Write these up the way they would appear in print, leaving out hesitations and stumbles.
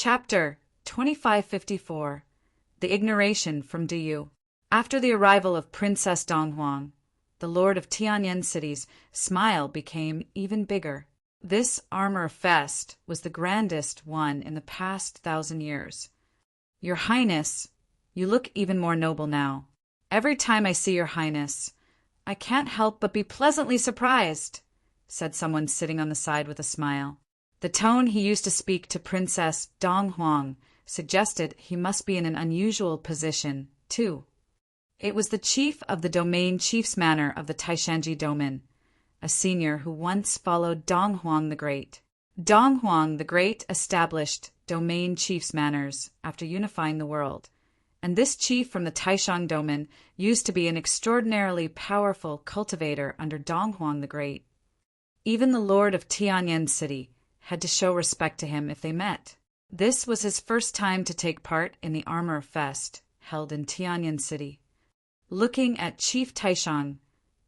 Chapter 2554 The Ignoration from Du. After the arrival of Princess Donghuang, the Lord of Tianyan City's smile became even bigger. This armor fest was the grandest one in the past 1,000 years. Your Highness, you look even more noble now. Every time I see Your Highness, I can't help but be pleasantly surprised, said someone sitting on the side with a smile. The tone he used to speak to Princess Donghuang suggested he must be in an unusual position, too. It was the chief of the domain chief's manor of the Taishanji Domain, a senior who once followed Donghuang the Great. Donghuang the Great established domain chief's manors after unifying the world, and this chief from the Taishang Domain used to be an extraordinarily powerful cultivator under Donghuang the Great. Even the Lord of Tianyan City had to show respect to him if they met. This was his first time to take part in the Armor Fest held in Tianyan City. Looking at Chief Taishang,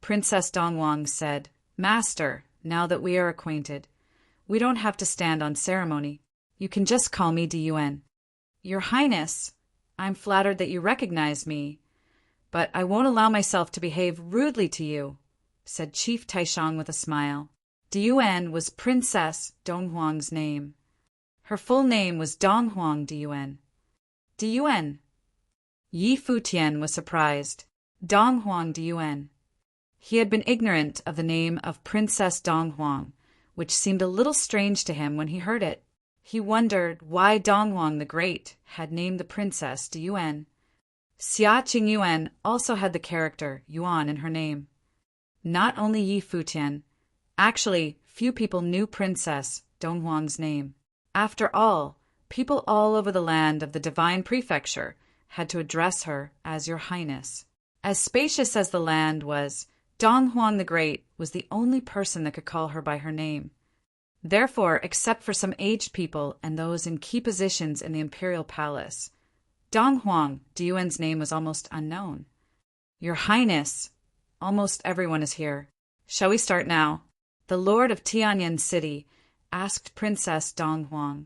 Princess Donghuang said, "Master, now that we are acquainted, we don't have to stand on ceremony. You can just call me Dun. Your Highness, I'm flattered that you recognize me, but I won't allow myself to behave rudely to you," said Chief Taishang with a smile. Dun was Princess Donghuang's name. Her full name was Donghuang Dun. Dun. Yi Futian was surprised. Donghuang Dun. He had been ignorant of the name of Princess Donghuang, which seemed a little strange to him when he heard it. He wondered why Donghuang the Great had named the princess Dun. Xia Qingyuan also had the character Yuan in her name. Not only Yi Futian. Actually, few people knew Princess Donghuang's name. After all, people all over the land of the Divine Prefecture had to address her as Your Highness. As spacious as the land was, Donghuang the Great was the only person that could call her by her name. Therefore, except for some aged people and those in key positions in the imperial palace, Donghuang Dun's name was almost unknown. Your Highness, almost everyone is here. Shall we start now? The Lord of Tianyan City asked Princess Donghuang.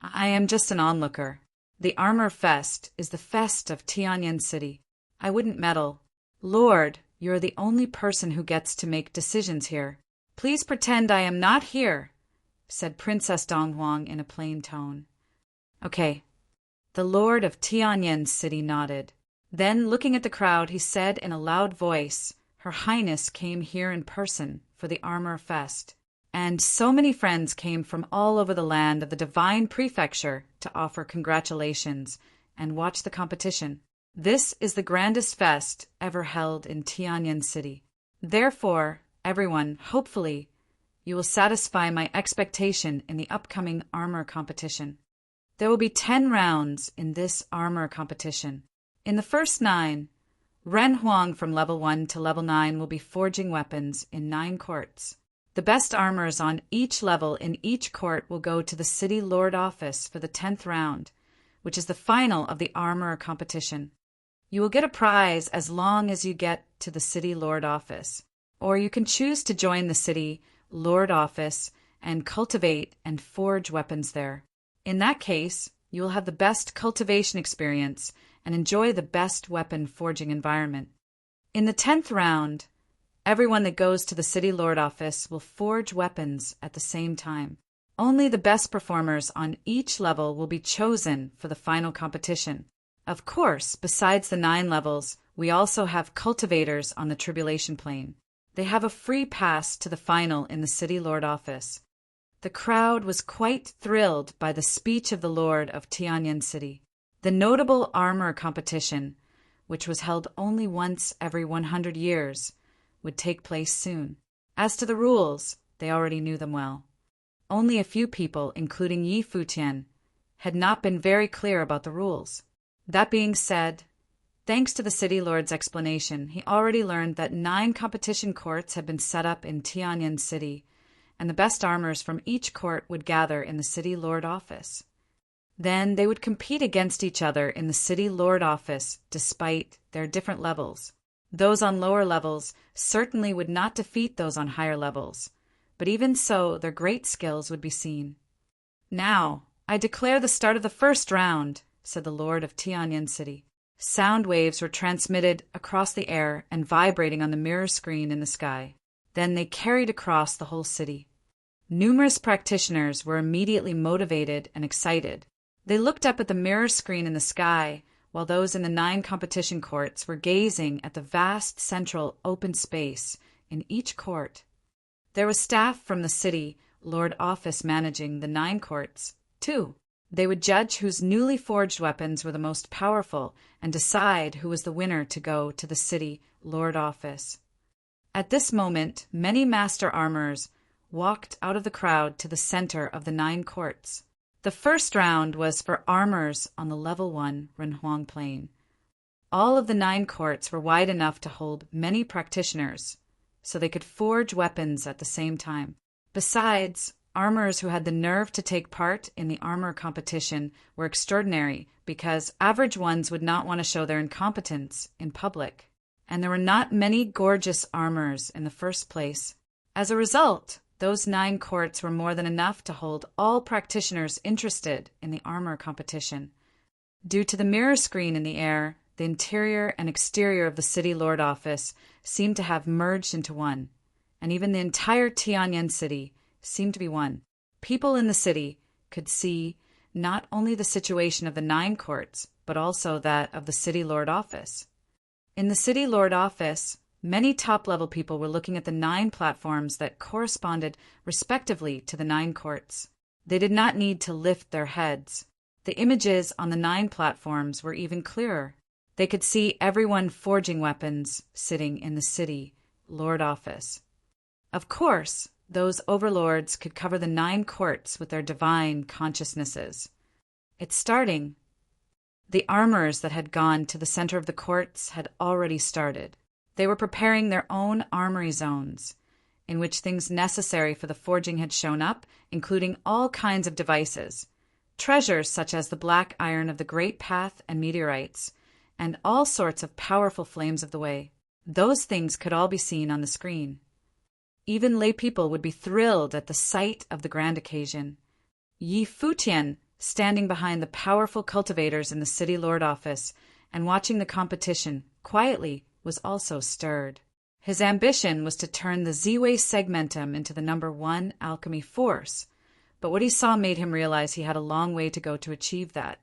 I am just an onlooker. The Armor Fest is the fest of Tianyan City. I wouldn't meddle. Lord, you're the only person who gets to make decisions here. Please pretend I am not here, said Princess Donghuang in a plain tone. Okay. The Lord of Tianyan City nodded. Then, looking at the crowd, he said in a loud voice, Her Highness came here in person for the Armor Fest, and so many friends came from all over the land of the Divine Prefecture to offer congratulations and watch the competition. This is the grandest fest ever held in Tianyan City. Therefore, everyone, hopefully, you will satisfy my expectation in the upcoming armor competition. There will be 10 rounds in this armor competition. In the first 9, Ren Huang from level 1 to level 9 will be forging weapons in 9 courts. The best armors on each level in each court will go to the City Lord office for the 10th round, which is the final of the armor competition. You will get a prize as long as you get to the City Lord office, or you can choose to join the City Lord office and cultivate and forge weapons there. In that case, you will have the best cultivation experience and enjoy the best weapon forging environment. In the 10th round, everyone that goes to the City Lord office will forge weapons at the same time. Only the best performers on each level will be chosen for the final competition. Of course, besides the 9 levels, we also have cultivators on the Tribulation Plane. They have a free pass to the final in the City Lord office. The crowd was quite thrilled by the speech of the Lord of Tianyan City. The notable armor competition, which was held only once every 100 years, would take place soon. As to the rules, they already knew them well. Only a few people, including Yi Futian, had not been very clear about the rules. That being said, thanks to the City Lord's explanation, he already learned that 9 competition courts had been set up in Tianyan City, and the best armors from each court would gather in the City Lord office. Then they would compete against each other in the City Lord office despite their different levels. Those on lower levels certainly would not defeat those on higher levels, but even so their great skills would be seen. Now, I declare the start of the first round, said the Lord of Tianyan City. Sound waves were transmitted across the air and vibrating on the mirror screen in the sky. Then they carried across the whole city. Numerous practitioners were immediately motivated and excited. They looked up at the mirror screen in the sky, while those in the 9 competition courts were gazing at the vast central open space in each court. There was staff from the city Lord office managing the 9 courts, too. They would judge whose newly forged weapons were the most powerful and decide who was the winner to go to the city Lord office. At this moment, many master armorers walked out of the crowd to the center of the 9 courts. The first round was for armorers on the level 1 Renhuang Plain. All of the 9 courts were wide enough to hold many practitioners, so they could forge weapons at the same time. Besides, armorers who had the nerve to take part in the armor competition were extraordinary because average ones would not want to show their incompetence in public. And there were not many gorgeous armorers in the first place. As a result, those 9 courts were more than enough to hold all practitioners interested in the armor competition. Due to the mirror screen in the air, the interior and exterior of the city lord office seemed to have merged into one, and even the entire Tianyan city seemed to be one. People in the city could see not only the situation of the 9 courts, but also that of the city lord office. In the city lord office, many top-level people were looking at the 9 platforms that corresponded respectively to the 9 courts. They did not need to lift their heads. The images on the 9 platforms were even clearer. They could see everyone forging weapons sitting in the city lord office. Of course, those overlords could cover the 9 courts with their divine consciousnesses. It's starting. The armorers that had gone to the center of the courts had already started. They were preparing their own armory zones, in which things necessary for the forging had shown up, including all kinds of devices, treasures such as the black iron of the Great Path and meteorites, and all sorts of powerful flames of the way. Those things could all be seen on the screen. Even lay people would be thrilled at the sight of the grand occasion. Futian, standing behind the powerful cultivators in the city lord office and watching the competition quietly, was also stirred. His ambition was to turn the Z-Way segmentum into the number 1 alchemy force, but what he saw made him realize he had a long way to go to achieve that.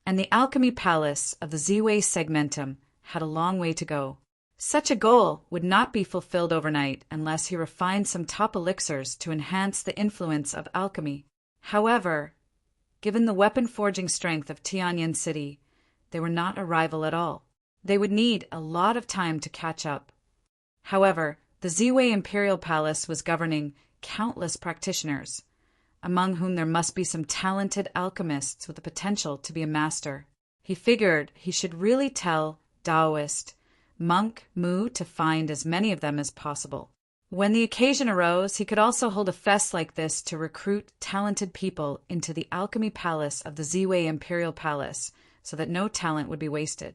And the alchemy palace of the Z-Way segmentum had a long way to go. Such a goal would not be fulfilled overnight unless he refined some top elixirs to enhance the influence of alchemy. However, given the weapon forging strength of Tianyan City, they were not a rival at all. They would need a lot of time to catch up. However, the Z-Way Imperial Palace was governing countless practitioners, among whom there must be some talented alchemists with the potential to be a master. He figured he should really tell Taoist Monk Mu to find as many of them as possible. When the occasion arose, he could also hold a fest like this to recruit talented people into the alchemy palace of the Z-Way Imperial Palace so that no talent would be wasted.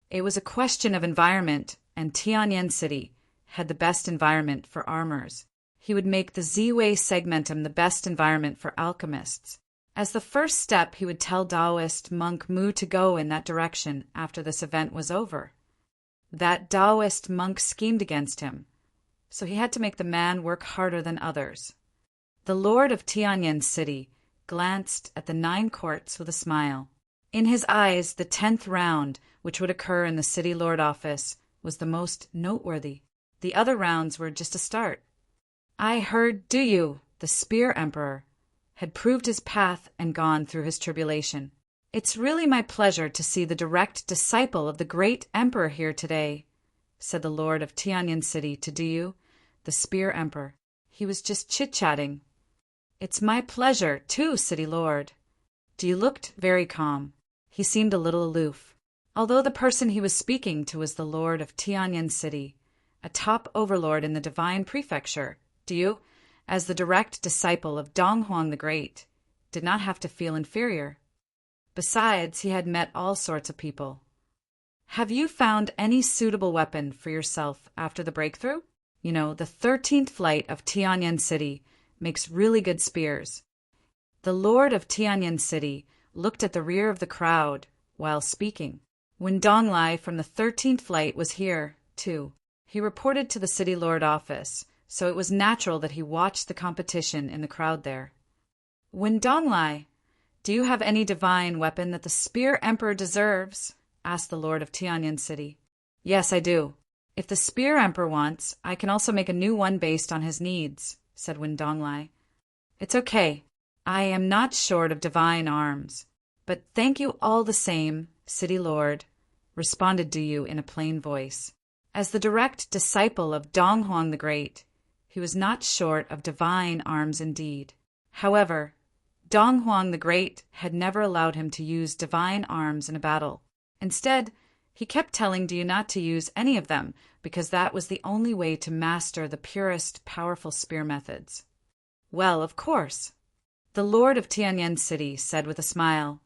It was a question of environment, and Tianyan City had the best environment for armorers. He would make the Z-Way segmentum the best environment for alchemists. As the first step, he would tell Taoist Monk Mu to go in that direction after this event was over. That Taoist monk schemed against him, so he had to make the man work harder than others. The lord of Tianyan City glanced at the 9 courts with a smile. In his eyes, the 10th round, which would occur in the city lord office, was the most noteworthy. The other rounds were just a start. I heard Duyu, the Spear Emperor, had proved his path and gone through his tribulation. It's really my pleasure to see the direct disciple of the great emperor here today, said the lord of Tianyan City to Duyu, the Spear Emperor. He was just chit-chatting. It's my pleasure, too, city lord. Duyu looked very calm. He seemed a little aloof. Although the person he was speaking to was the lord of Tianyan City, a top overlord in the divine prefecture, Duyu, as the direct disciple of Donghuang the Great, did not have to feel inferior. Besides, he had met all sorts of people. Have you found any suitable weapon for yourself after the breakthrough? You know, the 13th flight of Tianyan City makes really good spears. The lord of Tianyan City looked at the rear of the crowd while speaking. When Donglai from the 13th flight was here, too, he reported to the city lord office, so it was natural that he watched the competition in the crowd there. When Donglai, do you have any divine weapon that the Spear Emperor deserves? Asked the lord of Tianyan City. Yes, I do. If the Spear Emperor wants, I can also make a new one based on his needs, said Wen Donglai. It's okay. I am not short of divine arms. But thank you all the same, City Lord, responded Du in a plain voice. As the direct disciple of Dong Huang the Great, he was not short of divine arms indeed. However, Dong Huang the Great had never allowed him to use divine arms in a battle. Instead, he kept telling Du not to use any of them because that was the only way to master the purest, powerful spear methods. Well, of course, the lord of Tianyan City said with a smile,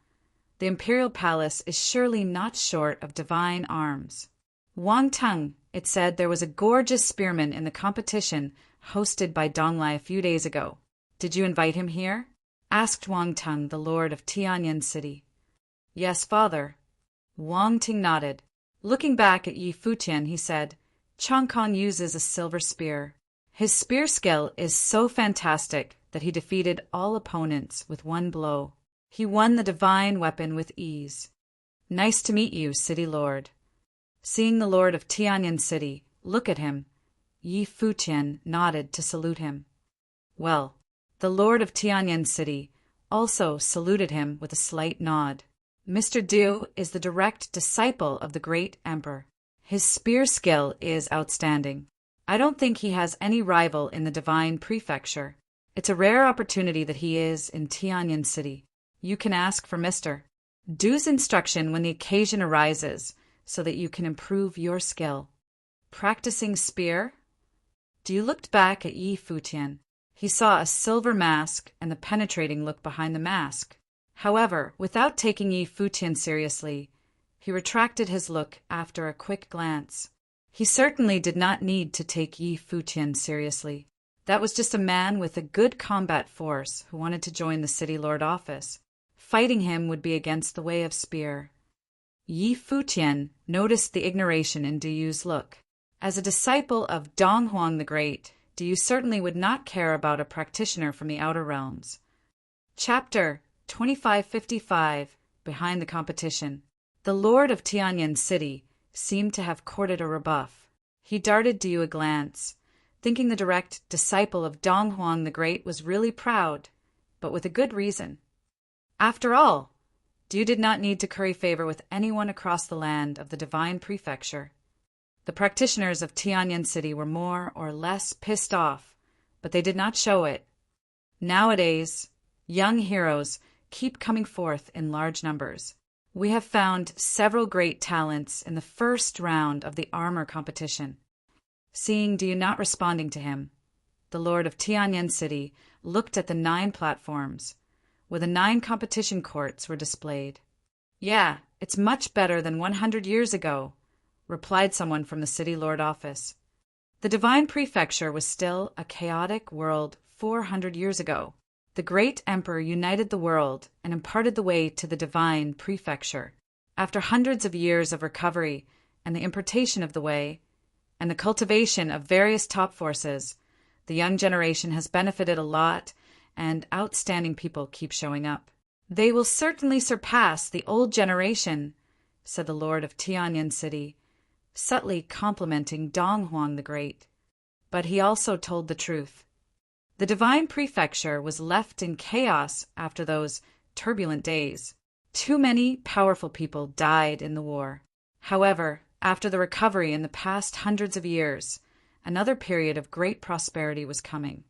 the imperial palace is surely not short of divine arms. Wang Teng, it said there was a gorgeous spearman in the competition hosted by Donglai a few days ago. Did you invite him here? Asked Wang Teng, the lord of Tianyan City. Yes, father. Wang Ting nodded. Looking back at Yi Futian, he said, Chong Kong uses a silver spear. His spear skill is so fantastic that he defeated all opponents with one blow. He won the divine weapon with ease. Nice to meet you, City Lord. Seeing the lord of Tianyan City look at him, Yi Futian nodded to salute him. Well, the lord of Tianyan City also saluted him with a slight nod. Mr. Du is the direct disciple of the great emperor. His spear skill is outstanding. I don't think he has any rival in the divine prefecture. It's a rare opportunity that he is in Tianyan City. You can ask for Mr. Du's instruction when the occasion arises so that you can improve your skill. Practicing spear? Du looked back at Yi Futian. He saw a silver mask and the penetrating look behind the mask. However, without taking Yi Futian seriously, he retracted his look after a quick glance. He certainly did not need to take Yi Futian seriously. That was just a man with a good combat force who wanted to join the city lord office. Fighting him would be against the way of spear. Yi Futian noticed the ignoration in Du's look. As a disciple of Dong Huang the Great, Du certainly would not care about a practitioner from the outer realms. Chapter 2555 Behind the Competition. The lord of Tianyan City seemed to have courted a rebuff. He darted Du a glance, thinking the direct disciple of Dong Huang the Great was really proud, but with a good reason. After all, Du did not need to curry favor with anyone across the land of the divine prefecture. The practitioners of Tianyan City were more or less pissed off, but they did not show it. Nowadays, young heroes keep coming forth in large numbers. We have found several great talents in the first round of the armor competition. Seeing Du not responding to him, the lord of Tianyan City looked at the 9 platforms, where the 9 competition courts were displayed. Yeah, it's much better than 100 years ago, replied someone from the city lord office. The divine prefecture was still a chaotic world 400 years ago. The great emperor united the world and imparted the way to the divine prefecture. After hundreds of years of recovery and the impartation of the way, and the cultivation of various top forces, the young generation has benefited a lot, and outstanding people keep showing up. They will certainly surpass the old generation, said the lord of Tianyan City, subtly complimenting Dong Huang the Great. But he also told the truth. The divine prefecture was left in chaos after those turbulent days. Too many powerful people died in the war. However, after the recovery in the past hundreds of years, another period of great prosperity was coming.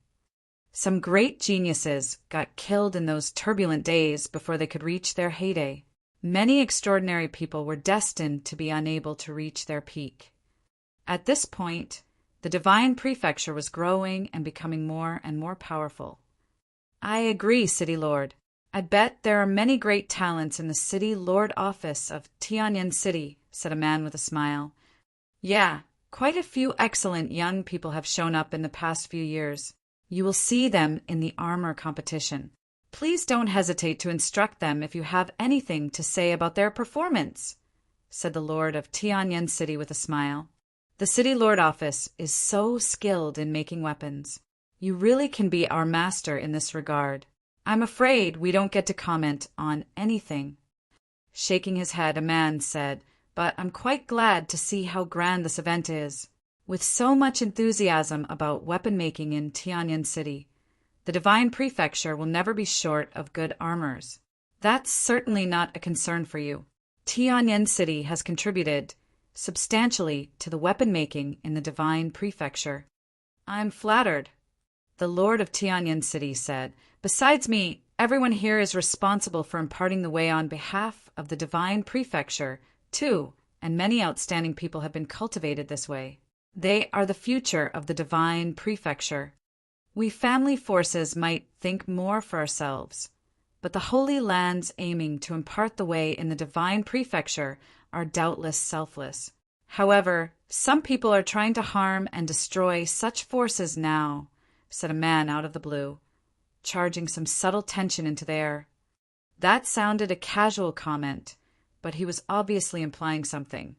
Some great geniuses got killed in those turbulent days before they could reach their heyday. Many extraordinary people were destined to be unable to reach their peak. At this point, the divine prefecture was growing and becoming more and more powerful. I agree, City Lord. I bet there are many great talents in the City Lord office of Tianyan City, said a man with a smile. Yeah, quite a few excellent young people have shown up in the past few years. You will see them in the armor competition. Please don't hesitate to instruct them if you have anything to say about their performance, said the Lord of Tianyan City with a smile. The City Lord Office is so skilled in making weapons. You really can be our master in this regard. I'm afraid we don't get to comment on anything. Shaking his head, a man said, but I'm quite glad to see how grand this event is. With so much enthusiasm about weapon making in Tianyan City, the Divine Prefecture will never be short of good armors. That's certainly not a concern for you. Tianyan City has contributed substantially to the weapon making in the Divine Prefecture. I'm flattered, the Lord of Tianyan City said. Besides me, everyone here is responsible for imparting the way on behalf of the Divine Prefecture, too, and many outstanding people have been cultivated this way. They are the future of the Divine Prefecture. We family forces might think more for ourselves, but the Holy Lands aiming to impart the way in the Divine Prefecture are doubtless selfless. However, some people are trying to harm and destroy such forces now, said a man out of the blue, charging some subtle tension into the air. That sounded a casual comment, but he was obviously implying something.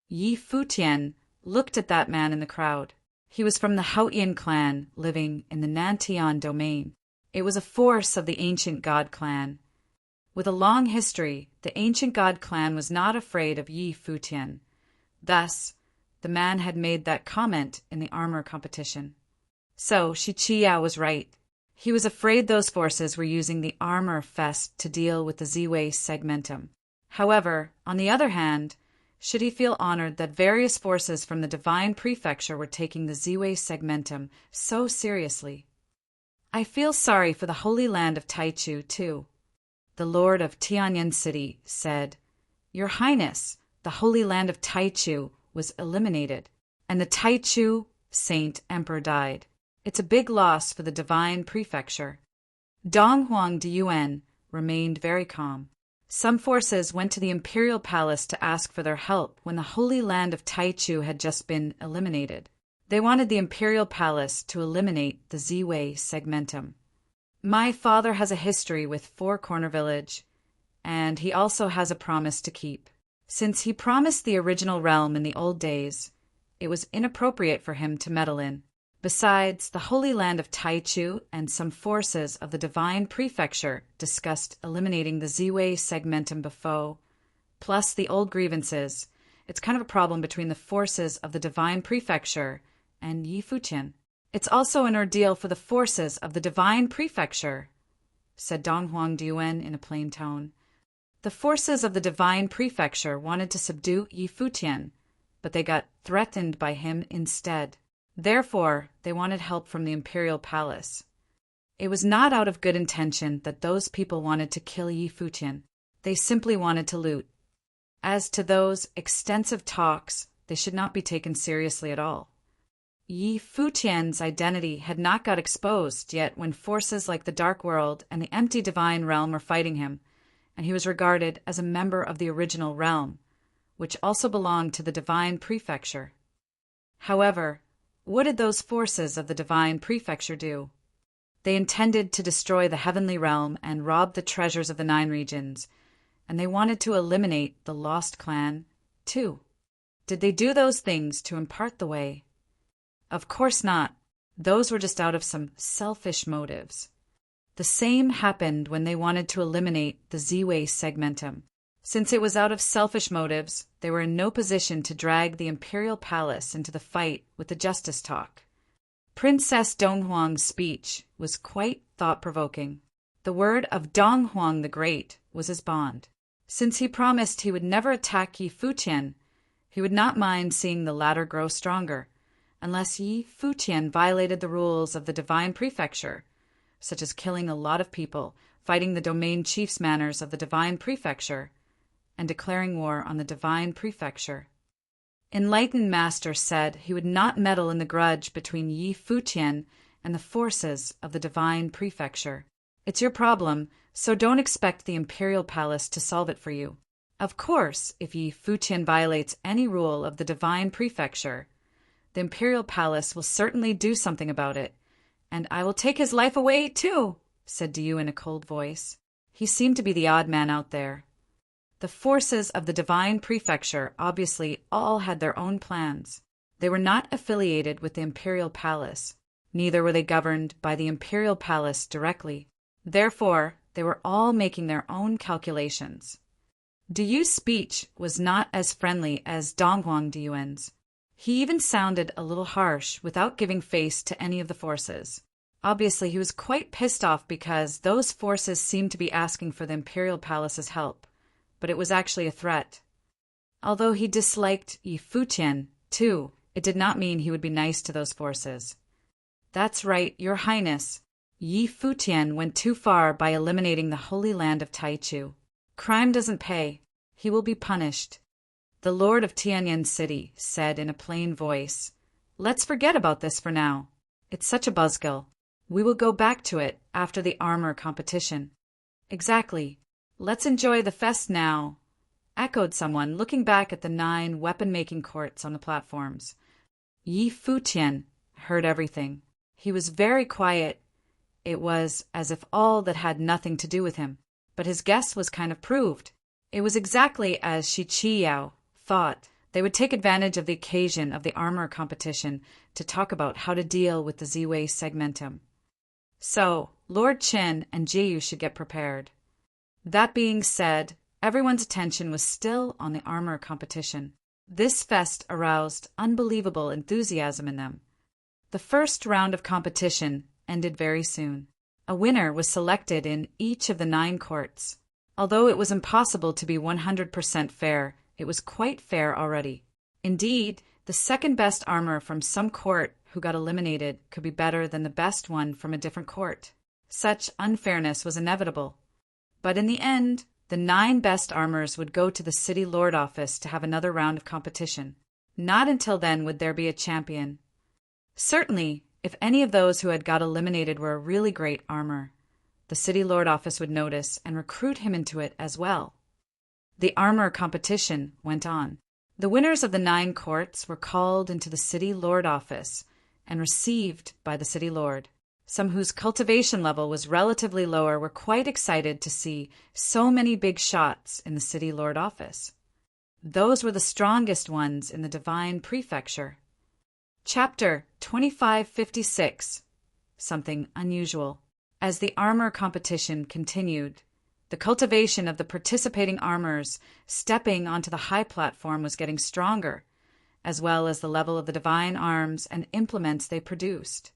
Yi Futian looked at that man in the crowd. He was from the Futian clan, living in the Nantian domain. It was a force of the ancient god clan. With a long history, the ancient god clan was not afraid of Yi Futian. Thus, the man had made that comment in the armor competition. So, Shi Qiyao was right. He was afraid those forces were using the armor fest to deal with the Z-Way segmentum. However, on the other hand, should he feel honored that various forces from the Divine Prefecture were taking the Z-Way segmentum so seriously? I feel sorry for the Holy Land of Taichu, too. The Lord of Tianyan City said, Your Highness, the Holy Land of Taichu was eliminated, and the Taichu Saint Emperor died. It's a big loss for the Divine Prefecture. Donghuang Diyuan remained very calm. Some forces went to the Imperial Palace to ask for their help when the Holy Land of Taichu had just been eliminated. They wanted the Imperial Palace to eliminate the Z-Way segmentum. My father has a history with Four Corner Village, and he also has a promise to keep. Since he promised the original realm in the old days, it was inappropriate for him to meddle in. Besides, the Holy Land of Taichu and some forces of the Divine Prefecture discussed eliminating the Z-Way segmentum before, plus the old grievances. It's kind of a problem between the forces of the Divine Prefecture and Yi Futian. It's also an ordeal for the forces of the Divine Prefecture, said Donghuang Diyuan in a plain tone. The forces of the Divine Prefecture wanted to subdue Yi Futian, but they got threatened by him instead. Therefore, they wanted help from the Imperial Palace. It was not out of good intention that those people wanted to kill Yi Futian. They simply wanted to loot. As to those extensive talks, they should not be taken seriously at all. Yi Futian's identity had not got exposed yet when forces like the Dark World and the Empty Divine Realm were fighting him, and he was regarded as a member of the original realm, which also belonged to the Divine Prefecture. However, what did those forces of the Divine Prefecture do? They intended to destroy the heavenly realm and rob the treasures of the 9 regions, and they wanted to eliminate the Lost Clan, too. Did they do those things to impart the way? Of course not. Those were just out of some selfish motives. The same happened when they wanted to eliminate the Z-Way segmentum. Since it was out of selfish motives, they were in no position to drag the Imperial Palace into the fight with the Justice Talk. Princess Donghuang's speech was quite thought-provoking. The word of Donghuang the Great was his bond. Since he promised he would never attack Yi Futian, he would not mind seeing the latter grow stronger, unless Yi Futian violated the rules of the Divine Prefecture, such as killing a lot of people, fighting the domain chief's manners of the Divine Prefecture, and declaring war on the Divine Prefecture. Enlightened Master said he would not meddle in the grudge between Yi Futian and the forces of the Divine Prefecture. It's your problem, so don't expect the Imperial Palace to solve it for you. Of course, if Yi Futian violates any rule of the Divine Prefecture, the Imperial Palace will certainly do something about it, and I will take his life away, too. said Diyu in a cold voice. He seemed to be the odd man out there. The forces of the Divine Prefecture obviously all had their own plans. They were not affiliated with the Imperial Palace. Neither were they governed by the Imperial Palace directly. Therefore, they were all making their own calculations. Diyu's speech was not as friendly as Donghuang Diyuan's. He even sounded a little harsh without giving face to any of the forces. Obviously, he was quite pissed off because those forces seemed to be asking for the Imperial Palace's help, but it was actually a threat. Although he disliked Yi Futian, too, it did not mean he would be nice to those forces. That's right, Your Highness. Yi Futian went too far by eliminating the Holy Land of Taichu. Crime doesn't pay. He will be punished. The Lord of Tianyan City said in a plain voice, "Let's forget about this for now. It's such a buzzkill. We will go back to it after the armor competition." "Exactly. Let's enjoy the fest now," echoed someone, looking back at the 9 weapon-making courts on the platforms. Yi Futian heard everything. He was very quiet. It was as if all that had nothing to do with him. But his guess was kind of proved. It was exactly as Shi Qiyao thought. They would take advantage of the occasion of the armor competition to talk about how to deal with the Z-Way segmentum. So, Lord Qin and Jiyu should get prepared. That being said, everyone's attention was still on the armor competition. This fest aroused unbelievable enthusiasm in them. The first round of competition ended very soon. A winner was selected in each of the 9 courts. Although it was impossible to be 100% fair, it was quite fair already. Indeed, the second best armor from some court who got eliminated could be better than the best one from a different court. Such unfairness was inevitable. But in the end, the 9 best armors would go to the City Lord office to have another round of competition. Not until then would there be a champion. Certainly, if any of those who had got eliminated were a really great armor, the City Lord office would notice and recruit him into it as well. The armor competition went on. The winners of the 9 courts were called into the City Lord office and received by the City Lord. Some whose cultivation level was relatively lower were quite excited to see so many big shots in the City Lord office. Those were the strongest ones in the Divine Prefecture. Chapter 2556. Something unusual. As the armor competition continued, the cultivation of the participating armors stepping onto the high platform was getting stronger, as well as the level of the divine arms and implements they produced.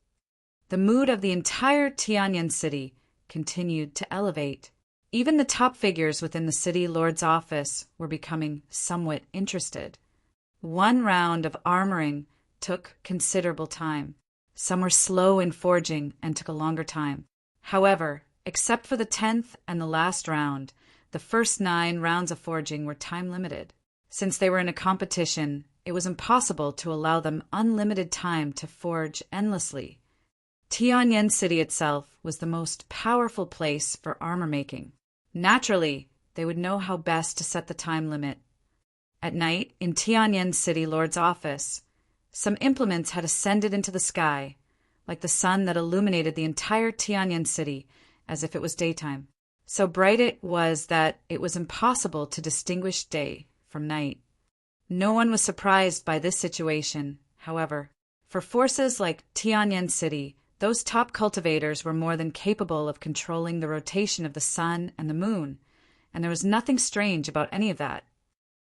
The mood of the entire Tianyan city continued to elevate. Even the top figures within the City Lord's office were becoming somewhat interested. One round of armoring took considerable time. Some were slow in forging and took a longer time. However, except for the 10th and the last round, the first 9 rounds of forging were time-limited. Since they were in a competition, it was impossible to allow them unlimited time to forge endlessly. Tianyan City itself was the most powerful place for armor making. Naturally, they would know how best to set the time limit. At night, in Tianyan City Lord's office, some implements had ascended into the sky, like the sun that illuminated the entire Tianyan city as if it was daytime. So bright it was that it was impossible to distinguish day from night. No one was surprised by this situation, however. For forces like Tianyan City, those top cultivators were more than capable of controlling the rotation of the sun and the moon, and there was nothing strange about any of that.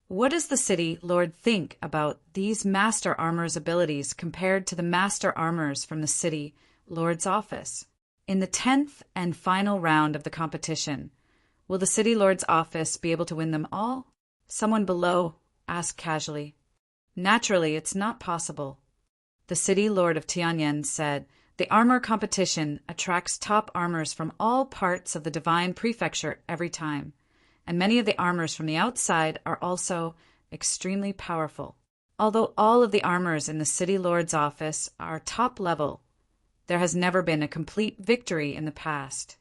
What does the City Lord think about these Master Armor's abilities compared to the Master Armors from the City Lord's office? In the 10th and final round of the competition, will the City Lord's office be able to win them all? Someone below asked casually. Naturally, it's not possible. The City Lord of Tianyan said, "The armor competition attracts top armors from all parts of the Divine Prefecture every time, and many of the armors from the outside are also extremely powerful. Although all of the armors in the City Lord's office are top level, there has never been a complete victory in the past."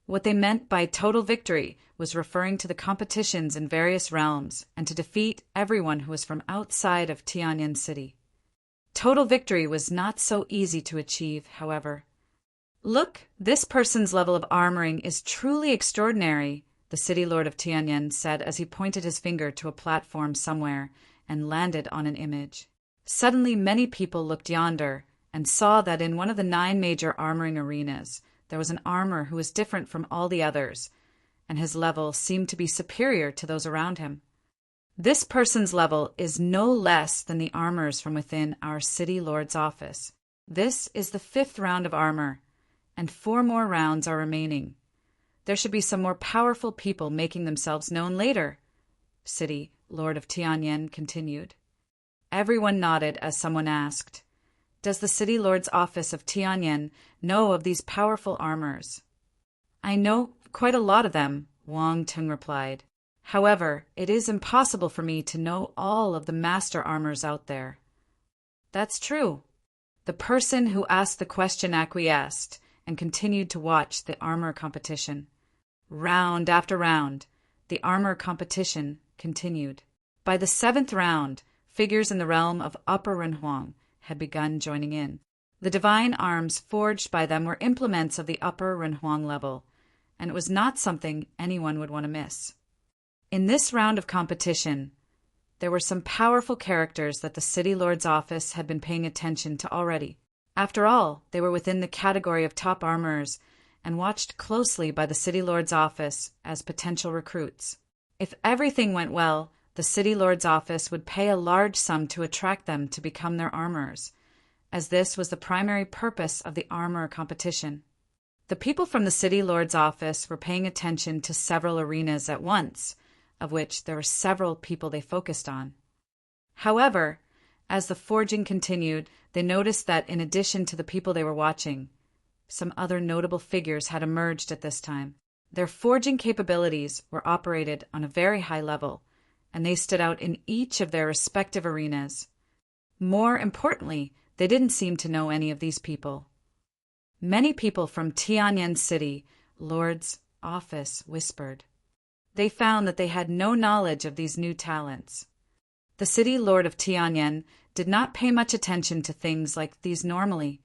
What they meant by total victory was referring to the competitions in various realms and to defeat everyone who was from outside of Tianyan City. Total victory was not so easy to achieve, however. "Look, this person's level of armoring is truly extraordinary," the city lord of Tianyan said as he pointed his finger to a platform somewhere and landed on an image. Suddenly many people looked yonder and saw that in one of the 9 major armoring arenas there was an armor who was different from all the others, and his level seemed to be superior to those around him. This person's level is no less than the armors from within our city lord's office. This is the 5th round of armor, and 4 more rounds are remaining. There should be some more powerful people making themselves known later, City Lord of Tianyan continued. Everyone nodded as someone asked, "Does the City Lord's office of Tianyan know of these powerful armors?" "I know quite a lot of them," Wang Tung replied. "However, it is impossible for me to know all of the master armors out there." "That's true." The person who asked the question acquiesced and continued to watch the armor competition. Round after round, the armor competition continued. By the 7th round, figures in the realm of Upper Renhuang had begun joining in. The divine arms forged by them were implements of the Upper Renhuang level, and it was not something anyone would want to miss. In this round of competition, there were some powerful characters that the City Lord's office had been paying attention to already. After all, they were within the category of top armorers and watched closely by the City Lord's office as potential recruits. If everything went well, the City Lord's office would pay a large sum to attract them to become their armorers, as this was the primary purpose of the armor competition. The people from the City Lord's office were paying attention to several arenas at once, of which there were several people they focused on. However, as the forging continued, they noticed that in addition to the people they were watching, some other notable figures had emerged at this time. Their forging capabilities were operated on a very high level, and they stood out in each of their respective arenas. More importantly, they didn't seem to know any of these people. Many people from Tianyan City Lord's office whispered. They found that they had no knowledge of these new talents. The City Lord of Tianyan did not pay much attention to things like these normally,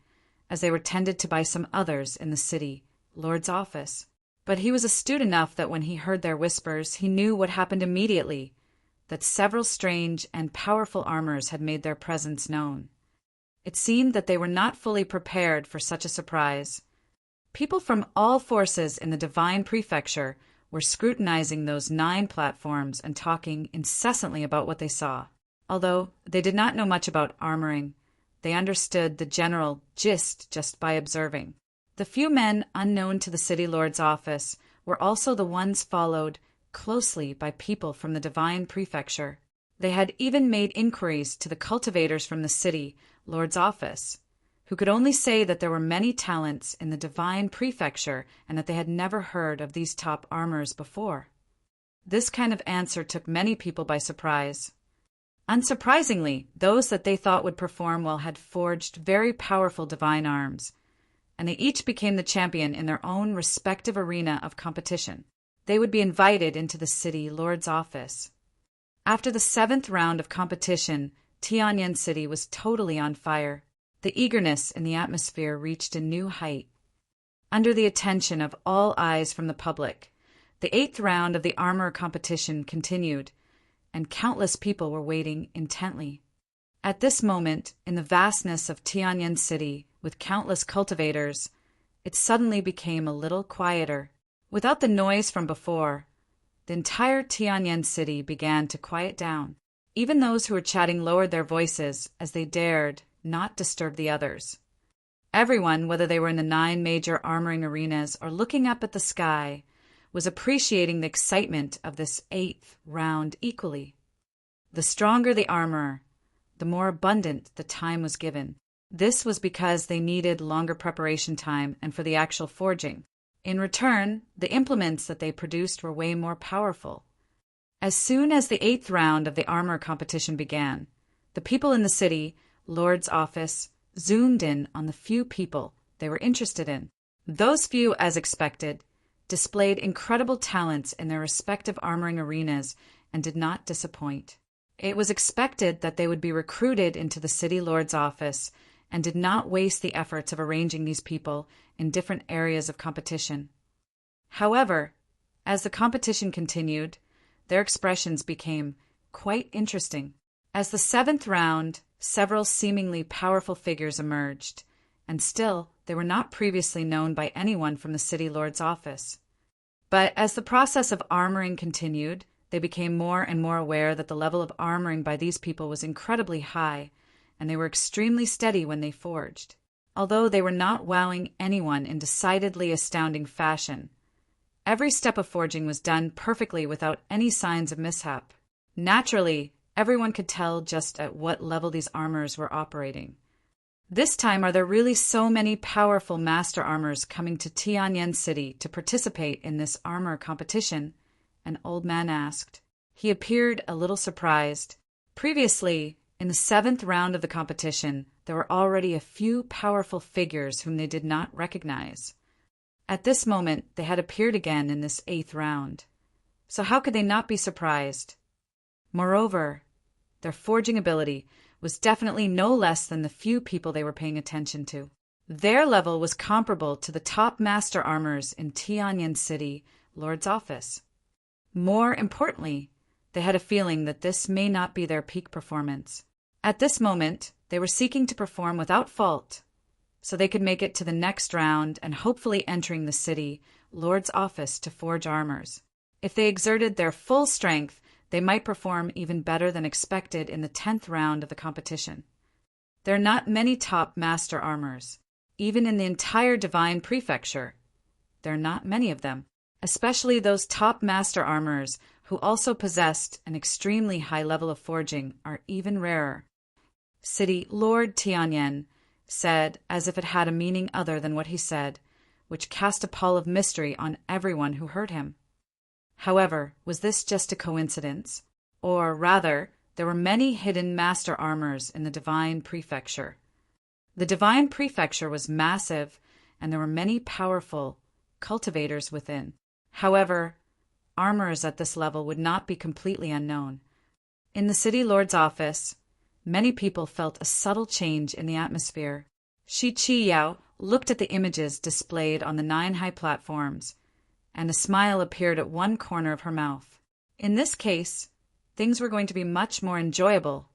as they were tended to by some others in the City Lord's office. But he was astute enough that when he heard their whispers, he knew what happened immediately, that several strange and powerful armors had made their presence known. It seemed that they were not fully prepared for such a surprise. People from all forces in the Divine Prefecture were scrutinizing those 9 platforms and talking incessantly about what they saw. Although they did not know much about armoring, they understood the general gist just by observing. The few men unknown to the City Lord's office were also the ones followed closely by people from the Divine Prefecture. They had even made inquiries to the cultivators from the City Lord's office, who could only say that there were many talents in the Divine Prefecture and that they had never heard of these top armors before. This kind of answer took many people by surprise. Unsurprisingly, those that they thought would perform well had forged very powerful divine arms, and they each became the champion in their own respective arena of competition. They would be invited into the City Lord's office. After the 7th round of competition, Tianyan City was totally on fire. The eagerness in the atmosphere reached a new height. Under the attention of all eyes from the public, the 8th round of the armor competition continued, and countless people were waiting intently. At this moment, in the vastness of Tianyan City, with countless cultivators, it suddenly became a little quieter. Without the noise from before, the entire Tianyan City began to quiet down. Even those who were chatting lowered their voices as they dared not disturb the others. Everyone, whether they were in the 9 major armoring arenas or looking up at the sky, was appreciating the excitement of this 8th round equally. The stronger the armorer, the more abundant the time was given. This was because they needed longer preparation time and for the actual forging. In return, the implements that they produced were way more powerful. As soon as the 8th round of the armor competition began, the people in the City Lord's office zoomed in on the few people they were interested in. Those few, as expected, displayed incredible talents in their respective armoring arenas and did not disappoint. It was expected that they would be recruited into the City Lord's office and did not waste the efforts of arranging these people in different areas of competition. However, as the competition continued, their expressions became quite interesting. As the seventh round, several seemingly powerful figures emerged, and still they were not previously known by anyone from the city lord's office. But as the process of armoring continued, they became more and more aware that the level of armoring by these people was incredibly high, and they were extremely steady when they forged. Although they were not wowing anyone in decidedly astounding fashion, every step of forging was done perfectly without any signs of mishap. Naturally, everyone could tell just at what level these armors were operating. This time, are there really so many powerful master armors coming to Tianyan City to participate in this armor competition? An old man asked. He appeared a little surprised. Previously, in the seventh round of the competition, there were already a few powerful figures whom they did not recognize. At this moment, they had appeared again in this eighth round. So how could they not be surprised? Moreover, their forging ability was definitely no less than the few people they were paying attention to. Their level was comparable to the top master armors in Tianyan City Lord's office. More importantly, they had a feeling that this may not be their peak performance. At this moment, they were seeking to perform without fault, so they could make it to the next round and hopefully entering the city Lord's office to forge armors. If they exerted their full strength, they might perform even better than expected in the 10th round of the competition. There are not many top master armors. Even in the entire Divine Prefecture, there are not many of them, especially those top master armors who also possessed an extremely high level of forging are even rarer. City Lord Tianyan said, as if it had a meaning other than what he said, which cast a pall of mystery on everyone who heard him. However, was this just a coincidence? Or rather, there were many hidden master armors in the Divine Prefecture. The Divine Prefecture was massive, and there were many powerful cultivators within. However, armors at this level would not be completely unknown. In the city lord's office, many people felt a subtle change in the atmosphere. Shi Qiyao looked at the images displayed on the 9 high platforms, and a smile appeared at one corner of her mouth. In this case, things were going to be much more enjoyable.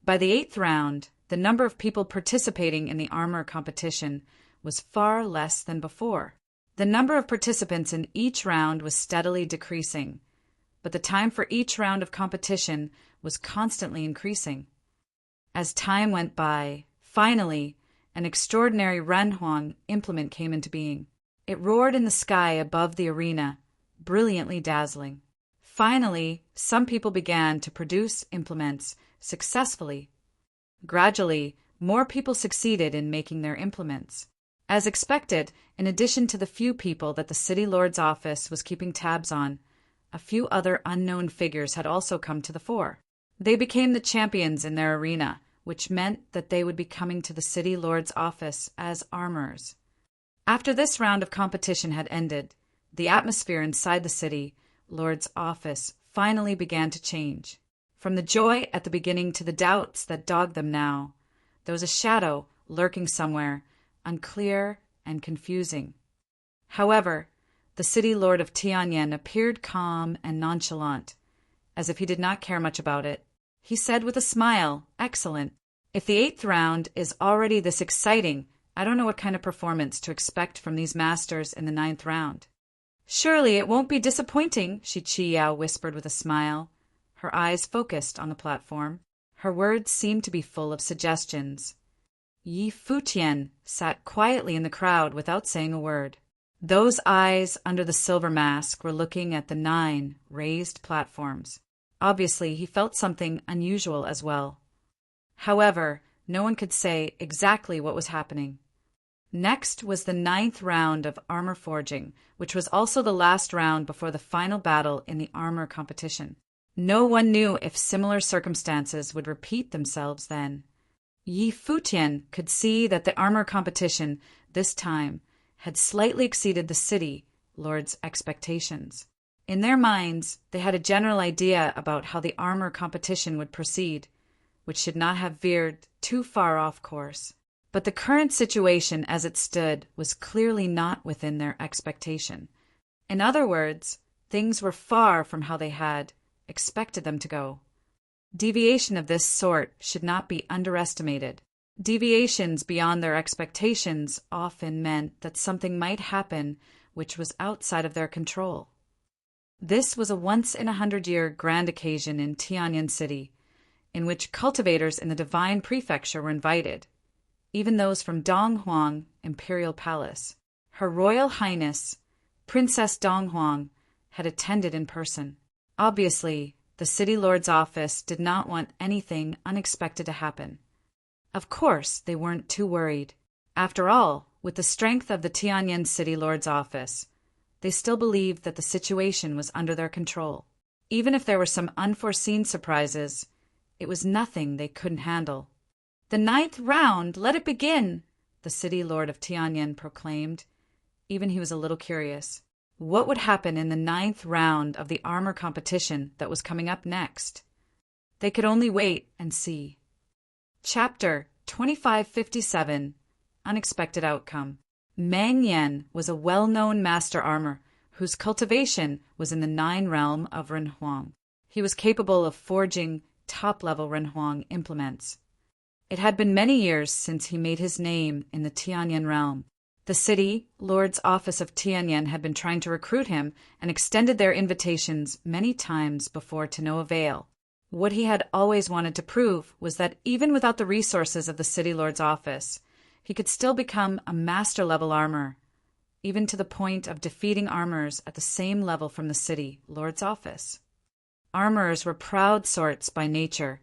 By the 8th round, the number of people participating in the armor competition was far less than before. The number of participants in each round was steadily decreasing, but the time for each round of competition was constantly increasing. As time went by, finally, an extraordinary Renhuang implement came into being. It roared in the sky above the arena, brilliantly dazzling. Finally, some people began to produce implements successfully. Gradually, more people succeeded in making their implements. As expected, in addition to the few people that the city lord's office was keeping tabs on, a few other unknown figures had also come to the fore. They became the champions in their arena, which meant that they would be coming to the city lord's office as armorers. After this round of competition had ended, the atmosphere inside the city lord's office finally began to change. From the joy at the beginning to the doubts that dogged them now, there was a shadow lurking somewhere, unclear and confusing. However, the city lord of Tianyan appeared calm and nonchalant, as if he did not care much about it. He said with a smile, "Excellent. If the 8th round is already this exciting, I don't know what kind of performance to expect from these masters in the 9th round." "Surely it won't be disappointing," Shi Qiyao whispered with a smile, her eyes focused on the platform. Her words seemed to be full of suggestions. Yi Futian sat quietly in the crowd without saying a word. Those eyes under the silver mask were looking at the 9 raised platforms. Obviously, he felt something unusual as well. However, no one could say exactly what was happening. Next was the 9th round of armor forging, which was also the last round before the final battle in the armor competition. No one knew if similar circumstances would repeat themselves then. Yi Futian could see that the armor competition, this time, had slightly exceeded the city lord's expectations. In their minds, they had a general idea about how the armor competition would proceed, which should not have veered too far off course. But the current situation as it stood was clearly not within their expectation. In other words, things were far from how they had expected them to go. Deviation of this sort should not be underestimated. Deviations beyond their expectations often meant that something might happen which was outside of their control. This was a once-in-a-100-year grand occasion in Tianyan City, in which cultivators in the Divine Prefecture were invited, even those from Donghuang Imperial Palace. Her Royal Highness, Princess Donghuang, had attended in person. Obviously, the city lord's office did not want anything unexpected to happen. Of course, they weren't too worried. After all, with the strength of the Tianyan City Lord's office, they still believed that the situation was under their control. Even if there were some unforeseen surprises, it was nothing they couldn't handle. "The 9th round, let it begin!" the city lord of Tianyan proclaimed. Even he was a little curious. What would happen in the 9th round of the armor competition that was coming up next? They could only wait and see. Chapter 2557 Unexpected Outcome. Mang Yan was a well-known master armor whose cultivation was in the 9 realm of Renhuang. He was capable of forging top-level Renhuang implements. It had been many years since he made his name in the Tianyan realm. The city lord's office of Tianyan had been trying to recruit him and extended their invitations many times before to no avail. What he had always wanted to prove was that even without the resources of the city lord's office, he could still become a master-level armor, even to the point of defeating armors at the same level from the city lord's office. Armorers were proud sorts by nature,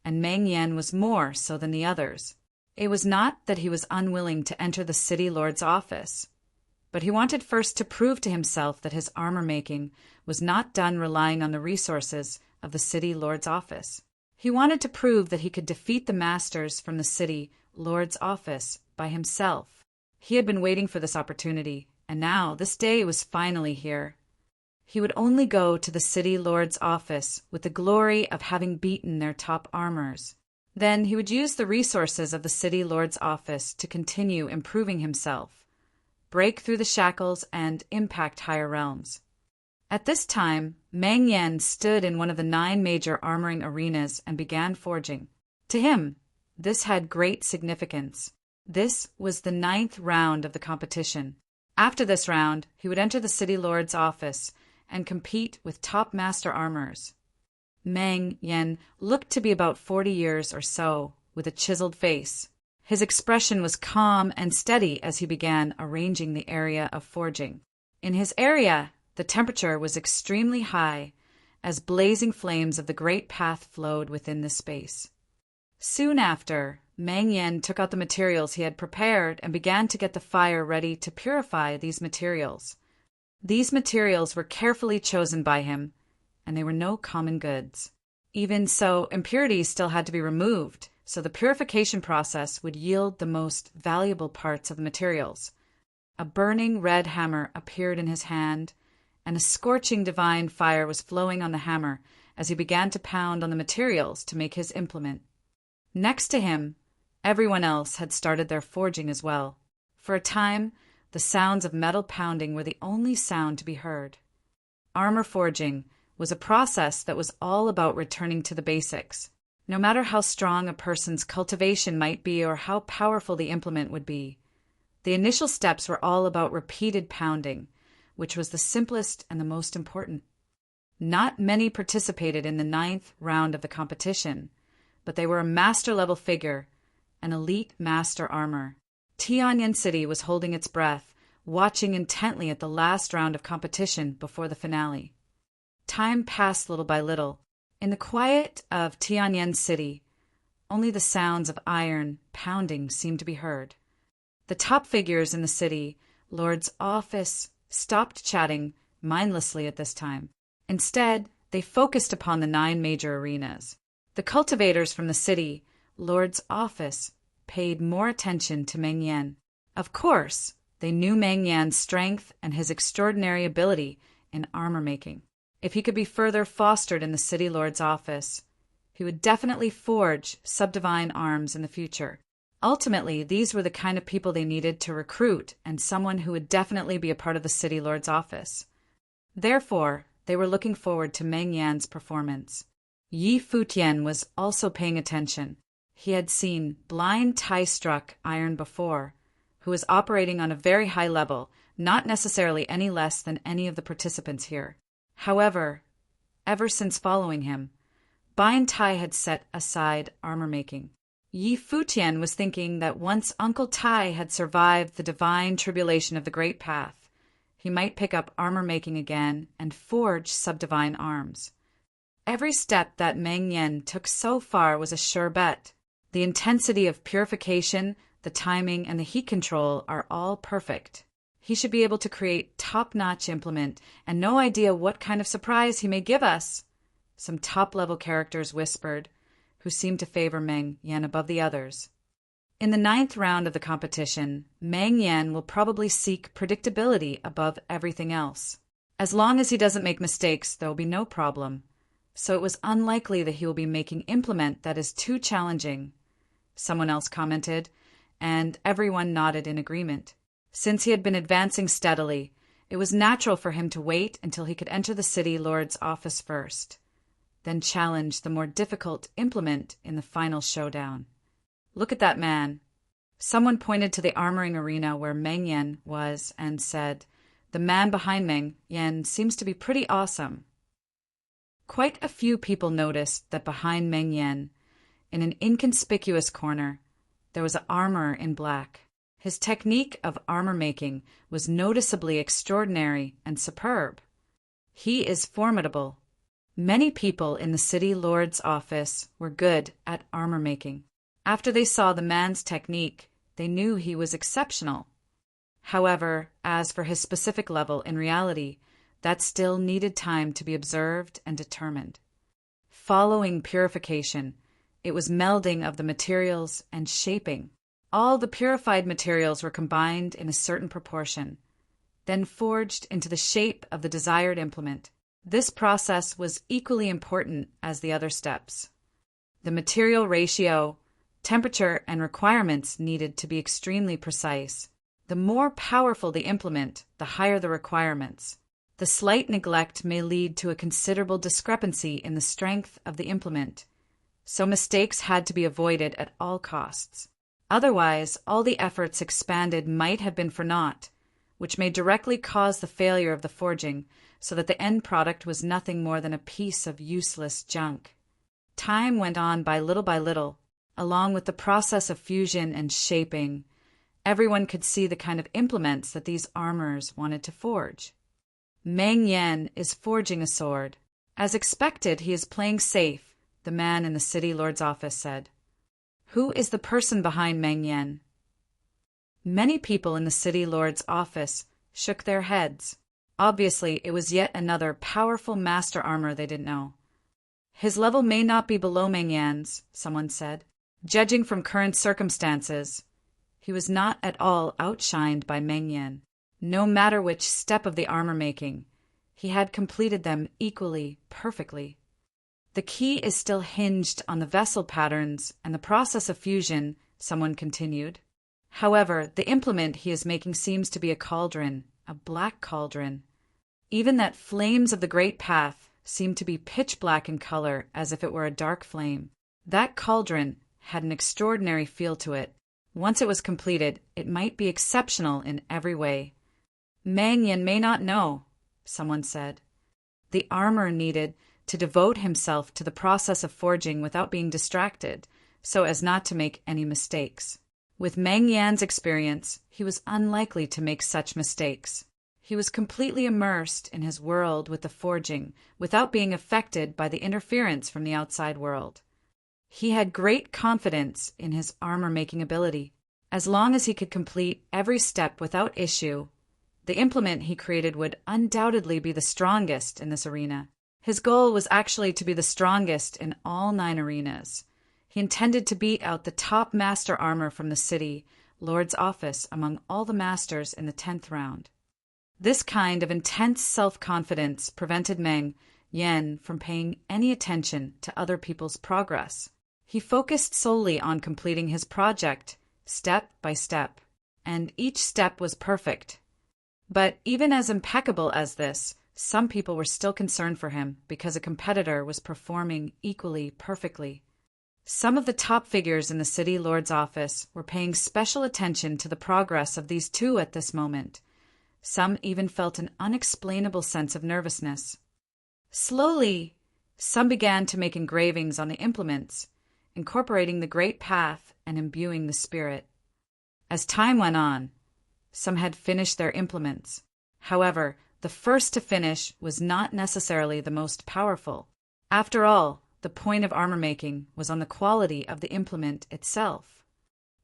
and Mang Yan was more so than the others. It was not that he was unwilling to enter the city lord's office, but he wanted first to prove to himself that his armor-making was not done relying on the resources of the city lord's office. He wanted to prove that he could defeat the masters from the city lord's office by himself. He had been waiting for this opportunity, and now this day was finally here. He would only go to the city lord's office with the glory of having beaten their top armors. Then he would use the resources of the city lord's office to continue improving himself, break through the shackles, and impact higher realms. At this time, Mang Yan stood in one of the 9 major armoring arenas and began forging. To him, this had great significance. This was the 9th round of the competition. After this round, he would enter the city lord's office and compete with top master armors. Mang Yan looked to be about 40 years or so, with a chiseled face. His expression was calm and steady as he began arranging the area of forging. In his area, the temperature was extremely high, as blazing flames of the great path flowed within the space. Soon after, Mang Yan took out the materials he had prepared and began to get the fire ready to purify these materials. These materials were carefully chosen by him, and they were no common goods. Even so, impurities still had to be removed, so the purification process would yield the most valuable parts of the materials. A burning red hammer appeared in his hand, and a scorching divine fire was flowing on the hammer as he began to pound on the materials to make his implement. Next to him, everyone else had started their forging as well. For a time, the sounds of metal pounding were the only sound to be heard. Armor forging was a process that was all about returning to the basics. No matter how strong a person's cultivation might be or how powerful the implement would be, the initial steps were all about repeated pounding, which was the simplest and the most important. Not many participated in the 9th round of the competition, but they were a master-level figure, an elite master armor. Tianyan City was holding its breath, watching intently at the last round of competition before the finale. Time passed little by little. In the quiet of Tianyan City, only the sounds of iron pounding seemed to be heard. The top figures in the city lord's office stopped chatting mindlessly at this time. Instead, they focused upon the 9 major arenas. The cultivators from the city lord's office paid more attention to Mang Yan. Of course, they knew Mang Yan's strength and his extraordinary ability in armor making. If he could be further fostered in the city lord's office, He would definitely forge subdivine arms in the future. Ultimately, these were the kind of people they needed to recruit and someone who would definitely be a part of the city lord's office. Therefore, they were looking forward to Meng Yan's performance. Yi Futian was also paying attention. He had seen blind tie-struck iron before, who was operating on a very high level, not necessarily any less than any of the participants here. However, ever since following him, Bind Tai had set aside armor-making. Yi Futian was thinking that once Uncle Tai had survived the divine tribulation of the Great Path, he might pick up armor-making again and forge subdivine arms. Every step that Meng Yan took so far was a sure bet. The intensity of purification, the timing, and the heat control are all perfect. He should be able to create top-notch implement, and no idea what kind of surprise he may give us, some top-level characters whispered, who seemed to favor Meng Yan above the others. In the 9th round of the competition, Meng Yan will probably seek predictability above everything else. As long as he doesn't make mistakes, there will be no problem. So it was unlikely that he will be making implement that is too challenging, someone else commented, and everyone nodded in agreement. Since he had been advancing steadily, it was natural for him to wait until he could enter the city lord's office first, then challenge the more difficult implement in the final showdown. Look at that man. Someone pointed to the armoring arena where Meng Yan was and said, "The man behind Meng Yan seems to be pretty awesome." Quite a few people noticed that behind Meng Yan, in an inconspicuous corner, there was an armorer in black. His technique of armor-making was noticeably extraordinary and superb. He is formidable. Many people in the city lord's office were good at armor-making. After they saw the man's technique, they knew he was exceptional. However, as for his specific level in reality, that still needed time to be observed and determined. Following purification, it was melding of the materials and shaping. All the purified materials were combined in a certain proportion, then forged into the shape of the desired implement. This process was equally important as the other steps. The material ratio, temperature, and requirements needed to be extremely precise. The more powerful the implement, the higher the requirements. The slight neglect may lead to a considerable discrepancy in the strength of the implement, so mistakes had to be avoided at all costs. Otherwise, all the efforts expanded might have been for naught, which may directly cause the failure of the forging, so that the end product was nothing more than a piece of useless junk. Time went on by little, along with the process of fusion and shaping. Everyone could see the kind of implements that these armorers wanted to forge. Meng Yan is forging a sword. As expected, he is playing safe, the man in the city lord's office said. Who is the person behind Meng Yan? Many people in the city lord's office shook their heads. Obviously, it was yet another powerful master armor they didn't know. His level may not be below Meng Yan's, someone said. Judging from current circumstances, he was not at all outshined by Meng Yan. No matter which step of the armor-making, he had completed them equally, perfectly. The key is still hinged on the vessel patterns and the process of fusion, someone continued. However, the implement he is making seems to be a cauldron, a black cauldron. Even that flames of the great path seemed to be pitch black in color, as if it were a dark flame. That cauldron had an extraordinary feel to it. Once it was completed, it might be exceptional in every way. Meng Yan may not know, someone said. The armorer needed to devote himself to the process of forging without being distracted, so as not to make any mistakes. With Meng Yan's experience, he was unlikely to make such mistakes. He was completely immersed in his world with the forging, without being affected by the interference from the outside world. He had great confidence in his armor-making ability. As long as he could complete every step without issue, the implement he created would undoubtedly be the strongest in this arena. His goal was actually to be the strongest in all 9 arenas. He intended to beat out the top master armor from the city lord's office among all the masters in the 10th round. This kind of intense self-confidence prevented Meng Yan from paying any attention to other people's progress. He focused solely on completing his project, step by step, and each step was perfect. But even as impeccable as this, some people were still concerned for him because a competitor was performing equally perfectly. Some of the top figures in the city lord's office were paying special attention to the progress of these two at this moment. Some even felt an unexplainable sense of nervousness. Slowly, some began to make engravings on the implements, incorporating the great path and imbuing the spirit. As time went on, some had finished their implements. However, the first to finish was not necessarily the most powerful. After all, the point of armor-making was on the quality of the implement itself.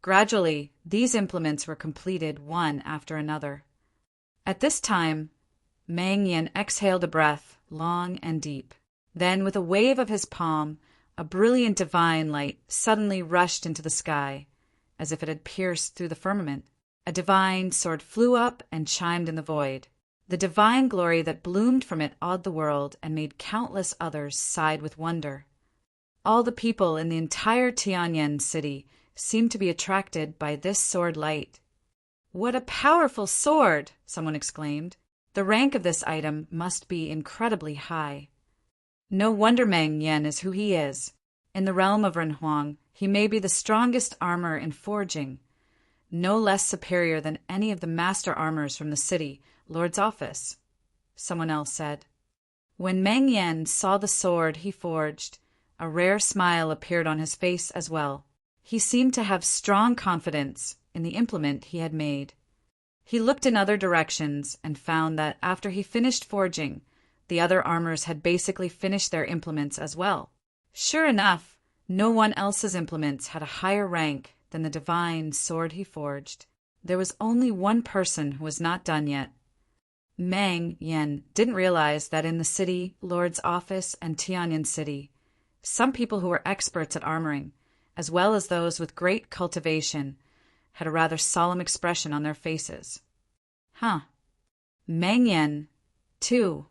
Gradually, these implements were completed one after another. At this time, Mang Yen exhaled a breath, long and deep. Then, with a wave of his palm, a brilliant divine light suddenly rushed into the sky, as if it had pierced through the firmament. A divine sword flew up and chimed in the void. The divine glory that bloomed from it awed the world and made countless others sigh with wonder. All the people in the entire Tianyan city seemed to be attracted by this sword light. "What a powerful sword!" someone exclaimed. "The rank of this item must be incredibly high." No wonder Mang Yen is who he is. In the realm of Renhuang, he may be the strongest armor in forging, no less superior than any of the master armors from the city lord's office, someone else said. When Mang Yen saw the sword he forged, a rare smile appeared on his face as well. He seemed to have strong confidence in the implement he had made. He looked in other directions and found that after he finished forging, the other armors had basically finished their implements as well. Sure enough, no one else's implements had a higher rank than the divine sword he forged. There was only one person who was not done yet. Mang Yen didn't realize that in the city lord's office and Tianyan city, some people who were experts at armoring, as well as those with great cultivation, had a rather solemn expression on their faces. Mang Yen, too,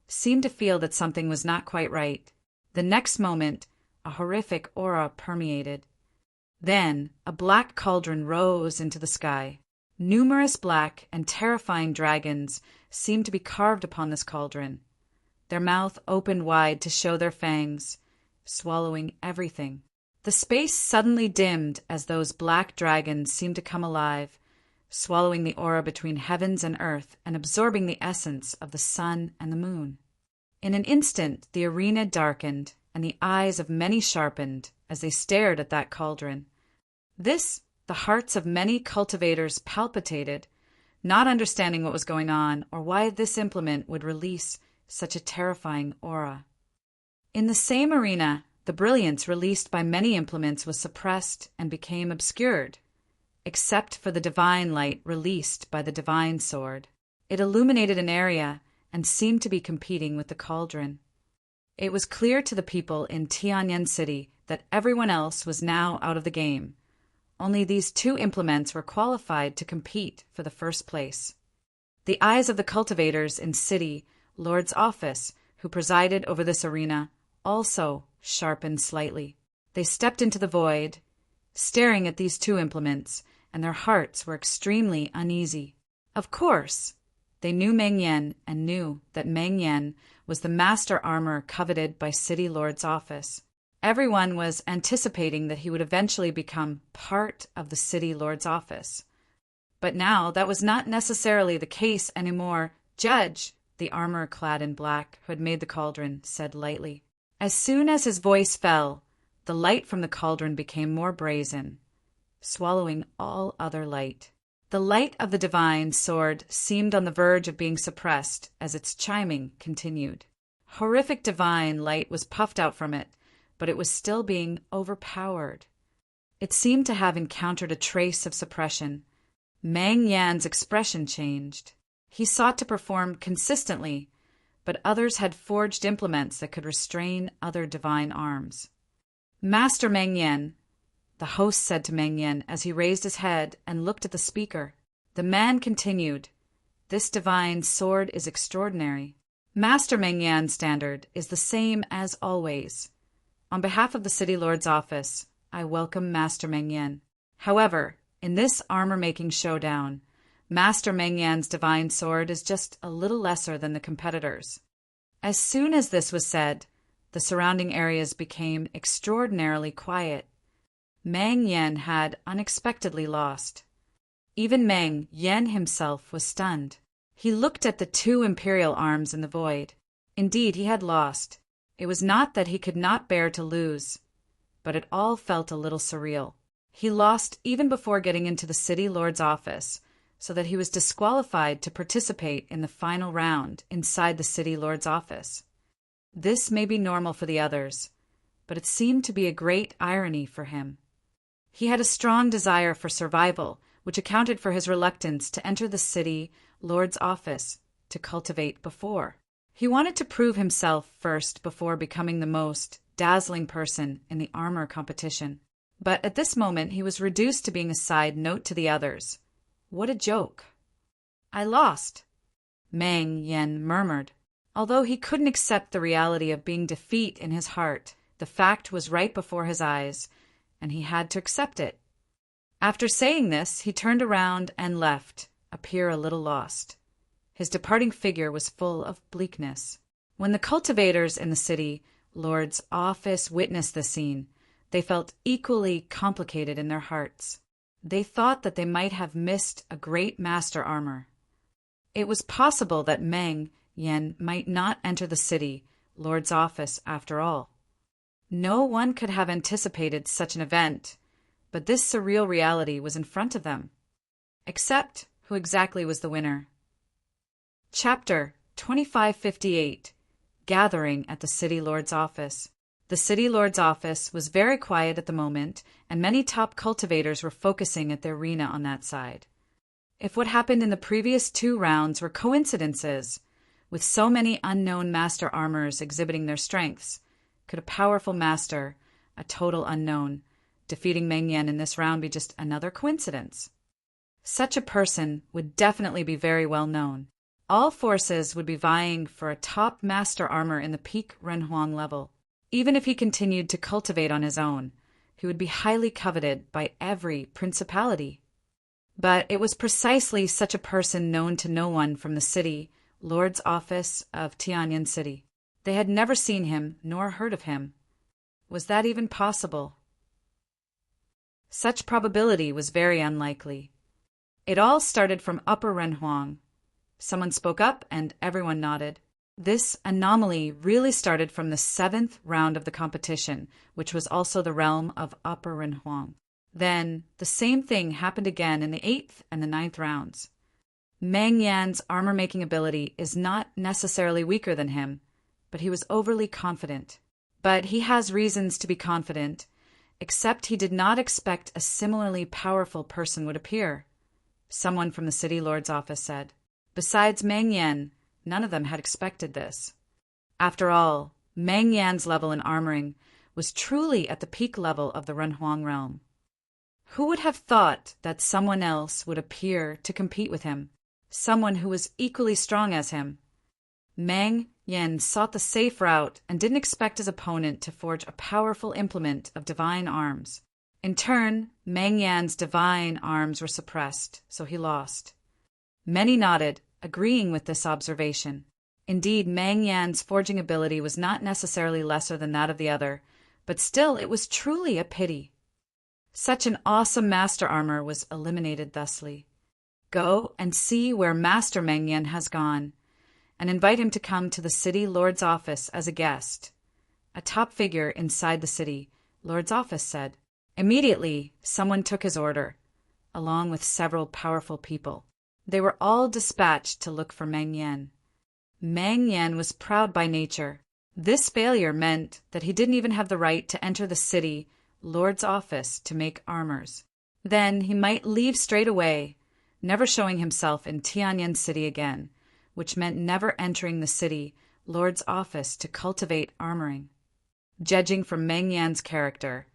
seemed to feel that something was not quite right. The next moment, a horrific aura permeated. Then a black cauldron rose into the sky. Numerous black and terrifying dragons seemed to be carved upon this cauldron. Their mouth opened wide to show their fangs, swallowing everything. The space suddenly dimmed as those black dragons seemed to come alive, swallowing the aura between heavens and earth and absorbing the essence of the sun and the moon. In an instant, the arena darkened, and the eyes of many sharpened as they stared at that cauldron. The hearts of many cultivators palpitated, not understanding what was going on or why this implement would release such a terrifying aura. In the same arena, the brilliance released by many implements was suppressed and became obscured, except for the divine light released by the divine sword. It illuminated an area and seemed to be competing with the cauldron. It was clear to the people in Tianyan City that everyone else was now out of the game. Only these two implements were qualified to compete for the first place. The eyes of the cultivators in city lord's office, who presided over this arena, also sharpened slightly. They stepped into the void, staring at these two implements, and their hearts were extremely uneasy. Of course, they knew Mang Yen and knew that Mang Yen was the master armor coveted by city lord's office. Everyone was anticipating that he would eventually become part of the city lord's office. But now that was not necessarily the case anymore. "Judge," the armor clad in black, who had made the cauldron, said lightly. As soon as his voice fell, the light from the cauldron became more brazen, swallowing all other light. The light of the divine sword seemed on the verge of being suppressed as its chiming continued. Horrific divine light was puffed out from it, but it was still being overpowered. It seemed to have encountered a trace of suppression. Mang Yan's expression changed. He sought to perform consistently, but others had forged implements that could restrain other divine arms. "Master Mang Yen," the host said to Mang Yen as he raised his head and looked at the speaker. The man continued, "This divine sword is extraordinary." Master Meng Yan's standard is the same as always. On behalf of the City Lord's office, I welcome Master Meng Yan. However, in this armor-making showdown, Master Meng Yan's divine sword is just a little lesser than the competitors. As soon as this was said, the surrounding areas became extraordinarily quiet. Meng Yan had unexpectedly lost. Even Meng Yan himself was stunned. He looked at the two imperial arms in the void. Indeed, he had lost. It was not that he could not bear to lose, but it all felt a little surreal. He lost even before getting into the City Lord's office, so that he was disqualified to participate in the final round inside the City Lord's office. This may be normal for the others, but it seemed to be a great irony for him. He had a strong desire for survival, which accounted for his reluctance to enter the City Lord's office to cultivate before. He wanted to prove himself first before becoming the most dazzling person in the armor competition. But at this moment he was reduced to being a side note to the others. What a joke. I lost, Meng Yan murmured. Although he couldn't accept the reality of being defeat in his heart, the fact was right before his eyes, and he had to accept it. After saying this, he turned around and left, appear a little lost. His departing figure was full of bleakness. When the cultivators in the City Lord's office witnessed the scene, they felt equally complicated in their hearts. They thought that they might have missed a great master armor. It was possible that Meng Yan might not enter the City Lord's office after all. No one could have anticipated such an event, but this surreal reality was in front of them. Except who exactly was the winner? Chapter 2558 Gathering at the City Lord's office. The City Lord's office was very quiet at the moment, and many top cultivators were focusing at the arena on that side. If what happened in the previous 2 rounds were coincidences, with so many unknown master armors exhibiting their strengths, could a powerful master, a total unknown, defeating Meng Yan in this round be just another coincidence? Such a person would definitely be very well known. All forces would be vying for a top master armor in the peak Renhuang level. Even if he continued to cultivate on his own, he would be highly coveted by every principality. But it was precisely such a person known to no one from the City Lord's office of Tianyan City. They had never seen him nor heard of him. Was that even possible? Such probability was very unlikely. It all started from Upper Renhuang. Someone spoke up and everyone nodded. This anomaly really started from the 7th round of the competition, which was also the realm of Upper Renhuang. Then, the same thing happened again in the 8th and the 9th rounds. Meng Yan's armor-making ability is not necessarily weaker than him, but he was overly confident. But he has reasons to be confident, except he did not expect a similarly powerful person would appear. Someone from the City Lord's office said. Besides Meng Yan, none of them had expected this. After all, Meng Yan's level in armoring was truly at the peak level of the Renhuang realm. Who would have thought that someone else would appear to compete with him? Someone who was equally strong as him. Meng Yan sought the safe route and didn't expect his opponent to forge a powerful implement of divine arms. In turn, Meng Yan's divine arms were suppressed, so he lost. Many nodded, agreeing with this observation. Indeed, Meng Yan's forging ability was not necessarily lesser than that of the other, but still it was truly a pity. Such an awesome master armor was eliminated thusly. Go and see where Master Meng Yan has gone, and invite him to come to the City Lord's office as a guest. A top figure inside the City Lord's office said. Immediately, someone took his order, along with several powerful people. They were all dispatched to look for Meng Yan. Meng Yan was proud by nature. This failure meant that he didn't even have the right to enter the City Lord's office to make armors. Then he might leave straight away, never showing himself in Tianyan City again, which meant never entering the City Lord's office to cultivate armoring. Judging from Meng Yan's character,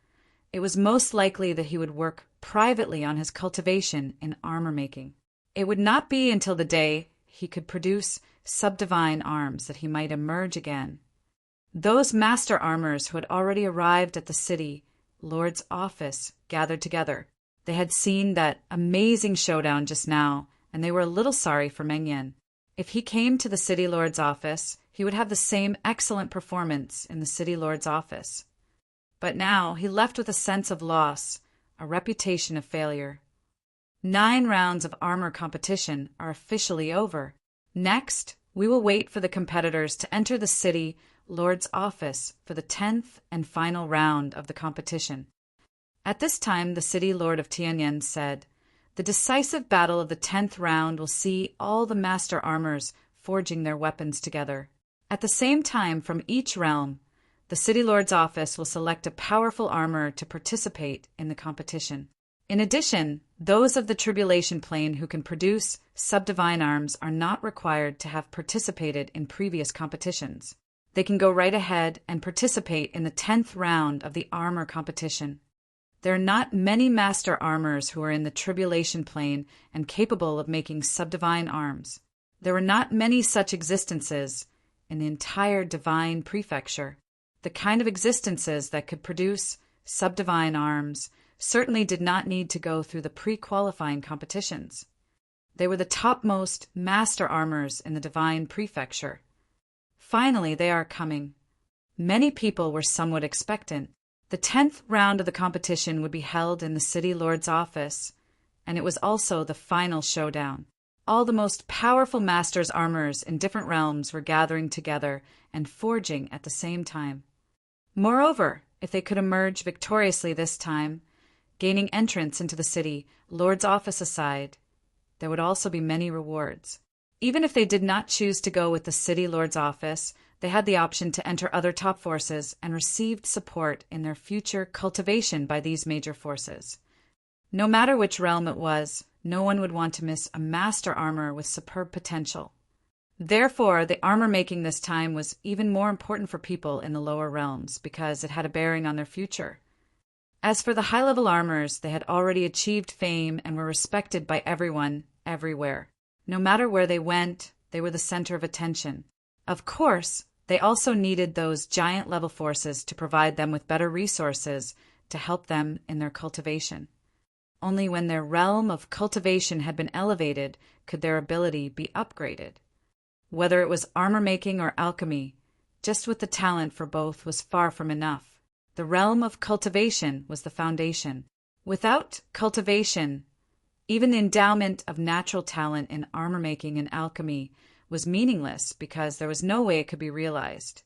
it was most likely that he would work privately on his cultivation in armor making. It would not be until the day he could produce subdivine arms that he might emerge again. Those master armors who had already arrived at the city lord's office gathered together. They had seen that amazing showdown just now, and they were a little sorry for Meng Yan. If he came to the city lord's office, he would have the same excellent performance in the city lord's office. But now he left with a sense of loss, a reputation of failure. 9 rounds of armor competition are officially over. Next, we will wait for the competitors to enter the city lord's office for the 10th and final round of the competition. At this time, the city lord of Tianyan said, "The decisive battle of the 10th round will see all the master armors forging their weapons together. At the same time, from each realm, the city lord's office will select a powerful armor to participate in the competition. In addition, those of the tribulation plane who can produce subdivine arms are not required to have participated in previous competitions. They can go right ahead and participate in the 10th round of the armor competition. There are not many master armors who are in the tribulation plane and capable of making subdivine arms. There were not many such existences in the entire divine prefecture. The kind of existences that could produce subdivine arms certainly did not need to go through the pre-qualifying competitions. They were the topmost master armors in the divine prefecture. Finally, they are coming. Many people were somewhat expectant. The 10th round of the competition would be held in the city lord's office, and it was also the final showdown. All the most powerful masters' armors in different realms were gathering together and forging at the same time. Moreover, if they could emerge victoriously this time, gaining entrance into the city lord's office aside, there would also be many rewards. Even if they did not choose to go with the city lord's office, they had the option to enter other top forces and received support in their future cultivation by these major forces. No matter which realm it was, no one would want to miss a master armor with superb potential. Therefore, the armor making this time was even more important for people in the lower realms because it had a bearing on their future. As for the high-level armors, they had already achieved fame and were respected by everyone, everywhere. No matter where they went, they were the center of attention. Of course, they also needed those giant-level forces to provide them with better resources to help them in their cultivation. Only when their realm of cultivation had been elevated could their ability be upgraded. Whether it was armor-making or alchemy, just with the talent for both was far from enough. The realm of cultivation was the foundation. Without cultivation, even the endowment of natural talent in armor-making and alchemy was meaningless because there was no way it could be realized.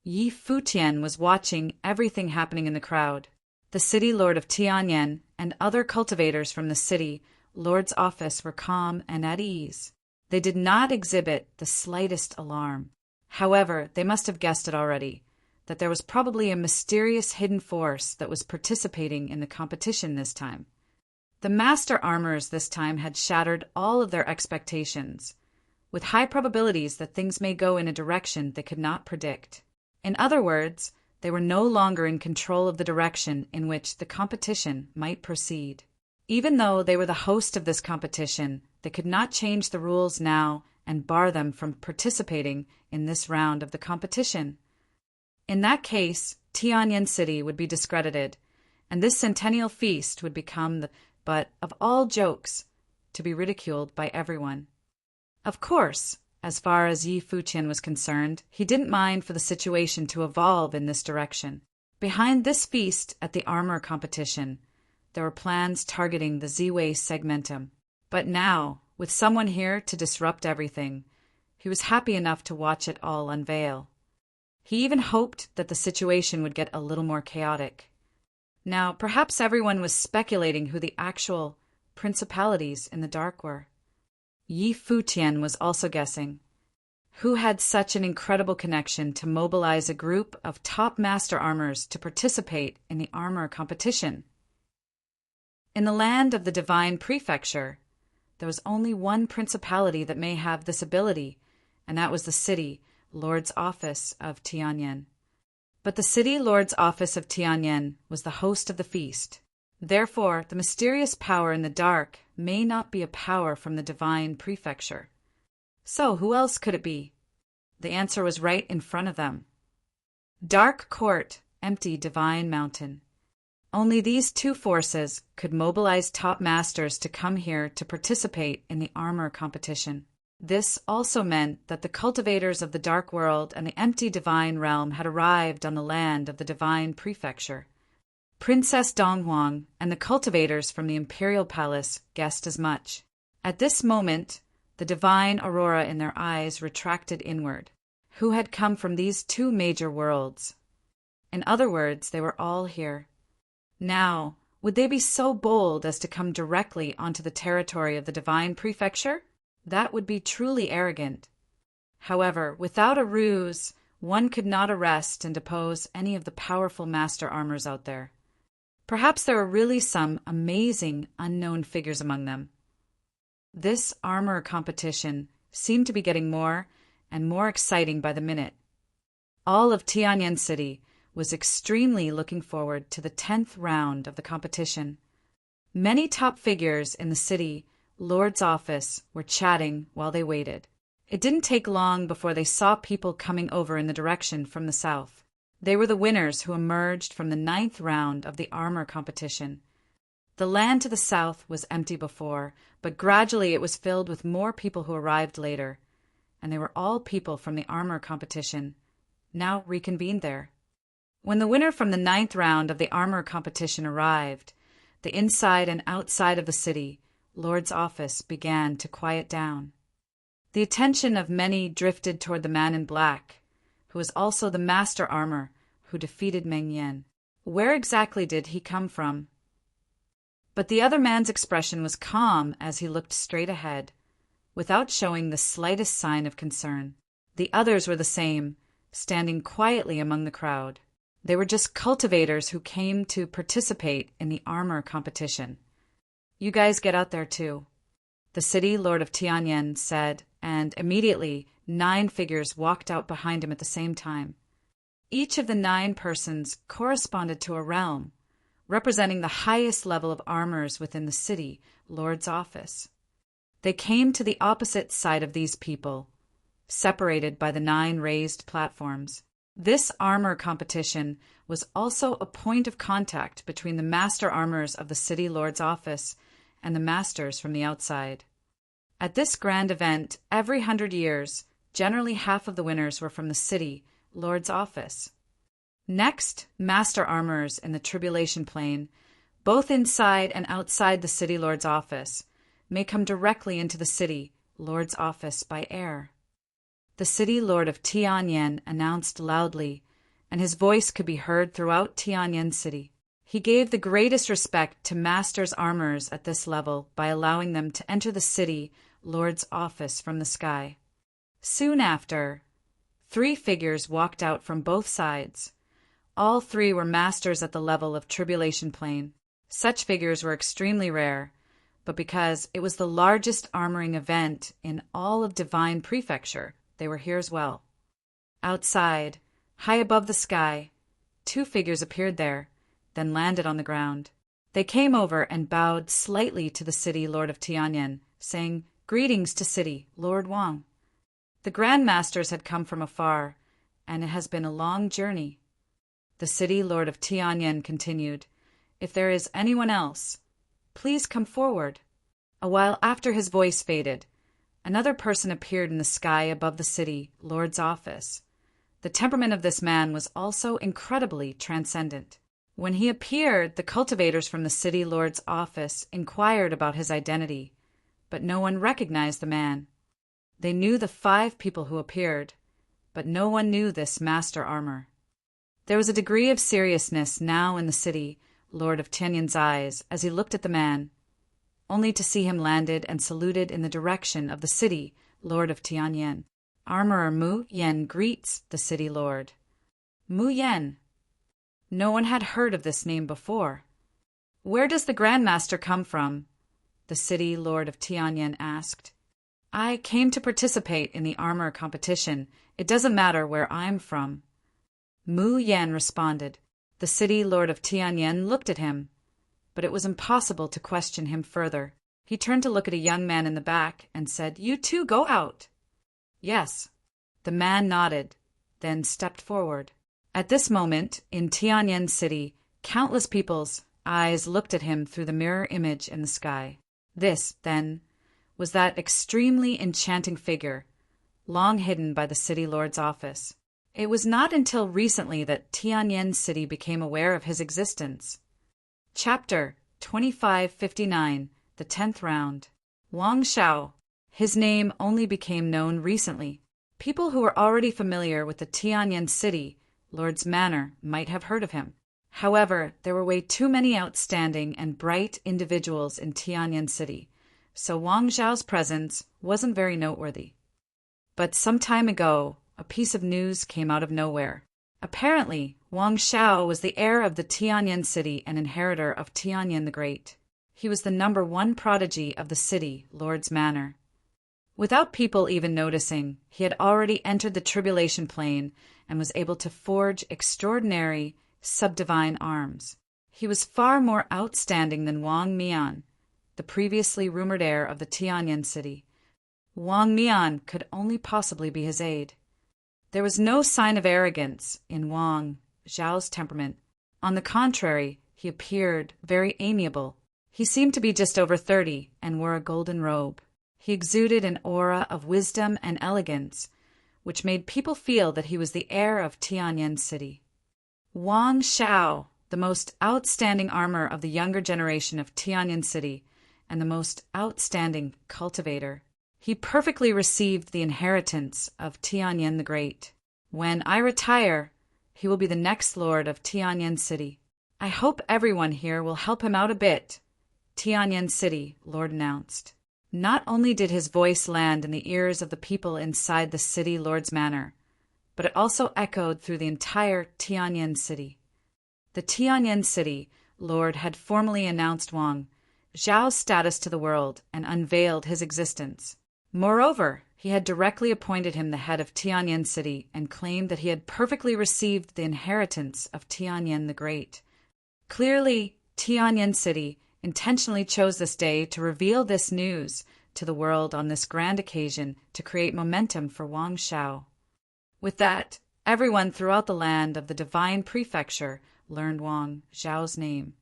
Yi Futian was watching everything happening in the crowd. The city lord of Tianyan and other cultivators from the city lord's office were calm and at ease. They did not exhibit the slightest alarm. However, they must have guessed it already, that there was probably a mysterious hidden force that was participating in the competition this time. The master armors this time had shattered all of their expectations, with high probabilities that things may go in a direction they could not predict. In other words, they were no longer in control of the direction in which the competition might proceed. Even though they were the host of this competition, they could not change the rules now and bar them from participating in this round of the competition. In that case, Tianyan City would be discredited, and this centennial feast would become the butt of all jokes, to be ridiculed by everyone. Of course, as far as Yi Futian was concerned, he didn't mind for the situation to evolve in this direction. Behind this feast at the armor competition, there were plans targeting the Z-Way segmentum. But now, with someone here to disrupt everything, he was happy enough to watch it all unveil. He even hoped that the situation would get a little more chaotic. Now, perhaps everyone was speculating who the actual principalities in the dark were. Yi Futian was also guessing. Who had such an incredible connection to mobilize a group of top master armors to participate in the armor competition? In the land of the divine prefecture, there was only one principality that may have this ability, and that was the city lord's office of Tianyan. But the city lord's office of Tianyan was the host of the feast. Therefore, the mysterious power in the dark may not be a power from the divine prefecture. So who else could it be? The answer was right in front of them. Dark Court, empty Divine Mountain. Only these two forces could mobilize top masters to come here to participate in the armor competition. This also meant that the cultivators of the Dark World and the empty Divine Realm had arrived on the land of the Divine Prefecture. Princess Donghuang and the cultivators from the Imperial Palace guessed as much. At this moment, the divine aurora in their eyes retracted inward. Who had come from these two major worlds? In other words, they were all here. Now, would they be so bold as to come directly onto the territory of the Divine Prefecture? That would be truly arrogant. However, without a ruse, one could not arrest and depose any of the powerful master armors out there. Perhaps there are really some amazing unknown figures among them. This armor competition seemed to be getting more and more exciting by the minute. All of Tianyan City was extremely looking forward to the 10th round of the competition. Many top figures in the city Lord's office were chatting while they waited. It didn't take long before they saw people coming over in the direction from the south. They were the winners who emerged from the 9th round of the armor competition. The land to the south was empty before, but gradually it was filled with more people who arrived later, and they were all people from the armor competition, now reconvened there. When the winner from the 9th round of the armor competition arrived, the inside and outside of the city, Lord's office began to quiet down. The attention of many drifted toward the man in black, who was also the master armor who defeated Meng Yan. Where exactly did he come from? But the other man's expression was calm as he looked straight ahead, without showing the slightest sign of concern. The others were the same, standing quietly among the crowd. They were just cultivators who came to participate in the armor competition. You guys get out there too, the city lord of Tianyan said, and immediately 9 figures walked out behind him at the same time. Each of the 9 persons corresponded to a realm, representing the highest level of armors within the city lord's office. They came to the opposite side of these people, separated by the 9 raised platforms. This armor competition was also a point of contact between the master armors of the city lord's office and the masters from the outside. At this grand event, every 100 years, generally half of the winners were from the city lord's office. Next, master armors in the tribulation plane, both inside and outside the city lord's office, may come directly into the city lord's office by air. The city lord of Tianyan announced loudly, and his voice could be heard throughout Tianyan City. He gave the greatest respect to masters' armors at this level by allowing them to enter the city lord's office from the sky. Soon after, 3 figures walked out from both sides. All 3 were masters at the level of tribulation plane. Such figures were extremely rare, but because it was the largest armoring event in all of Divine Prefecture, they were here as well. Outside, high above the sky, 2 figures appeared there, then landed on the ground. They came over and bowed slightly to the city lord of Tianyan, saying, "Greetings to city, Lord Wang." The Grand Masters had come from afar, and it has been a long journey. The city lord of Tianyan continued, "If there is anyone else, please come forward." A while after his voice faded, another person appeared in the sky above the city lord's office. The temperament of this man was also incredibly transcendent. When he appeared, the cultivators from the city lord's office inquired about his identity, but no one recognized the man. They knew the 5 people who appeared, but no one knew this master armor. There was a degree of seriousness now in the city lord of Tianyan's eyes as he looked at the man, only to see him landed and saluted in the direction of the city lord of Tianyan. Armorer Mu Yen greets the city lord. Mu Yen. No one had heard of this name before. Where does the Grandmaster come from? The city lord of Tianyan asked. I came to participate in the armor competition. It doesn't matter where I'm from. Mu Yen responded. The city lord of Tianyan looked at him, but it was impossible to question him further. He turned to look at a young man in the back and said, "You too go out." Yes. The man nodded, then stepped forward. At this moment, in Tianyan City, countless people's eyes looked at him through the mirror image in the sky. This, then, was that extremely enchanting figure, long hidden by the city lord's office. It was not until recently that Tianyan City became aware of his existence. Chapter 2559, the 10th Round. Wang Shao. His name only became known recently. People who were already familiar with the Tianyan City Lord's manor might have heard of him. However, there were way too many outstanding and bright individuals in Tianyan City, so Wang Zhao's presence wasn't very noteworthy. But some time ago, a piece of news came out of nowhere. Apparently, Wang Shao was the heir of the Tianyan City and inheritor of Tianyan the Great. He was the #1 prodigy of the city Lord's manor. Without people even noticing, he had already entered the tribulation plane and was able to forge extraordinary, subdivine arms. He was far more outstanding than Wang Mian, the previously rumored heir of the Tianyan City. Wang Mian could only possibly be his aide. There was no sign of arrogance in Wang Zhao's temperament. On the contrary, he appeared very amiable. He seemed to be just over 30 and wore a golden robe. He exuded an aura of wisdom and elegance, which made people feel that he was the heir of Tianyan City. Wang Shao, the most outstanding armor of the younger generation of Tianyan City, and the most outstanding cultivator. He perfectly received the inheritance of Tianyan the Great. When I retire, he will be the next lord of Tianyan City. I hope everyone here will help him out a bit, Tianyan City Lord announced. Not only did his voice land in the ears of the people inside the city lord's manor, but it also echoed through the entire Tianyan City. The Tianyan City Lord had formally announced Wang Zhao's status to the world and unveiled his existence. Moreover, he had directly appointed him the head of Tianyan City and claimed that he had perfectly received the inheritance of Tianyan the Great. Clearly, Tianyan City intentionally chose this day to reveal this news to the world on this grand occasion to create momentum for Wang Shao. With that, everyone throughout the land of the Divine Prefecture learned Wang Zhao's name.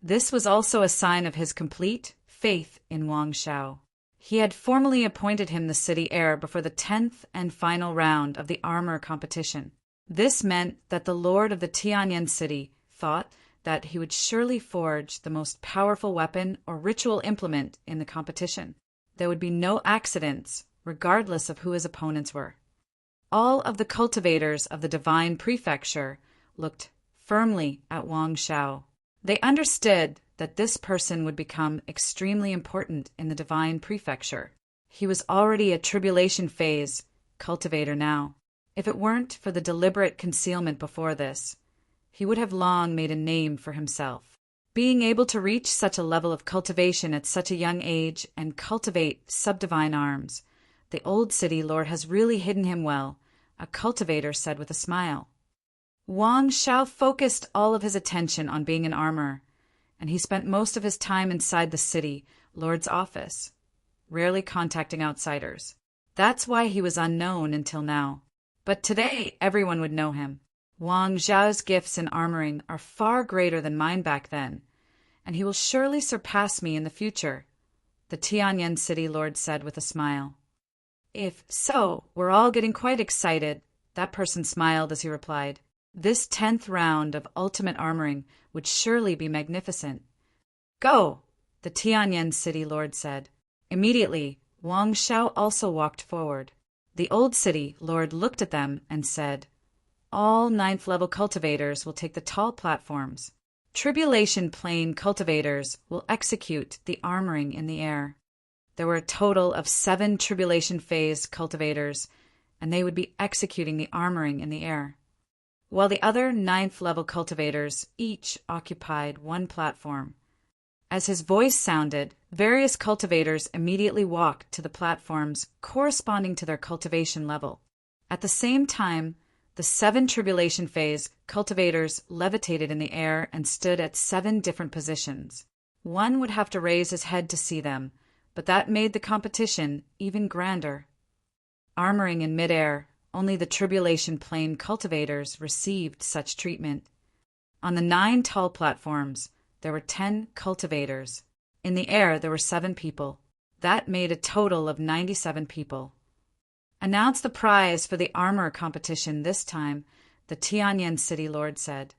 This was also a sign of his complete faith in Wang Shao. He had formally appointed him the city heir before the 10th and final round of the armor competition. This meant that the lord of the Tianyan City thought that he would surely forge the most powerful weapon or ritual implement in the competition. There would be no accidents, regardless of who his opponents were. All of the cultivators of the Divine Prefecture looked firmly at Wang Shao. They understood that this person would become extremely important in the Divine Prefecture. He was already a tribulation phase cultivator now. If it weren't for the deliberate concealment before this, he would have long made a name for himself. Being able to reach such a level of cultivation at such a young age and cultivate subdivine arms, the old city lord has really hidden him well, a cultivator said with a smile. Wang Shao focused all of his attention on being an armorer, and he spent most of his time inside the city lord's office, rarely contacting outsiders. That's why he was unknown until now. But today, everyone would know him. Wang Zhao's gifts in armoring are far greater than mine back then, and he will surely surpass me in the future, the Tianyan City Lord said with a smile. If so, we're all getting quite excited, that person smiled as he replied. This 10th round of ultimate armoring would surely be magnificent. Go, the Tianyan City Lord said. Immediately, Wang Shao also walked forward. The old city lord looked at them and said, all 9th-level cultivators will take the tall platforms. Tribulation plane cultivators will execute the armoring in the air. There were a total of 7 tribulation phase cultivators, and they would be executing the armoring in the air, while the other 9th-level cultivators each occupied 1 platform. As his voice sounded, various cultivators immediately walked to the platforms corresponding to their cultivation level. At the same time, the 7 tribulation phase cultivators levitated in the air and stood at 7 different positions. One would have to raise his head to see them, but that made the competition even grander. Armoring in midair, only the tribulation plane cultivators received such treatment. On the 9 tall platforms, there were 10 cultivators. In the air, there were 7 people. That made a total of 97 people. "Announce the prize for the armor competition this time," the Tianyan city lord said.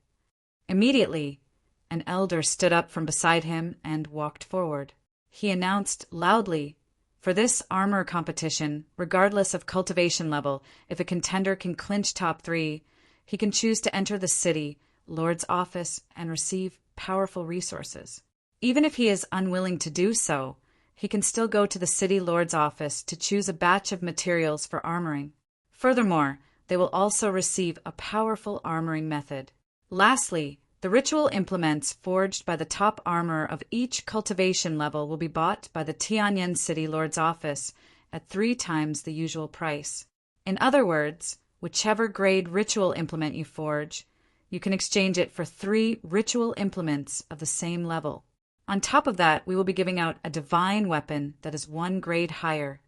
Immediately, an elder stood up from beside him and walked forward. He announced loudly, "For this armor competition, regardless of cultivation level, if a contender can clinch top 3, he can choose to enter the city lord's office and receive powerful resources. Even if he is unwilling to do so, he can still go to the city lord's office to choose a batch of materials for armoring. Furthermore, they will also receive a powerful armoring method. Lastly, the ritual implements forged by the top armor of each cultivation level will be bought by the Tianyan city lord's office at 3 times the usual price. In other words, whichever grade ritual implement you forge, you can exchange it for 3 ritual implements of the same level. On top of that, we will be giving out a divine weapon that is 1 grade higher."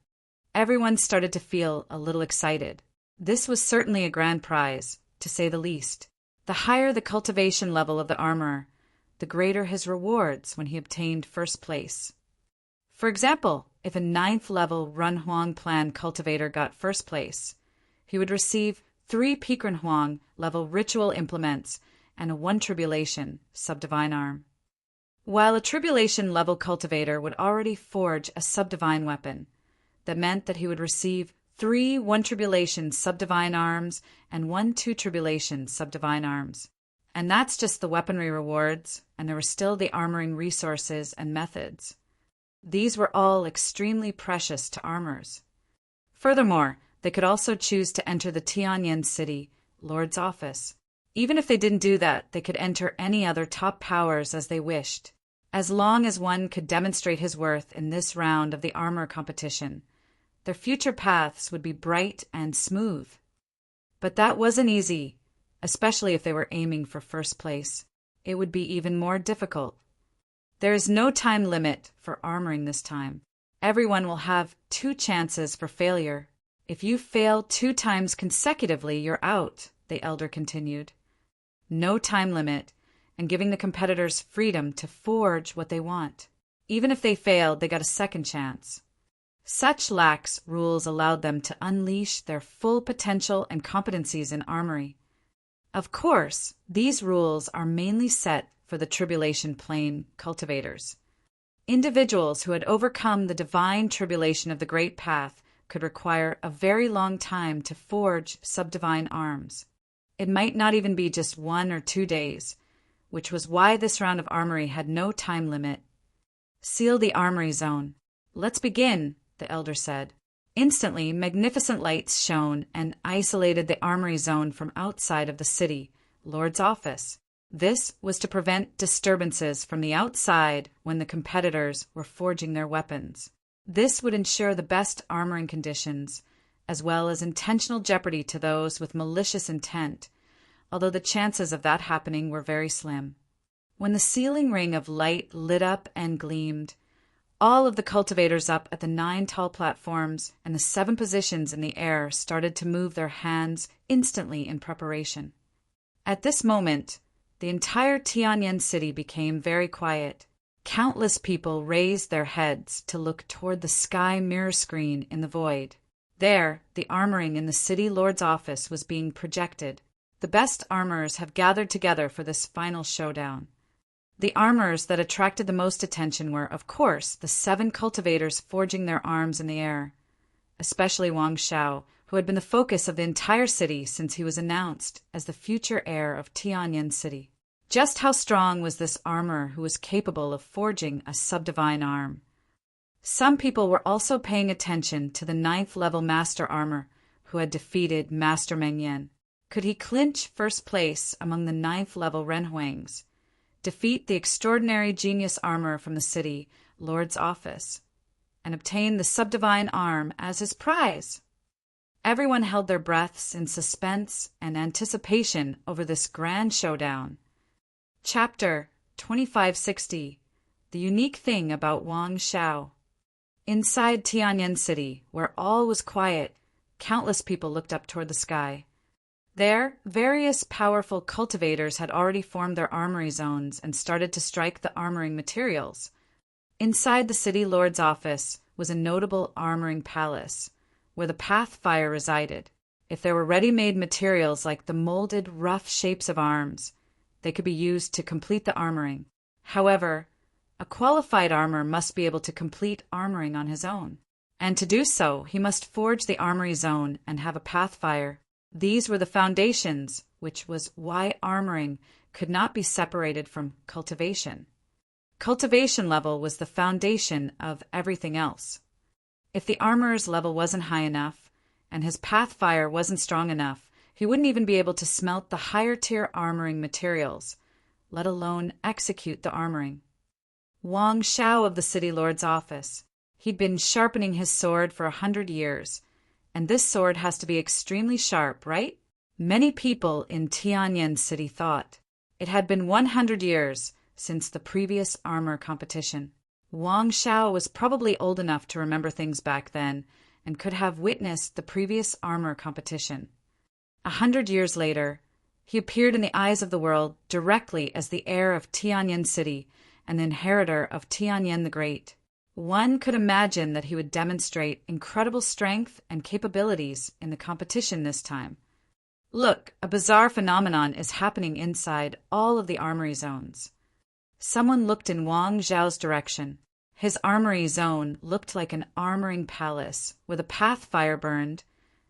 Everyone started to feel a little excited. This was certainly a grand prize, to say the least. The higher the cultivation level of the armorer, the greater his rewards when he obtained first place. For example, if a 9th level Runhuang Plan cultivator got first place, he would receive 3 Pikrenhuang level ritual implements and a 1 tribulation subdivine arm. While a tribulation level cultivator would already forge a subdivine weapon, that meant that he would receive 3 1 tribulation subdivine arms and 1 2 tribulation subdivine arms. And that's just the weaponry rewards, and there were still the armoring resources and methods. These were all extremely precious to armorers. Furthermore, they could also choose to enter the Tianyan city lord's office. Even if they didn't do that, they could enter any other top powers as they wished, as long as one could demonstrate his worth in this round of the armor competition. Their future paths would be bright and smooth. But that wasn't easy, especially if they were aiming for first place. It would be even more difficult. There is no time limit for armoring this time. Everyone will have 2 chances for failure. If you fail 2 times consecutively, you're out, the elder continued. No time limit, and giving the competitors freedom to forge what they want. Even if they failed, they got a second chance. Such lax rules allowed them to unleash their full potential and competencies in armory. Of course, these rules are mainly set for the tribulation plane cultivators. Individuals who had overcome the divine tribulation of the Great Path could require a very long time to forge subdivine arms. It might not even be just 1 or 2 days, which was why this round of armory had no time limit. "Seal the armory zone. Let's begin," the elder said. Instantly, magnificent lights shone and isolated the armory zone from outside of the city lord's office. This was to prevent disturbances from the outside when the competitors were forging their weapons. This would ensure the best armoring conditions, as well as intentional jeopardy to those with malicious intent, although the chances of that happening were very slim. When the sealing ring of light lit up and gleamed, all of the cultivators up at the 9 tall platforms and the 7 positions in the air started to move their hands instantly in preparation. At this moment, the entire Tianyan city became very quiet. Countless people raised their heads to look toward the sky mirror screen in the void. There, the armoring in the city lord's office was being projected. The best armorers have gathered together for this final showdown. The armorers that attracted the most attention were, of course, the 7 cultivators forging their arms in the air, especially Wang Xiao, who had been the focus of the entire city since he was announced as the future heir of Tianyan City. Just how strong was this armorer who was capable of forging a subdivine arm? Some people were also paying attention to the 9th level master armor who had defeated Master Meng Yan. Could he clinch first place among the 9th level Renhuangs, defeat the extraordinary genius armor from the city lord's office, and obtain the subdivine arm as his prize? Everyone held their breaths in suspense and anticipation over this grand showdown. Chapter 2560. The Unique Thing About Wang Xiao. Inside Tianyan City, where all was quiet, countless people looked up toward the sky. There, various powerful cultivators had already formed their armory zones and started to strike the armoring materials. Inside the city lord's office was a notable armoring palace, where the pathfire resided. If there were ready-made materials like the molded rough shapes of arms, they could be used to complete the armoring. However, a qualified armor must be able to complete armoring on his own. And to do so, he must forge the armory zone and have a pathfire. These were the foundations, which was why armoring could not be separated from cultivation. Cultivation level was the foundation of everything else. If the armorer's level wasn't high enough, and his pathfire wasn't strong enough, he wouldn't even be able to smelt the higher-tier armoring materials, let alone execute the armoring. Wang Shao of the city lord's office. He'd been sharpening his sword for 100 years, and this sword has to be extremely sharp, right? Many people in Tianyan City thought. It had been 100 years since the previous armor competition. Wang Shao was probably old enough to remember things back then and could have witnessed the previous armor competition. 100 years later, he appeared in the eyes of the world directly as the heir of Tianyan City and the inheritor of Tianyan the Great. One could imagine that he would demonstrate incredible strength and capabilities in the competition this time. Look, a bizarre phenomenon is happening inside all of the armory zones. Someone looked in Wang Zhao's direction. His armory zone looked like an armoring palace where the pathfire burned,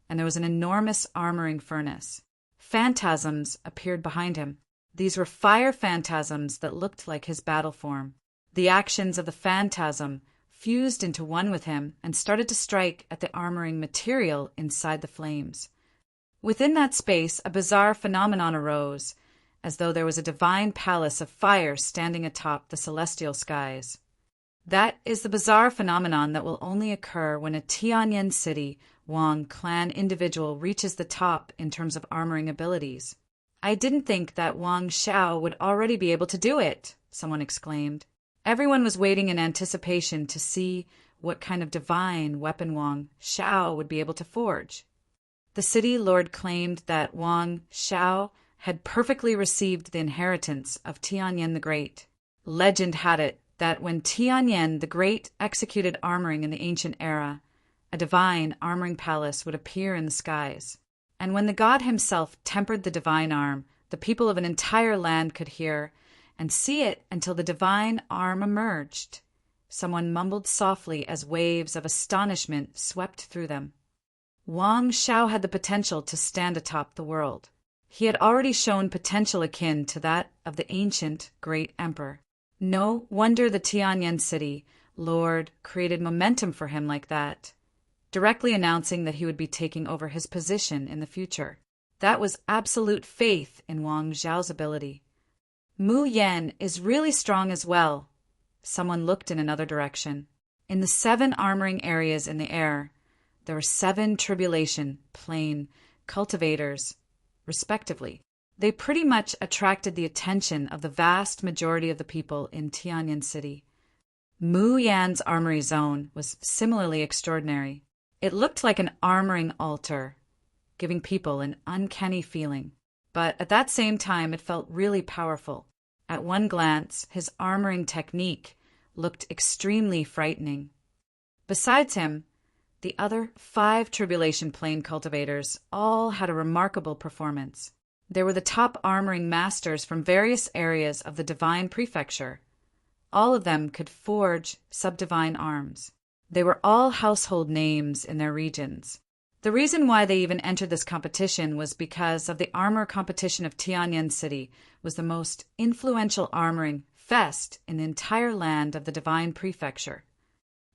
and there was an enormous armoring furnace. Phantasms appeared behind him. These were fire phantasms that looked like his battle form. The actions of the phantasm fused into one with him and started to strike at the armoring material inside the flames. Within that space, a bizarre phenomenon arose, as though there was a divine palace of fire standing atop the celestial skies. That is the bizarre phenomenon that will only occur when a Tianyan City Wang clan individual reaches the top in terms of armoring abilities. I didn't think that Wang Shao would already be able to do it, someone exclaimed. Everyone was waiting in anticipation to see what kind of divine weapon Wang Shao would be able to forge. The city lord claimed that Wang Shao had perfectly received the inheritance of Tianyan the Great. Legend had it that when Tianyan the Great executed armoring in the ancient era, a divine armoring palace would appear in the skies. And when the god himself tempered the divine arm, the people of an entire land could hear and see it until the divine arm emerged. Someone mumbled softly as waves of astonishment swept through them. Wang Shao had the potential to stand atop the world. He had already shown potential akin to that of the ancient great emperor. No wonder the Tianyan City Lord created momentum for him like that, directly announcing that he would be taking over his position in the future. That was absolute faith in Wang Zhao's ability. Mu Yan is really strong as well. Someone looked in another direction. In the 7 armoring areas in the air, there were 7 tribulation, plane, cultivators, respectively. They pretty much attracted the attention of the vast majority of the people in Tianyan City. Mu Yan's armory zone was similarly extraordinary. It looked like an armoring altar, giving people an uncanny feeling. But at that same time, it felt really powerful. At one glance, his armoring technique looked extremely frightening. Besides him, the other 5 tribulation plane cultivators all had a remarkable performance. They were the top armoring masters from various areas of the divine prefecture. All of them could forge subdivine arms. They were all household names in their regions. The reason why they even entered this competition was because of the armor competition of Tianyan City was the most influential armoring fest in the entire land of the divine prefecture.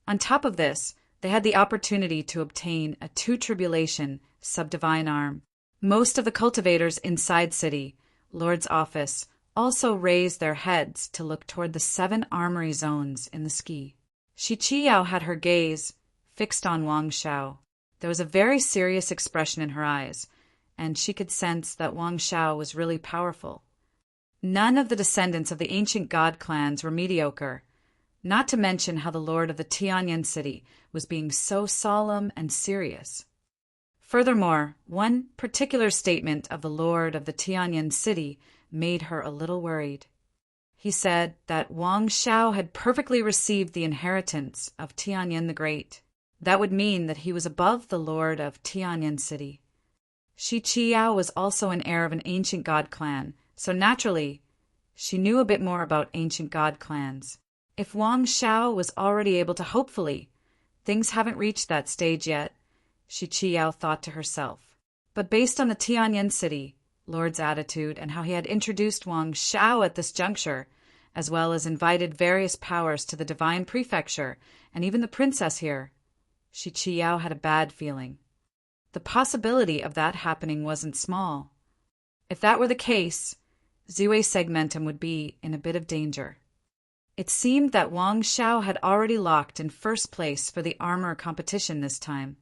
On top of this, they had the opportunity to obtain a 2 tribulation subdivine arm. Most of the cultivators inside City Lord's office also raised their heads to look toward the 7 armory zones in the ski. Shi Qiyao had her gaze fixed on Wang Shao. There was a very serious expression in her eyes, and she could sense that Wang Shao was really powerful. None of the descendants of the ancient god clans were mediocre, not to mention how the lord of the Tianyan City was being so solemn and serious. Furthermore, one particular statement of the Lord of the Tianyan city made her a little worried. He said that Wang Xiao had perfectly received the inheritance of Tianyan the Great. That would mean that he was above the Lord of Tianyan city. Shi Qiao was also an heir of an ancient god clan, so naturally, she knew a bit more about ancient god clans. If Wang Xiao was already able to hopefully, things haven't reached that stage yet, Shi Qiao thought to herself. But based on the Tianyan city lord's attitude and how he had introduced Wang Xiao at this juncture, as well as invited various powers to the divine prefecture and even the princess here, Shi Qiao had a bad feeling. The possibility of that happening wasn't small. If that were the case, Ziwei Segmentum would be in a bit of danger. It seemed that Wang Xiao had already locked in first place for the armor competition this time.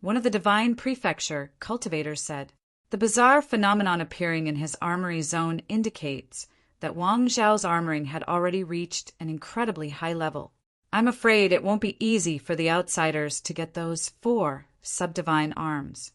One of the divine prefecture cultivators said, "The bizarre phenomenon appearing in his armory zone indicates that Wang Xiao's armoring had already reached an incredibly high level. I'm afraid it won't be easy for the outsiders to get those 4 subdivine arms.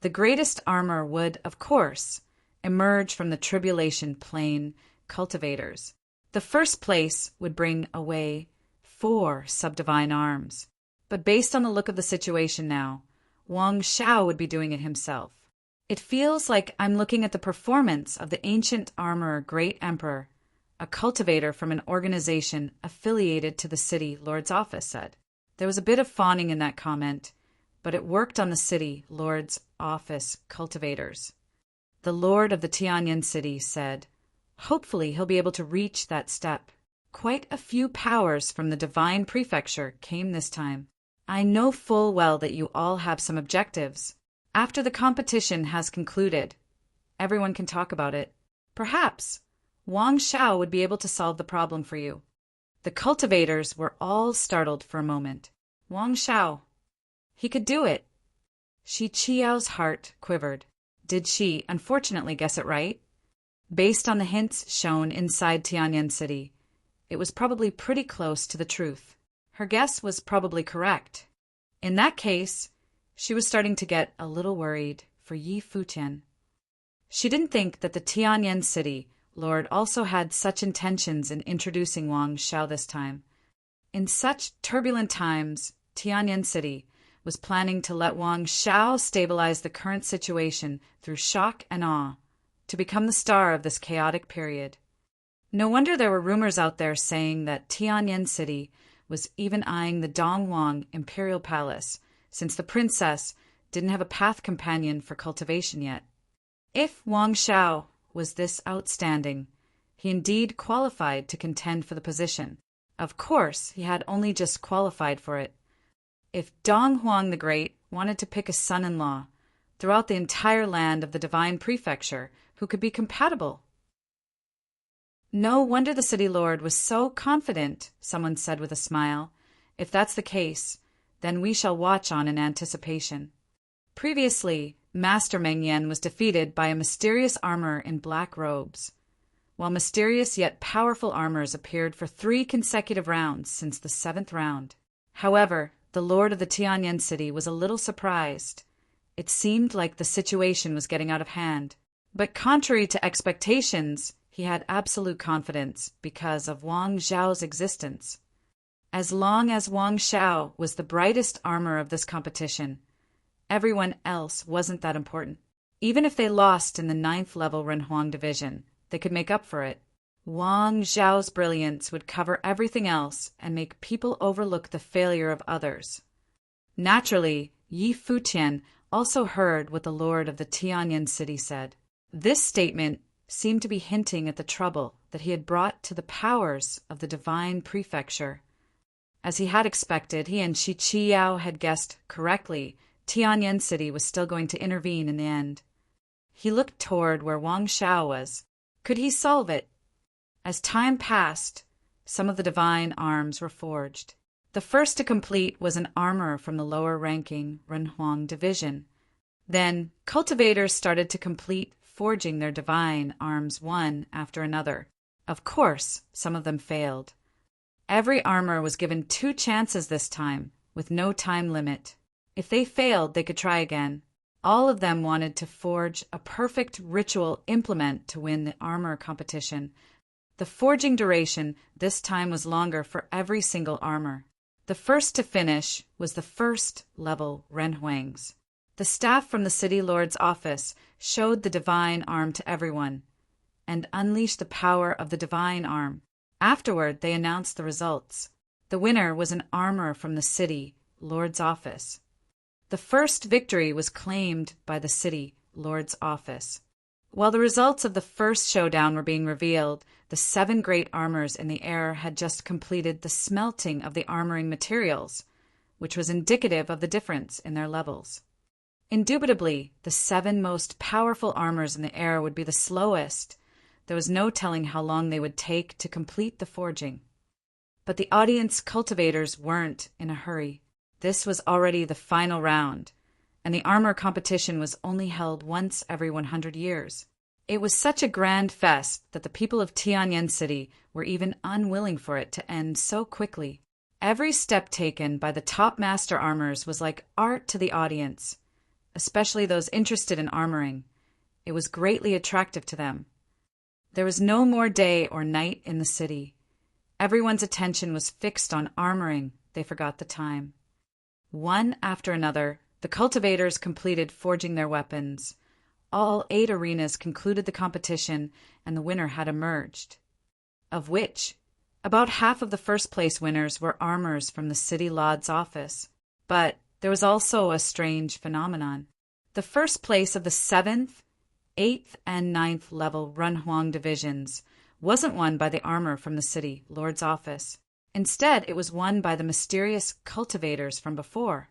The greatest armor would, of course, emerge from the tribulation plane cultivators. The first place would bring away 4 subdivine arms. But based on the look of the situation now, Wang Xiao would be doing it himself. It feels like I'm looking at the performance of the ancient armorer Great Emperor," a cultivator from an organization affiliated to the city lord's office said. There was a bit of fawning in that comment, but it worked on the city lord's office cultivators. The lord of the Tianyan city said, "Hopefully he'll be able to reach that step." Quite a few powers from the divine prefecture came this time. "I know full well that you all have some objectives. After the competition has concluded, everyone can talk about it. Perhaps Wang Xiao would be able to solve the problem for you." The cultivators were all startled for a moment. Wang Xiao. He could do it. Shi Qiao's heart quivered. Did she, unfortunately, guess it right? Based on the hints shown inside Tianyan City, it was probably pretty close to the truth. Her guess was probably correct. In that case, she was starting to get a little worried for Yi Futian. She didn't think that the Tianyan City lord also had such intentions in introducing Wang Xiao this time. In such turbulent times, Tianyan City was planning to let Wang Xiao stabilize the current situation through shock and awe, to become the star of this chaotic period. No wonder there were rumors out there saying that Tianyan City was even eyeing the Donghuang Imperial Palace, since the princess didn't have a path companion for cultivation yet. If Wang Xiao was this outstanding, he indeed qualified to contend for the position. Of course, he had only just qualified for it. If Donghuang the Great wanted to pick a son-in-law throughout the entire land of the divine prefecture who could be compatible. No wonder the city lord was so confident, someone said with a smile. If that's the case, then we shall watch on in anticipation. Previously, Master Meng Yan was defeated by a mysterious armorer in black robes, while mysterious yet powerful armors appeared for 3 consecutive rounds since the 7th round. However, the lord of the Tianyan city was a little surprised. It seemed like the situation was getting out of hand. But contrary to expectations, he had absolute confidence because of Wang Xiao's existence. As long as Wang Xiao was the brightest armor of this competition, everyone else wasn't that important. Even if they lost in the 9th level Renhuang division, they could make up for it. Wang Xiao's brilliance would cover everything else and make people overlook the failure of others. Naturally, Yi Futian also heard what the lord of the Tianyan city said. This statement seemed to be hinting at the trouble that he had brought to the powers of the divine prefecture. As he had expected, he and Shi Qiao had guessed correctly. Tianyan city was still going to intervene in the end. He looked toward where Wang Xiao was. Could he solve it? As time passed, some of the divine arms were forged. The first to complete was an armor from the lower-ranking Renhuang division. Then, cultivators started to complete forging their divine arms one after another. Of course, some of them failed. Every armor was given 2 chances this time, with no time limit. If they failed, they could try again. All of them wanted to forge a perfect ritual implement to win the armor competition. The forging duration this time was longer for every single armor. The first to finish was the first-level Renhuangs. The staff from the city lord's office showed the divine arm to everyone and unleashed the power of the divine arm. Afterward, they announced the results. The winner was an armor from the city lord's office. The first victory was claimed by the city lord's office. While the results of the first showdown were being revealed, the 7 great armors in the air had just completed the smelting of the armoring materials, which was indicative of the difference in their levels. Indubitably, the 7 most powerful armors in the air would be the slowest. There was no telling how long they would take to complete the forging. But the audience cultivators weren't in a hurry. This was already the final round, and the armor competition was only held once every 100 years. It was such a grand fest that the people of Tianyan City were even unwilling for it to end so quickly. Every step taken by the top master armors was like art to the audience, especially those interested in armoring. It was greatly attractive to them. There was no more day or night in the city. Everyone's attention was fixed on armoring. They forgot the time. One after another, the cultivators completed forging their weapons. All 8 arenas concluded the competition, and the winner had emerged, of which about half of the first-place winners were armors from the city lord's office. But there was also a strange phenomenon. The first place of the 7th, 8th, and 9th level Renhuang divisions wasn't won by the armor from the city lord's office. Instead, it was won by the mysterious cultivators from before.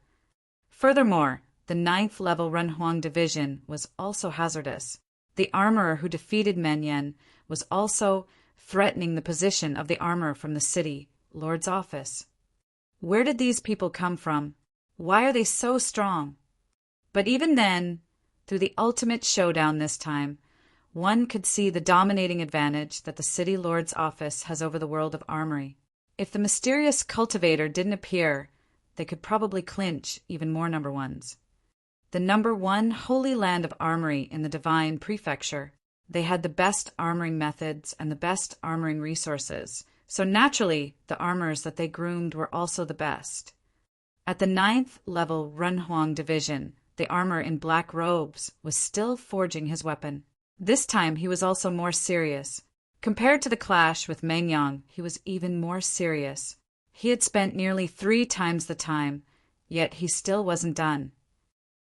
Furthermore, the 9th level Renhuang division was also hazardous. The armorer who defeated Menyan was also threatening the position of the armor from the city lord's office. Where did these people come from? Why are they so strong? But even then, through the ultimate showdown this time, one could see the dominating advantage that the city lord's office has over the world of armory. If the mysterious cultivator didn't appear, they could probably clinch even more number ones. The number 1 holy land of armory in the divine prefecture. They had the best armoring methods and the best armoring resources, so naturally the armors that they groomed were also the best. At the 9th level Renhuang division, the armor in black robes was still forging his weapon. This time he was also more serious. Compared to the clash with Mengyang, he was even more serious. He had spent nearly 3 times the time, yet he still wasn't done.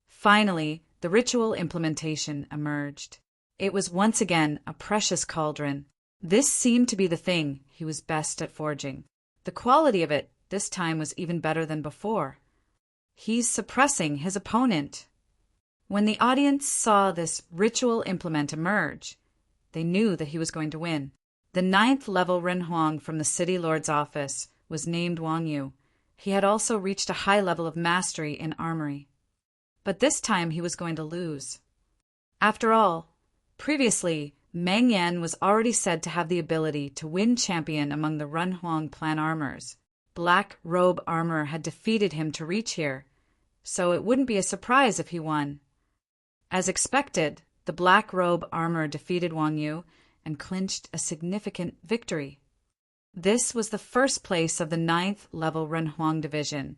Finally, the ritual implementation emerged. It was once again a precious cauldron. This seemed to be the thing he was best at forging. The quality of it this time was even better than before. He's suppressing his opponent. When the audience saw this ritual implement emerge, they knew that he was going to win. The 9th level Renhuang from the city lord's office was named Wang Yu. He had also reached a high level of mastery in armory. But this time he was going to lose. After all, previously, Meng Yan was already said to have the ability to win champion among the Renhuang clan armors. Black robe armor had defeated him to reach here, so it wouldn't be a surprise if he won. As expected, the black robe armor defeated Wang Yu and clinched a significant victory. This was the first place of the 9th level Renhuang division,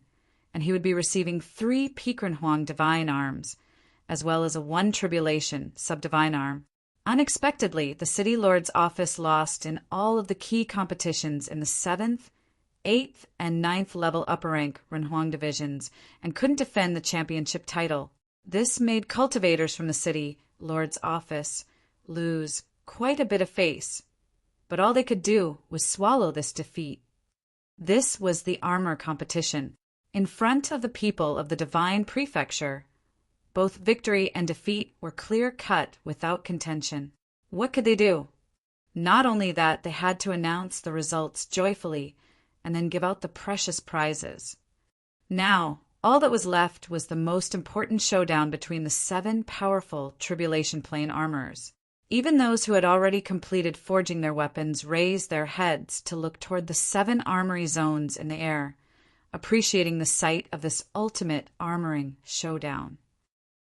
and he would be receiving 3 Peak Renhuang divine arms, as well as a 1 Tribulation sub-divine arm. Unexpectedly, the city lord's office lost in all of the key competitions in the 7th, 8th, and 9th level upper rank Renhuang divisions and couldn't defend the championship title. This made cultivators from the city lord's office lose quite a bit of face, but all they could do was swallow this defeat. This was the armor competition. In front of the people of the divine prefecture, both victory and defeat were clear-cut without contention. What could they do? Not only that, they had to announce the results joyfully and then give out the precious prizes. Now, all that was left was the most important showdown between the 7 powerful Tribulation Plane armors. Even those who had already completed forging their weapons raised their heads to look toward the 7 armory zones in the air, appreciating the sight of this ultimate armoring showdown.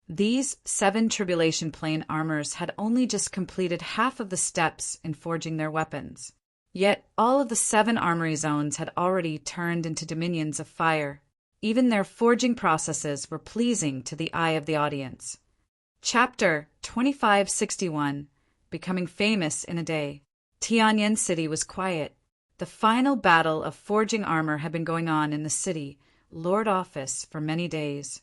These 7 tribulation plane armors had only just completed half of the steps in forging their weapons. Yet all of the 7 armory zones had already turned into dominions of fire. Even their forging processes were pleasing to the eye of the audience. Chapter 2561, Becoming Famous in a Day. Tianyan City was quiet. The final battle of forging armor had been going on in the city, Lord Office, for many days.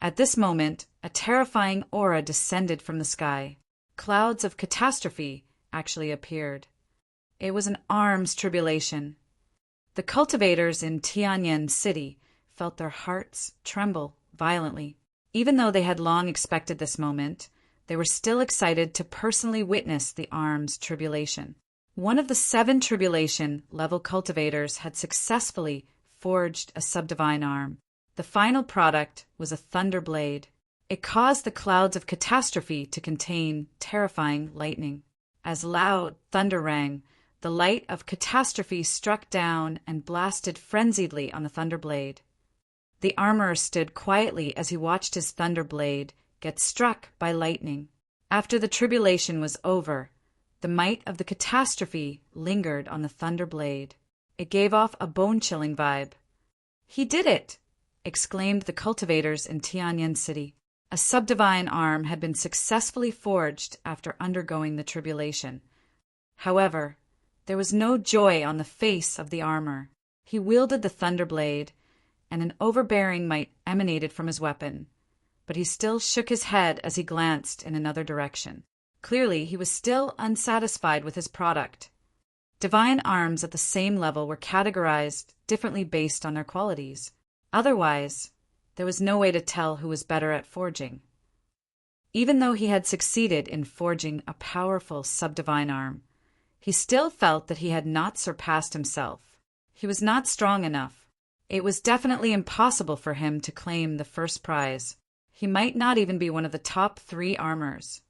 At this moment, a terrifying aura descended from the sky. Clouds of catastrophe actually appeared. It was an arms tribulation. The cultivators in Tianyan City felt their hearts tremble violently. Even though they had long expected this moment, they were still excited to personally witness the arms tribulation. One of the 7 tribulation-level cultivators had successfully forged a subdivine arm. The final product was a thunder blade. It caused the clouds of catastrophe to contain terrifying lightning. As loud thunder rang, the light of catastrophe struck down and blasted frenziedly on the thunder blade. The armorer stood quietly as he watched his thunder blade get struck by lightning. After the tribulation was over, the might of the catastrophe lingered on the thunder blade. It gave off a bone-chilling vibe. "He did it!" exclaimed the cultivators in Tianyan City. A subdivine arm had been successfully forged after undergoing the tribulation. However, there was no joy on the face of the armor. He wielded the thunder blade, and an overbearing might emanated from his weapon, but he still shook his head as he glanced in another direction. Clearly, he was still unsatisfied with his product. Divine arms at the same level were categorized differently based on their qualities. Otherwise, there was no way to tell who was better at forging. Even though he had succeeded in forging a powerful subdivine arm, he still felt that he had not surpassed himself. He was not strong enough. It was definitely impossible for him to claim the first prize. He might not even be one of the top 3 armors.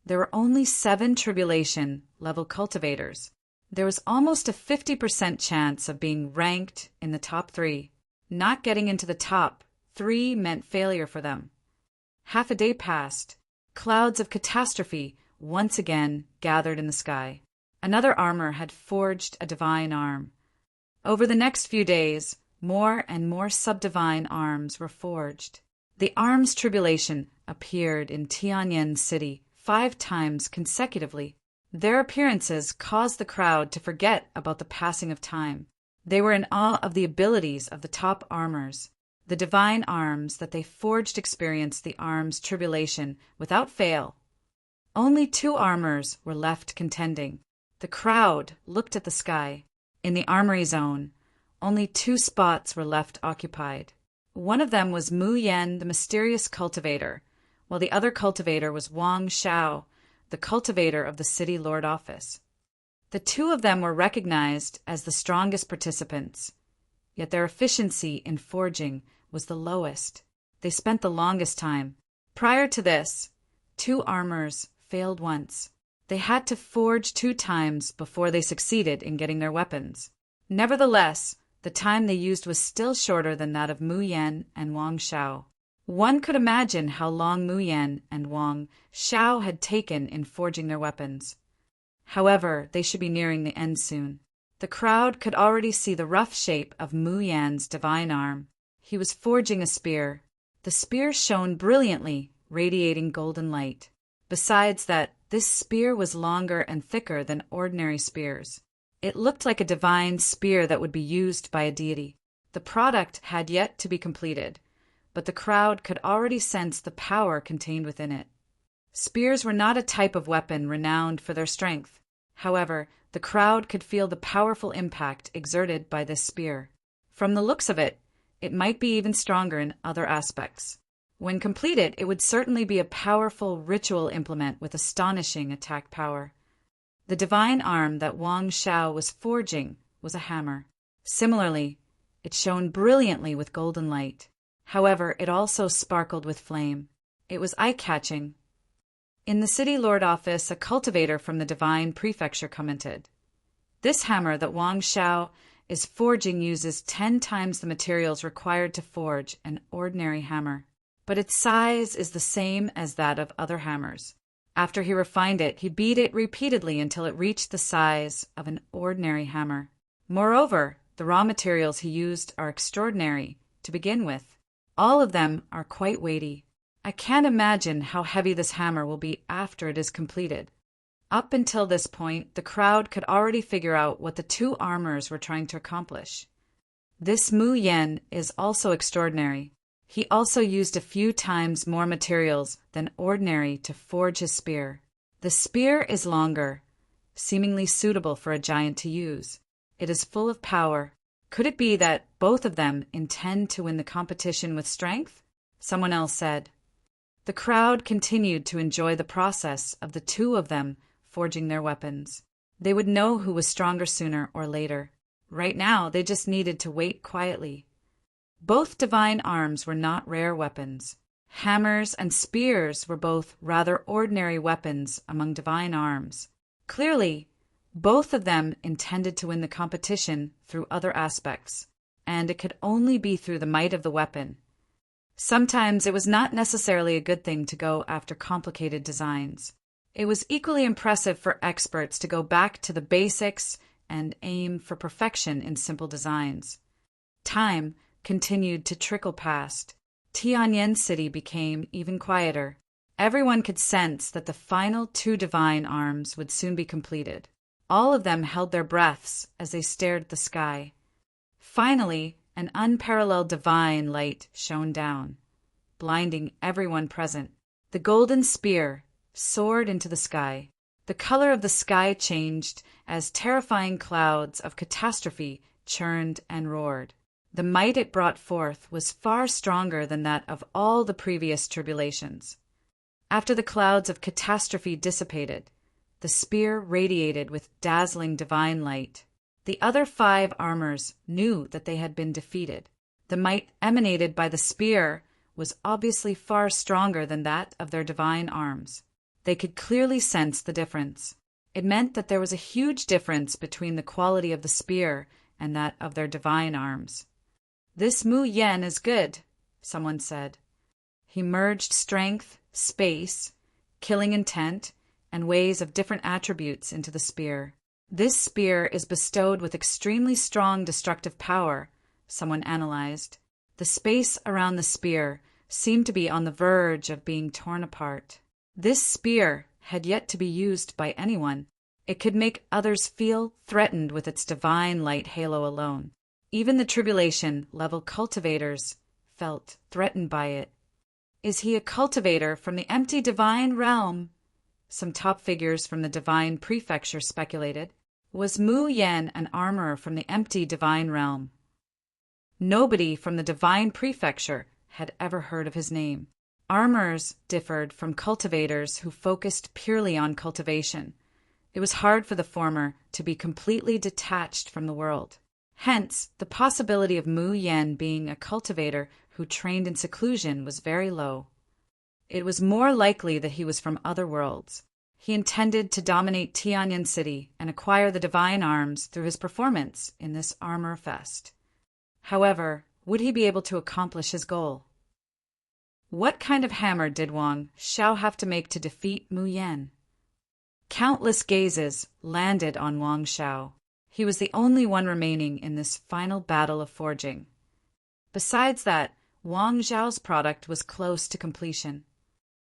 There were only 7 tribulation-level cultivators. There was almost a 50% chance of being ranked in the top 3. Not getting into the top 3 meant failure for them. Half a day passed. Clouds of catastrophe once again gathered in the sky. Another armor had forged a divine arm. Over the next few days, more and more subdivine arms were forged. The arms tribulation appeared in Tianyan City 5 times consecutively. Their appearances caused the crowd to forget about the passing of time. They were in awe of the abilities of the top armors. The divine arms that they forged experienced the arms tribulation without fail. Only 2 armors were left contending. The crowd looked at the sky. In the armory zone, only 2 spots were left occupied. One of them was Mu Yen, the mysterious cultivator, while the other cultivator was Wang Shao, the cultivator of the city lord office. The 2 of them were recognized as the strongest participants, yet their efficiency in forging was the lowest. They spent the longest time. Prior to this, 2 armors failed once. They had to forge 2 times before they succeeded in getting their weapons. Nevertheless, the time they used was still shorter than that of Mu Yen and Wang Shao. One could imagine how long Mu Yen and Wang Shao had taken in forging their weapons. However, they should be nearing the end soon. The crowd could already see the rough shape of Mu Yan's divine arm. He was forging a spear. The spear shone brilliantly, radiating golden light. Besides that, this spear was longer and thicker than ordinary spears. It looked like a divine spear that would be used by a deity. The product had yet to be completed, but the crowd could already sense the power contained within it. Spears were not a type of weapon renowned for their strength. However, the crowd could feel the powerful impact exerted by this spear. From the looks of it, it might be even stronger in other aspects. When completed, it would certainly be a powerful ritual implement with astonishing attack power. The divine arm that Wang Shao was forging was a hammer. Similarly, it shone brilliantly with golden light. However, it also sparkled with flame. It was eye-catching. In the city lord office, a cultivator from the divine prefecture commented, "This hammer that Wang Shao is forging uses 10 times the materials required to forge an ordinary hammer. but its size is the same as that of other hammers. After he refined it, he beat it repeatedly until it reached the size of an ordinary hammer. Moreover, the raw materials he used are extraordinary to begin with. All of them are quite weighty. I can't imagine how heavy this hammer will be after it is completed. Up until this point, the crowd could already figure out what the two armors were trying to accomplish. This Mu Yen is also extraordinary. He also used a few times more materials than ordinary to forge his spear. The spear is longer, seemingly suitable for a giant to use. It is full of power. Could it be that both of them intend to win the competition with strength? Someone else said. The crowd continued to enjoy the process of the two of them forging their weapons. They would know who was stronger sooner or later. Right now, they just needed to wait quietly. Both divine arms were not rare weapons. Hammers and spears were both rather ordinary weapons among divine arms. Clearly, both of them intended to win the competition through other aspects, and it could only be through the might of the weapon. Sometimes it was not necessarily a good thing to go after complicated designs. It was equally impressive for experts to go back to the basics and aim for perfection in simple designs. Time continued to trickle past. Tianyan City became even quieter. Everyone could sense that the final two divine arms would soon be completed. All of them held their breaths as they stared at the sky. Finally, an unparalleled divine light shone down, blinding everyone present. The golden spear soared into the sky. The color of the sky changed as terrifying clouds of catastrophe churned and roared. The might it brought forth was far stronger than that of all the previous tribulations. After the clouds of catastrophe dissipated, the spear radiated with dazzling divine light. The other 5 armors knew that they had been defeated. The might emanated by the spear was obviously far stronger than that of their divine arms. They could clearly sense the difference. It meant that there was a huge difference between the quality of the spear and that of their divine arms. "This Mu Yen is good," someone said. He merged strength, space, killing intent, and ways of different attributes into the spear. "This spear is bestowed with extremely strong destructive power," someone analyzed. The space around the spear seemed to be on the verge of being torn apart. This spear had yet to be used by anyone. It could make others feel threatened with its divine light halo alone. Even the tribulation-level cultivators felt threatened by it. "Is he a cultivator from the empty divine realm?" Some top figures from the divine prefecture speculated. Was Mu Yen an armorer from the empty divine realm? Nobody from the divine prefecture had ever heard of his name. Armorers differed from cultivators who focused purely on cultivation. It was hard for the former to be completely detached from the world. Hence, the possibility of Mu Yen being a cultivator who trained in seclusion was very low. It was more likely that he was from other worlds. He intended to dominate Tianyan City and acquire the divine arms through his performance in this armor fest. However, would he be able to accomplish his goal? What kind of hammer did Wang Xiao have to make to defeat Mu Yen? Countless gazes landed on Wang Xiao. He was the only one remaining in this final battle of forging. Besides that, Wang Xiao's product was close to completion.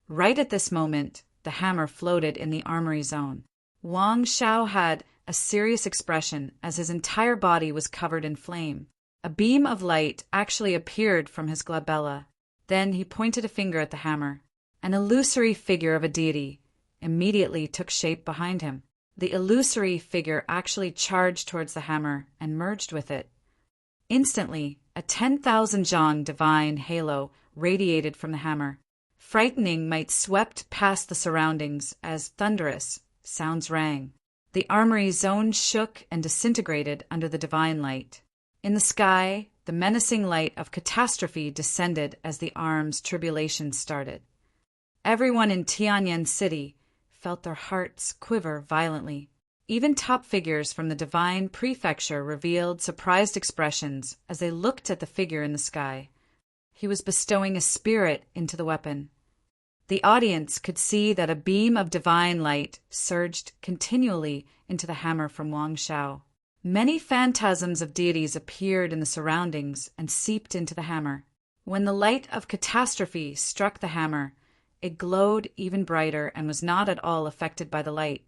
Right at this moment, the hammer floated in the armory zone. Wang Xiao had a serious expression as his entire body was covered in flame. A beam of light actually appeared from his glabella. Then he pointed a finger at the hammer. An illusory figure of a deity immediately took shape behind him. The illusory figure actually charged towards the hammer and merged with it. Instantly, a 10,000 zhang divine halo radiated from the hammer. Frightening might swept past the surroundings as thunderous sounds rang. The armory zone shook and disintegrated under the divine light. In the sky, the menacing light of catastrophe descended as the arms' tribulation started. Everyone in Tianyan City felt their hearts quiver violently. Even top figures from the divine prefecture revealed surprised expressions as they looked at the figure in the sky. He was bestowing a spirit into the weapon. The audience could see that a beam of divine light surged continually into the hammer from Wang Shao. Many phantasms of deities appeared in the surroundings and seeped into the hammer. When the light of catastrophe struck the hammer, it glowed even brighter and was not at all affected by the light.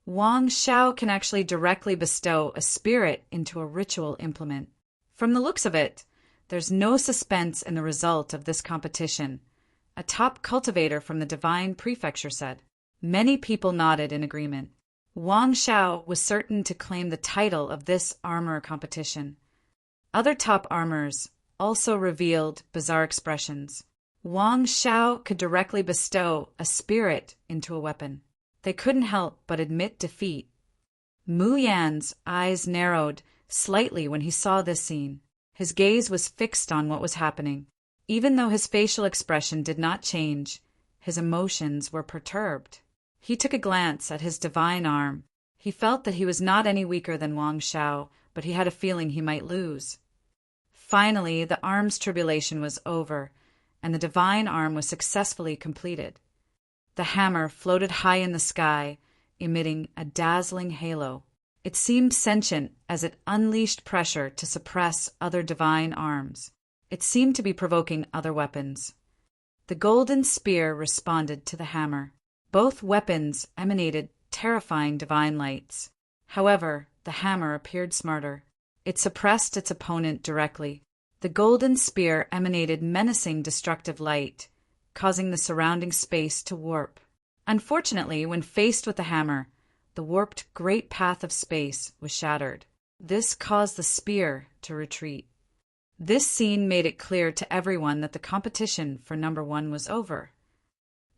Wang Shao can actually directly bestow a spirit into a ritual implement. From the looks of it, there's no suspense in the result of this competition, a top cultivator from the Divine Prefecture said. Many people nodded in agreement. Wang Shao was certain to claim the title of this armor competition. Other top armors also revealed bizarre expressions. Wang Shao could directly bestow a spirit into a weapon. They couldn't help but admit defeat. Mu Yan's eyes narrowed slightly when he saw this scene. His gaze was fixed on what was happening. Even though his facial expression did not change, his emotions were perturbed. He took a glance at his divine arm. He felt that he was not any weaker than Wang Shao, but he had a feeling he might lose. Finally, the arm's tribulation was over, and the divine arm was successfully completed. The hammer floated high in the sky, emitting a dazzling halo. It seemed sentient as it unleashed pressure to suppress other divine arms. It seemed to be provoking other weapons. The golden spear responded to the hammer. Both weapons emanated terrifying divine lights. However, the hammer appeared smarter. It suppressed its opponent directly. The golden spear emanated menacing destructive light, causing the surrounding space to warp. Unfortunately, when faced with the hammer, the warped great path of space was shattered. This caused the spear to retreat. This scene made it clear to everyone that the competition for number 1 was over.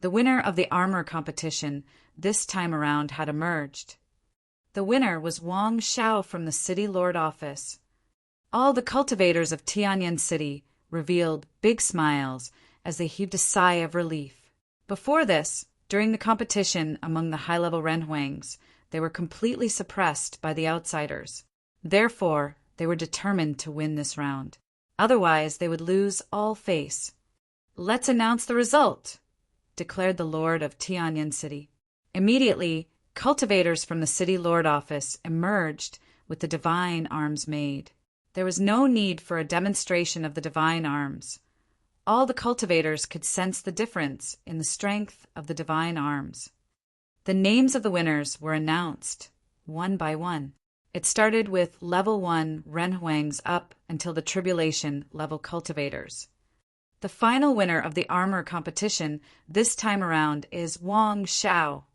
The winner of the armor competition this time around had emerged. The winner was Wang Shao from the City Lord office. All the cultivators of Tianyan City revealed big smiles as they heaved a sigh of relief. Before this, during the competition among the high-level Renhuangs, they were completely suppressed by the outsiders. Therefore, they were determined to win this round. Otherwise, they would lose all face. "Let's announce the result," declared the Lord of Tianyan City. Immediately, cultivators from the City Lord office emerged with the divine arms made. There was no need for a demonstration of the divine arms. All the cultivators could sense the difference in the strength of the divine arms. The names of the winners were announced, one by one. It started with level 1 Renhuangs up until the tribulation level cultivators. The final winner of the armor competition this time around is Wang Shao.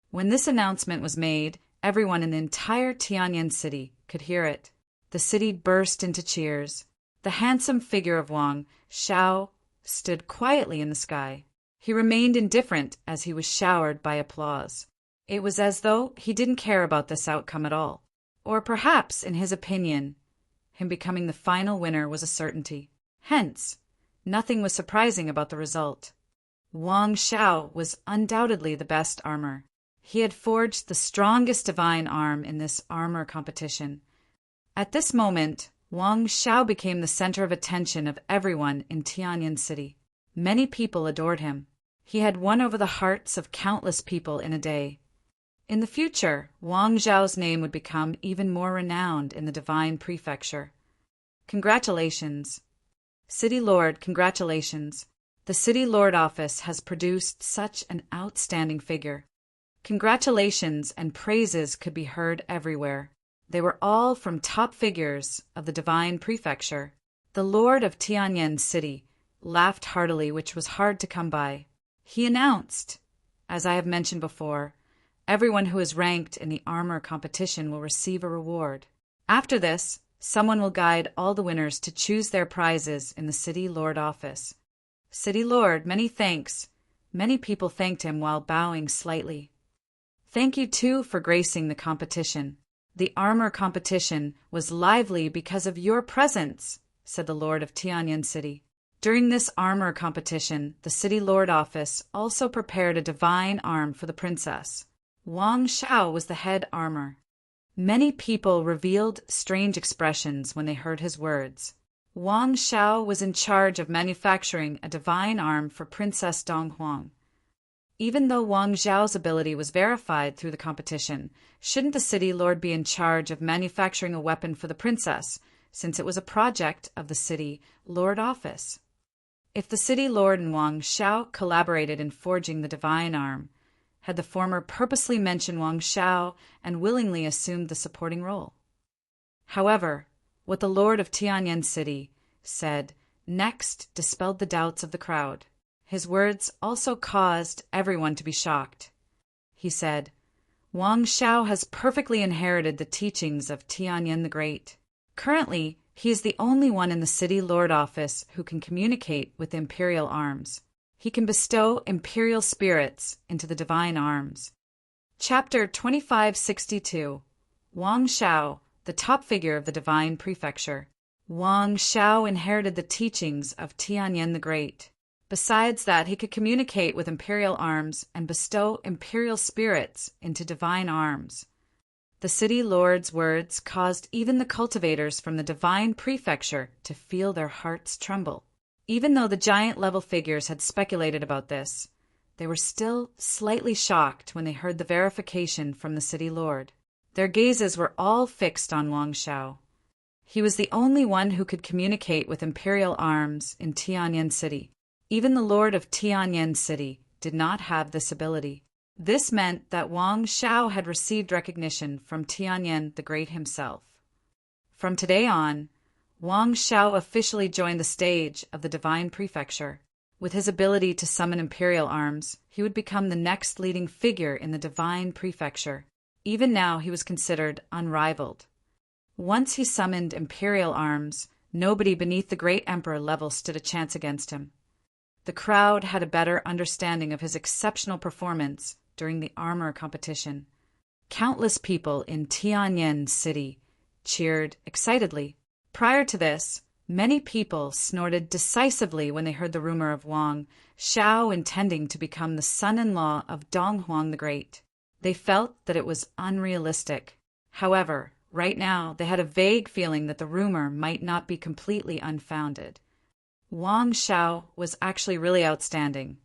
When this announcement was made, everyone in the entire Tianyan City could hear it. The city burst into cheers. The handsome figure of Wang Shao stood quietly in the sky. He remained indifferent as he was showered by applause. It was as though he didn't care about this outcome at all. Or perhaps, in his opinion, him becoming the final winner was a certainty. Hence, nothing was surprising about the result. Wang Shao was undoubtedly the best armor. He had forged the strongest divine arm in this armor competition. At this moment, Wang Shao became the center of attention of everyone in Tianyan City. Many people adored him. He had won over the hearts of countless people in a day. In the future, Wang Zhao's name would become even more renowned in the Divine Prefecture. Congratulations. City Lord, congratulations. The City Lord office has produced such an outstanding figure. Congratulations and praises could be heard everywhere. They were all from top figures of the Divine Prefecture. The Lord of Tianyan City laughed heartily, which was hard to come by. He announced, as I have mentioned before, everyone who is ranked in the armor competition will receive a reward. After this, someone will guide all the winners to choose their prizes in the City Lord office. City Lord, many thanks. Many people thanked him while bowing slightly. Thank you, too, for gracing the competition. The armor competition was lively because of your presence, said the Lord of Tianyan City. During this armor competition, the City Lord office also prepared a divine arm for the princess. Wang Shao was the head armor. Many people revealed strange expressions when they heard his words. Wang Xiao was in charge of manufacturing a divine arm for Princess Donghuang. Even though Wang Xiao's ability was verified through the competition, shouldn't the city lord be in charge of manufacturing a weapon for the princess, since it was a project of the city lord office? If the city lord and Wang Xiao collaborated in forging the divine arm, had the former purposely mentioned Wang Xiao and willingly assumed the supporting role? However, what the lord of Tianyan City said next dispelled the doubts of the crowd. His words also caused everyone to be shocked. He said, Wang Xiao has perfectly inherited the teachings of Tianyan the Great. Currently, he is the only one in the city lord office who can communicate with imperial arms. He can bestow imperial spirits into the divine arms. Chapter 2562. Wang Xiao, the top figure of the divine prefecture. Wang Xiao inherited the teachings of Tianyan the Great. Besides that, he could communicate with imperial arms and bestow imperial spirits into divine arms. The city lord's words caused even the cultivators from the divine prefecture to feel their hearts tremble. Even though the giant-level figures had speculated about this, they were still slightly shocked when they heard the verification from the city lord. Their gazes were all fixed on Wang Xiao. He was the only one who could communicate with imperial arms in Tianyan City. Even the lord of Tianyan City did not have this ability. This meant that Wang Xiao had received recognition from Tianyan the Great himself. From today on, Wang Xiao officially joined the stage of the divine prefecture. With his ability to summon imperial arms, he would become the next leading figure in the divine prefecture. Even now, he was considered unrivaled. Once he summoned imperial arms, nobody beneath the great emperor level stood a chance against him. The crowd had a better understanding of his exceptional performance during the armor competition. Countless people in Tianyan City cheered excitedly. Prior to this, many people snorted decisively when they heard the rumor of Wang Xiao intending to become the son-in-law of Donghuang the Great. They felt that it was unrealistic. However, right now they had a vague feeling that the rumor might not be completely unfounded. Wang Xiao was actually really outstanding.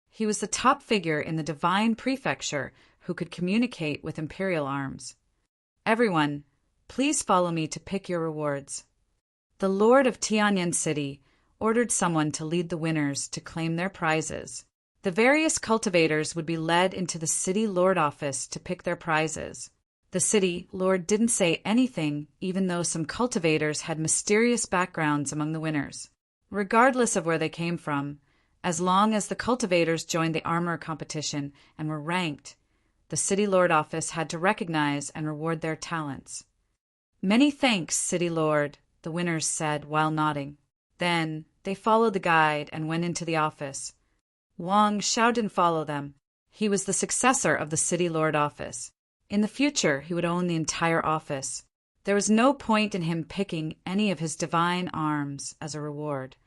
He was the top figure in the divine prefecture who could communicate with imperial arms. Everyone, please follow me to pick your rewards. The lord of Tianyan City ordered someone to lead the winners to claim their prizes. The various cultivators would be led into the city lord office to pick their prizes. The city lord didn't say anything, even though some cultivators had mysterious backgrounds among the winners. Regardless of where they came from, as long as the cultivators joined the armor competition and were ranked, the city lord office had to recognize and reward their talents. Many thanks, city lord, the winners said while nodding. Then they followed the guide and went into the office. Wang Xiao didn't follow them. He was the successor of the city lord office. In the future, he would own the entire office. There was no point in him picking any of his divine arms as a reward.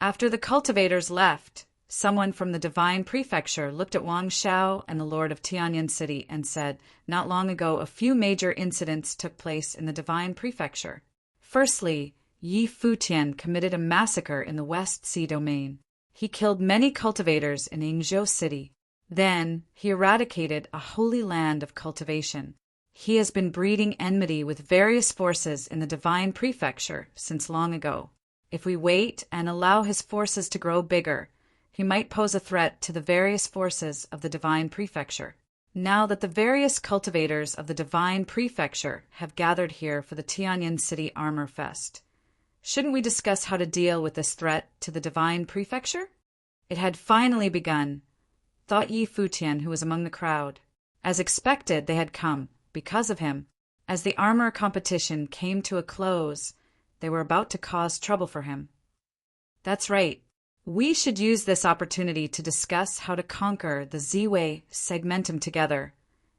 After the cultivators left, someone from the divine prefecture looked at Wang Xiao and the lord of Tianyan City and said, not long ago a few major incidents took place in the divine prefecture. Firstly, Futian committed a massacre in the West Sea domain. He killed many cultivators in Yingzhou City. Then, he eradicated a holy land of cultivation. He has been breeding enmity with various forces in the divine prefecture since long ago. If we wait and allow his forces to grow bigger, he might pose a threat to the various forces of the divine prefecture. Now that the various cultivators of the divine prefecture have gathered here for the Tianyan City Armor Fest, shouldn't we discuss how to deal with this threat to the divine prefecture? It had finally begun, thought Futian, who was among the crowd. As expected, they had come, because of him. As the armor competition came to a close, they were about to cause trouble for him. That's right. We should use this opportunity to discuss how to conquer the Z-Way segmentum together,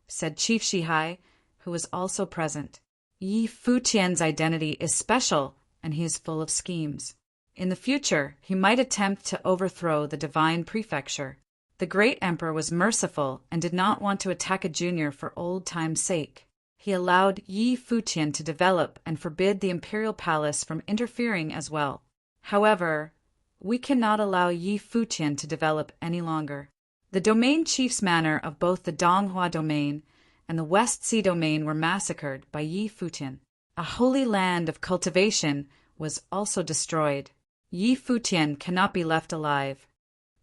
said Chief Shihai, who was also present. Futian's identity is special, and he is full of schemes. In the future, he might attempt to overthrow the divine prefecture. The great emperor was merciful and did not want to attack a junior for old time's sake. He allowed Yi Futian to develop and forbid the imperial palace from interfering as well. However, we cannot allow Yi Futian to develop any longer. The domain chief's manor of both the Donghua domain and the West Sea domain were massacred by Yi Futian. A holy land of cultivation was also destroyed. Yi Futian cannot be left alive.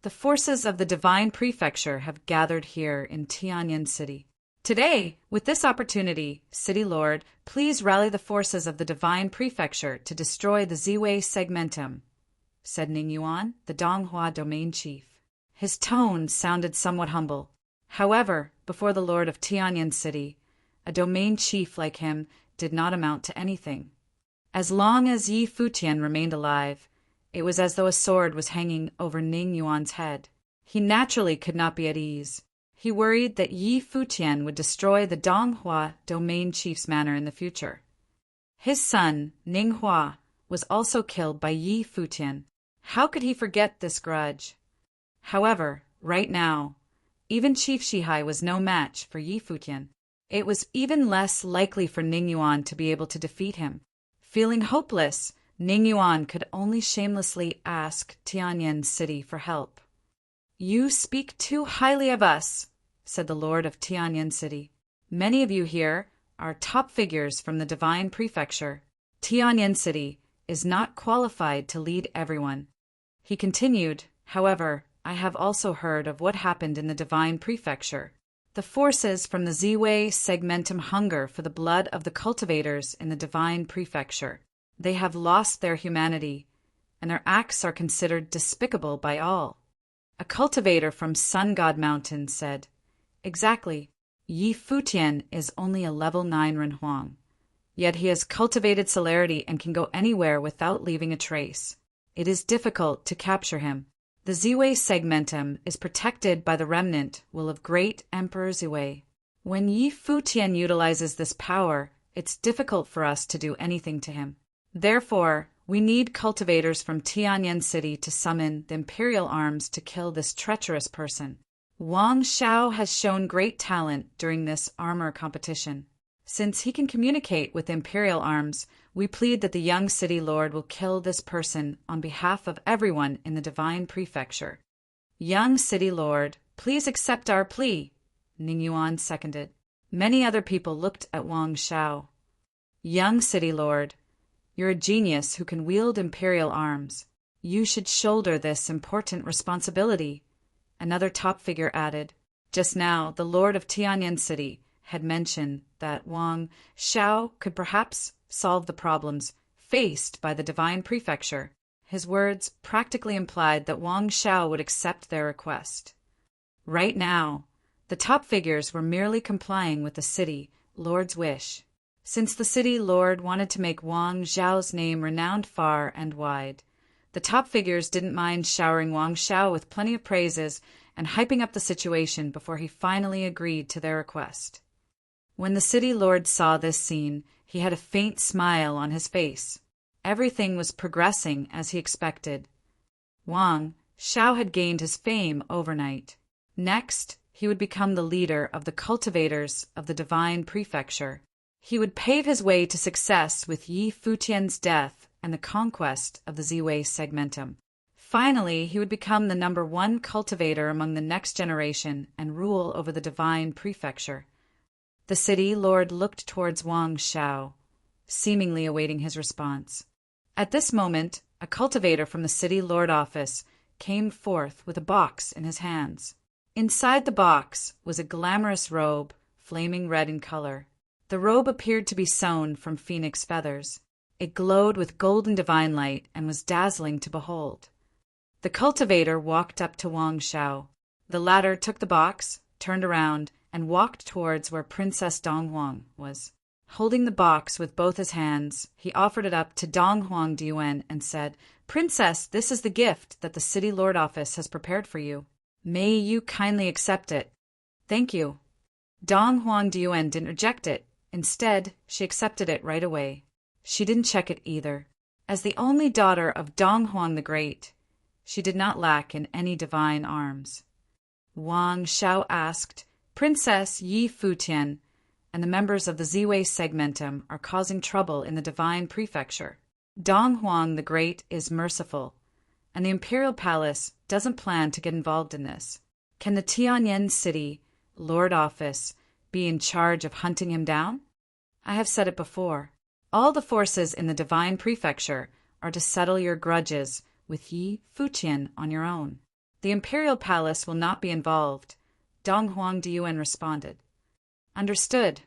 The forces of the Divine Prefecture have gathered here in Tianyan City. Today, with this opportunity, City Lord, please rally the forces of the Divine Prefecture to destroy the Ziwei segmentum, said Ning Yuan, the Donghua domain chief. His tone sounded somewhat humble. However, before the Lord of Tianyan City, a domain chief like him did not amount to anything. As long as Yi Futian remained alive, it was as though a sword was hanging over Ning Yuan's head. He naturally could not be at ease. He worried that Yi Futian would destroy the Donghua domain chief's manor in the future. His son, Ning Hua, was also killed by Yi Futian. How could he forget this grudge? However, right now, even Chief Shihai was no match for Yi Futian. It was even less likely for Ning Yuan to be able to defeat him. Feeling hopeless, Ning Yuan could only shamelessly ask Tianyan City for help. "You speak too highly of us," said the Lord of Tianyan City. "Many of you here are top figures from the Divine Prefecture. Tianyan City is not qualified to lead everyone." He continued, "However, I have also heard of what happened in the Divine Prefecture. The forces from the Ziwei segmentum hunger for the blood of the cultivators in the Divine Prefecture. They have lost their humanity, and their acts are considered despicable by all." A cultivator from Sun God Mountain said, "Exactly. Yi Futian is only a level 9 Renhuang, yet he has cultivated celerity and can go anywhere without leaving a trace. It is difficult to capture him. The Ziwei segmentum is protected by the remnant will of great Emperor Ziwei. When Yi Futian utilizes this power, it's difficult for us to do anything to him. Therefore, we need cultivators from Tianyan City to summon the imperial arms to kill this treacherous person. Wang Xiao has shown great talent during this armor competition. Since he can communicate with imperial arms, we plead that the young city lord will kill this person on behalf of everyone in the Divine Prefecture." "Young city lord, please accept our plea," Ning Yuan seconded. Many other people looked at Wang Xiao. "Young city lord, you're a genius who can wield imperial arms. You should shoulder this important responsibility," another top figure added. Just now, the Lord of Tianyan City had mentioned that Wang Xiao could perhaps solve the problems faced by the Divine Prefecture. His words practically implied that Wang Xiao would accept their request. Right now, the top figures were merely complying with the city lord's wish. Since the city lord wanted to make Wang Xiao's name renowned far and wide, the top figures didn't mind showering Wang Xiao with plenty of praises and hyping up the situation before he finally agreed to their request. When the city lord saw this scene, he had a faint smile on his face. Everything was progressing as he expected. Wang Xiao had gained his fame overnight. Next, he would become the leader of the cultivators of the Divine Prefecture. He would pave his way to success with Yi Futian's death and the conquest of the Ziwei segmentum. Finally, he would become the #1 cultivator among the next generation and rule over the Divine Prefecture. The city lord looked towards Wang Xiao, seemingly awaiting his response. At this moment, a cultivator from the city lord office came forth with a box in his hands. Inside the box was a glamorous robe, flaming red in color. The robe appeared to be sewn from phoenix feathers. It glowed with golden divine light and was dazzling to behold. The cultivator walked up to Wang Xiao. The latter took the box, turned around, and walked towards where Princess Donghuang was. Holding the box with both his hands, he offered it up to Donghuang Diwen and said, "Princess, this is the gift that the city lord office has prepared for you. May you kindly accept it." "Thank you." Donghuang Diwen didn't reject it. Instead, she accepted it right away. She didn't check it either. As the only daughter of Donghuang the Great, she did not lack in any divine arms. Wang Xiao asked, "Princess Yi Futian, and the members of the Ziwei segmentum are causing trouble in the divine prefecture. Dong Huang the Great is merciful, and the imperial palace doesn't plan to get involved in this. Can the Tianyan City Lord Office be in charge of hunting him down? I have said it before. All the forces in the divine prefecture are to settle your grudges with Yi Futian on your own. The imperial palace will not be involved, Dong Huang Diyuan responded. Understood.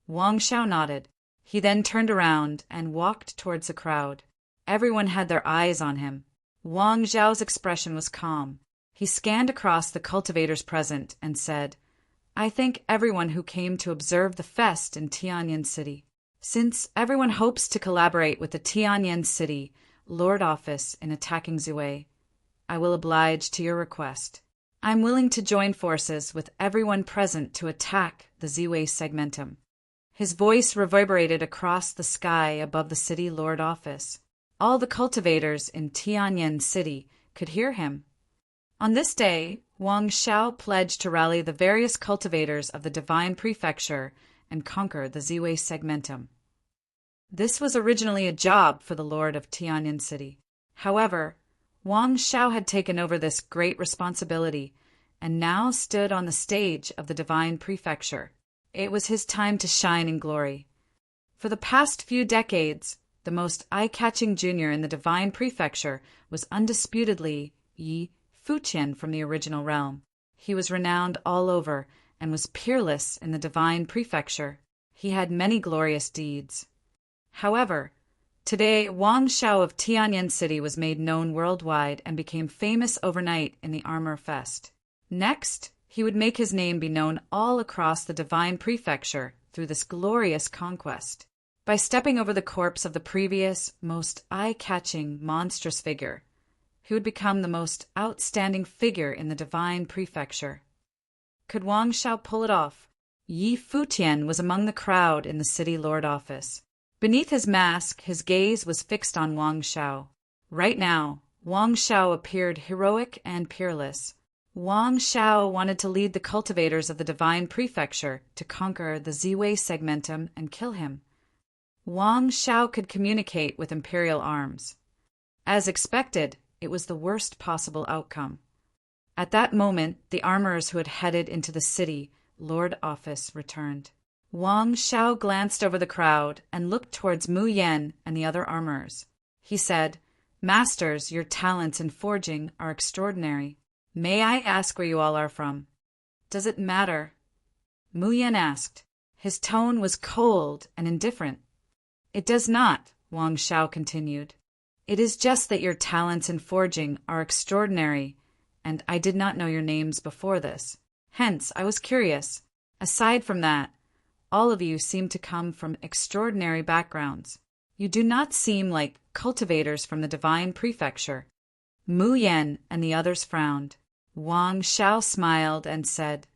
Wang Xiao nodded. He then turned around and walked towards the crowd. Everyone had their eyes on him. Wang Xiao's expression was calm. He scanned across the cultivators present and said, I thank everyone who came to observe the fest in Tianyan City. Since everyone hopes to collaborate with the Tianyan City Lord Office in attacking Ziwei, I will oblige to your request. I am willing to join forces with everyone present to attack the Ziwei segmentum. His voice reverberated across the sky above the city Lord Office. All the cultivators in Tianyan City could hear him. On this day, Wang Xiao pledged to rally the various cultivators of the divine prefecture and conquer the Ziwei segmentum. This was originally a job for the Lord of Tianyan City. However, Wang Xiao had taken over this great responsibility and now stood on the stage of the divine prefecture. It was his time to shine in glory. For the past few decades, the most eye-catching junior in the divine prefecture was undisputedly Yi Futian from the original realm. He was renowned all over and was peerless in the divine prefecture. He had many glorious deeds. However, today Wang Xiao of Tianyan City was made known worldwide and became famous overnight in the Armor Fest. Next, he would make his name be known all across the divine prefecture through this glorious conquest. By stepping over the corpse of the previous, most eye-catching, monstrous figure, he would become the most outstanding figure in the divine prefecture. Could Wang Xiao pull it off? Yi Futian was among the crowd in the city Lord Office. Beneath his mask, his gaze was fixed on Wang Xiao. Right now, Wang Xiao appeared heroic and peerless. Wang Xiao wanted to lead the cultivators of the divine prefecture to conquer the Ziwei segmentum and kill him. Wang Xiao could communicate with imperial arms. As expected, it was the worst possible outcome. At that moment, the armorers who had headed into the city Lord Office returned. Wang Xiao glanced over the crowd and looked towards Mu Yan and the other armorers. He said, Masters, your talents in forging are extraordinary. May I ask where you all are from? Does it matter? Mu Yan asked. His tone was cold and indifferent. It does not, Wang Xiao continued. It is just that your talents in forging are extraordinary, and I did not know your names before this. Hence, I was curious. Aside from that, all of you seem to come from extraordinary backgrounds. You do not seem like cultivators from the divine prefecture. Mu Yan and the others frowned. Wang Xiao smiled and said,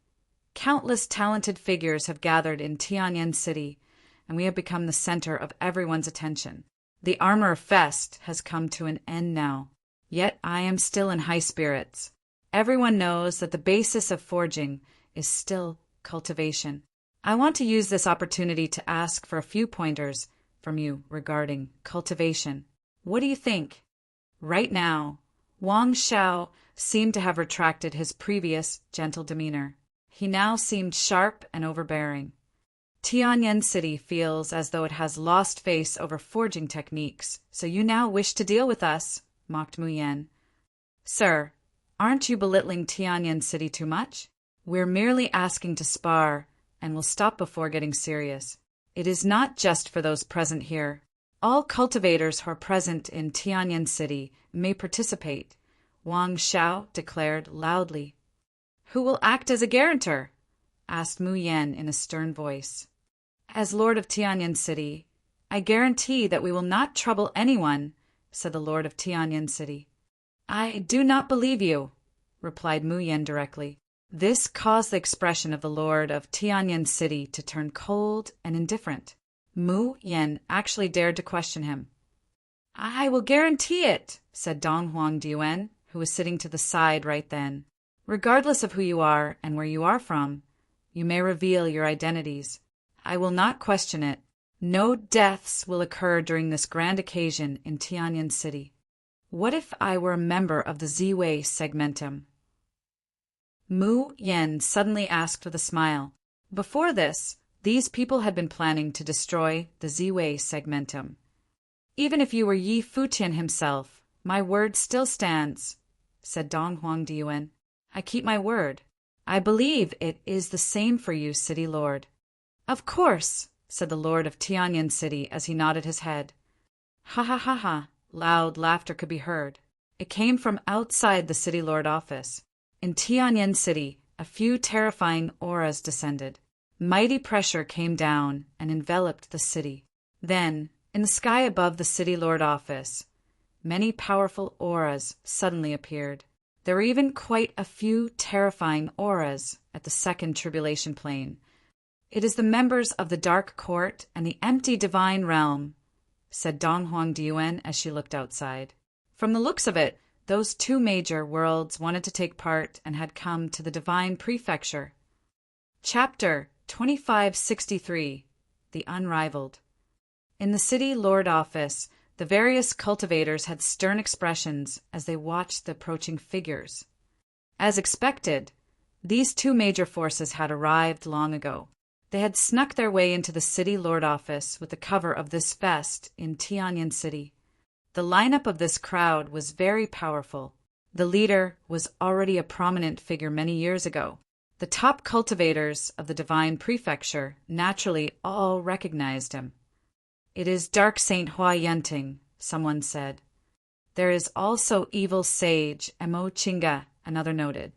Countless talented figures have gathered in Tianyan City, and we have become the center of everyone's attention. The Armor Fest has come to an end now, yet I am still in high spirits. Everyone knows that the basis of forging is still cultivation. I want to use this opportunity to ask for a few pointers from you regarding cultivation. What do you think? Right now, Wang Xiao seemed to have retracted his previous gentle demeanor. He now seemed sharp and overbearing. Tianyan City feels as though it has lost face over forging techniques, so you now wish to deal with us, mocked Mu Yan. Sir, aren't you belittling Tianyan City too much? We're merely asking to spar, and will stop before getting serious. It is not just for those present here. All cultivators who are present in Tianyan City may participate, Wang Xiao declared loudly. Who will act as a guarantor? Asked Mu Yan in a stern voice. As Lord of Tianyan City, I guarantee that we will not trouble anyone, said the Lord of Tianyan City. I do not believe you, replied Mu Yan directly. This caused the expression of the Lord of Tianyan City to turn cold and indifferent. Mu Yan actually dared to question him. I will guarantee it, said Dong Huang Diyuan, who was sitting to the side right then. Regardless of who you are and where you are from, you may reveal your identities. I will not question it. No deaths will occur during this grand occasion in Tianyan City. What if I were a member of the Z-Way segmentum? Mu Yen suddenly asked with a smile. Before this, these people had been planning to destroy the Z-Way segmentum. Even if you were Yi Futian himself, my word still stands, said Dong Huang Diyuan. I keep my word. I believe it is the same for you, City Lord. Of course, said the Lord of Tianyan City as he nodded his head. Ha ha ha ha, loud laughter could be heard. It came from outside the City Lord office. In Tianyan City, a few terrifying auras descended. Mighty pressure came down and enveloped the city. Then, in the sky above the City Lord office, many powerful auras suddenly appeared. There were even quite a few terrifying auras at the second tribulation plane. It is the members of the Dark Court and the empty divine realm, said Dong Huang Diyuan as she looked outside. From the looks of it, those two major worlds wanted to take part and had come to the divine prefecture. Chapter 2563 The Unrivaled. In the City Lord office, the various cultivators had stern expressions as they watched the approaching figures. As expected, these two major forces had arrived long ago. They had snuck their way into the City Lord office with the cover of this fest in Tianyan City. The lineup of this crowd was very powerful. The leader was already a prominent figure many years ago. The top cultivators of the divine prefecture naturally all recognized him. It is Dark Saint Hua Yenting, someone said. There is also Evil Sage Emo Chinga, another noted.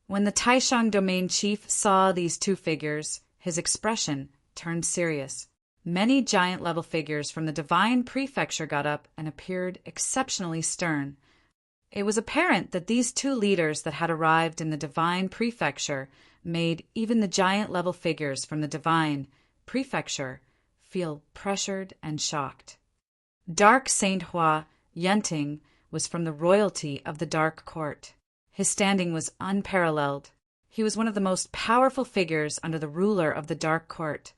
When the Taishang domain chief saw these two figures, his expression turned serious. Many giant-level figures from the divine prefecture got up and appeared exceptionally stern. It was apparent that these two leaders that had arrived in the divine prefecture made even the giant-level figures from the divine prefecture feel pressured and shocked. Dark Saint Hua Yenting was from the royalty of the Dark Court. His standing was unparalleled. He was one of the most powerful figures under the ruler of the Dark Court,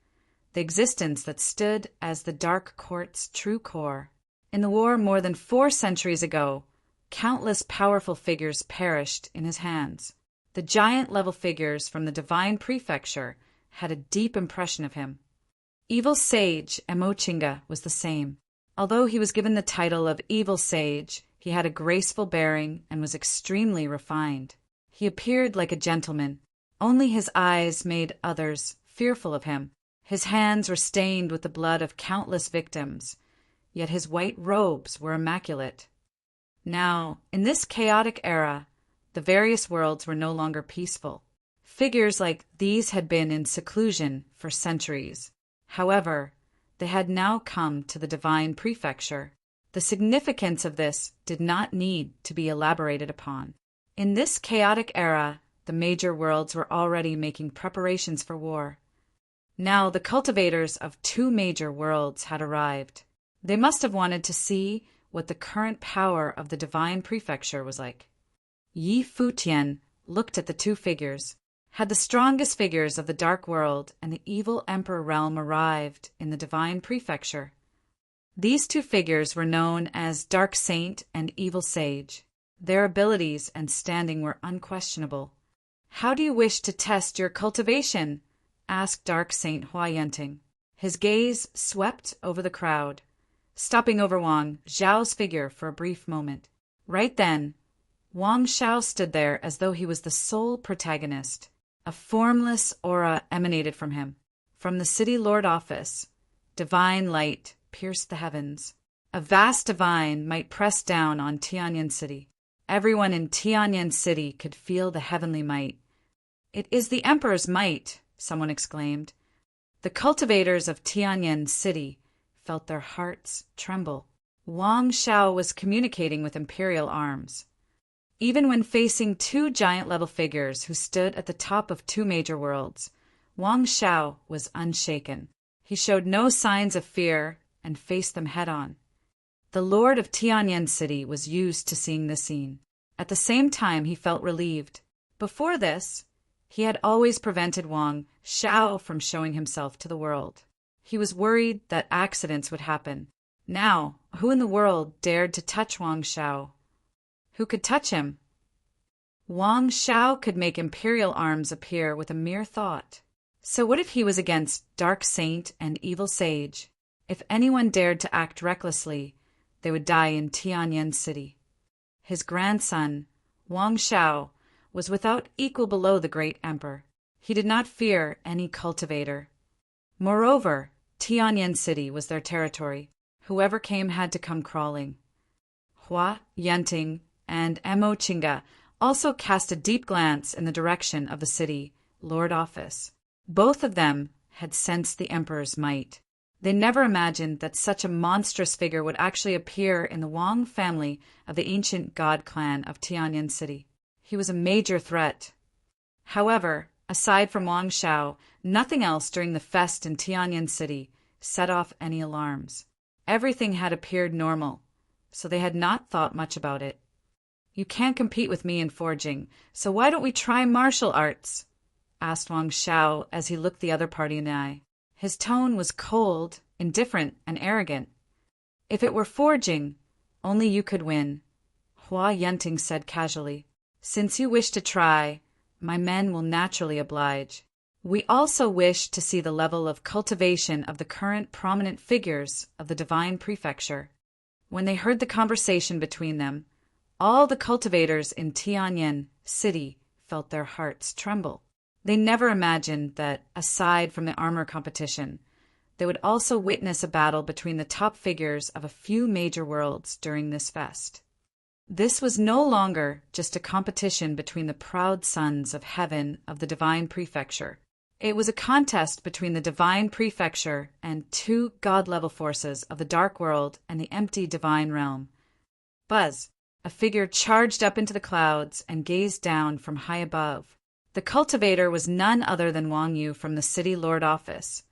the existence that stood as the Dark Court's true core. In the war more than 4 centuries ago, countless powerful figures perished in his hands. The giant-level figures from the divine prefecture had a deep impression of him. Evil Sage Emochinga was the same. Although he was given the title of Evil Sage, he had a graceful bearing and was extremely refined. He appeared like a gentleman. Only his eyes made others fearful of him. His hands were stained with the blood of countless victims, yet his white robes were immaculate. Now, in this chaotic era, the various worlds were no longer peaceful. Figures like these had been in seclusion for centuries. However, they had now come to the divine prefecture. The significance of this did not need to be elaborated upon. In this chaotic era, the major worlds were already making preparations for war. Now the cultivators of 2 major worlds had arrived. They must have wanted to see what the current power of the divine prefecture was like. Yi Futian looked at the 2 figures. Had the strongest figures of the Dark World and the Evil Emperor realm arrived in the divine prefecture? These 2 figures were known as Dark Saint and Evil Sage. Their abilities and standing were unquestionable. How do you wish to test your cultivation? Asked Dark Saint Hua Yenting. His gaze swept over the crowd, stopping over Wang Zhao's figure for a brief moment. Right then, Wang Zhao stood there as though he was the sole protagonist. A formless aura emanated from him. From the City Lord office, divine light pierced the heavens. A vast divine might press down on Tianyan City. Everyone in Tianyan City could feel the heavenly might. It is the Emperor's might, someone exclaimed. The cultivators of Tianyan City felt their hearts tremble. Wang Zhao was communicating with imperial arms. Even when facing 2 giant-level figures who stood at the top of 2 major worlds, Wang Zhao was unshaken. He showed no signs of fear and faced them head-on. The Lord of Tianyan City was used to seeing this scene. At the same time, he felt relieved. Before this, He had always prevented Wang Shao from showing himself to the world. He was worried that accidents would happen. Now, who in the world dared to touch Wang Shao? Who could touch him? Wang Shao could make imperial arms appear with a mere thought. So what if he was against dark saint and evil sage? If anyone dared to act recklessly, they would die in Tianyan City. His grandson, Wang Shao, was without equal below the great emperor. He did not fear any cultivator. Moreover, Tianyan City was their territory. Whoever came had to come crawling. Hua Yanting and Mo Chinga also cast a deep glance in the direction of the city lord office. Both of them had sensed the emperor's might. They never imagined that such a monstrous figure would actually appear in the Wang family of the ancient god clan of Tianyan City. He was a major threat. However, aside from Wang Shao, nothing else during the fest in Tianyan City set off any alarms. Everything had appeared normal, so they had not thought much about it. "You can't compete with me in forging, so why don't we try martial arts?" asked Wang Shao as he looked the other party in the eye. His tone was cold, indifferent, and arrogant. "If it were forging, only you could win," Hua Yanting said casually. "Since you wish to try, my men will naturally oblige. We also wish to see the level of cultivation of the current prominent figures of the divine prefecture." When they heard the conversation between them, all the cultivators in Tianyan City felt their hearts tremble. They never imagined that, aside from the armor competition, they would also witness a battle between the top figures of a few major worlds during this fest. This was no longer just a competition between the proud sons of heaven of the divine prefecture. It was a contest between the divine prefecture and two god-level forces of the dark world and the empty divine realm. Buzz, a figure charged up into the clouds and gazed down from high above. The cultivator was none other than Wang Yu from the city lord office,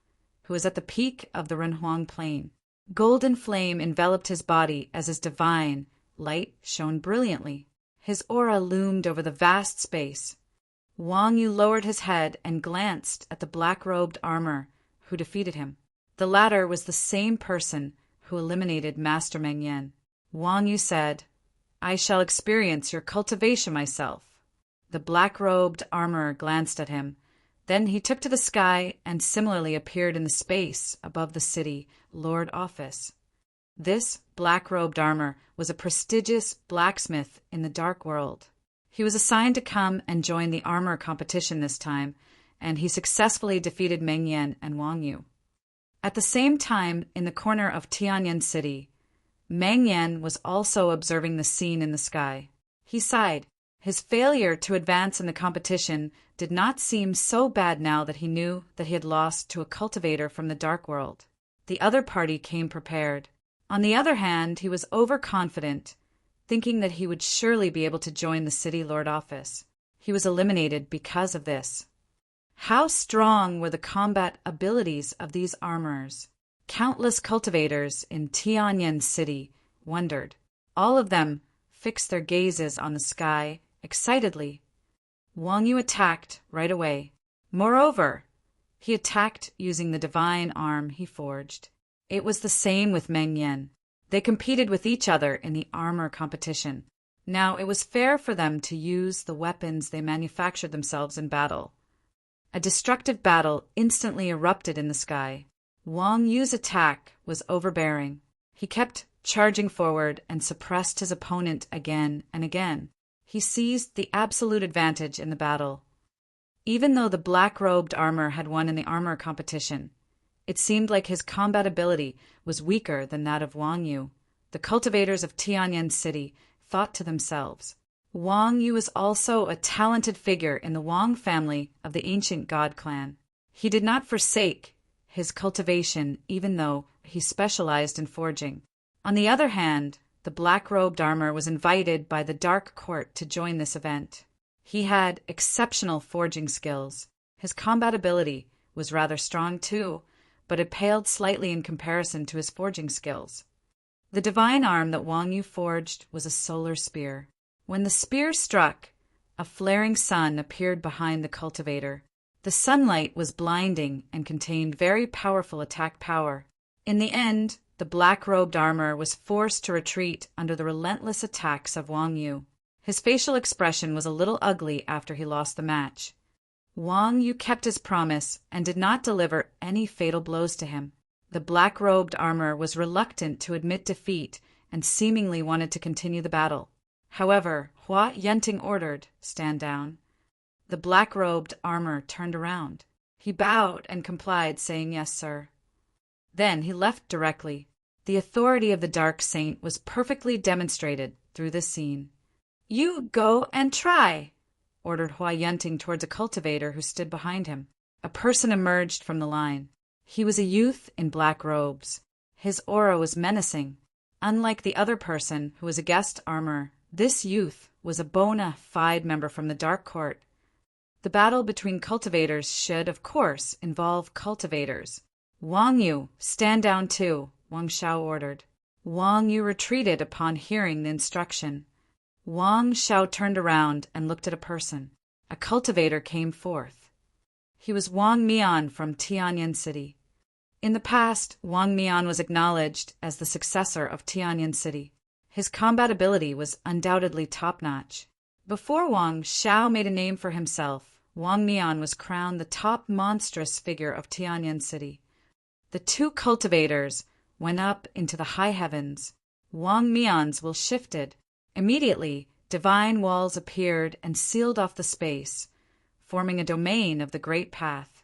who was at the peak of the Renhuang plain. Golden flame enveloped his body as his divine light shone brilliantly. His aura loomed over the vast space. Wang Yu lowered his head and glanced at the black-robed armor who defeated him. The latter was the same person who eliminated Master Meng Yan. Wang Yu said, "I shall experience your cultivation myself." The black-robed armorer glanced at him. Then he took to the sky and similarly appeared in the space above the city lord office. This black-robed armor was a prestigious blacksmith in the dark world. He was assigned to come and join the armor competition this time, and he successfully defeated Meng Yan and Wang Yu. At the same time, in the corner of Tianyan City, Meng Yan was also observing the scene in the sky. He sighed. His failure to advance in the competition did not seem so bad now that he knew that he had lost to a cultivator from the dark world. The other party came prepared. On the other hand, he was overconfident, thinking that he would surely be able to join the city lord office. He was eliminated because of this. How strong were the combat abilities of these armorers? Countless cultivators in Tianyan City wondered. All of them fixed their gazes on the sky excitedly. Wang Yu attacked right away. Moreover, he attacked using the divine arm he forged. It was the same with Meng Yan. They competed with each other in the armor competition. Now it was fair for them to use the weapons they manufactured themselves in battle. A destructive battle instantly erupted in the sky. Wang Yu's attack was overbearing. He kept charging forward and suppressed his opponent again and again. He seized the absolute advantage in the battle. Even though the black-robed armor had won in the armor competition, it seemed like his combat ability was weaker than that of Wang Yu. The cultivators of Tianyan City thought to themselves, Wang Yu is also a talented figure in the Wang family of the ancient god clan. He did not forsake his cultivation even though he specialized in forging. On the other hand, the black-robed armor was invited by the Dark Court to join this event. He had exceptional forging skills. His combat ability was rather strong too, but it paled slightly in comparison to his forging skills. The divine arm that Wang Yu forged was a solar spear. When the spear struck, a flaring sun appeared behind the cultivator. The sunlight was blinding and contained very powerful attack power. In the end, the black-robed armor was forced to retreat under the relentless attacks of Wang Yu. His facial expression was a little ugly after he lost the match. Wang Yu kept his promise and did not deliver any fatal blows to him. The black-robed armor was reluctant to admit defeat and seemingly wanted to continue the battle. However, Hua Yenting ordered, "Stand down." The black-robed armor turned around. He bowed and complied, saying, "Yes, sir." Then he left directly. The authority of the Dark Saint was perfectly demonstrated through this scene. "You go and try," ordered Hua Yenting towards a cultivator who stood behind him. A person emerged from the line. He was a youth in black robes. His aura was menacing. Unlike the other person, who was a guest armorer, this youth was a bona fide member from the Dark Court. The battle between cultivators should, of course, involve cultivators. "Wang Yu, stand down too," Wang Shao ordered. Wang Yu retreated upon hearing the instruction. Wang Shao turned around and looked at a person. A cultivator came forth. He was Wang Mian from Tianyan City. In the past, Wang Mian was acknowledged as the successor of Tianyan City. His combat ability was undoubtedly top-notch. Before Wang Shao made a name for himself, Wang Mian was crowned the top monstrous figure of Tianyan City. The two cultivators went up into the high heavens. Wang Mian's will shifted. Immediately, divine walls appeared and sealed off the space, forming a domain of the Great Path.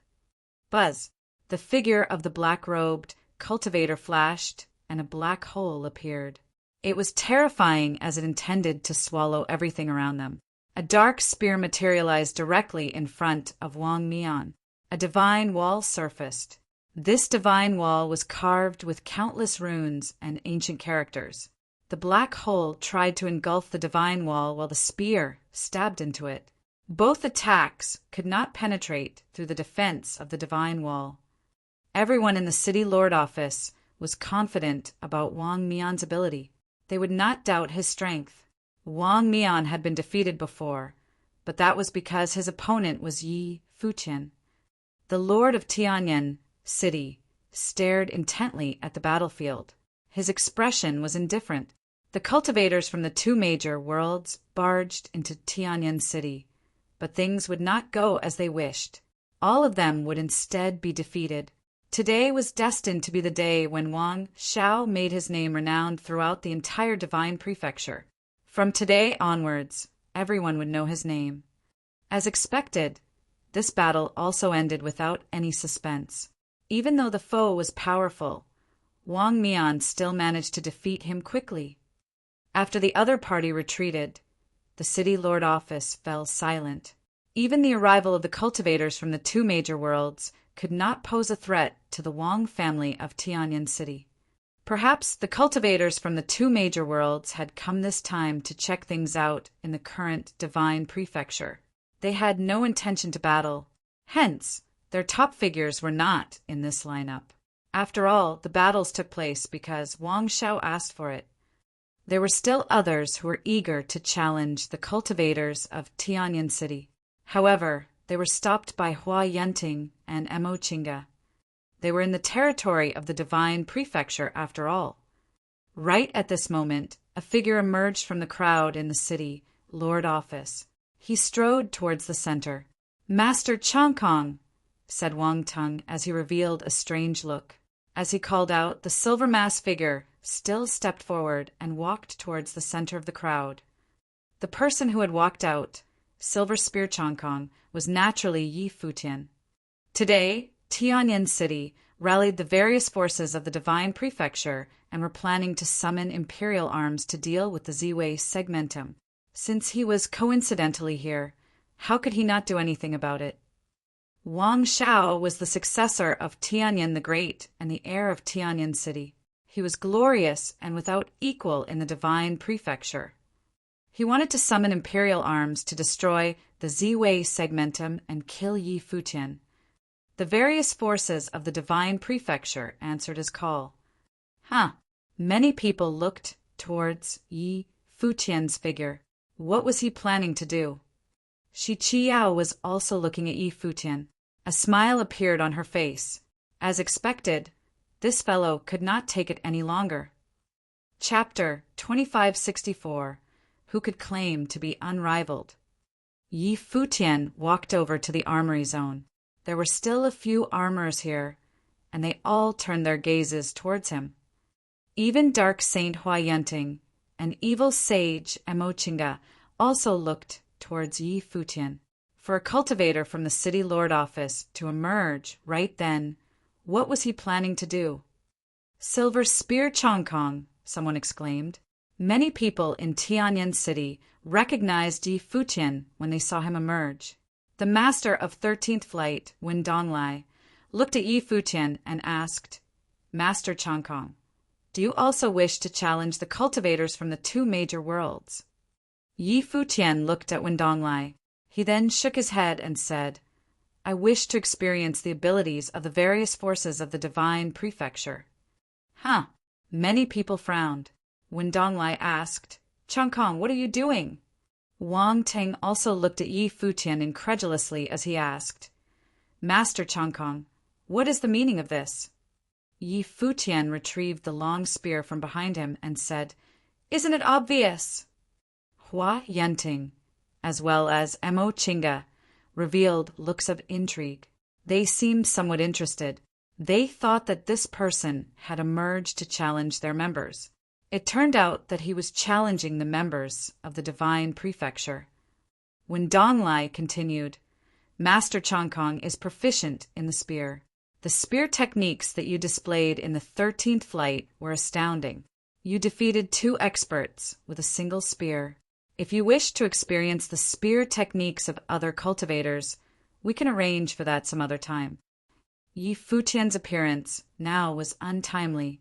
Buzz! The figure of the black-robed cultivator flashed, and a black hole appeared. It was terrifying as it intended to swallow everything around them. A dark spear materialized directly in front of Wang Mian. A divine wall surfaced. This divine wall was carved with countless runes and ancient characters. The black hole tried to engulf the divine wall while the spear stabbed into it. Both attacks could not penetrate through the defense of the divine wall. Everyone in the city lord office was confident about Wang Mian's ability. They would not doubt his strength. Wang Mian had been defeated before, but that was because his opponent was Yi Futian. The lord of Tianyan City stared intently at the battlefield. His expression was indifferent. The cultivators from the two major worlds barged into Tianyan City, but things would not go as they wished. All of them would instead be defeated. Today was destined to be the day when Wang Shao made his name renowned throughout the entire Divine Prefecture. From today onwards, everyone would know his name. As expected, this battle also ended without any suspense. Even though the foe was powerful, Wang Mian still managed to defeat him quickly. After the other party retreated, the city lord office fell silent. Even the arrival of the cultivators from the two major worlds could not pose a threat to the Wang family of Tianyan City. Perhaps the cultivators from the two major worlds had come this time to check things out in the current Divine Prefecture. They had no intention to battle. Hence, their top figures were not in this lineup. After all, the battles took place because Wang Shao asked for it. There were still others who were eager to challenge the cultivators of Tianyan City. However, they were stopped by Hua Yenting and Mo Chinga. They were in the territory of the Divine Prefecture after all. Right at this moment, a figure emerged from the crowd in the city lord office. He strode towards the center. "Master Chongkong," said Wang Tung as he revealed a strange look. As he called out, the silver mask figure still stepped forward and walked towards the center of the crowd. The person who had walked out, Silver Spear Chongkong, was naturally Yi Futian. Today, Tianyan City rallied the various forces of the Divine Prefecture and were planning to summon Imperial arms to deal with the Ziwei segmentum. Since he was coincidentally here, how could he not do anything about it? Wang Shao was the successor of Tianyan the Great and the heir of Tianyan City. He was glorious and without equal in the Divine Prefecture. He wanted to summon Imperial arms to destroy the Ziwei segmentum and kill Yi Futian. The various forces of the Divine Prefecture answered his call. Many people looked towards Yi Futian's figure. What was he planning to do? Shi Qiao was also looking at Yi Futian. A smile appeared on her face. As expected, this fellow could not take it any longer. Chapter 2564. Who could claim to be unrivaled? Yi Futian walked over to the armory zone. There were still a few armorers here, and they all turned their gazes towards him. Even dark Saint Hua Yenting and evil sage Emochinga also looked towards Yi Futian. For a cultivator from the city lord office to emerge right then, what was he planning to do? Silver Spear Chongkong, someone exclaimed. Many people in Tianyan City recognized Yi Futian when they saw him emerge. The master of 13th Flight, Wen Donglai, looked at Yi Futian and asked, Master Chongkong, do you also wish to challenge the cultivators from the two major worlds? Yi Futian looked at Wen Donglai. He then shook his head and said, I wish to experience the abilities of the various forces of the divine prefecture. Huh. Many people frowned. Wen Donglai asked, Chongkong, what are you doing? Wang Teng also looked at Yi Futian incredulously as he asked, Master Chongkong, what is the meaning of this? Yi Futian retrieved the long spear from behind him and said, Isn't it obvious? Hua Yenting, as well as Mo Chinga, revealed looks of intrigue. They seemed somewhat interested. They thought that this person had emerged to challenge their members. It turned out that he was challenging the members of the divine prefecture. When Donglai continued, Master Chongkong is proficient in the spear. The spear techniques that you displayed in the 13th Flight were astounding. You defeated 2 experts with a single spear. If you wish to experience the spear techniques of other cultivators, we can arrange for that some other time. Yi Futian's appearance now was untimely.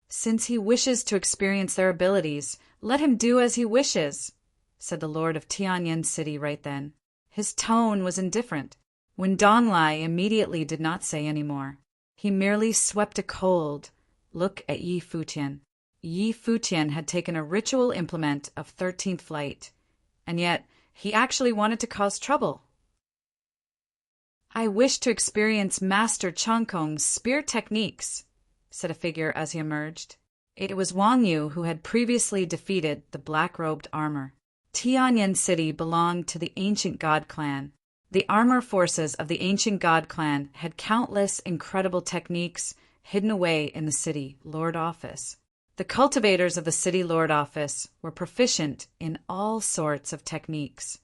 Since he wishes to experience their abilities, let him do as he wishes, said the lord of Tianyan City right then. His tone was indifferent. When Donglai immediately did not say any more. He merely swept a cold look at Yi Futian. Yi Futian had taken a ritual implement of 13th Flight, and yet he actually wanted to cause trouble. I wish to experience Master Chongkong's spear techniques, said a figure as he emerged. It was Wang Yu who had previously defeated the black-robed armor. Tianyan City belonged to the ancient god clan. The armor forces of the ancient god clan had countless incredible techniques hidden away in the city lord office. The cultivators of the city lord office were proficient in all sorts of techniques.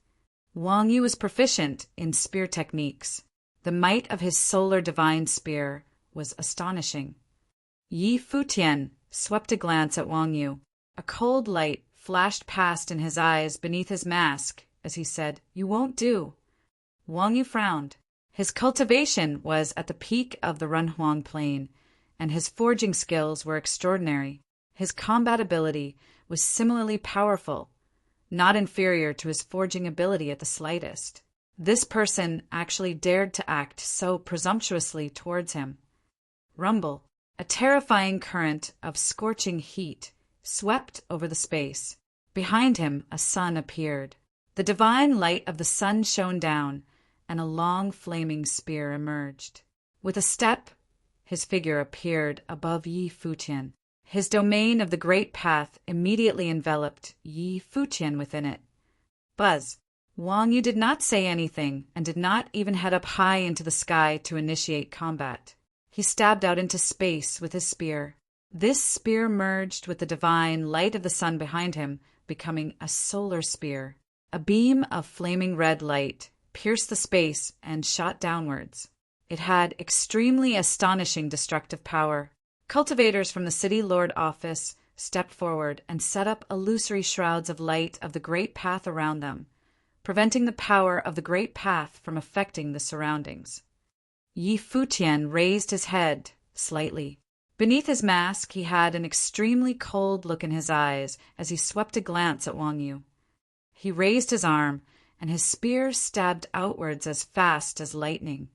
Wang Yu was proficient in spear techniques. The might of his solar divine spear was astonishing. Yi Futian swept a glance at Wang Yu. A cold light flashed past in his eyes beneath his mask as he said, You won't do. Wang Yu frowned. His cultivation was at the peak of the Runhuang Plain, and his forging skills were extraordinary. His combat ability was similarly powerful, not inferior to his forging ability at the slightest. This person actually dared to act so presumptuously towards him. Rumble. A terrifying current of scorching heat swept over the space. Behind him, a sun appeared. The divine light of the sun shone down, and a long flaming spear emerged. With a step, his figure appeared above Yi Futian. His domain of the Great Path immediately enveloped Yi Futian within it. Buzz. Wang Yu did not say anything and did not even head up high into the sky to initiate combat. He stabbed out into space with his spear. This spear merged with the divine light of the sun behind him, becoming a solar spear. A beam of flaming red light pierced the space and shot downwards. It had extremely astonishing destructive power. Cultivators from the city lord office stepped forward and set up illusory shrouds of light of the great path around them, preventing the power of the great path from affecting the surroundings. Yi Futian raised his head slightly. Beneath his mask, he had an extremely cold look in his eyes as he swept a glance at Wang Yu. He raised his arm, and his spear stabbed outwards as fast as lightning.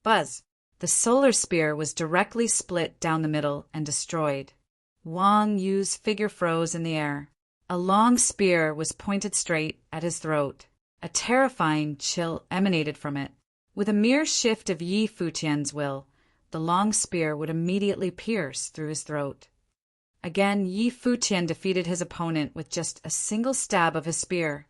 Buzz! The solar spear was directly split down the middle and destroyed. Wang Yu's figure froze in the air. A long spear was pointed straight at his throat. A terrifying chill emanated from it. With a mere shift of Yi Futian's will, the long spear would immediately pierce through his throat. Again, Yi Futian defeated his opponent with just a single stab of his spear.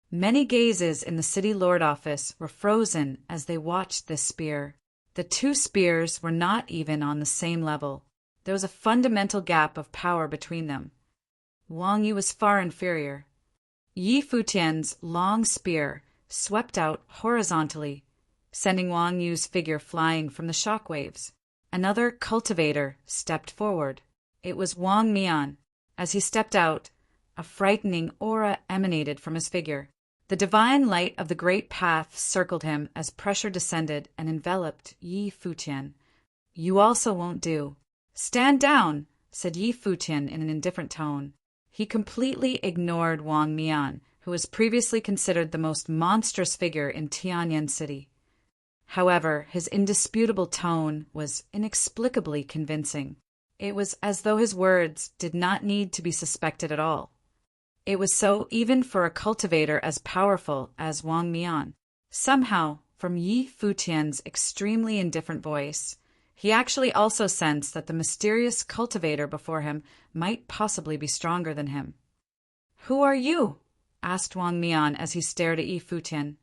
Many gazes in the city lord office were frozen as they watched this spear. The two spears were not even on the same level. There was a fundamental gap of power between them. Wang Yu was far inferior. Yi Futian's long spear swept out horizontally, sending Wang Yu's figure flying from the shock waves. Another cultivator stepped forward. It was Wang Mian. As he stepped out, a frightening aura emanated from his figure. The divine light of the great path circled him as pressure descended and enveloped Yi Futian. "You also won't do." "Stand down," said Yi Futian in an indifferent tone. He completely ignored Wang Mian, who was previously considered the most monstrous figure in Tianyan City. However, his indisputable tone was inexplicably convincing. It was as though his words did not need to be suspected at all. It was so even for a cultivator as powerful as Wang Mian. Somehow, from Yi Futian's extremely indifferent voice, he actually also sensed that the mysterious cultivator before him might possibly be stronger than him. "Who are you?" asked Wang Mian as he stared at Yi Futian.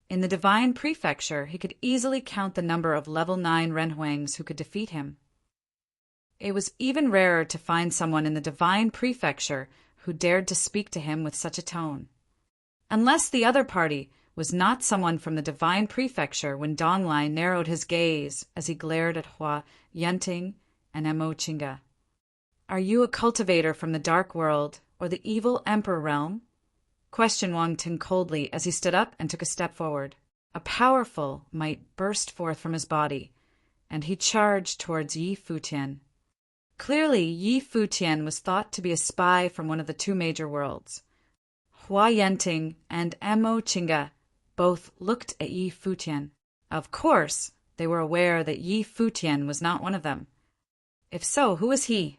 In the Divine Prefecture, he could easily count the number of level 9 Renhuangs who could defeat him. It was even rarer to find someone in the Divine Prefecture who dared to speak to him with such a tone. Unless the other party was not someone from the Divine Prefecture when Donglai narrowed his gaze as he glared at Hua Yenting and Mo Chinga. "Are you a cultivator from the Dark World or the Evil Emperor realm?" questioned Wang Ting coldly as he stood up and took a step forward. A powerful might burst forth from his body, and he charged towards Yi Futian. Clearly, Yi Futian was thought to be a spy from one of the two major worlds. Hua Yenting and Mo Chinga both looked at Yi Futian. Of course, they were aware that Yi Futian was not one of them. If so, who was he?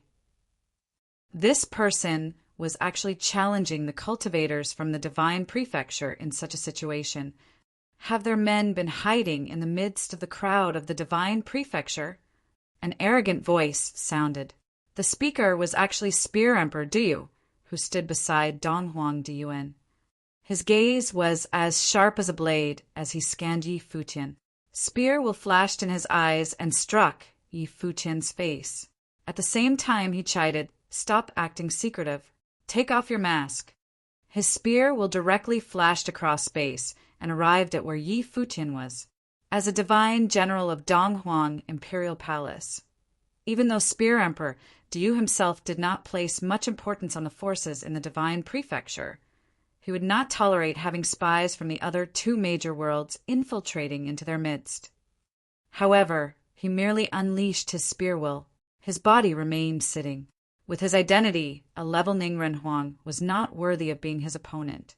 This person was actually challenging the cultivators from the Divine Prefecture in such a situation. Have their men been hiding in the midst of the crowd of the Divine Prefecture? An arrogant voice sounded. The speaker was actually Spear Emperor Diyu, who stood beside Donghuang Diyuan. His gaze was as sharp as a blade as he scanned Yi Futian. Spear will flashed in his eyes and struck Yi Futian's face. At the same time he chided, "Stop acting secretive. Take off your mask." His spear will directly flashed across space and arrived at where Yi Futian was. As a divine general of Donghuang Imperial Palace. Even though Spear Emperor Diyu himself did not place much importance on the forces in the Divine Prefecture, he would not tolerate having spies from the other two major worlds infiltrating into their midst. However, he merely unleashed his spear will. His body remained sitting. With his identity, a level Ning Renhuang was not worthy of being his opponent.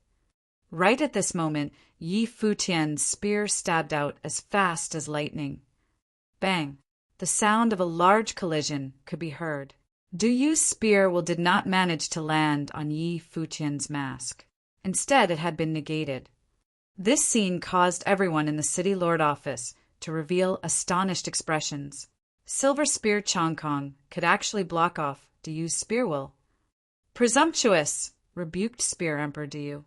Right at this moment, Yi Futian's spear stabbed out as fast as lightning. Bang! The sound of a large collision could be heard. Duyu's spear will did not manage to land on Yi Futian's mask. Instead, it had been negated. This scene caused everyone in the City Lord office to reveal astonished expressions. Silver Spear Chongkong could actually block off Duyu's spear will. "Presumptuous!" rebuked Spear Emperor Diyu.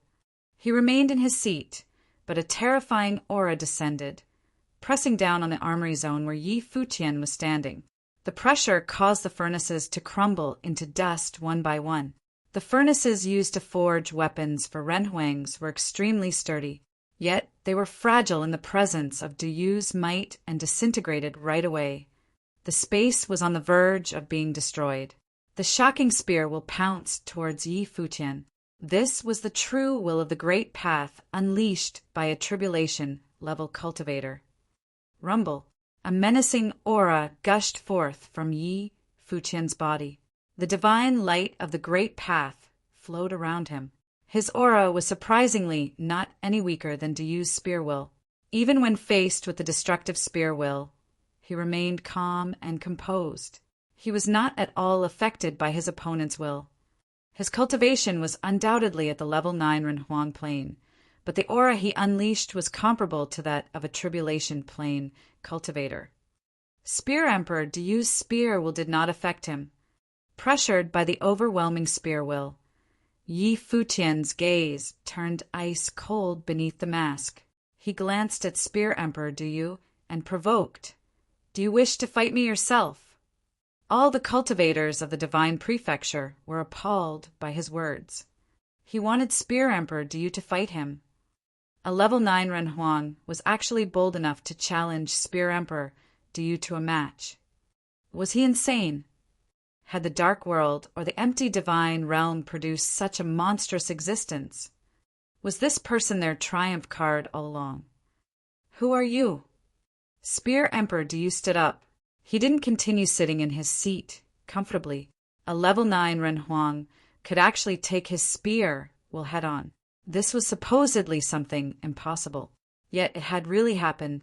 He remained in his seat, but a terrifying aura descended, pressing down on the armory zone where Yi Futian was standing. The pressure caused the furnaces to crumble into dust one by one. The furnaces used to forge weapons for Renhuangs were extremely sturdy, yet they were fragile in the presence of Duyu's might and disintegrated right away. The space was on the verge of being destroyed. The shocking spear will pounced towards Yi Futian. This was the true will of the great path unleashed by a tribulation-level cultivator. Rumble. A menacing aura gushed forth from Yi Futian's body. The divine light of the great path flowed around him. His aura was surprisingly not any weaker than Duyu's spear will. Even when faced with the destructive spear will, he remained calm and composed. He was not at all affected by his opponent's will. His cultivation was undoubtedly at the level 9 Renhuang plane, but the aura he unleashed was comparable to that of a tribulation plane cultivator. Spear Emperor Diyu's spear will did not affect him. Pressured by the overwhelming spear will, Yi Futian's gaze turned ice cold beneath the mask. He glanced at Spear Emperor Diyu and provoked, "Do you wish to fight me yourself?" All the cultivators of the divine prefecture were appalled by his words. He wanted Spear Emperor Diyu to fight him. A level 9 Ren Huang was actually bold enough to challenge Spear Emperor Diyu to a match. Was he insane? Had the dark world or the empty divine realm produced such a monstrous existence? Was this person their triumph card all along? "Who are you?" Spear Emperor Diyu stood up. He didn't continue sitting in his seat comfortably. A level 9 Ren Huang could actually take his spear well head on. This was supposedly something impossible. Yet it had really happened.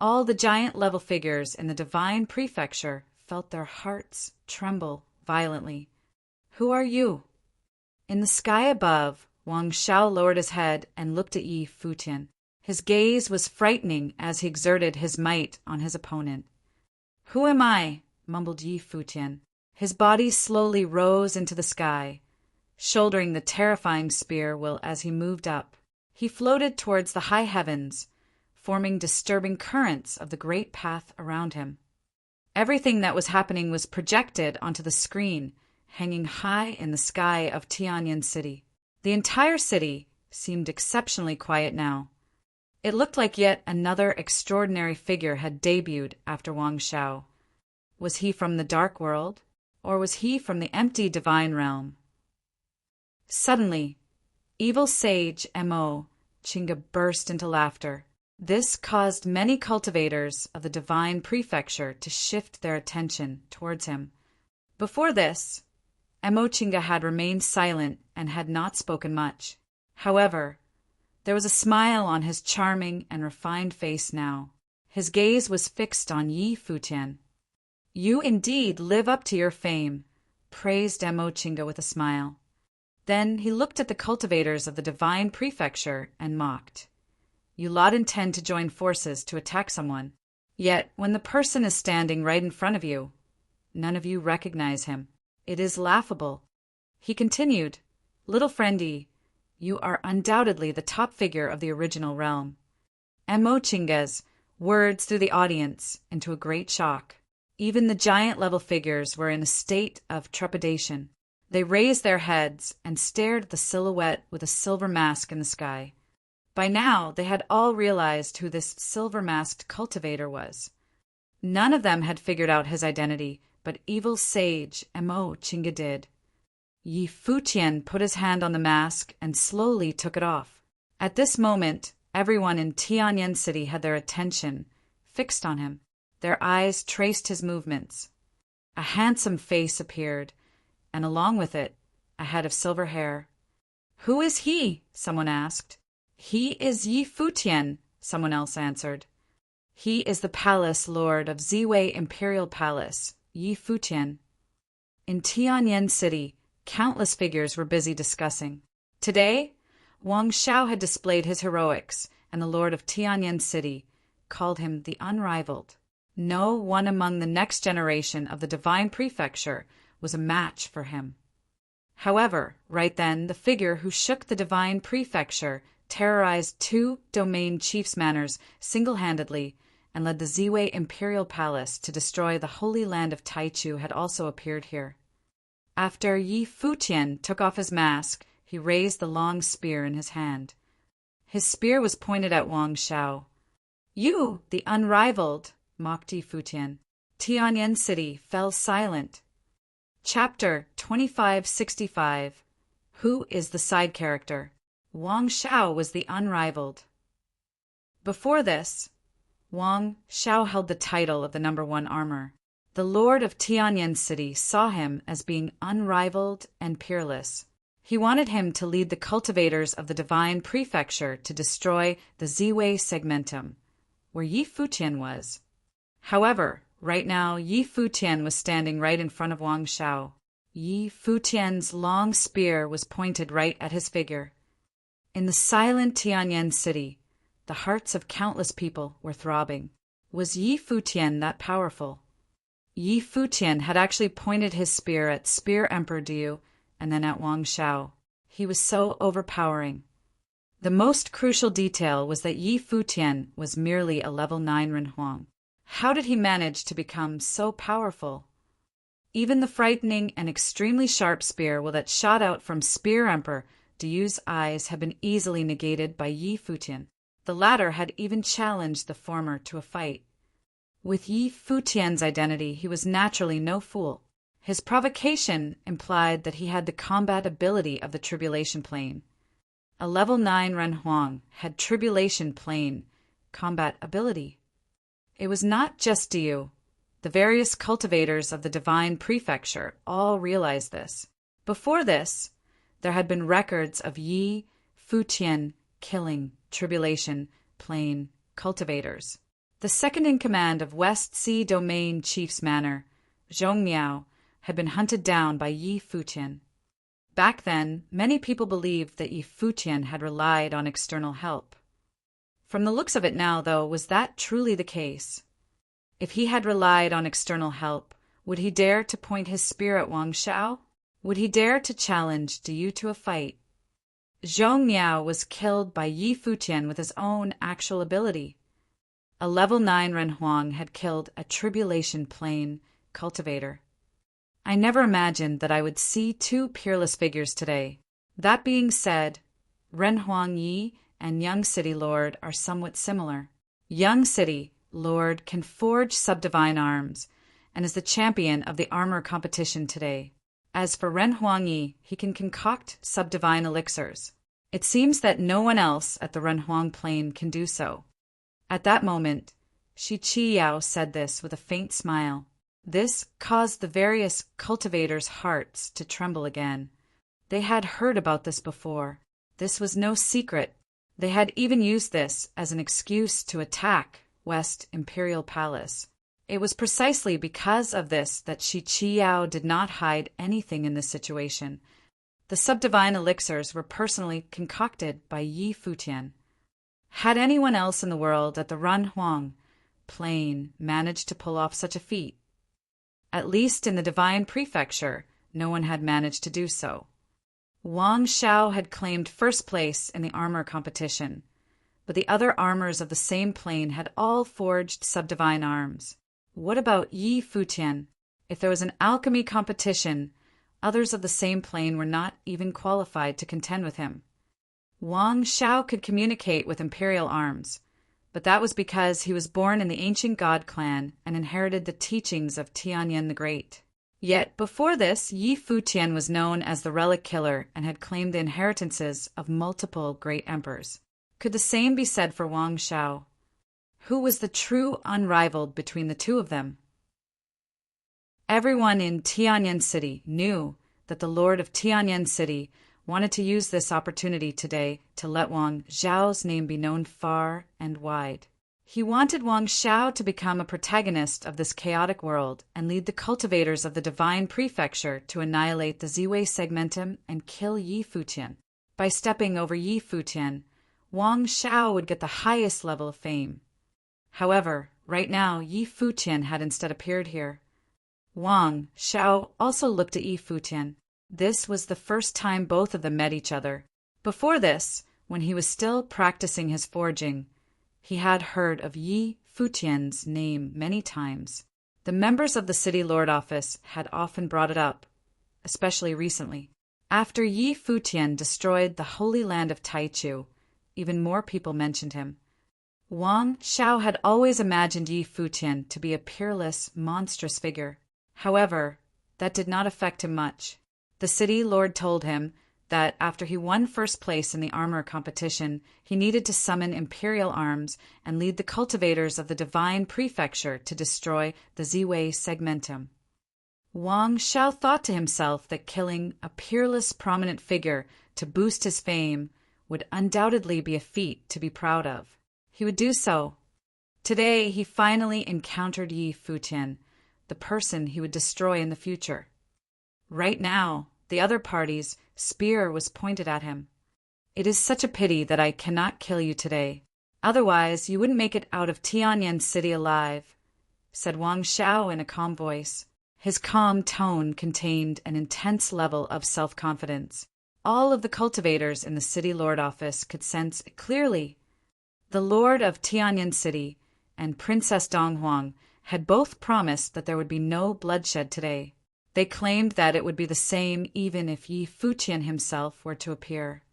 All the giant level figures in the divine prefecture felt their hearts tremble violently. "Who are you?" In the sky above, Wang Shao lowered his head and looked at Yi Futian. His gaze was frightening as he exerted his might on his opponent. "Who am I?" mumbled Yi Futian. His body slowly rose into the sky, shouldering the terrifying spear will as he moved up. He floated towards the high heavens, forming disturbing currents of the great path around him. Everything that was happening was projected onto the screen, hanging high in the sky of Tianyan City. The entire city seemed exceptionally quiet now. It looked like yet another extraordinary figure had debuted after Wang Shao. Was he from the dark world, or was he from the empty divine realm? Suddenly, evil sage Mo Chinga burst into laughter. This caused many cultivators of the divine prefecture to shift their attention towards him. Before this, Mo Chinga had remained silent and had not spoken much. However, there was a smile on his charming and refined face now. His gaze was fixed on Yi Futian. "You indeed live up to your fame," praised Mo Chinga with a smile. Then he looked at the cultivators of the divine prefecture and mocked. "You lot intend to join forces to attack someone. Yet, when the person is standing right in front of you, none of you recognize him. It is laughable." He continued, "Little friendy, you are undoubtedly the top figure of the original realm." Mo Chinga's words threw the audience into a great shock. Even the giant-level figures were in a state of trepidation. They raised their heads and stared at the silhouette with a silver mask in the sky. By now, they had all realized who this silver-masked cultivator was. None of them had figured out his identity, but evil sage Mo Chinga did. Yi Futian put his hand on the mask and slowly took it off. At this moment, everyone in Tianyan City had their attention fixed on him. Their eyes traced his movements. A handsome face appeared, and along with it, a head of silver hair. "Who is he?" someone asked. "He is Yi Futian," someone else answered. "He is the palace lord of Ziwei Imperial Palace, Yi Futian." In Tianyan City, countless figures were busy discussing. Today, Wang Shao had displayed his heroics, and the lord of Tianyan City called him the unrivaled. No one among the next generation of the divine prefecture was a match for him. However, right then, the figure who shook the divine prefecture terrorized 2 domain chiefs' manors single-handedly and led the Ziwei Imperial Palace to destroy the holy land of Taichu had also appeared here. After Yi Futian took off his mask, he raised the long spear in his hand. His spear was pointed at Wang Shao. "You, the unrivaled," mocked Yi Futian. Tianyan City fell silent. Chapter 2565. Who is the side character? Wang Shao was the unrivaled. Before this, Wang Shao held the title of the #1 armor. The lord of Tianyan City saw him as being unrivaled and peerless. He wanted him to lead the cultivators of the divine prefecture to destroy the Ziwei segmentum, where Yi Futian was. However, right now, Yi Futian was standing right in front of Wang Shao. Yi Futian's long spear was pointed right at his figure. In the silent Tianyan city, the hearts of countless people were throbbing. Was Yi Futian that powerful? Yi Futian had actually pointed his spear at Spear Emperor Diu and then at Wang Shao. He was so overpowering. The most crucial detail was that Yi Futian was merely a level 9 Renhuang. How did he manage to become so powerful? Even the frightening and extremely sharp spear that shot out from Spear Emperor Diu's eyes had been easily negated by Yi Futian. The latter had even challenged the former to a fight. With Yi Futian's identity, he was naturally no fool. His provocation implied that he had the combat ability of the Tribulation Plane. A level 9 Renhuang had Tribulation Plane combat ability. It was not just Diu. The various cultivators of the Divine Prefecture all realized this. Before this, there had been records of Yi Futian killing Tribulation Plane cultivators. The second-in-command of West Sea Domain Chief's Manor, Zhong Miao, had been hunted down by Yi Futian. Back then, many people believed that Yi Futian had relied on external help. From the looks of it now, though, was that truly the case? If he had relied on external help, would he dare to point his spear at Wang Shao? Would he dare to challenge Diu to a fight? Zhong Miao was killed by Yi Futian with his own actual ability. A level 9 Renhuang had killed a Tribulation Plane cultivator. I never imagined that I would see two peerless figures today. That being said, Renhuang Yi and Young City Lord are somewhat similar. Young City Lord can forge subdivine arms and is the champion of the armor competition today. As for Renhuang Yi, he can concoct subdivine elixirs. It seems that no one else at the Renhuang Plane can do so. At that moment, Shi Qi Yao said this with a faint smile. This caused the various cultivators' hearts to tremble again. They had heard about this before. This was no secret. They had even used this as an excuse to attack West Imperial Palace. It was precisely because of this that Shi Qi Yao did not hide anything in this situation. The subdivine elixirs were personally concocted by Yi Futian. Had anyone else in the world at the Renhuang Plane managed to pull off such a feat? At least in the Divine Prefecture, no one had managed to do so. Wang Shao had claimed first place in the armor competition, but the other armors of the same plane had all forged subdivine arms. What about Yi Futian? If there was an alchemy competition, others of the same plane were not even qualified to contend with him. Wang Shao could communicate with imperial arms, but that was because he was born in the ancient god clan and inherited the teachings of Tianyan the Great. Yet before this, Yi Futian was known as the Relic Killer and had claimed the inheritances of multiple great emperors. Could the same be said for Wang Shao? Who was the true unrivaled between the two of them? Everyone in Tianyan City knew that the Lord of Tianyan City wanted to use this opportunity today to let Wang Zhao's name be known far and wide. He wanted Wang Shao to become a protagonist of this chaotic world and lead the cultivators of the Divine Prefecture to annihilate the Ziwei Segmentum and kill Yi Futian. By stepping over Yi Futian, Wang Shao would get the highest level of fame. However, right now, Yi Futian had instead appeared here. Wang Shao also looked at Yi Futian. This was the first time both of them met each other. Before this, when he was still practicing his forging, he had heard of Yi Futian's name many times. The members of the City Lord Office had often brought it up, especially recently. After Yi Futian destroyed the Holy Land of Taichu, even more people mentioned him. Wang Shao had always imagined Yi Futian to be a peerless, monstrous figure. However, that did not affect him much. The city lord told him that after he won first place in the armor competition, he needed to summon imperial arms and lead the cultivators of the Divine Prefecture to destroy the Ziwei Segmentum. Wang Shao thought to himself that killing a peerless prominent figure to boost his fame would undoubtedly be a feat to be proud of. He would do so. Today he finally encountered Yi Futian, the person he would destroy in the future. Right now, the other party's spear was pointed at him. It is such a pity that I cannot kill you today. Otherwise, you wouldn't make it out of Tianyan City alive, said Wang Xiao in a calm voice. His calm tone contained an intense level of self-confidence. All of the cultivators in the city lord office could sense it clearly. The lord of Tianyan City and Princess Donghuang had both promised that there would be no bloodshed today. They claimed that it would be the same even if Yi Futian himself were to appear.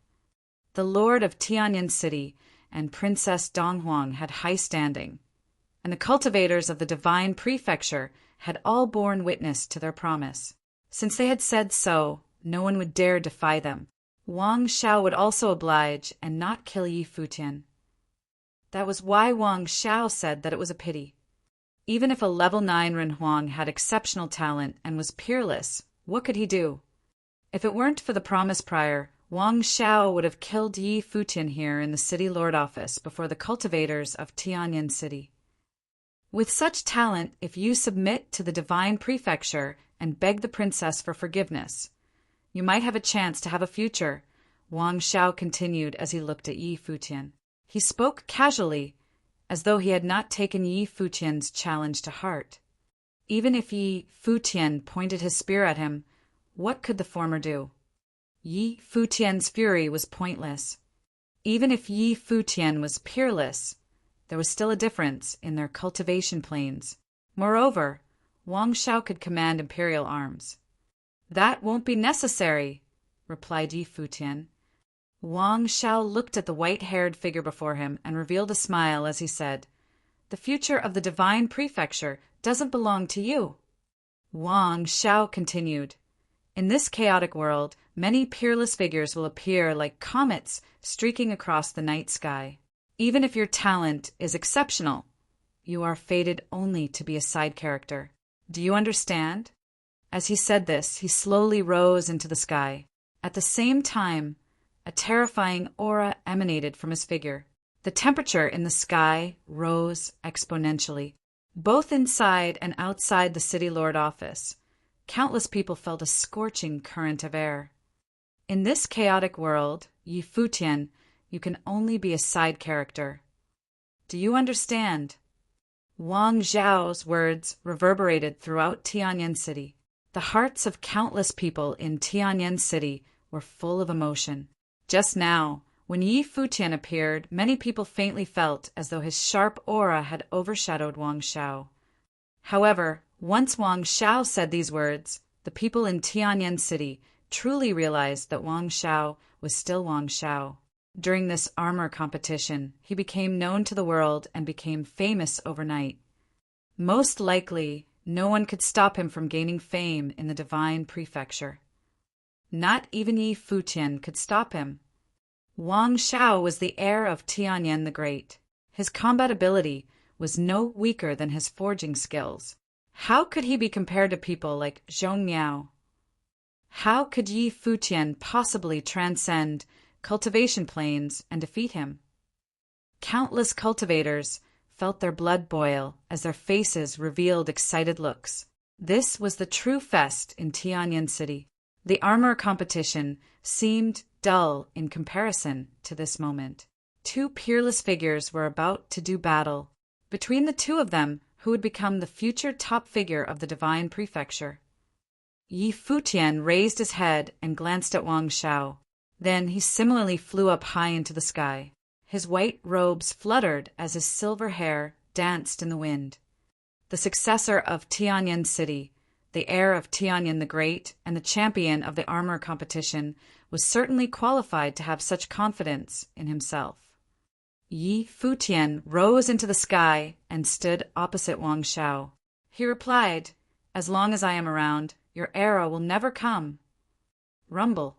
The lord of Tianyan City and Princess Donghuang had high standing, and the cultivators of the divine prefecture had all borne witness to their promise. Since they had said so, no one would dare defy them. Wang Xiao would also oblige and not kill Yi Futian. That was why Wang Xiao said that it was a pity. Even if a level 9 Ren Huang had exceptional talent and was peerless, what could he do? If it weren't for the promise prior, Wang Xiao would have killed Yi Futian here in the city lord office before the cultivators of Tianyan City. With such talent, if you submit to the divine prefecture and beg the princess for forgiveness, you might have a chance to have a future, Wang Xiao continued as he looked at Yi Futian. He spoke casually, as though he had not taken Yi Futian's challenge to heart. Even if Yi Futian pointed his spear at him, what could the former do? Yi Futian's fury was pointless. Even if Yi Futian was peerless, there was still a difference in their cultivation planes. Moreover, Wang Xiao could command imperial arms. That won't be necessary, replied Yi Futian. Wang Xiao looked at the white-haired figure before him and revealed a smile as he said, "The future of the divine prefecture doesn't belong to you." Wang Xiao continued, "In this chaotic world, many peerless figures will appear like comets streaking across the night sky. Even if your talent is exceptional, you are fated only to be a side character. Do you understand?" As he said this, he slowly rose into the sky. At the same time, a terrifying aura emanated from his figure. The temperature in the sky rose exponentially. Both inside and outside the city lord office, countless people felt a scorching current of air. In this chaotic world, Yi Futian, you can only be a side character. Do you understand? Wang Zhao's words reverberated throughout Tianyan City. The hearts of countless people in Tianyan City were full of emotion. Just now, when Yi Futian appeared, many people faintly felt as though his sharp aura had overshadowed Wang Xiao. However, once Wang Xiao said these words, the people in Tianyan City truly realized that Wang Xiao was still Wang Xiao. During this armor competition, he became known to the world and became famous overnight. Most likely, no one could stop him from gaining fame in the divine prefecture. Not even Yi Futian could stop him. Wang Xiao was the heir of Tianyan the Great. His combat ability was no weaker than his forging skills. How could he be compared to people like Zhong Miao? How could Yi Futian possibly transcend cultivation planes and defeat him? Countless cultivators felt their blood boil as their faces revealed excited looks. This was the true fest in Tianyan City. The armor competition seemed dull in comparison to this moment. Two peerless figures were about to do battle. Between the two of them, who would become the future top figure of the divine prefecture? Yi Futian raised his head and glanced at Wang Xiao. Then he similarly flew up high into the sky. His white robes fluttered as his silver hair danced in the wind. The successor of Tianyan City, the heir of Tianyan the Great, and the champion of the armor competition, was certainly qualified to have such confidence in himself. Yi Futian rose into the sky and stood opposite Wang Xiao. He replied, "As long as I am around, your era will never come." Rumble.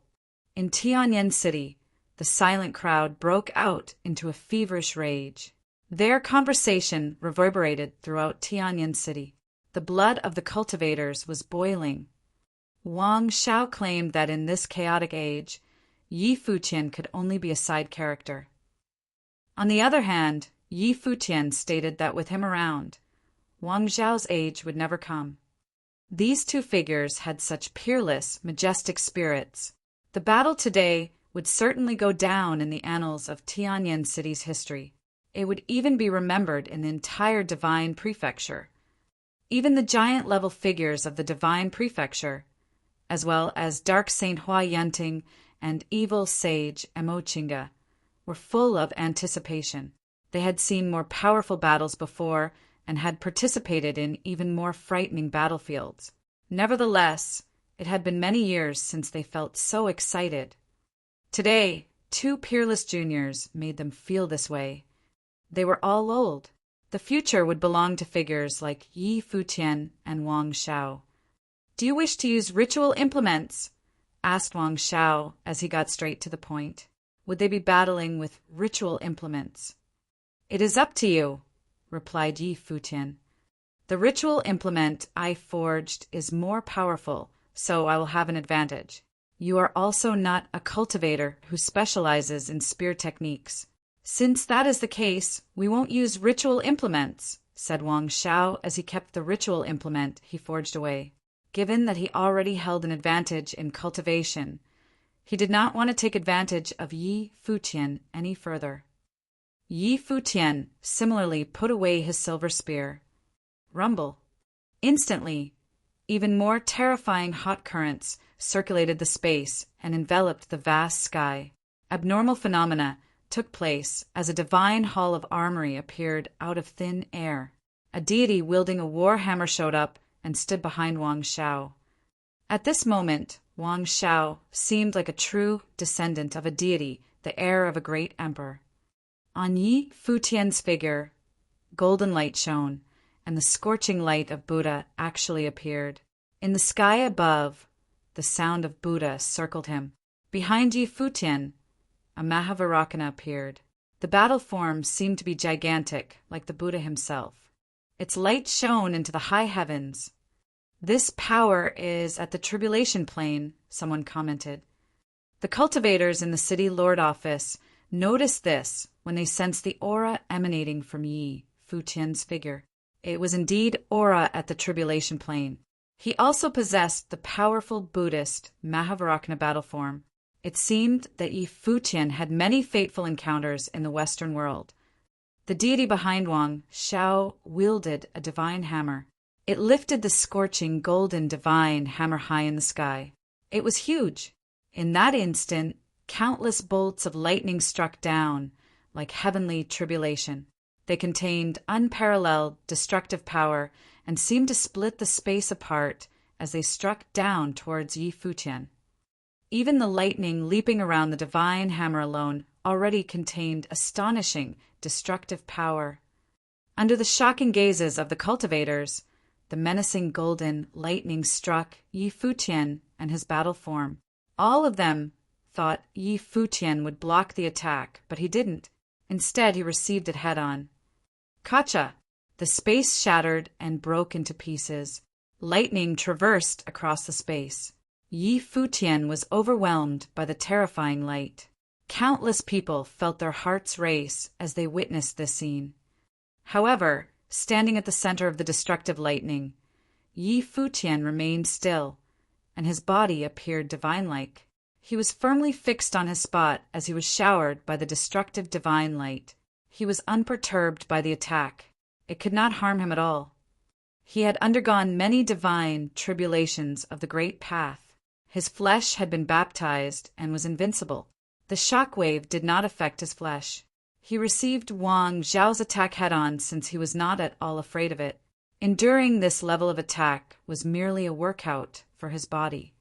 In Tianyan City, the silent crowd broke out into a feverish rage. Their conversation reverberated throughout Tianyan City. The blood of the cultivators was boiling. Wang Xiao claimed that in this chaotic age, Yi Futian could only be a side character. On the other hand, Yi Futian stated that with him around, Wang Zhao's age would never come. These two figures had such peerless, majestic spirits. The battle today would certainly go down in the annals of Tianyan City's history. It would even be remembered in the entire Divine Prefecture. Even the giant-level figures of the Divine Prefecture, as well as Dark Saint Hua Yanting and Evil Sage Emochinga, were full of anticipation. They had seen more powerful battles before and had participated in even more frightening battlefields. Nevertheless, it had been many years since they felt so excited. Today, two peerless juniors made them feel this way. They were all old. The future would belong to figures like Yi Futian and Wang Xiao. "Do you wish to use ritual implements?" asked Wang Xiao as he got straight to the point. Would they be battling with ritual implements? "It is up to you," replied Yi Futian. "The ritual implement I forged is more powerful, so I will have an advantage. You are also not a cultivator who specializes in spear techniques." "Since that is the case, we won't use ritual implements," said Wang Xiao as he kept the ritual implement he forged away. Given that he already held an advantage in cultivation, he did not want to take advantage of Yi Futian any further. Yi Futian similarly put away his silver spear. Rumble. Instantly, even more terrifying hot currents circulated the space and enveloped the vast sky. Abnormal phenomena took place as a divine hall of armory appeared out of thin air. A deity wielding a war hammer showed up and stood behind Wang Xiao. At this moment, Wang Xiao seemed like a true descendant of a deity, the heir of a great emperor. On Yi Futian's figure, golden light shone, and the scorching light of Buddha actually appeared. In the sky above, the sound of Buddha circled him. Behind Yi Futian, a Mahavajrana appeared. The battle form seemed to be gigantic, like the Buddha himself. Its light shone into the high heavens. "This power is at the tribulation plane," someone commented. The cultivators in the city lord office noticed this when they sensed the aura emanating from Yi Futian's figure. It was indeed aura at the tribulation plane. He also possessed the powerful Buddhist Mahavajrana battle form. It seemed that Yi Futian had many fateful encounters in the Western world. The deity behind Wang Xiao wielded a divine hammer. It lifted the scorching golden divine hammer high in the sky. It was huge. In that instant, countless bolts of lightning struck down like heavenly tribulation. They contained unparalleled destructive power and seemed to split the space apart as they struck down towards Yi Futian. Even the lightning leaping around the divine hammer alone already contained astonishing destructive power. Under the shocking gazes of the cultivators, the menacing golden lightning struck Yi Futian and his battle form. All of them thought Yi Futian would block the attack, but he didn't. Instead, he received it head-on. Kacha! The space shattered and broke into pieces. Lightning traversed across the space. Yi Futian was overwhelmed by the terrifying light. Countless people felt their hearts race as they witnessed this scene. However, standing at the center of the destructive lightning, Yi Futian remained still, and his body appeared divine-like. He was firmly fixed on his spot as he was showered by the destructive divine light. He was unperturbed by the attack. It could not harm him at all. He had undergone many divine tribulations of the great path. His flesh had been baptized and was invincible. The shock wave did not affect his flesh. He received Wang Xiao's attack head-on since he was not at all afraid of it. Enduring this level of attack was merely a workout for his body.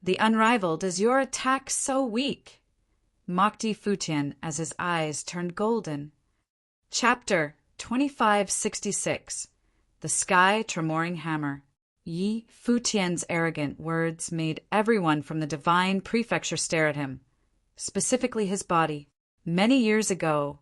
"The unrivaled, is your attack so weak?" mocked Yi Futian as his eyes turned golden. Chapter 2566. The Sky Tremoring Hammer. Yi Futian's arrogant words made everyone from the divine prefecture stare at him, specifically his body. Many years ago,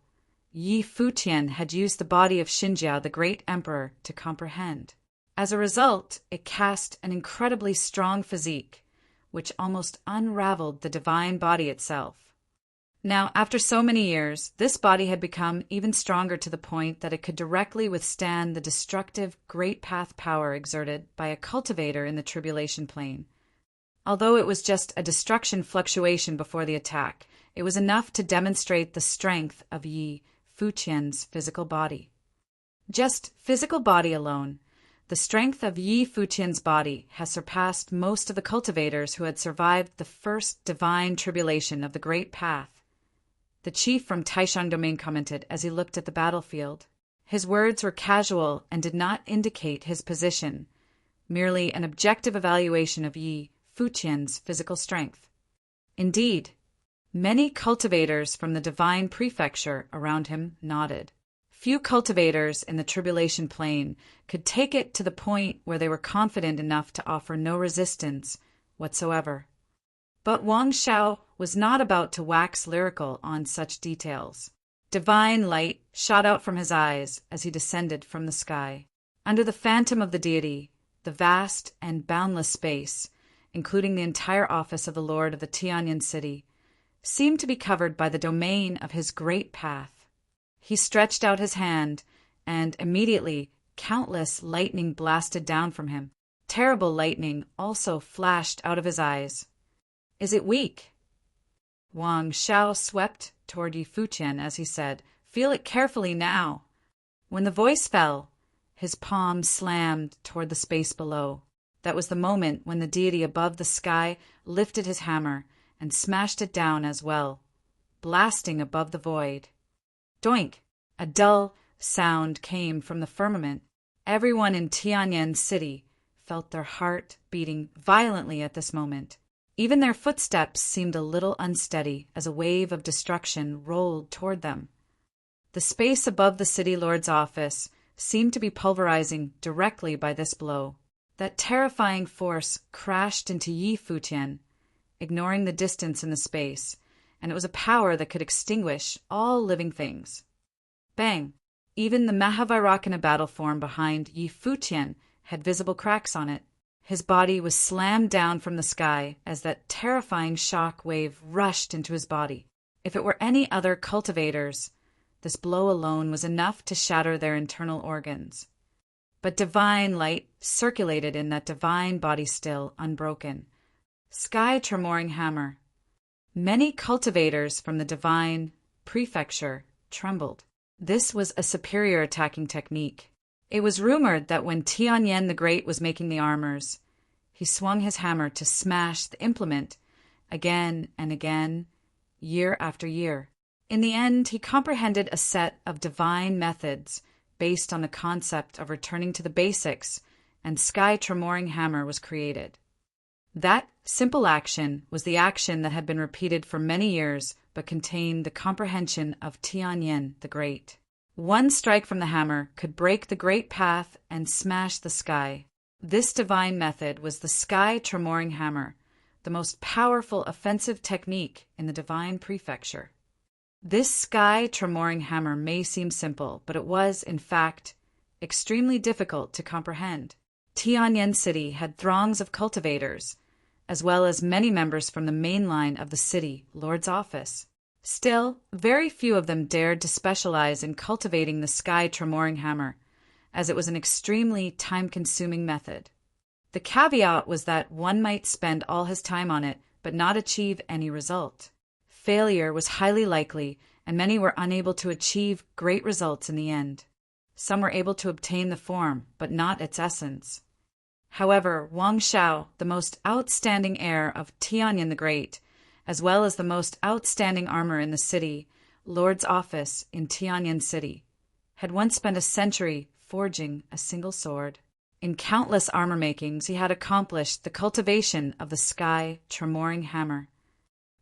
Yi Futian had used the body of Xinjia, the great emperor, to comprehend. As a result, it cast an incredibly strong physique, which almost unraveled the divine body itself. Now, after so many years, this body had become even stronger to the point that it could directly withstand the destructive great path power exerted by a cultivator in the tribulation plane. Although it was just a destruction fluctuation before the attack, it was enough to demonstrate the strength of Yi Futian's physical body. Just physical body alone, the strength of Yi Futian's body has surpassed most of the cultivators who had survived the first divine tribulation of the Great Path. The chief from Taishang Domain commented as he looked at the battlefield. His words were casual and did not indicate his position, merely an objective evaluation of Yi Futian's physical strength. Indeed, many cultivators from the divine prefecture around him nodded. Few cultivators in the tribulation plane could take it to the point where they were confident enough to offer no resistance whatsoever. But Wang Shao was not about to wax lyrical on such details. Divine light shot out from his eyes as he descended from the sky. Under the phantom of the deity, the vast and boundless space, including the entire office of the Lord of the Tianyan city, seemed to be covered by the domain of his great path. He stretched out his hand, and immediately countless lightning blasted down from him. Terrible lightning also flashed out of his eyes. "Is it weak?" Wang Shao swept toward Yi Futian as he said, "Feel it carefully now." When the voice fell, his palm slammed toward the space below. That was the moment when the deity above the sky lifted his hammer and smashed it down as well, blasting above the void. Doink! A dull sound came from the firmament. Everyone in Tianyan city felt their heart beating violently at this moment. Even their footsteps seemed a little unsteady as a wave of destruction rolled toward them. The space above the city lord's office seemed to be pulverizing directly by this blow. That terrifying force crashed into Yi Futian, ignoring the distance in the space, and it was a power that could extinguish all living things. Bang! Even the Mahavairakana battle form behind Yi Futian had visible cracks on it. His body was slammed down from the sky as that terrifying shock wave rushed into his body. If it were any other cultivators, this blow alone was enough to shatter their internal organs. But divine light circulated in that divine body still, unbroken. Sky tremoring hammer. Many cultivators from the divine prefecture trembled. This was a superior attacking technique. It was rumored that when Tianyan the Great was making the armors, he swung his hammer to smash the implement again and again, year after year. In the end, he comprehended a set of divine methods based on the concept of returning to the basics, and Sky Tremoring Hammer was created. That simple action was the action that had been repeated for many years but contained the comprehension of Tianyan the Great. One strike from the hammer could break the great path and smash the sky. This divine method was the Sky Tremoring Hammer, the most powerful offensive technique in the divine prefecture. This Sky Tremoring Hammer may seem simple, but it was, in fact, extremely difficult to comprehend. Tianyan City had throngs of cultivators, as well as many members from the main line of the city lord's office. Still, very few of them dared to specialize in cultivating the Sky Tremoring Hammer, as it was an extremely time-consuming method. The caveat was that one might spend all his time on it, but not achieve any result. Failure was highly likely, and many were unable to achieve great results in the end. Some were able to obtain the form, but not its essence. However, Wang Shao, the most outstanding heir of Tianyan the Great, as well as the most outstanding armor in the city, Lord's office in Tianyan City, had once spent a century forging a single sword. In countless armor makings, he had accomplished the cultivation of the Sky Tremoring Hammer.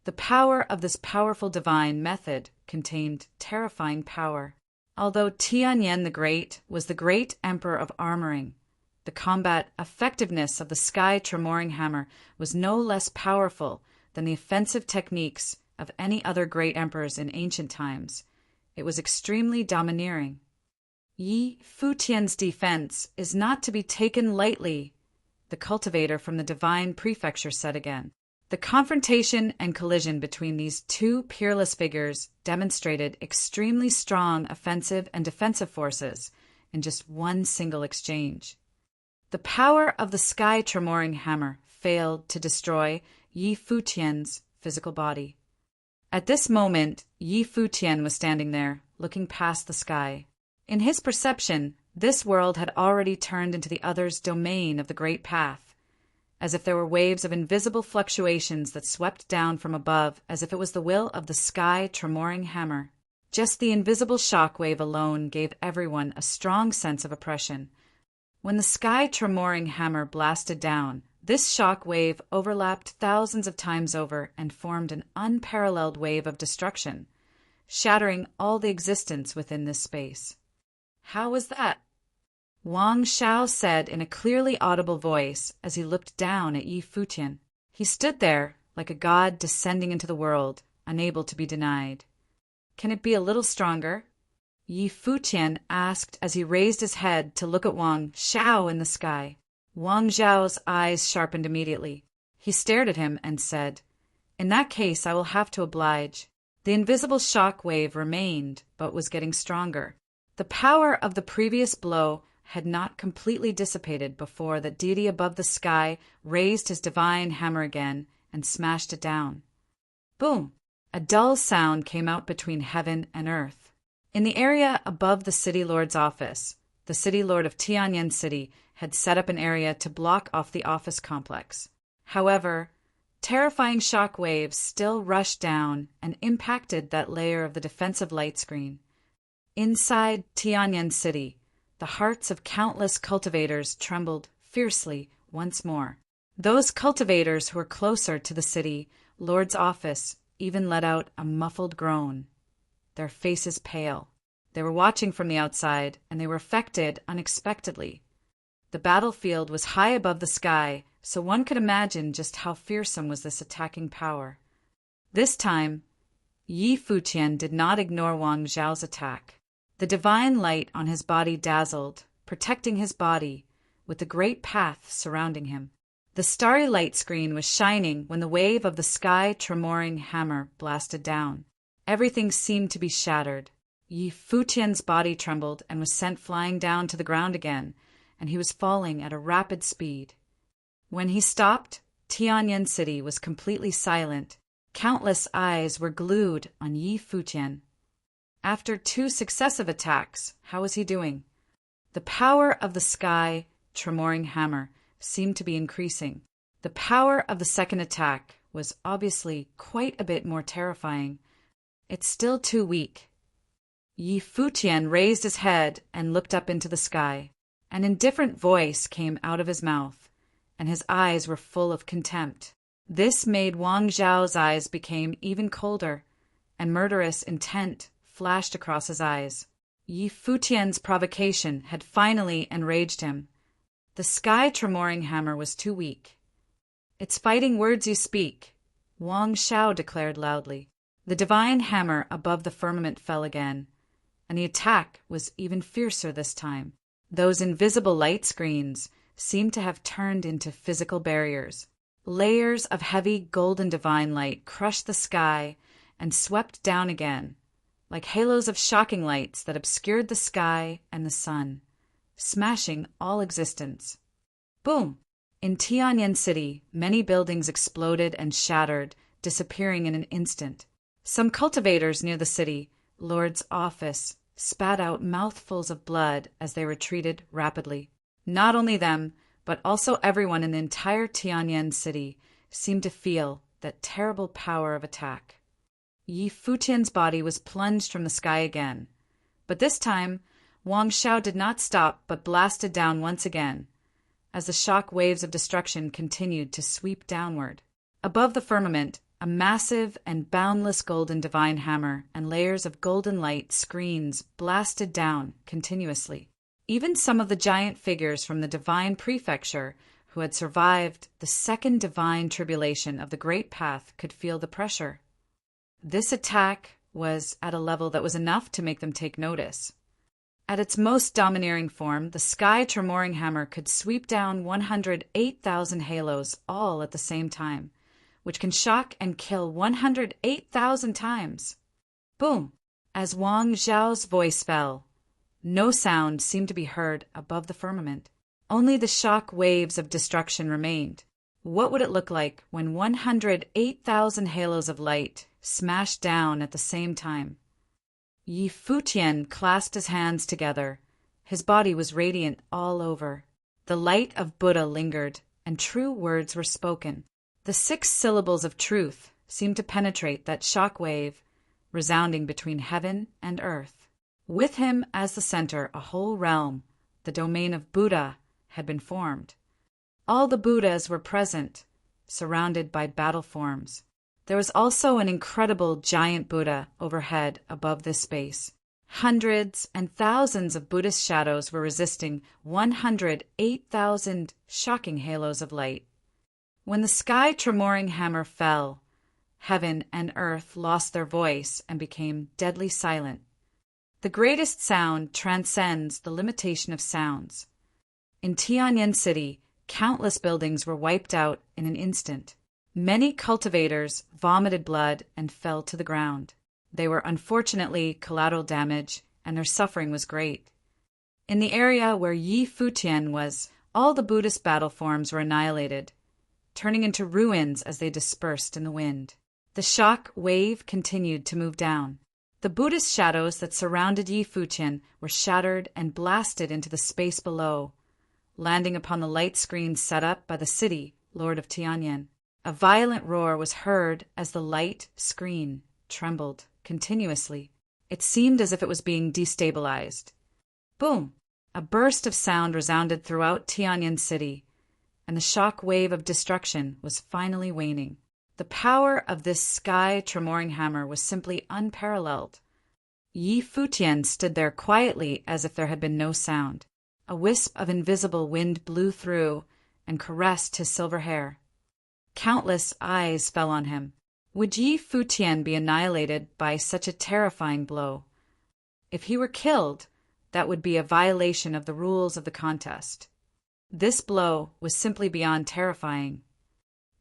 The power of this powerful divine method contained terrifying power. Although Tianyan the Great was the great emperor of armoring, the combat effectiveness of the Sky Tremoring Hammer was no less powerful than the offensive techniques of any other great emperors in ancient times. It was extremely domineering. Yi Futian's defense is not to be taken lightly, the cultivator from the divine prefecture said again. The confrontation and collision between these two peerless figures demonstrated extremely strong offensive and defensive forces in just one single exchange. The power of the Sky Tremoring Hammer failed to destroy Yi Futian's physical body. At this moment, Yi Futian was standing there, looking past the sky. In his perception, this world had already turned into the other's domain of the Great Path, as if there were waves of invisible fluctuations that swept down from above, as if it was the will of the sky tremoring hammer. Just the invisible shock wave alone gave everyone a strong sense of oppression. When the sky tremoring hammer blasted down, this shock wave overlapped thousands of times over and formed an unparalleled wave of destruction, shattering all the existence within this space. How was that? Wang Xiao said in a clearly audible voice as he looked down at Yi Futian. He stood there like a god descending into the world, unable to be denied. Can it be a little stronger? Yi Futian asked as he raised his head to look at Wang Xiao in the sky. Wang Xiao's eyes sharpened immediately. He stared at him and said, "In that case, I will have to oblige." The invisible shock wave remained, but was getting stronger. The power of the previous blow had not completely dissipated before the deity above the sky raised his divine hammer again and smashed it down. Boom! A dull sound came out between heaven and earth. In the area above the city lord's office, the city lord of Tianyan City had set up an area to block off the office complex. However, terrifying shock waves still rushed down and impacted that layer of the defensive light screen. Inside Tianyan City, the hearts of countless cultivators trembled fiercely once more. Those cultivators who were closer to the city lord's office even let out a muffled groan, their faces pale. They were watching from the outside, and they were affected unexpectedly. The battlefield was high above the sky, so one could imagine just how fearsome was this attacking power. This time, Yi Futian did not ignore Wang Zhao's attack. The divine light on his body dazzled, protecting his body, with the great path surrounding him. The starry light screen was shining when the wave of the sky tremoring hammer blasted down. Everything seemed to be shattered. Yi Futian's body trembled and was sent flying down to the ground again, and he was falling at a rapid speed. When he stopped, Tianyan City was completely silent. Countless eyes were glued on Yi Futian. After 2 successive attacks, how was he doing? The power of the sky tremoring hammer seemed to be increasing. The power of the second attack was obviously quite a bit more terrifying. It's still too weak. Yi Futian raised his head and looked up into the sky. An indifferent voice came out of his mouth, and his eyes were full of contempt. This made Wang Zhao's eyes become even colder, and murderous intent flashed across his eyes. Yi Futian's provocation had finally enraged him. The sky tremoring hammer was too weak. "It's fighting words you speak," Wang Xiao declared loudly. The divine hammer above the firmament fell again, and the attack was even fiercer this time. Those invisible light screens seemed to have turned into physical barriers. Layers of heavy golden divine light crushed the sky and swept down again, like halos of shocking lights that obscured the sky and the sun, smashing all existence. Boom! In Tianyan City, many buildings exploded and shattered, disappearing in an instant. Some cultivators near the city lord's office spat out mouthfuls of blood as they retreated rapidly. Not only them, but also everyone in the entire Tianyan City seemed to feel that terrible power of attack. Yi Futian's body was plunged from the sky again, but this time Wang Xiao did not stop but blasted down once again, as the shock waves of destruction continued to sweep downward. Above the firmament, a massive and boundless golden divine hammer and layers of golden light screens blasted down continuously. Even some of the giant figures from the divine prefecture who had survived the second divine tribulation of the Great Path could feel the pressure. This attack was at a level that was enough to make them take notice. At its most domineering form, the sky tremoring hammer could sweep down 108,000 halos all at the same time, which can shock and kill 108,000 times. Boom! As Wang Zhao's voice fell, no sound seemed to be heard above the firmament. Only the shock waves of destruction remained. What would it look like when 108,000 halos of light smashed down at the same time? Yi Futian clasped his hands together. His body was radiant all over. The light of Buddha lingered, and true words were spoken. The 6 syllables of truth seemed to penetrate that shock wave, resounding between heaven and earth. With him as the center, a whole realm, the domain of Buddha, had been formed. All the Buddhas were present, surrounded by battle forms. There was also an incredible giant Buddha overhead above this space. Hundreds and thousands of Buddhist shadows were resisting 108,000 shocking halos of light. When the sky tremoring hammer fell, heaven and earth lost their voice and became deadly silent. The greatest sound transcends the limitation of sounds. In Tianyin City, countless buildings were wiped out in an instant. Many cultivators vomited blood and fell to the ground. They were unfortunately collateral damage, and their suffering was great. In the area where Yi Futian was, all the Buddhist battle forms were annihilated, turning into ruins as they dispersed in the wind. The shock wave continued to move down. The Buddhist shadows that surrounded Yi Futian were shattered and blasted into the space below, landing upon the light screen set up by the city lord of Tianyin. A violent roar was heard as the light screen trembled continuously. It seemed as if it was being destabilized. Boom! A burst of sound resounded throughout Tianyin City, and the shock wave of destruction was finally waning. The power of this sky tremoring hammer was simply unparalleled. Yi Futian stood there quietly as if there had been no sound. A wisp of invisible wind blew through and caressed his silver hair. Countless eyes fell on him. Would Yi Futian be annihilated by such a terrifying blow? If he were killed, that would be a violation of the rules of the contest. This blow was simply beyond terrifying.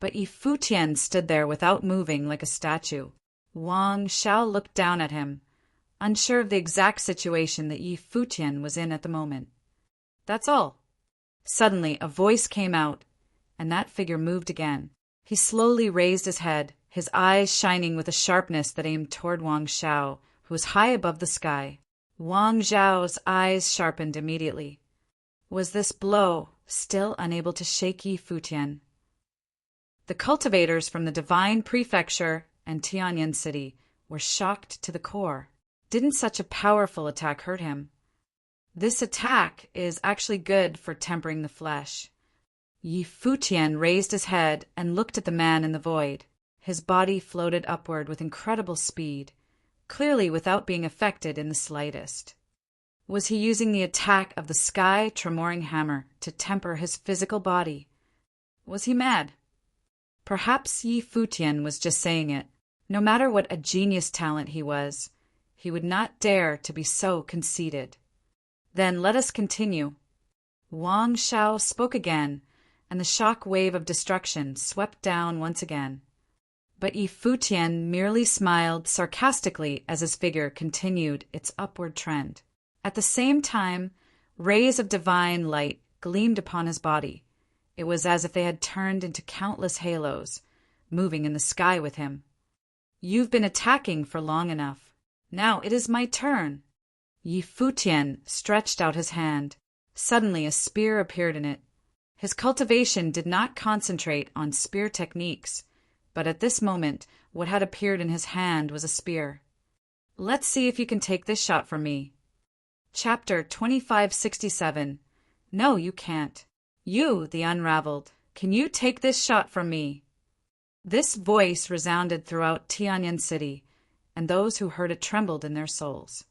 But Yi Futian stood there without moving, like a statue. Wang Shao looked down at him, unsure of the exact situation that Yi Futian was in at the moment. That's all. Suddenly, a voice came out, and that figure moved again. He slowly raised his head, his eyes shining with a sharpness that aimed toward Wang Shao, who was high above the sky. Wang Zhao's eyes sharpened immediately. Was this blow still unable to shake Yi Futian? The cultivators from the Divine Prefecture and Tianyin City were shocked to the core. Didn't such a powerful attack hurt him? This attack is actually good for tempering the flesh. Yi Futian raised his head and looked at the man in the void. His body floated upward with incredible speed, clearly without being affected in the slightest. Was he using the attack of the sky tremoring hammer to temper his physical body? Was he mad? Perhaps Yi Futian was just saying it. No matter what a genius talent he was, he would not dare to be so conceited. Then let us continue. Wang Shao spoke again, and the shock wave of destruction swept down once again. But Yi Futian merely smiled sarcastically as his figure continued its upward trend. At the same time, rays of divine light gleamed upon his body. It was as if they had turned into countless halos, moving in the sky with him. You've been attacking for long enough. Now it is my turn. Yi Futian stretched out his hand. Suddenly a spear appeared in it. His cultivation did not concentrate on spear techniques, but at this moment what had appeared in his hand was a spear. Let's see if you can take this shot from me. Chapter 2567. No, you can't. You, the unraveled, can you take this shot from me? This voice resounded throughout Tianyin City, and those who heard it trembled in their souls.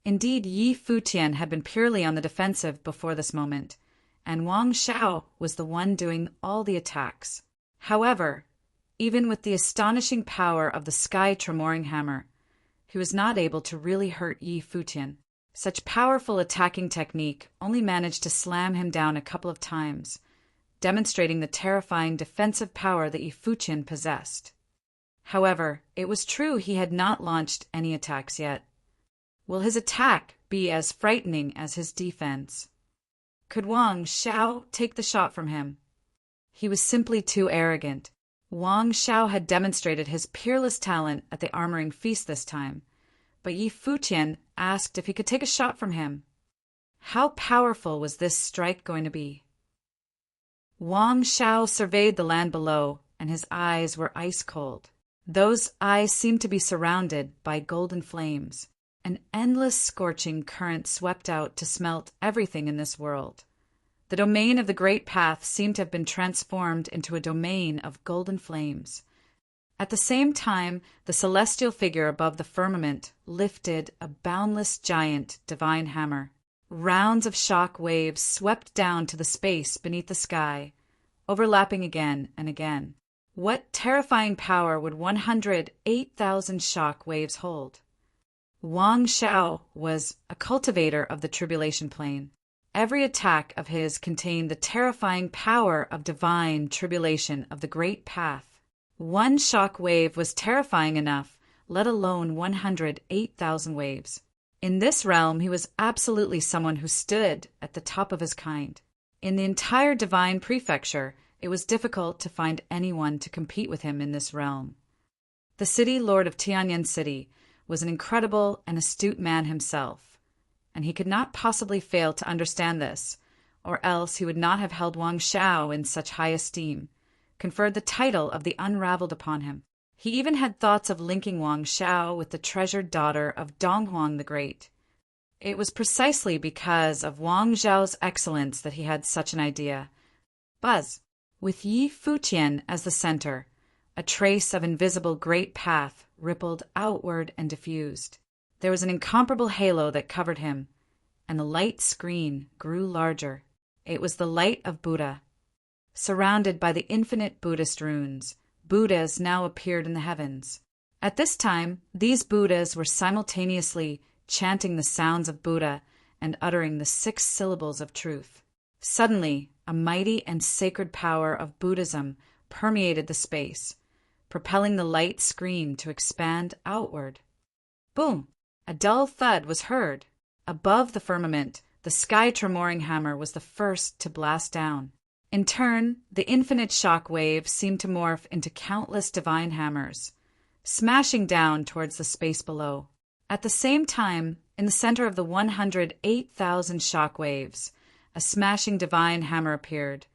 Indeed, Yi Futian had been purely on the defensive before this moment, and Wang Shao was the one doing all the attacks. However, even with the astonishing power of the sky tremoring hammer, he was not able to really hurt Yi Futian. Such powerful attacking technique only managed to slam him down a couple of times, demonstrating the terrifying defensive power that Yi Futian possessed. However, it was true he had not launched any attacks yet. Will his attack be as frightening as his defense? Could Wang Shao take the shot from him? He was simply too arrogant. Wang Xiao had demonstrated his peerless talent at the armoring feast this time, but Yi Futian asked if he could take a shot from him. How powerful was this strike going to be? Wang Xiao surveyed the land below, and his eyes were ice cold. Those eyes seemed to be surrounded by golden flames. An endless scorching current swept out to smelt everything in this world. The domain of the Great Path seemed to have been transformed into a domain of golden flames. At the same time, the celestial figure above the firmament lifted a boundless giant divine hammer. Rounds of shock waves swept down to the space beneath the sky, overlapping again and again. What terrifying power would 108,000 shock waves hold? Wang Xiao was a cultivator of the tribulation plane. Every attack of his contained the terrifying power of divine tribulation of the Great Path. One shock wave was terrifying enough, let alone 108,000 waves. In this realm, he was absolutely someone who stood at the top of his kind. In the entire divine prefecture, it was difficult to find anyone to compete with him in this realm. The city lord of Tianyan City was an incredible and astute man himself, and he could not possibly fail to understand this, or else he would not have held Wang Xiao in such high esteem, conferred the title of the Unraveled upon him. He even had thoughts of linking Wang Xiao with the treasured daughter of Donghuang the Great. It was precisely because of Wang Xiao's excellence that he had such an idea. Buzz, with Yi Futian as the center, a trace of invisible Great Path rippled outward and diffused. There was an incomparable halo that covered him, and the light screen grew larger. It was the light of Buddha. Surrounded by the infinite Buddhist runes, Buddhas now appeared in the heavens. At this time, these Buddhas were simultaneously chanting the sounds of Buddha and uttering the 6 syllables of truth. Suddenly, a mighty and sacred power of Buddhism permeated the space, propelling the light screen to expand outward. Boom! A dull thud was heard. Above the firmament, the sky tremoring hammer was the first to blast down. In turn, the infinite shock wave seemed to morph into countless divine hammers, smashing down towards the space below. At the same time, in the center of the 108,000 shock waves, a smashing divine hammer appeared,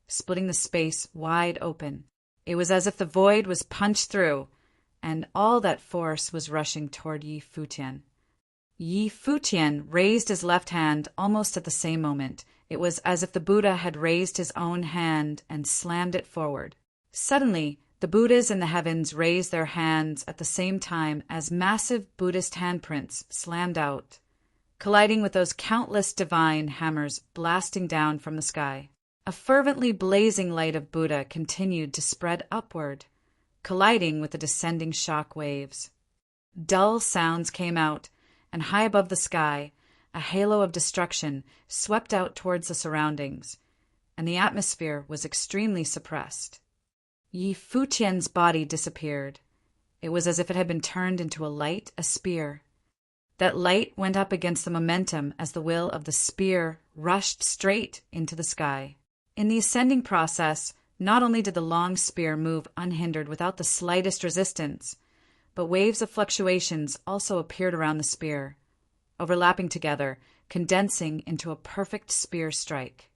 splitting the space wide open. It was as if the void was punched through, and all that force was rushing toward Yi Futian. Yi Futian raised his left hand almost at the same moment. It was as if the Buddha had raised his own hand and slammed it forward. Suddenly, the Buddhas in the heavens raised their hands at the same time as massive Buddhist handprints slammed out, colliding with those countless divine hammers blasting down from the sky. A fervently blazing light of Buddha continued to spread upward, colliding with the descending shock waves. Dull sounds came out, and high above the sky, a halo of destruction swept out towards the surroundings, and the atmosphere was extremely suppressed. Yi Futian's body disappeared. It was as if it had been turned into a spear. That light went up against the momentum as the will of the spear rushed straight into the sky. In the ascending process, not only did the long spear move unhindered without the slightest resistance, but waves of fluctuations also appeared around the spear, overlapping together, condensing into a perfect spear strike.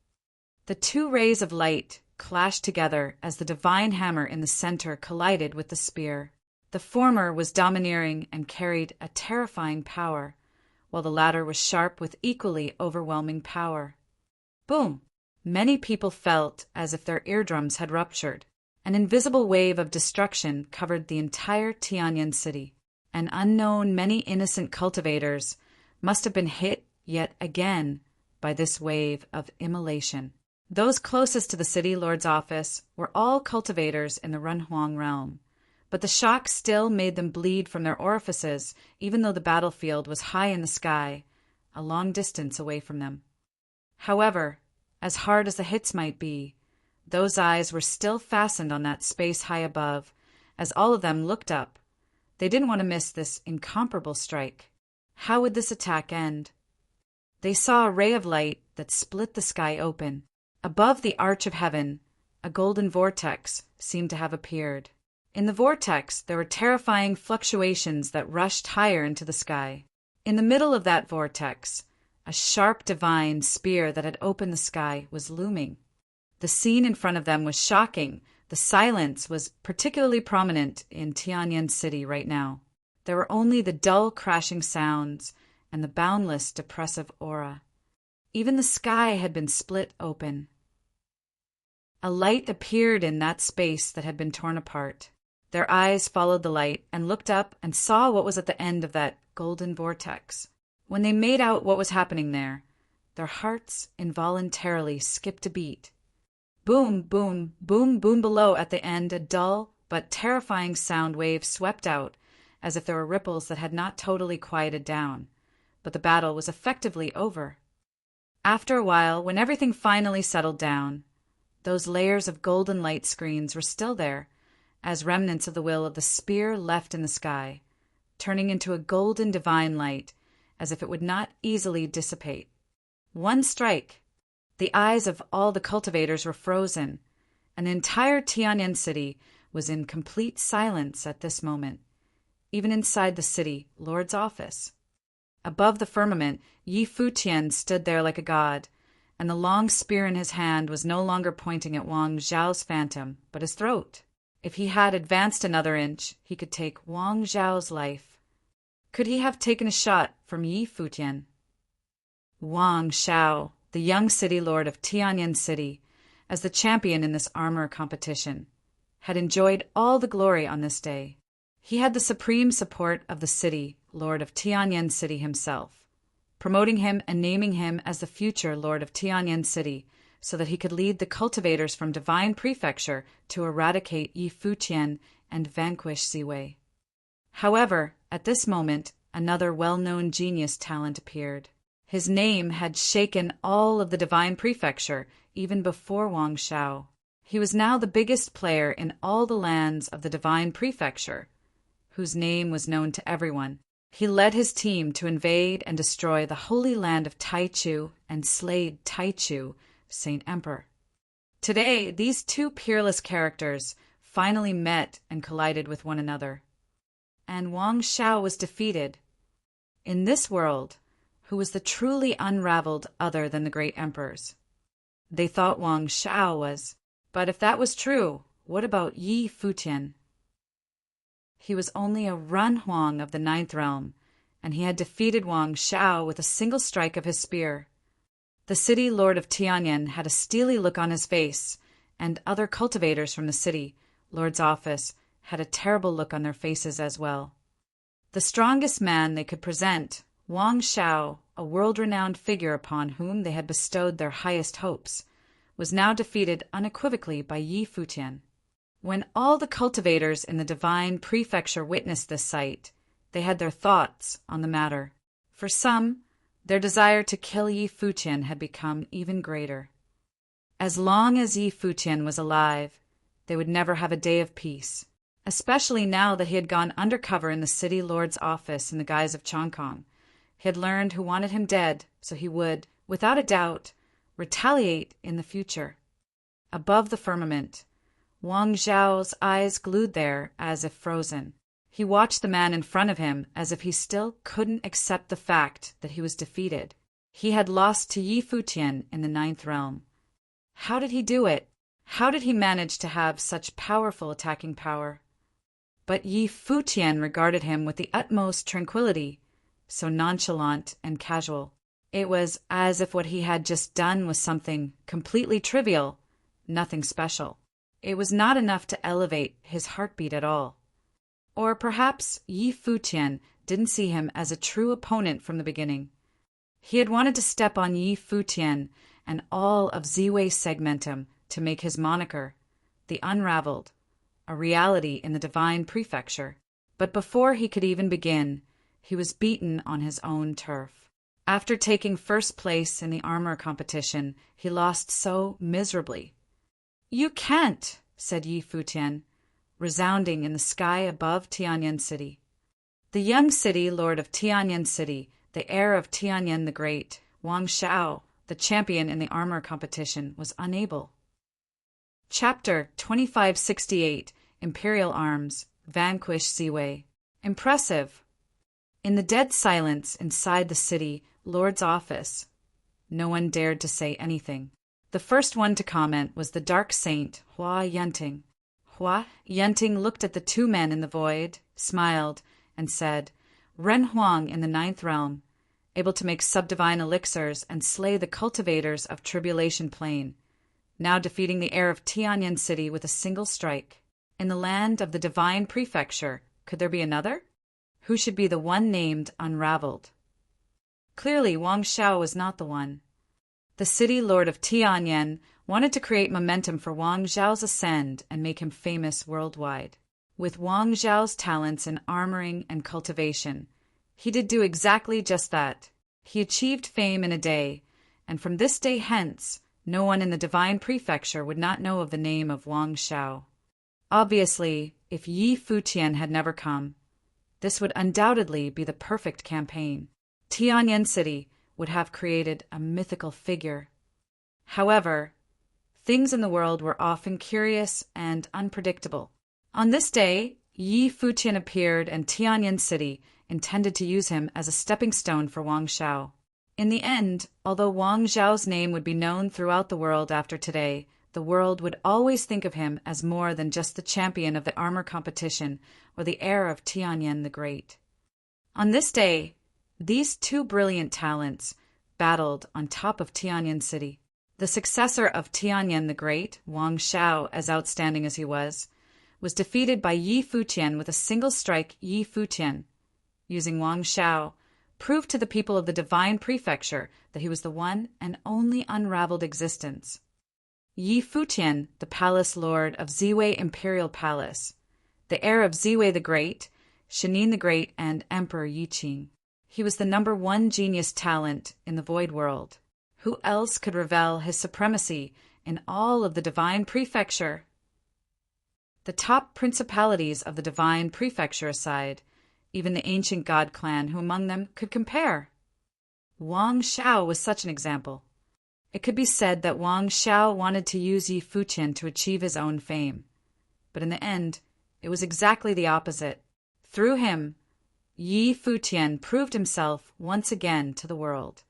The 2 rays of light clashed together as the divine hammer in the center collided with the spear. The former was domineering and carried a terrifying power, while the latter was sharp with equally overwhelming power. Boom! Many people felt as if their eardrums had ruptured. An invisible wave of destruction covered the entire Tianyan city. An unknown many innocent cultivators must have been hit yet again by this wave of immolation. Those closest to the city lord's office were all cultivators in the Renhuang realm, but the shock still made them bleed from their orifices, even though the battlefield was high in the sky, a long distance away from them. However, as hard as the hits might be, those eyes were still fastened on that space high above, as all of them looked up. They didn't want to miss this incomparable strike. How would this attack end? They saw a ray of light that split the sky open. Above the arch of heaven, a golden vortex seemed to have appeared. In the vortex, there were terrifying fluctuations that rushed higher into the sky. In the middle of that vortex, a sharp divine spear that had opened the sky was looming. The scene in front of them was shocking. The silence was particularly prominent in Tianyan City right now. There were only the dull crashing sounds and the boundless depressive aura. Even the sky had been split open. A light appeared in that space that had been torn apart. Their eyes followed the light and looked up and saw what was at the end of that golden vortex. When they made out what was happening there, their hearts involuntarily skipped a beat. Boom, boom, boom, boom below at the end, a dull but terrifying sound wave swept out, as if there were ripples that had not totally quieted down. But the battle was effectively over. After a while, when everything finally settled down, those layers of golden light screens were still there, as remnants of the will of the spear left in the sky, turning into a golden divine light, as if it would not easily dissipate. One strike. The eyes of all the cultivators were frozen, and the entire Tianyan city was in complete silence at this moment, even inside the city lord's office. Above the firmament, Futian stood there like a god, and the long spear in his hand was no longer pointing at Wang Zhao's phantom, but his throat. If he had advanced another inch, he could take Wang Zhao's life. Could he have taken a shot from Futian? Wang Zhao, the young city lord of Tianyan City, as the champion in this armor competition, had enjoyed all the glory on this day. He had the supreme support of the city lord of Tianyan City himself, promoting him and naming him as the future lord of Tianyan City so that he could lead the cultivators from Divine Prefecture to eradicate Futian and vanquish Ziwei. However, at this moment, another well-known genius talent appeared. His name had shaken all of the Divine Prefecture, even before Wang Zhao. He was now the biggest player in all the lands of the Divine Prefecture, whose name was known to everyone. He led his team to invade and destroy the holy land of Taichu and slayed Taichu, Saint Emperor. Today, these two peerless characters finally met and collided with one another. And Wang Zhao was defeated. In this world, who was the truly unraveled other than the great emperors? They thought Wang Zhao was. But if that was true, what about Futian? He was only a Runhuang of the Ninth Realm, and he had defeated Wang Zhao with a single strike of his spear. The city lord of Tianyan had a steely look on his face, and other cultivators from the city lord's office had a terrible look on their faces as well. The strongest man they could present, Wang Zhao, a world-renowned figure upon whom they had bestowed their highest hopes, was now defeated unequivocally by Futian. When all the cultivators in the Divine Prefecture witnessed this sight, they had their thoughts on the matter. For some, their desire to kill Futian had become even greater. As long as Futian was alive, they would never have a day of peace, especially now that he had gone undercover in the city lord's office in the guise of Chongkong. He had learned who wanted him dead, so he would, without a doubt, retaliate in the future. Above the firmament, Wang Zhao's eyes glued there as if frozen. He watched the man in front of him as if he still couldn't accept the fact that he was defeated. He had lost to Futian in the Ninth Realm. How did he do it? How did he manage to have such powerful attacking power? But Futian regarded him with the utmost tranquility, so nonchalant and casual. It was as if what he had just done was something completely trivial, nothing special. It was not enough to elevate his heartbeat at all. Or perhaps Futian didn't see him as a true opponent from the beginning. He had wanted to step on Futian and all of Ziwei Segmentum to make his moniker, the Unraveled, a reality in the Divine Prefecture. But before he could even begin, he was beaten on his own turf. After taking first place in the armor competition, he lost so miserably. "You can't," said Futian, resounding in the sky above Tianyan City. The young city lord of Tianyan City, the heir of Tianyan the Great, Wang Zhao, the champion in the armor competition, was unable. Chapter 2568, Imperial Arms, Vanquish Ziwei. Impressive. In the dead silence inside the city lord's office, no one dared to say anything. The first one to comment was the dark saint, Hua Yenting. Hua Yenting looked at the two men in the void, smiled, and said, Ren Huang in the 9th realm, able to make subdivine elixirs and slay the cultivators of Tribulation Plain, now defeating the heir of Tianyan City with a single strike. In the land of the divine prefecture, could there be another? Who should be the one named Unraveled? Clearly, Wang Xiao was not the one. The city lord of Tianyan wanted to create momentum for Wang Zhao's ascend and make him famous worldwide. With Wang Zhao's talents in armoring and cultivation, he did do exactly just that. He achieved fame in a day, and from this day hence, no one in the divine prefecture would not know of the name of Wang Xiao. Obviously, if Yi Futian had never come, this would undoubtedly be the perfect campaign. Tianyan City would have created a mythical figure. However, things in the world were often curious and unpredictable. On this day, Yi Futian appeared and Tianyan City intended to use him as a stepping stone for Wang Xiao. In the end, although Wang Zhao's name would be known throughout the world after today, the world would always think of him as more than just the champion of the armor competition or the heir of Tianyan the Great. On this day, these two brilliant talents battled on top of Tianyan City. The successor of Tianyan the Great, Wang Xiao, as outstanding as he was defeated by Yi Futian with a single strike. Yi Futian, using Wang Xiao, proved to the people of the divine prefecture that he was the one and only unraveled existence. Yi Futian, the palace lord of Ziwei Imperial Palace, the heir of Ziwei the Great, Shinin the Great, and Emperor Yiqing. He was the #1 genius talent in the void world. Who else could reveal his supremacy in all of the divine prefecture? The top principalities of the divine prefecture aside, even the ancient god clan who among them could compare? Wang Xiao was such an example. It could be said that Wang Xiao wanted to use Yi Futian to achieve his own fame. But in the end, it was exactly the opposite. Through him, Yi Futian proved himself once again to the world.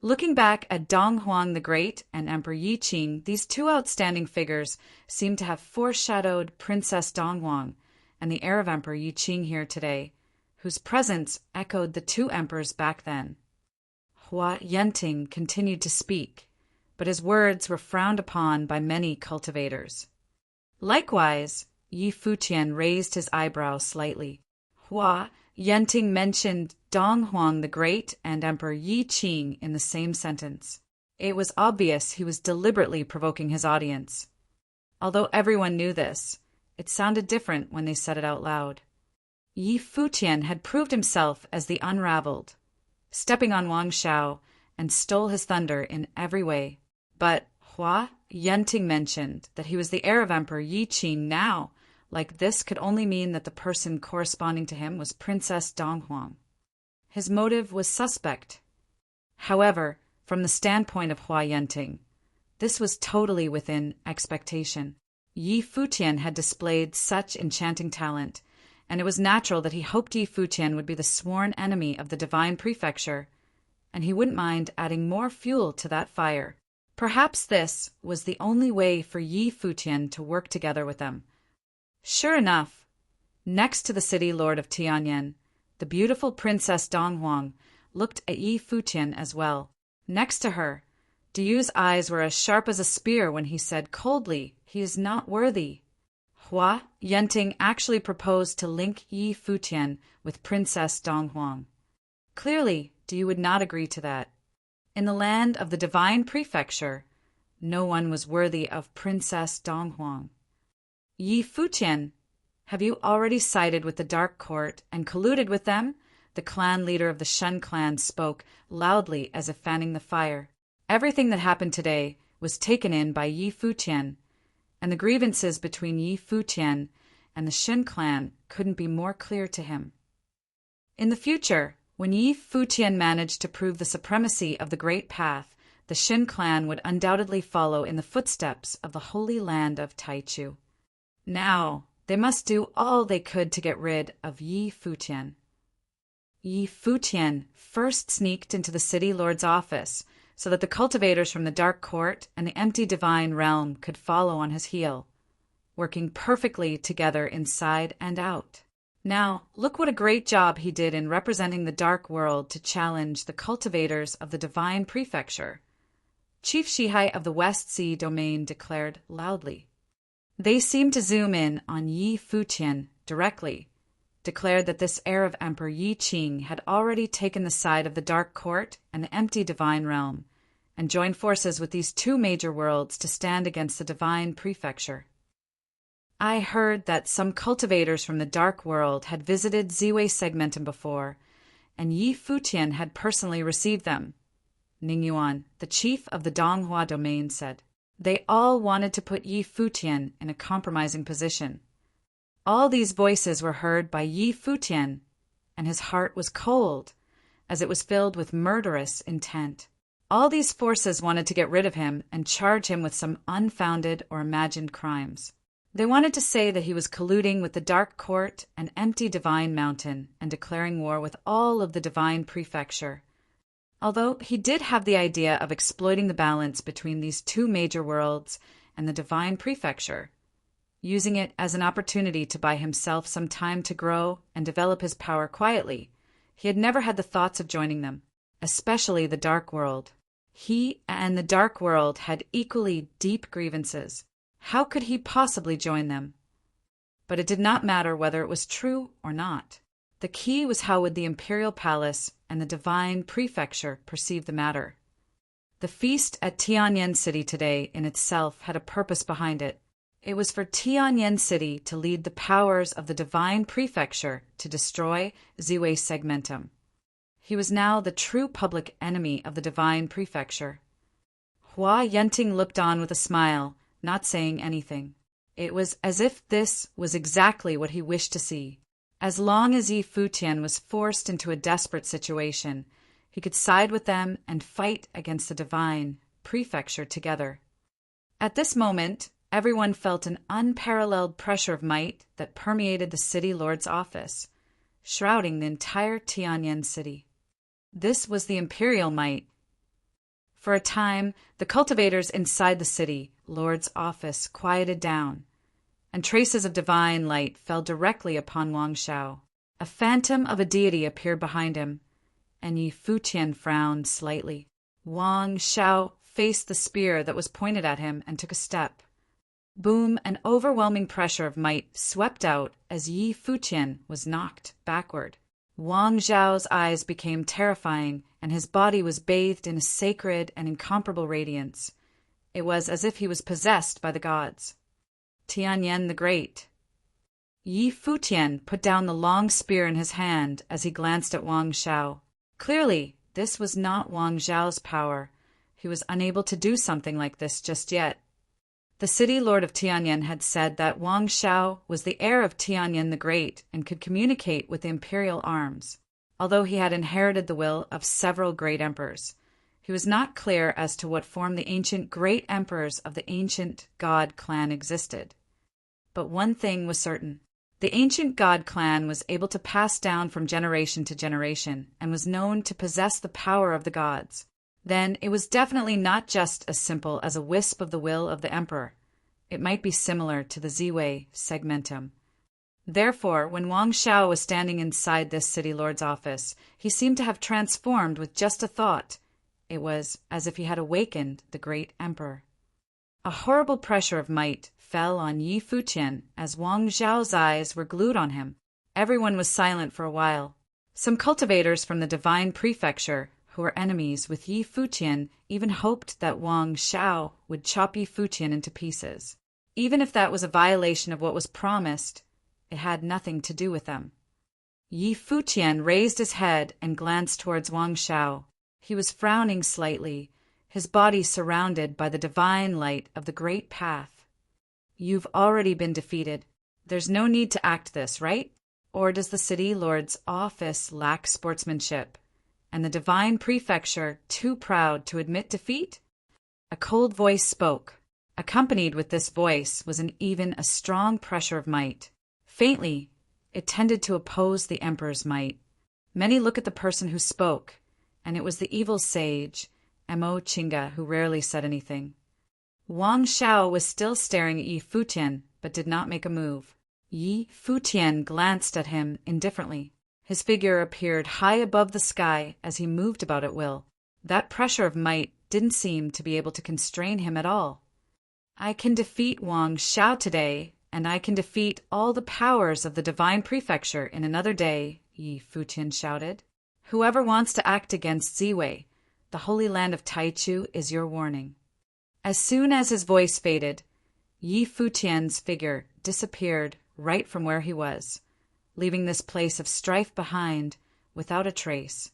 Looking back at Dong Huang the Great and Emperor Yiqing, these two outstanding figures seem to have foreshadowed Princess Dong Huang and the heir of Emperor Yiqing here today, whose presence echoed the two emperors back then. Hua Yenting continued to speak, but his words were frowned upon by many cultivators. Likewise, Yi Futian raised his eyebrows slightly. Hua Yenting mentioned Dong Huang the Great and Emperor Yiqing in the same sentence. It was obvious he was deliberately provoking his audience. Although everyone knew this, it sounded different when they said it out loud. Yi Futian had proved himself as the unraveled, stepping on Wang Xiao, and stole his thunder in every way. But Hua Yenting mentioned that he was the heir of Emperor Yiqing now. Like this could only mean that the person corresponding to him was Princess Dong Huang. His motive was suspect. However, from the standpoint of Hua Yenting, this was totally within expectation. Yi Futian had displayed such enchanting talent, and it was natural that he hoped Yi Futian would be the sworn enemy of the divine prefecture, and he wouldn't mind adding more fuel to that fire. Perhaps this was the only way for Yi Futian to work together with them. Sure enough, next to the city lord of Tianyan, the beautiful Princess Dong Huang looked at Yi Futian as well. Next to her, Diyu's eyes were as sharp as a spear when he said coldly, "He is not worthy." Hua Yenting actually proposed to link Yi Futian with Princess Dong Huang. Clearly, Diyu would not agree to that. In the land of the divine prefecture, no one was worthy of Princess Dong Huang. Yi Futian, have you already sided with the Dark Court and colluded with them? The clan leader of the Shen clan spoke loudly as if fanning the fire. Everything that happened today was taken in by Yi Futian, and the grievances between Yi Futian and the Shen clan couldn't be more clear to him. In the future, when Yi Futian managed to prove the supremacy of the Great Path, the Shin clan would undoubtedly follow in the footsteps of the holy land of Taichu. Now, they must do all they could to get rid of Yi Futian. Yi Futian first sneaked into the city lord's office so that the cultivators from the Dark Court and the empty divine realm could follow on his heel, working perfectly together inside and out. Now, look what a great job he did in representing the Dark World to challenge the cultivators of the Divine Prefecture, Chief Shihai of the West Sea Domain declared loudly. They seemed to zoom in on Yi Futian directly, declared that this heir of Emperor Yi Qing had already taken the side of the Dark Court and the empty Divine Realm, and joined forces with these two major worlds to stand against the Divine Prefecture. I heard that some cultivators from the Dark World had visited Ziwei Segmentum before, and Yi Futian had personally received them, Ning Yuan, the chief of the Donghua domain, said. They all wanted to put Yi Futian in a compromising position. All these voices were heard by Yi Futian, and his heart was cold, as it was filled with murderous intent. All these forces wanted to get rid of him and charge him with some unfounded or imagined crimes. They wanted to say that he was colluding with the Dark Court and empty Divine Mountain and declaring war with all of the Divine Prefecture. Although he did have the idea of exploiting the balance between these two major worlds and the Divine Prefecture, using it as an opportunity to buy himself some time to grow and develop his power quietly, he had never had the thoughts of joining them, especially the Dark World. He and the Dark World had equally deep grievances. How could he possibly join them? But it did not matter whether it was true or not. The key was how would the Imperial Palace and the Divine Prefecture perceive the matter. The feast at Tianyan City today in itself had a purpose behind it. It was for Tianyan City to lead the powers of the Divine Prefecture to destroy Ziwei Segmentum. He was now the true public enemy of the Divine Prefecture. Hua Yenting looked on with a smile, not saying anything. It was as if this was exactly what he wished to see. As long as Yi Futian was forced into a desperate situation, he could side with them and fight against the Divine Prefecture together. At this moment, everyone felt an unparalleled pressure of might that permeated the city lord's office, shrouding the entire Tianyan city. This was the imperial might. For a time, the cultivators inside the city lord's office quieted down, and traces of divine light fell directly upon Wang Shao. A phantom of a deity appeared behind him, and Yi Futian frowned slightly. Wang Shao faced the spear that was pointed at him and took a step. Boom, an overwhelming pressure of might swept out as Yi Futian was knocked backward. Wang Zhao's eyes became terrifying, and his body was bathed in a sacred and incomparable radiance. It was as if he was possessed by the gods. Tianyan the Great. Yi Futian put down the long spear in his hand as he glanced at Wang Shao. Clearly, this was not Wang Zhao's power. He was unable to do something like this just yet. The city lord of Tianyan had said that Wang Shao was the heir of Tianyan the Great and could communicate with the imperial arms. Although he had inherited the will of several great emperors, he was not clear as to what form the ancient great emperors of the ancient god clan existed. But one thing was certain. The ancient god clan was able to pass down from generation to generation and was known to possess the power of the gods. Then it was definitely not just as simple as a wisp of the will of the emperor. It might be similar to the Ziwei Segmentum. Therefore, when Wang Shao was standing inside this city lord's office, he seemed to have transformed with just a thought. It was as if he had awakened the great emperor. A horrible pressure of might fell on Yi Futian as Wang Zhao's eyes were glued on him. Everyone was silent for a while. Some cultivators from the Divine Prefecture, who were enemies with Yi Futian, even hoped that Wang Shao would chop Yi Futian into pieces. Even if that was a violation of what was promised, it had nothing to do with them. Yi Futian raised his head and glanced towards Wang Shao. He was frowning slightly, his body surrounded by the divine light of the great path. You've already been defeated. There's no need to act this, right? Or does the city lord's office lack sportsmanship? and the divine prefecture too proud to admit defeat? A cold voice spoke. Accompanied with this voice was even a strong pressure of might. Faintly, it tended to oppose the emperor's might. Many look at the person who spoke, and it was the evil sage, Mo Chinga, who rarely said anything. Wang Shao was still staring at Yi Futian, but did not make a move. Yi Futian glanced at him indifferently. His figure appeared high above the sky as he moved about at will. That pressure of might didn't seem to be able to constrain him at all. I can defeat Wang Shao today, and I can defeat all the powers of the divine prefecture in another day, Yi Futian shouted. Whoever wants to act against Ziwei, the holy land of Taichu, is your warning. As soon as his voice faded, Yi Futian's figure disappeared right from where he was, leaving this place of strife behind without a trace.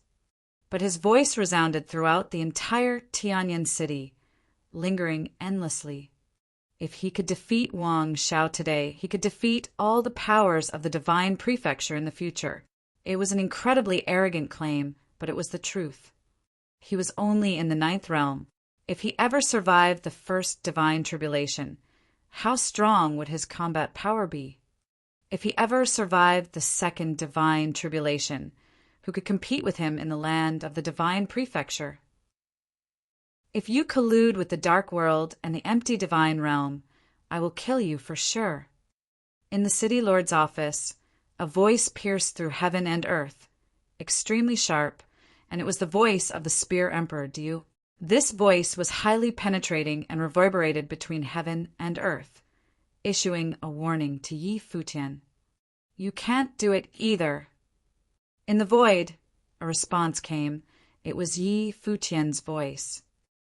But his voice resounded throughout the entire Tianyan city, lingering endlessly. If he could defeat Wang Shao today, he could defeat all the powers of the divine prefecture in the future. It was an incredibly arrogant claim, but it was the truth. He was only in the 9th realm. If he ever survived the first divine tribulation, how strong would his combat power be? If he ever survived the second divine tribulation, who could compete with him in the land of the divine prefecture? If you collude with the dark world and the empty divine realm, I will kill you for sure. In the city lord's office, a voice pierced through heaven and earth, extremely sharp, and it was the voice of the Spear Emperor Diu. This voice was highly penetrating and reverberated between heaven and earth, issuing a warning to Yi Futian. You can't do it either. In the void, a response came. It was Yi Futian's voice.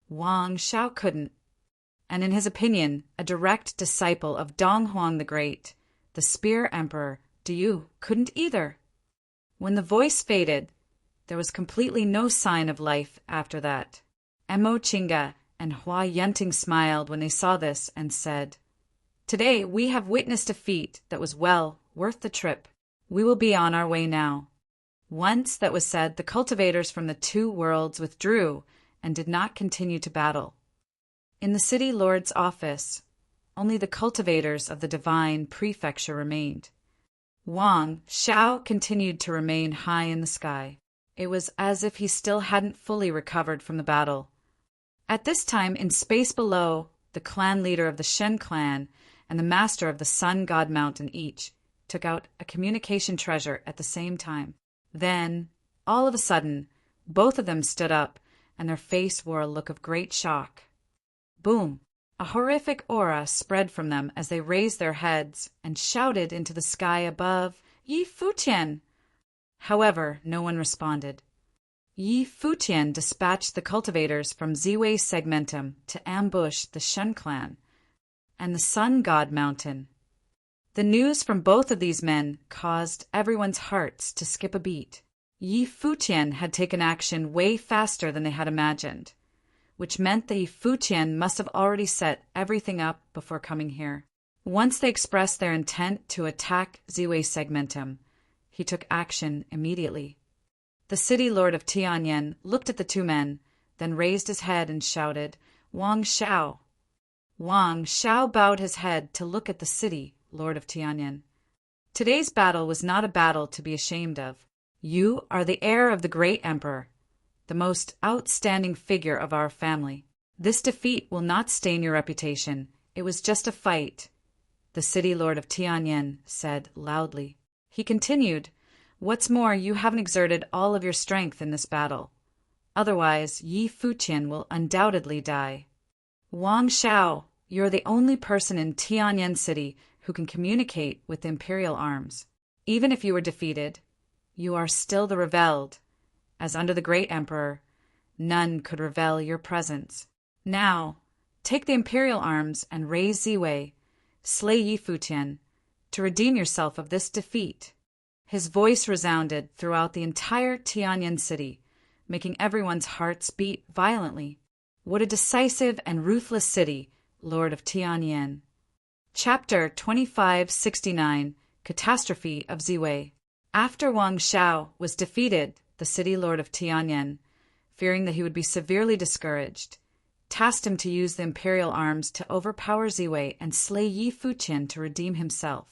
Wang Shao couldn't, and in his opinion, a direct disciple of Dong Huang the Great, the Spear Emperor Diu, couldn't either. When the voice faded, there was completely no sign of life after that. Mo Chinga and Hua Yunting smiled when they saw this and said, Today we have witnessed a feat that was well worth the trip. We will be on our way now. Once that was said, the cultivators from the two worlds withdrew and did not continue to battle. In the city lord's office, only the cultivators of the divine prefecture remained. Wang Shao continued to remain high in the sky. It was as if he still hadn't fully recovered from the battle. At this time, in space below, the clan leader of the Shen clan and the master of the Sun God Mountain each took out a communication treasure at the same time. Then, all of a sudden, both of them stood up, and their face wore a look of great shock. Boom! A horrific aura spread from them as they raised their heads and shouted into the sky above, Yi Futian! However, no one responded. Yi Futian dispatched the cultivators from Ziwei Segmentum to ambush the Shen clan and the Sun God Mountain. The news from both of these men caused everyone's hearts to skip a beat. Yi Futian had taken action way faster than they had imagined, which meant that Yi Futian must have already set everything up before coming here. Once they expressed their intent to attack Ziwei Segmentum, he took action immediately. The city lord of Tianyan looked at the two men, then raised his head and shouted, Wang Shao! Wang Shao bowed his head to look at the city lord of Tianyan. Today's battle was not a battle to be ashamed of. You are the heir of the great emperor, the most outstanding figure of our family. This defeat will not stain your reputation. It was just a fight, the city lord of Tianyan said loudly. He continued, What's more, you haven't exerted all of your strength in this battle. Otherwise, Yi Futian will undoubtedly die. Wang Shao, you're the only person in Tianyan City who can communicate with the imperial arms. Even if you were defeated, you are still the revealed, as under the great emperor, none could reveal your presence. Now, take the imperial arms and raise Ziwei, slay Yi Futian, to redeem yourself of this defeat. His voice resounded throughout the entire Tianyan city, making everyone's hearts beat violently. What a decisive and ruthless city, Lord of Tianyan. Chapter 2569, Catastrophe of Ziwei. After Wang Shao was defeated, the city lord of Tianyan, fearing that he would be severely discouraged, tasked him to use the imperial arms to overpower Ziwei and slay Yi Futian to redeem himself.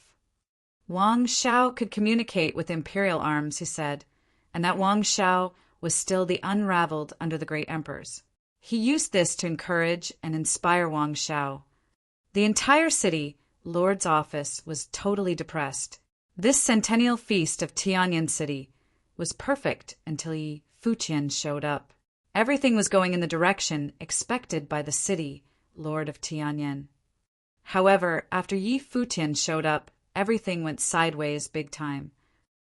Wang Shao could communicate with the imperial arms, he said, and that Wang Shao was still the unraveled under the great emperors. He used this to encourage and inspire Wang Shao. The entire city, Lord's office, was totally depressed. This centennial feast of Tianyan City was perfect until Yi Futian showed up. Everything was going in the direction expected by the city, Lord of Tianyan. However, after Yi Futian showed up, everything went sideways big time.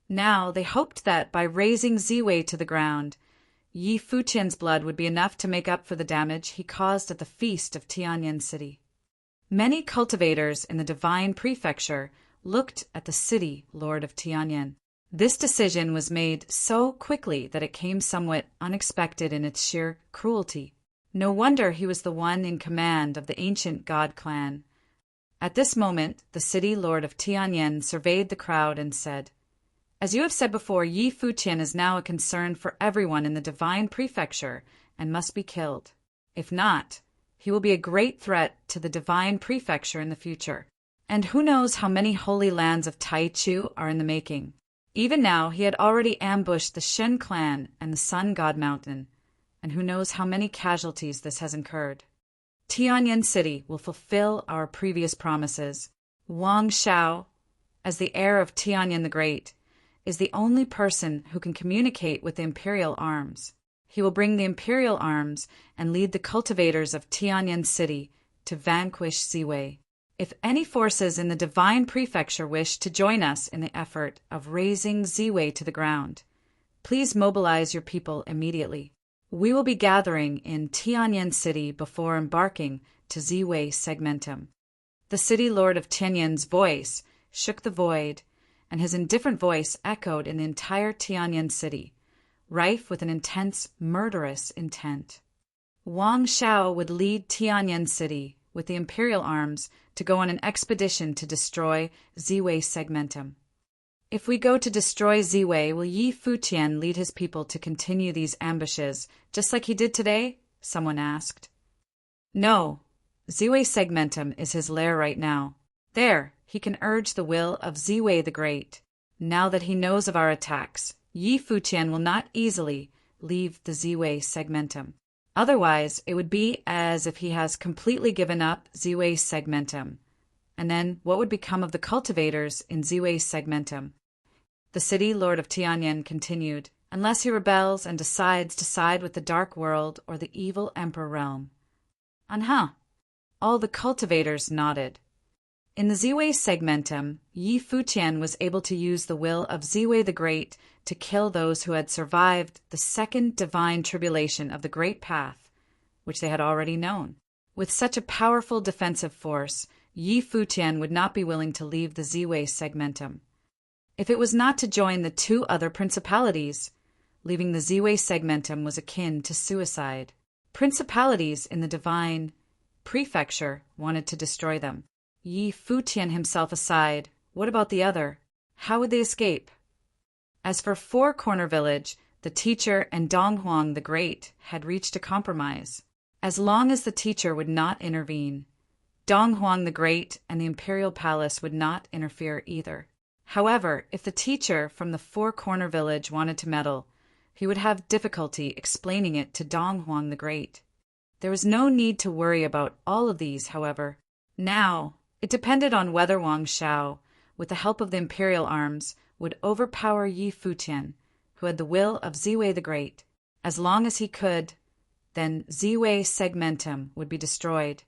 Now they hoped that by razing Ziwei to the ground, Yi Futian's blood would be enough to make up for the damage he caused at the feast of Tianyan City. Many cultivators in the divine prefecture looked at the city lord of Tianyan. This decision was made so quickly that it came somewhat unexpected in its sheer cruelty. No wonder he was the one in command of the ancient god clan. At this moment, the city lord of Tianyan surveyed the crowd and said, "As you have said before, Yi Futian is now a concern for everyone in the divine prefecture and must be killed. If not, he will be a great threat to the divine prefecture in the future. And who knows how many holy lands of Taichu are in the making." Even now, he had already ambushed the Shen clan and the Sun God Mountain, and who knows how many casualties this has incurred. Tianyan City will fulfill our previous promises. Wang Shao, as the heir of Tianyan the Great, is the only person who can communicate with the imperial arms. He will bring the imperial arms and lead the cultivators of Tianyan City to vanquish Ziwei. If any forces in the divine prefecture wish to join us in the effort of razing Ziwei to the ground, please mobilize your people immediately. We will be gathering in Tianyan City before embarking to Ziwei Segmentum. The city lord of Tianyan's voice shook the void, and his indifferent voice echoed in the entire Tianyan City, rife with an intense, murderous intent. Wang Shao would lead Tianyan City with the imperial arms to go on an expedition to destroy Ziwei Segmentum. If we go to destroy Ziwei, will Yi Futian lead his people to continue these ambushes, just like he did today? Someone asked. No, Ziwei Segmentum is his lair right now. There, he can urge the will of Ziwei the Great. Now that he knows of our attacks, Yi Futian will not easily leave the Ziwei Segmentum. Otherwise, it would be as if he has completely given up Ziwei Segmentum. And then what would become of the cultivators in Ziwei Segmentum? The city lord of Tianyan continued, unless he rebels and decides to side with the dark world or the evil emperor realm. All the cultivators nodded. In the Ziwei Segmentum, Yi Futian was able to use the will of Ziwei the Great to kill those who had survived the second divine tribulation of the Great Path, which they had already known. With such a powerful defensive force, Yi Futian would not be willing to leave the Ziwei Segmentum. If it was not to join the two other principalities, leaving the Ziwei Segmentum was akin to suicide. Principalities in the divine prefecture wanted to destroy them. Yi Futian himself aside, what about the other? How would they escape? As for Four Corner Village, the teacher and Dong Huang the Great had reached a compromise. As long as the teacher would not intervene, Dong Huang the Great and the imperial palace would not interfere either. However, if the teacher from the Four Corner Village wanted to meddle, he would have difficulty explaining it to Dong Huang the Great. There was no need to worry about all of these, however. Now, it depended on whether Wang Shao, with the help of the imperial arms, would overpower Yi Futian, who had the will of Ziwei the Great. As long as he could, then Ziwei Segmentum would be destroyed.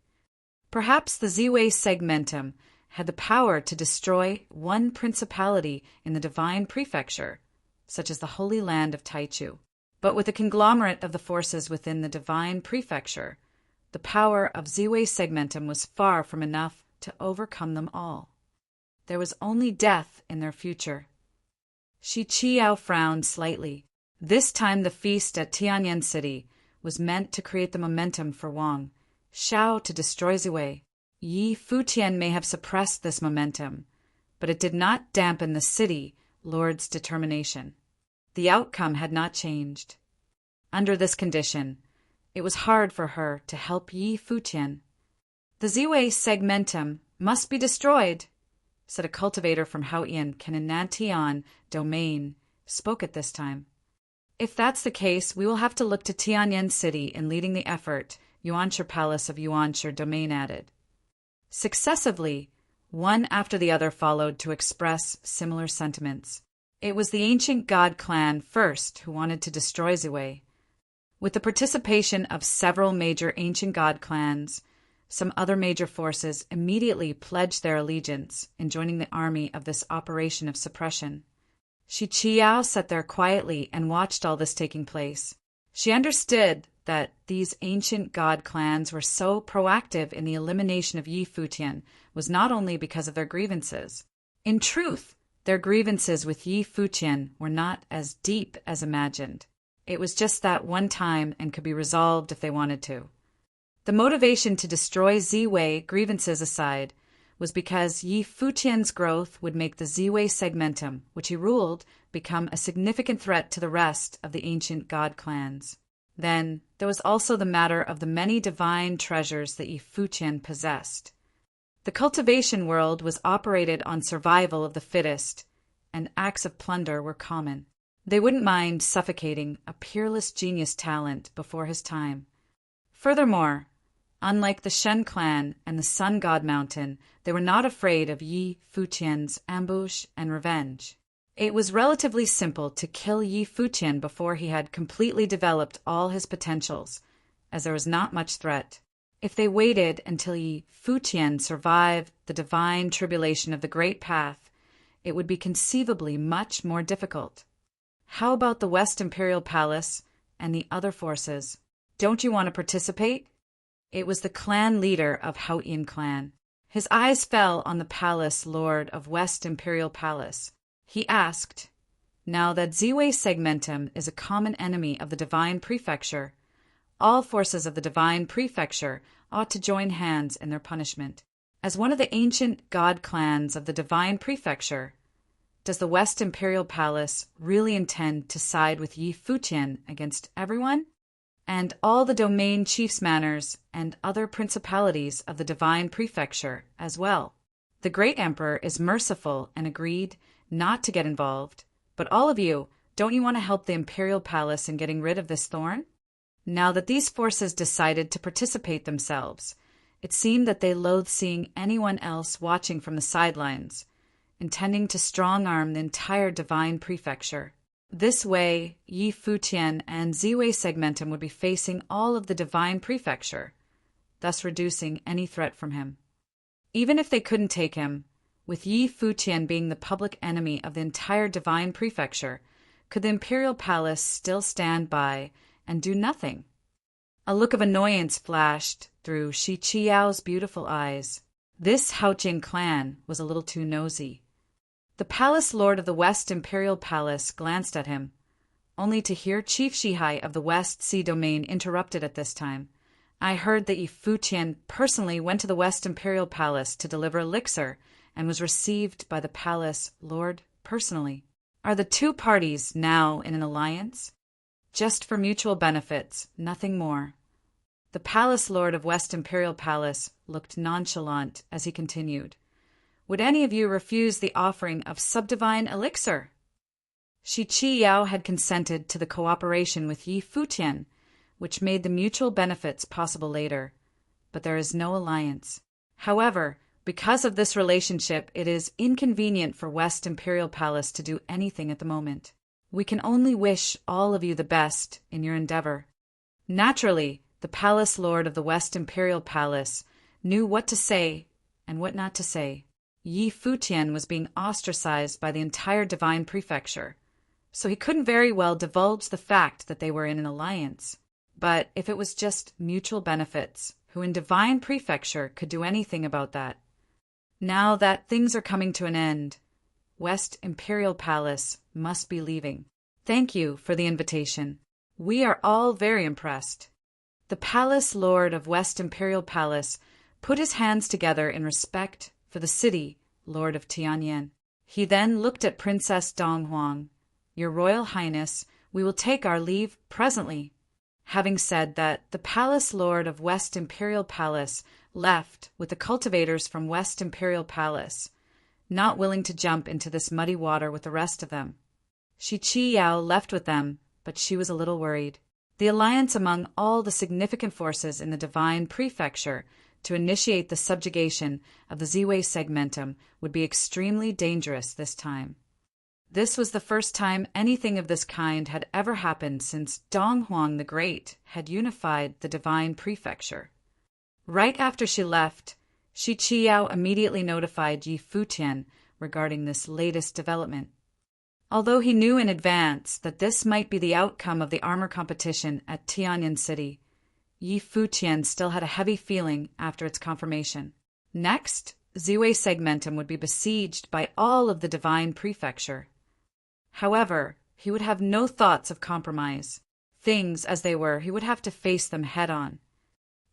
Perhaps the Ziwei Segmentum had the power to destroy one principality in the divine prefecture, such as the Holy Land of Taichu. But with the conglomerate of the forces within the divine prefecture, the power of Ziwei Segmentum was far from enough to overcome them all. There was only death in their future. Shi Qiao frowned slightly. This time the feast at Tianyan City was meant to create the momentum for Wang Shao to destroy Ziwei. Yi Futian may have suppressed this momentum, but it did not dampen the city lord's determination. the outcome had not changed. Under this condition, it was hard for her to help Yi Futian. "The Ziwei segmentum must be destroyed," said a cultivator from Haotian Canantian domain, spoke at this time. "If that's the case, we will have to look to Tianyan City in leading the effort," Yuanshi Palace of Yuanshi domain added. Successively, one after the other followed to express similar sentiments. It was the ancient god clan first who wanted to destroy Ziwei. With the participation of several major ancient god clans, some other major forces immediately pledged their allegiance in joining the army of this operation of suppression. Shi Qiao sat there quietly and watched all this taking place. She understood that these ancient god clans were so proactive in the elimination of Yi Futian was not only because of their grievances. In truth, their grievances with Yi Futian were not as deep as imagined. It was just that one time and could be resolved if they wanted to. The motivation to destroy Ziwei, grievances aside, was because Yi Futian's growth would make the Ziwei segmentum, which he ruled, become a significant threat to the rest of the ancient god clans. Then, there was also the matter of the many divine treasures that Yi Futian possessed. The cultivation world was operated on survival of the fittest, and acts of plunder were common. They wouldn't mind suffocating a peerless genius talent before his time. Furthermore, unlike the Shen clan and the Sun God Mountain, they were not afraid of Yi Futian's ambush and revenge. It was relatively simple to kill Yi Futian before he had completely developed all his potentials, as there was not much threat. If they waited until Yi Futian survived the divine tribulation of the Great Path, it would be conceivably much more difficult. How about the West Imperial Palace and the other forces? Don't you want to participate? It was the clan leader of Haotian clan. His eyes fell on the palace lord of West Imperial Palace. He asked, "Now that Ziwei segmentum is a common enemy of the Divine Prefecture, all forces of the Divine Prefecture ought to join hands in their punishment. As one of the ancient god clans of the Divine Prefecture, does the West Imperial Palace really intend to side with Yi Futian against everyone? And all the domain chiefs' manors and other principalities of the Divine Prefecture as well? The Great Emperor is merciful and agreed not to get involved, but all of you, don't you want to help the Imperial Palace in getting rid of this thorn?" Now that these forces decided to participate themselves, it seemed that they loathed seeing anyone else watching from the sidelines, intending to strong-arm the entire Divine Prefecture. This way, Yi Futian and Ziwei segmentum would be facing all of the Divine Prefecture, thus reducing any threat from him. Even if they couldn't take him, with Yi Futian being the public enemy of the entire Divine Prefecture, could the Imperial Palace still stand by and do nothing? A look of annoyance flashed through Shi Qiao's beautiful eyes. This Haotian clan was a little too nosy. The palace lord of the West Imperial Palace glanced at him, only to hear Chief Shihai of the West Sea Domain interrupted at this time. "I heard that Yi Futian personally went to the West Imperial Palace to deliver elixir and was received by the palace lord personally. Are the two parties now in an alliance?" "Just for mutual benefits, nothing more." The palace lord of West Imperial Palace looked nonchalant as he continued, "Would any of you refuse the offering of subdivine elixir?" Shi Qiao had consented to the cooperation with Yi Futian, which made the mutual benefits possible later, but there is no alliance. However, because of this relationship, it is inconvenient for West Imperial Palace to do anything at the moment. We can only wish all of you the best in your endeavor." Naturally, the palace lord of the West Imperial Palace knew what to say and what not to say. Yi Futian was being ostracized by the entire Divine Prefecture, so he couldn't very well divulge the fact that they were in an alliance. But if it was just mutual benefits, who in Divine Prefecture could do anything about that? Now that things are coming to an end, West Imperial Palace must be leaving. Thank you for the invitation. We are all very impressed. The palace lord of West Imperial Palace put his hands together in respect for the city lord of Tianyan. He then looked at Princess Donghuang, "Your Royal Highness, we will take our leave presently." Having said that, the palace lord of West Imperial Palace left with the cultivators from West Imperial Palace, not willing to jump into this muddy water with the rest of them. Chi Yao left with them, but she was a little worried. The alliance among all the significant forces in the Divine Prefecture to initiate the subjugation of the Ziwei segmentum would be extremely dangerous this time. This was the first time anything of this kind had ever happened since Dong Huang the Great had unified the Divine Prefecture. Right after she left, Shi Qiao immediately notified Yi Futian regarding this latest development. Although he knew in advance that this might be the outcome of the armor competition at Tianyan City, Yi Futian still had a heavy feeling after its confirmation. Next, Ziwei segmentum would be besieged by all of the Divine Prefecture. However, he would have no thoughts of compromise. Things as they were, he would have to face them head-on.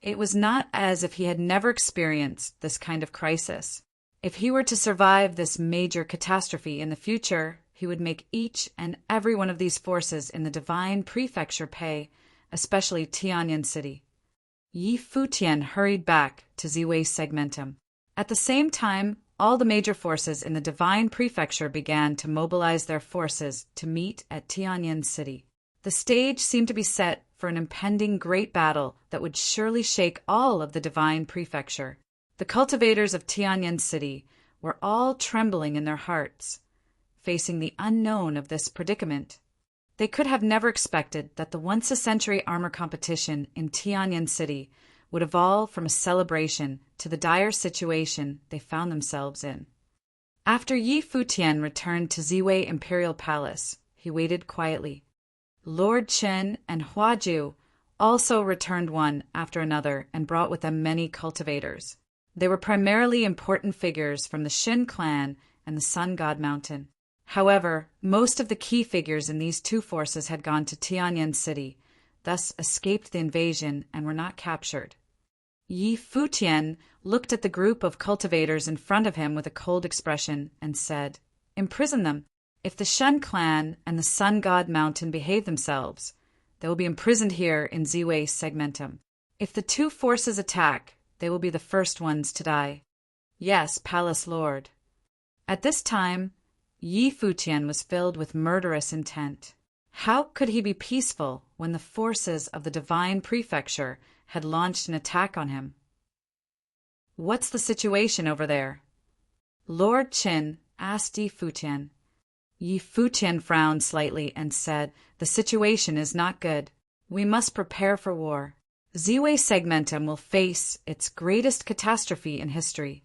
It was not as if he had never experienced this kind of crisis. If he were to survive this major catastrophe in the future, he would make each and every one of these forces in the Divine Prefecture pay, especially Tianyan City. Yi Futian hurried back to Ziwei segmentum. At the same time, all the major forces in the Divine Prefecture began to mobilize their forces to meet at Tianyan City. The stage seemed to be set for an impending great battle that would surely shake all of the Divine Prefecture. The cultivators of Tianyan City were all trembling in their hearts, facing the unknown of this predicament. They could have never expected that the once-a-century armor competition in Tianyan City would evolve from a celebration to the dire situation they found themselves in. After Yi Futian returned to Ziwei Imperial Palace, he waited quietly. Lord Chen and Huaju also returned one after another and brought with them many cultivators. They were primarily important figures from the Xin clan and the Sun God Mountain. However, most of the key figures in these two forces had gone to Tianyan City, thus escaped the invasion and were not captured. Yi Futian looked at the group of cultivators in front of him with a cold expression and said, "Imprison them. If the Shen clan and the Sun God Mountain behave themselves, they will be imprisoned here in Ziwei segmentum. If the two forces attack, they will be the first ones to die." "Yes, Palace Lord." At this time, Yi Futian was filled with murderous intent. How could he be peaceful when the forces of the Divine Prefecture had launched an attack on him? "What's the situation over there?" Lord Qin asked Yi Futian. Yi Futian frowned slightly and said, "The situation is not good. We must prepare for war. Ziwei segmentum will face its greatest catastrophe in history."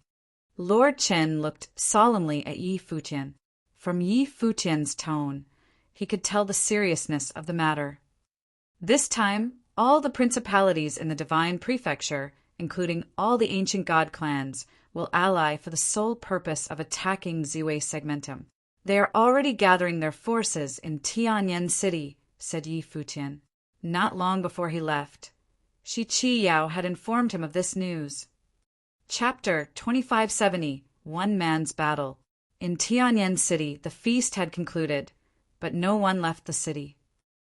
Lord Qin looked solemnly at Yi Futian. From Yi Futian's tone, he could tell the seriousness of the matter. This time, all the principalities in the Divine Prefecture, including all the ancient god clans, will ally for the sole purpose of attacking Ziwei segmentum. "They are already gathering their forces in Tianyan City," said Yi Futian. Not long before he left, Shi Qiao had informed him of this news. Chapter 2570, One Man's Battle. In Tianyan City, the feast had concluded, but no one left the city.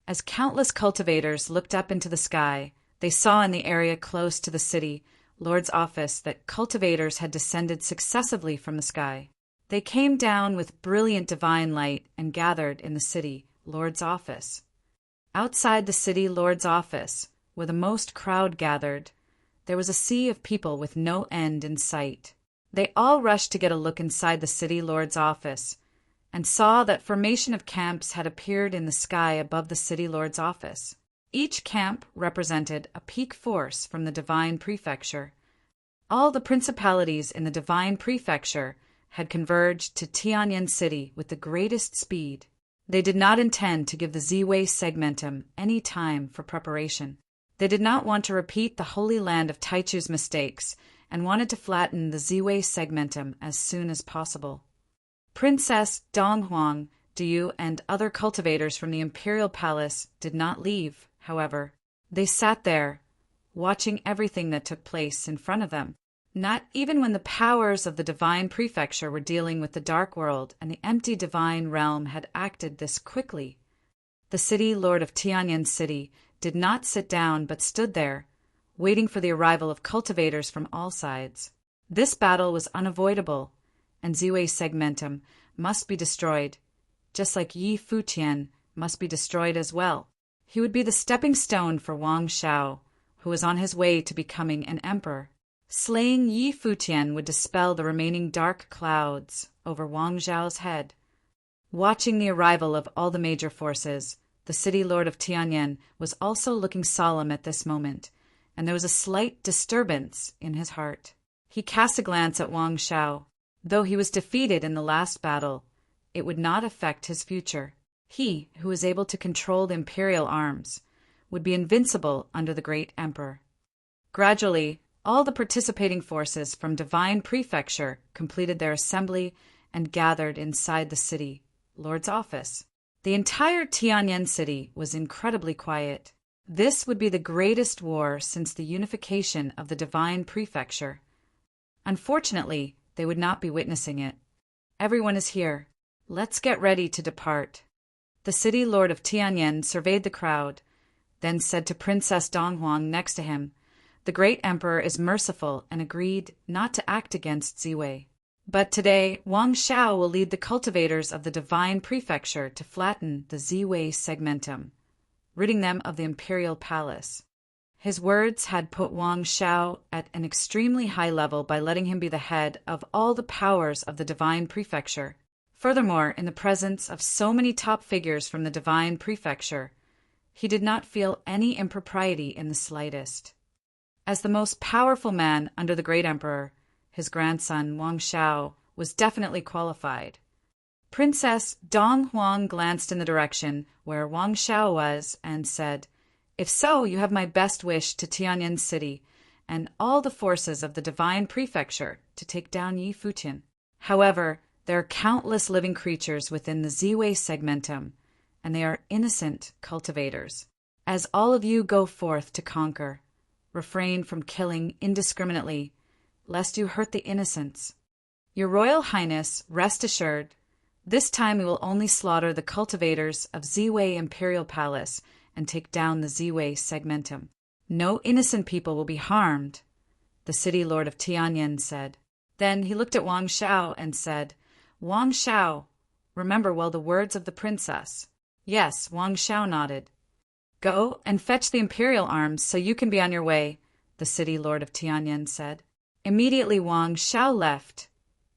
As countless cultivators looked up into the sky, they saw in the area close to the city Lord's office that cultivators had descended successively from the sky. They came down with brilliant divine light and gathered in the city Lord's office. Outside the city Lord's office, where the most crowd gathered, there was a sea of people with no end in sight. They all rushed to get a look inside the city Lord's office and saw that formation of camps had appeared in the sky above the city Lord's office. Each camp represented a peak force from the Divine Prefecture. All the principalities in the Divine Prefecture had converged to Tianyan City with the greatest speed. They did not intend to give the Ziwei segmentum any time for preparation. They did not want to repeat the Holy Land of Taichu's mistakes and wanted to flatten the Ziwei segmentum as soon as possible. Princess Donghuang, Diyu, and other cultivators from the Imperial Palace did not leave, however. They sat there, watching everything that took place in front of them. Not even when the powers of the divine prefecture were dealing with the dark world and the empty divine realm had acted this quickly. The city lord of Tianyan City did not sit down but stood there, waiting for the arrival of cultivators from all sides. This battle was unavoidable, and Ziwei Segmentum must be destroyed, just like Yi Futian must be destroyed as well. He would be the stepping stone for Wang Shao, who was on his way to becoming an emperor. Slaying Yi Futian would dispel the remaining dark clouds over Wang Zhao's head. Watching the arrival of all the major forces, the city lord of Tianyan was also looking solemn at this moment, and there was a slight disturbance in his heart. He cast a glance at Wang Shao. Though he was defeated in the last battle, it would not affect his future. He, who was able to control the imperial arms, would be invincible under the great emperor. Gradually, all the participating forces from Divine Prefecture completed their assembly and gathered inside the city lord's office. The entire Tianyan city was incredibly quiet. This would be the greatest war since the unification of the Divine Prefecture. Unfortunately, they would not be witnessing it. Everyone is here. Let's get ready to depart. The city lord of Tianyan surveyed the crowd, then said to Princess Donghuang next to him, "The great emperor is merciful and agreed not to act against Ziwei. But today, Wang Shao will lead the cultivators of the Divine Prefecture to flatten the Ziwei Segmentum, ridding them of the imperial palace." His words had put Wang Shao at an extremely high level by letting him be the head of all the powers of the Divine Prefecture. Furthermore, in the presence of so many top figures from the Divine Prefecture, he did not feel any impropriety in the slightest. As the most powerful man under the great emperor, his grandson Wang Shao was definitely qualified. Princess Donghuang glanced in the direction where Wang Shao was and said, "If so, you have my best wish to Tianyan City and all the forces of the Divine Prefecture to take down Yi Futian. However, there are countless living creatures within the Ziwei Segmentum, and they are innocent cultivators. As all of you go forth to conquer, refrain from killing indiscriminately, lest you hurt the innocents. Your Royal Highness, rest assured, this time we will only slaughter the cultivators of Ziwei Imperial Palace and take down the Ziwei Segmentum. No innocent people will be harmed," the city lord of Tianyan said. Then he looked at Wang Shao and said, "Wang Shao, remember well the words of the princess." Yes, Wang Shao nodded. "Go and fetch the imperial arms so you can be on your way," the city lord of Tianyan said. Immediately Wang Shao left,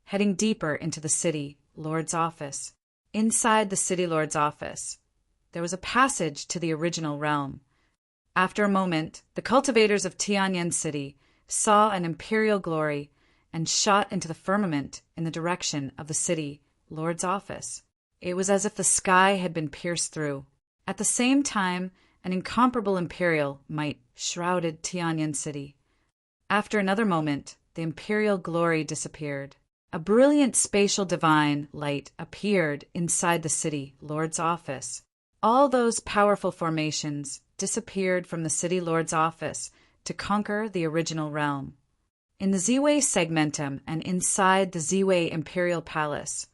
heading deeper into the city lord's office. Inside the city lord's office, there was a passage to the original realm. After a moment, the cultivators of Tianyan City saw an imperial glory and shot into the firmament in the direction of the city lord's office. It was as if the sky had been pierced through. At the same time, an incomparable imperial might shrouded Tianyan City. After another moment, the imperial glory disappeared. A brilliant spatial divine light appeared inside the city lord's office. All those powerful formations disappeared from the city lord's office to conquer the original realm. In the Ziwei Segmentum and inside the Ziwei Imperial Palace,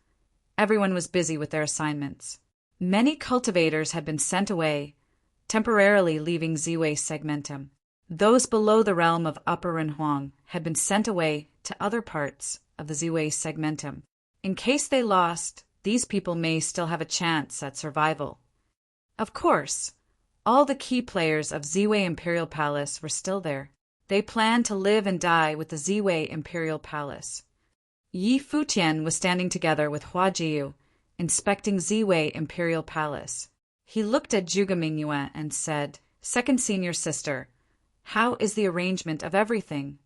everyone was busy with their assignments. Many cultivators had been sent away, temporarily leaving Ziwei Segmentum. Those below the realm of Upper Renhuang had been sent away to other parts of the Ziwei Segmentum. In case they lost, these people may still have a chance at survival. Of course, all the key players of Ziwei Imperial Palace were still there. They planned to live and die with the Ziwei Imperial Palace. Yi Futian was standing together with Hua Jiu, inspecting Ziwei Imperial Palace. He looked at Zhuge Mingyue and said, "Second senior sister, how is the arrangement of everything?"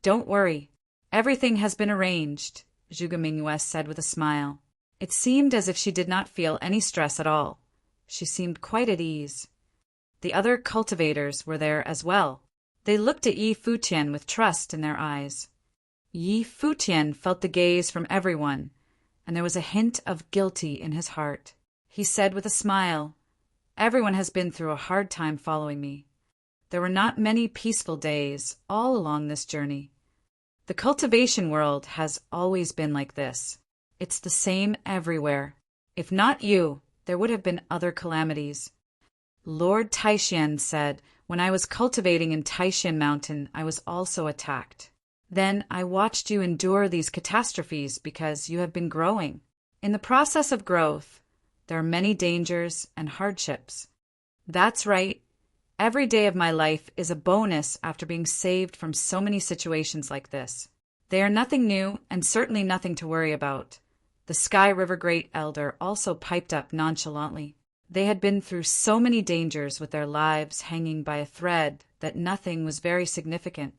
"Don't worry. Everything has been arranged," Zhuge Mingyue said with a smile. It seemed as if she did not feel any stress at all. She seemed quite at ease. The other cultivators were there as well. They looked at Yi Futian with trust in their eyes. Yi Futian felt the gaze from everyone, and there was a hint of guilty in his heart. He said with a smile, "Everyone has been through a hard time following me. There were not many peaceful days all along this journey. The cultivation world has always been like this. It's the same everywhere. If not you, there would have been other calamities. Lord Taishan said, when I was cultivating in Taishan Mountain, I was also attacked. Then I watched you endure these catastrophes because you have been growing. In the process of growth, there are many dangers and hardships. That's right. Every day of my life is a bonus after being saved from so many situations like this. They are nothing new and certainly nothing to worry about. The Sky River Great Elder also piped up nonchalantly. They had been through so many dangers with their lives hanging by a thread that nothing was very significant.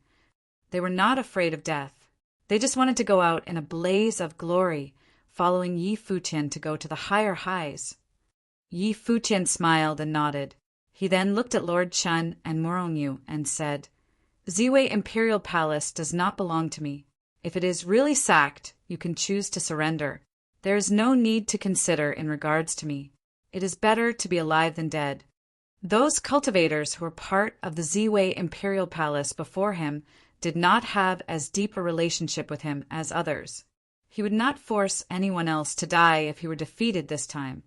They were not afraid of death. They just wanted to go out in a blaze of glory, following Yi Futian to go to the higher highs. Yi Futian smiled and nodded. He then looked at Lord Chun and Morongyu and said, Ziwei Imperial Palace does not belong to me. If it is really sacked, you can choose to surrender. There is no need to consider in regards to me. It is better to be alive than dead. Those cultivators who were part of the Ziwei Imperial Palace before him did not have as deep a relationship with him as others. He would not force anyone else to die if he were defeated this time.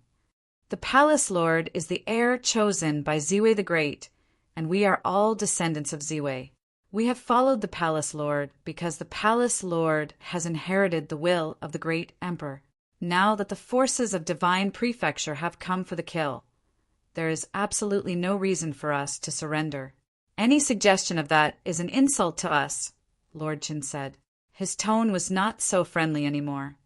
The Palace Lord is the heir chosen by Ziwei the Great, and we are all descendants of Ziwei. We have followed the Palace Lord because the Palace Lord has inherited the will of the Great Emperor. Now that the forces of divine prefecture have come for the kill, there is absolutely no reason for us to surrender. Any suggestion of that is an insult to us, Lord Chin said. His tone was not so friendly anymore.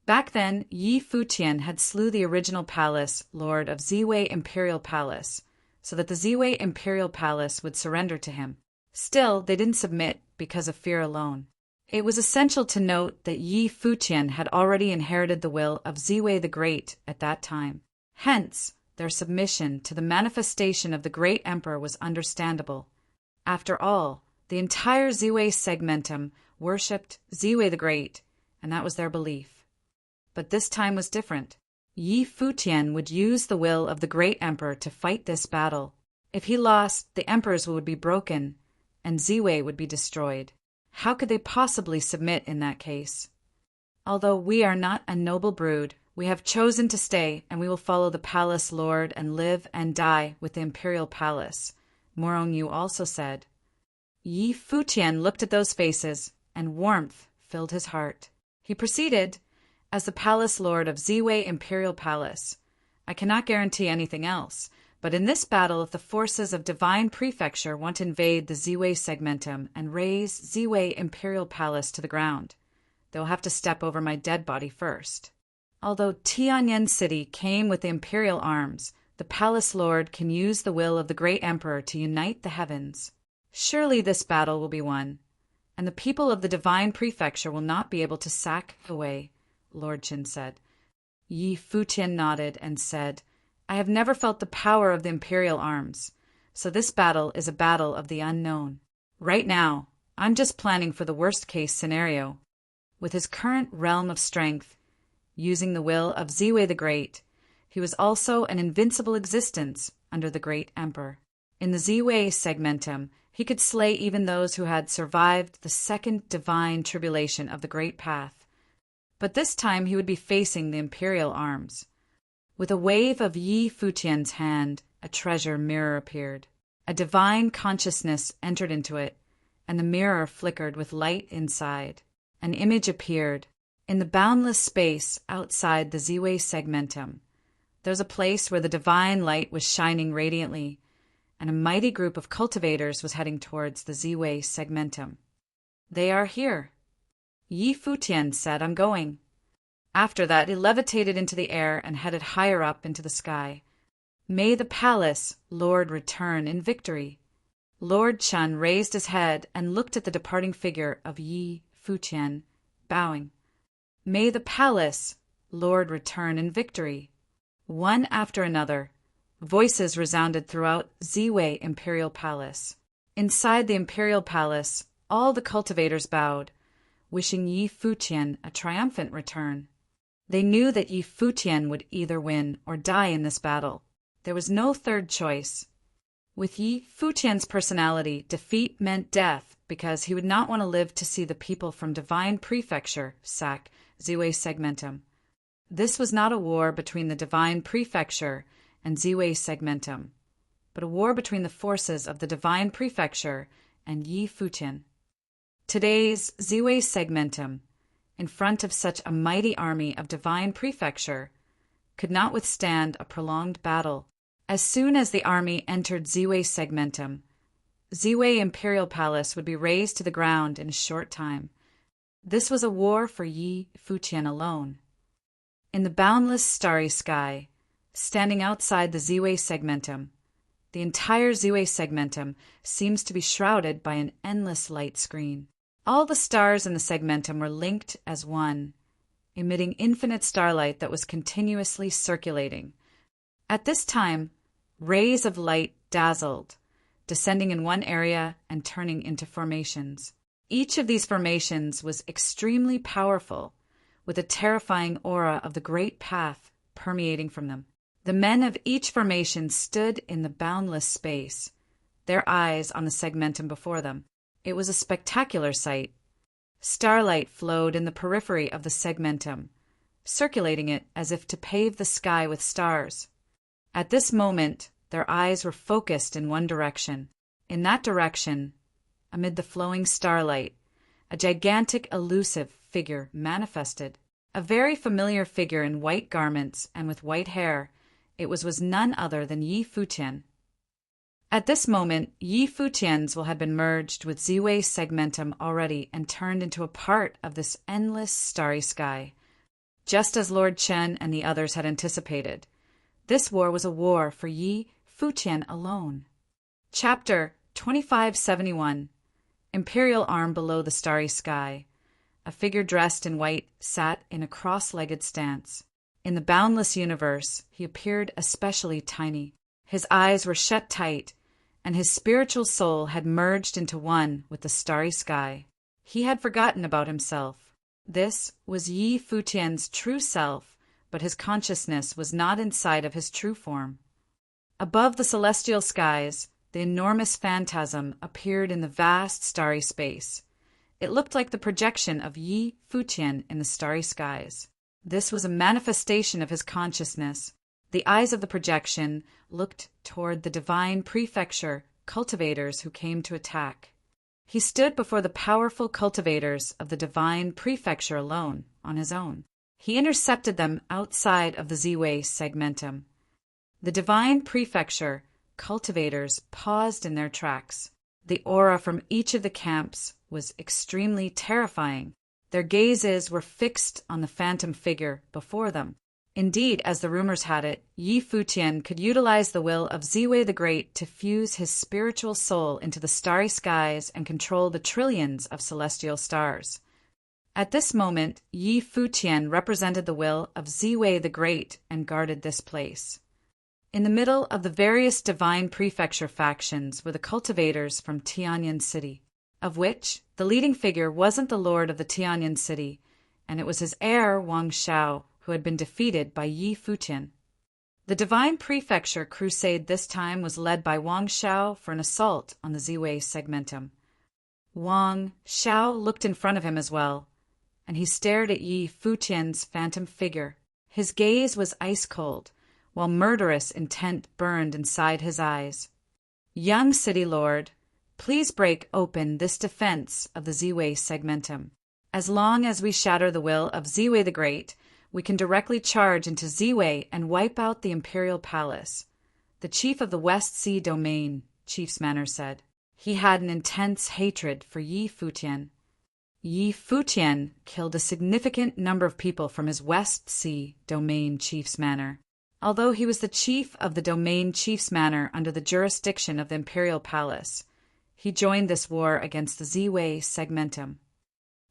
Back then, Yi Futian had slew the original Palace Lord of Ziwei Imperial Palace, so that the Ziwei Imperial Palace would surrender to him. Still, they didn't submit because of fear alone. It was essential to note that Yi Futian had already inherited the will of Ziwei the Great at that time. Hence, their submission to the manifestation of the Great Emperor was understandable. After all, the entire Ziwei segmentum worshipped Ziwei the Great, and that was their belief. But this time was different. Yi Futian would use the will of the Great Emperor to fight this battle. If he lost, the emperors would be broken, and Ziwei would be destroyed. How could they possibly submit in that case? Although we are not a noble brood, we have chosen to stay, and we will follow the Palace Lord and live and die with the Imperial Palace, Morongyu also said. Yi Futian looked at those faces, and warmth filled his heart. He proceeded, as the Palace Lord of Ziwei Imperial Palace. I cannot guarantee anything else, but in this battle, if the forces of divine prefecture want to invade the Ziwei segmentum and raze Ziwei Imperial Palace to the ground, they will have to step over my dead body first. Although Tianyan City came with the imperial arms, the Palace Lord can use the will of the Great Emperor to unite the heavens. Surely this battle will be won, and the people of the divine prefecture will not be able to sack away, Lord Chin said. Yi Futian nodded and said, I have never felt the power of the imperial arms, so this battle is a battle of the unknown. Right now, I'm just planning for the worst-case scenario. With his current realm of strength, using the will of Ziwei the Great, he was also an invincible existence under the Great Emperor. In the Ziwei segmentum, he could slay even those who had survived the second divine tribulation of the Great Path. But this time he would be facing the imperial arms. With a wave of Yi Futian's hand, a treasure mirror appeared. A divine consciousness entered into it, and the mirror flickered with light inside. An image appeared. In the boundless space outside the Ziwei segmentum, there was a place where the divine light was shining radiantly, and a mighty group of cultivators was heading towards the Ziwei segmentum. They are here. Yi Futian said, I'm going. After that, he levitated into the air and headed higher up into the sky. May the Palace Lord return in victory. Lord Chun raised his head and looked at the departing figure of Yi Futian, bowing. May the Palace Lord return in victory. One after another, voices resounded throughout Ziwei Imperial Palace. Inside the Imperial Palace, all the cultivators bowed, wishing Yi Futian a triumphant return. They knew that Yi Futian would either win or die in this battle. There was no third choice. With Yi Futian's personality, defeat meant death, because he would not want to live to see the people from Divine Prefecture sack Ziwei Segmentum. This was not a war between the Divine Prefecture and Ziwei Segmentum, but a war between the forces of the Divine Prefecture and Yi Futian. Today's Ziwei Segmentum, in front of such a mighty army of Divine Prefecture, could not withstand a prolonged battle. As soon as the army entered Ziwei Segmentum, Ziwei Imperial Palace would be razed to the ground in a short time. This was a war for Yi Futian alone. In the boundless starry sky, standing outside the Ziwei Segmentum, the entire Ziwei Segmentum seems to be shrouded by an endless light screen. All the stars in the segmentum were linked as one, emitting infinite starlight that was continuously circulating. At this time, rays of light dazzled, descending in one area and turning into formations. Each of these formations was extremely powerful, with a terrifying aura of the great path permeating from them. The men of each formation stood in the boundless space, their eyes on the segmentum before them. It was a spectacular sight. Starlight flowed in the periphery of the segmentum, circulating it as if to pave the sky with stars. At this moment, their eyes were focused in one direction. In that direction, amid the flowing starlight, a gigantic elusive figure manifested. A very familiar figure in white garments and with white hair, it was none other than Yi Futian. At this moment, Yi Futian's will have been merged with Ziwei Segmentum already and turned into a part of this endless starry sky, just as Lord Chen and the others had anticipated. This war was a war for Yi Futian alone. Chapter 2571. Imperial Arm Below the Starry Sky. A figure dressed in white sat in a cross-legged stance. In the boundless universe, he appeared especially tiny. His eyes were shut tight, and his spiritual soul had merged into one with the starry sky. He had forgotten about himself. This was Yi Futian's true self, but his consciousness was not inside of his true form. Above the celestial skies, the enormous phantasm appeared in the vast starry space. It looked like the projection of Yi Futian in the starry skies. This was a manifestation of his consciousness. The eyes of the projection looked toward the Divine Prefecture cultivators who came to attack. He stood before the powerful cultivators of the Divine Prefecture alone, on his own. He intercepted them outside of the Ziwei Segmentum. The Divine Prefecture cultivators paused in their tracks. The aura from each of the camps was extremely terrifying. Their gazes were fixed on the phantom figure before them. Indeed, as the rumors had it, Yi Futian could utilize the will of Ziwei the Great to fuse his spiritual soul into the starry skies and control the trillions of celestial stars. At this moment, Yi Futian represented the will of Ziwei the Great and guarded this place. In the middle of the various Divine Prefecture factions were the cultivators from Tianyan City, of which the leading figure wasn't the lord of the Tianyan City, and it was his heir Wang Shao, who had been defeated by Yi Futian. The Divine Prefecture crusade this time was led by Wang Shao for an assault on the Ziwei Segmentum. Wang Shao looked in front of him as well, and he stared at Yi Futian's phantom figure. His gaze was ice-cold, while murderous intent burned inside his eyes. "Young City Lord, please break open this defense of the Ziwei Segmentum. As long as we shatter the will of Ziwei the Great, we can directly charge into Ziwei and wipe out the Imperial Palace." The chief of the West Sea Domain, Chief's Manor said. He had an intense hatred for Yi Futian. Yi Futian killed a significant number of people from his West Sea Domain Chief's Manor. Although he was the chief of the Domain Chief's Manor under the jurisdiction of the Imperial Palace, he joined this war against the Ziwei Segmentum.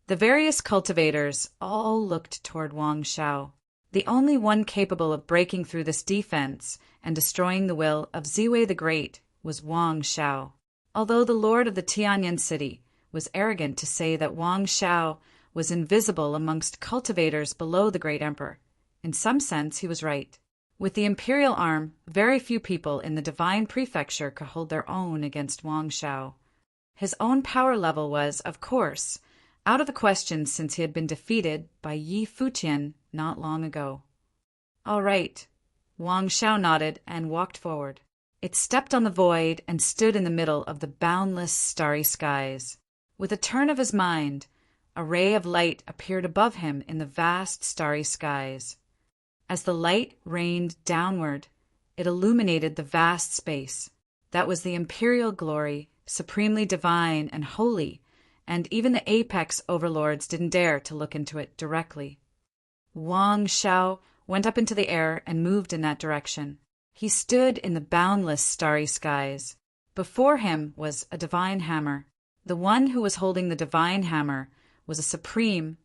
The various cultivators all looked toward Wang Shao. The only one capable of breaking through this defense and destroying the will of Ziwei the Great was Wang Shao. Although the lord of the Tianyan City was arrogant to say that Wang Shao was invisible amongst cultivators below the Great Emperor, in some sense he was right. With the imperial arm, very few people in the Divine Prefecture could hold their own against Wang Shao. His own power level was, of course, out of the question since he had been defeated by Yi Futian not long ago. All right. Wang Xiao nodded and walked forward. It stepped on the void and stood in the middle of the boundless starry skies. With a turn of his mind, a ray of light appeared above him in the vast starry skies. As the light rained downward, it illuminated the vast space. That was the imperial glory, supremely divine and holy, and even the apex overlords didn't dare to look into it directly. Wang Xiao went up into the air and moved in that direction. He stood in the boundless starry skies. Before him was a divine hammer. The one who was holding the divine hammer was a supreme,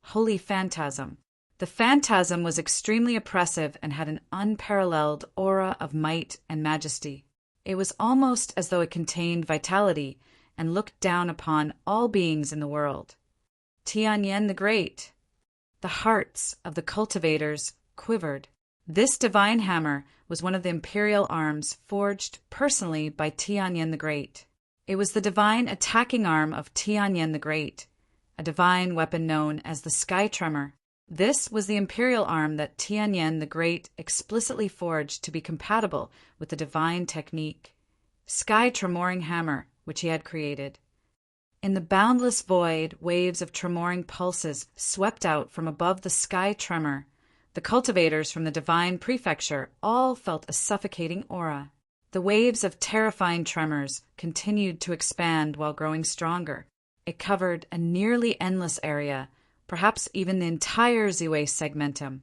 holy phantasm. The phantasm was extremely oppressive and had an unparalleled aura of might and majesty. It was almost as though it contained vitality and looked down upon all beings in the world. Tianyan the Great. The hearts of the cultivators quivered. This divine hammer was one of the imperial arms forged personally by Tianyan the Great. It was the divine attacking arm of Tianyan the Great, a divine weapon known as the Sky Tremor. This was the imperial arm that Tianyan the Great explicitly forged to be compatible with the divine technique, Sky Tremoring Hammer, which he had created. In the boundless void, waves of tremoring pulses swept out from above the Sky Tremor. The cultivators from the divine prefecture all felt a suffocating aura. The waves of terrifying tremors continued to expand while growing stronger. It covered a nearly endless area, perhaps even the entire Ziwei segmentum.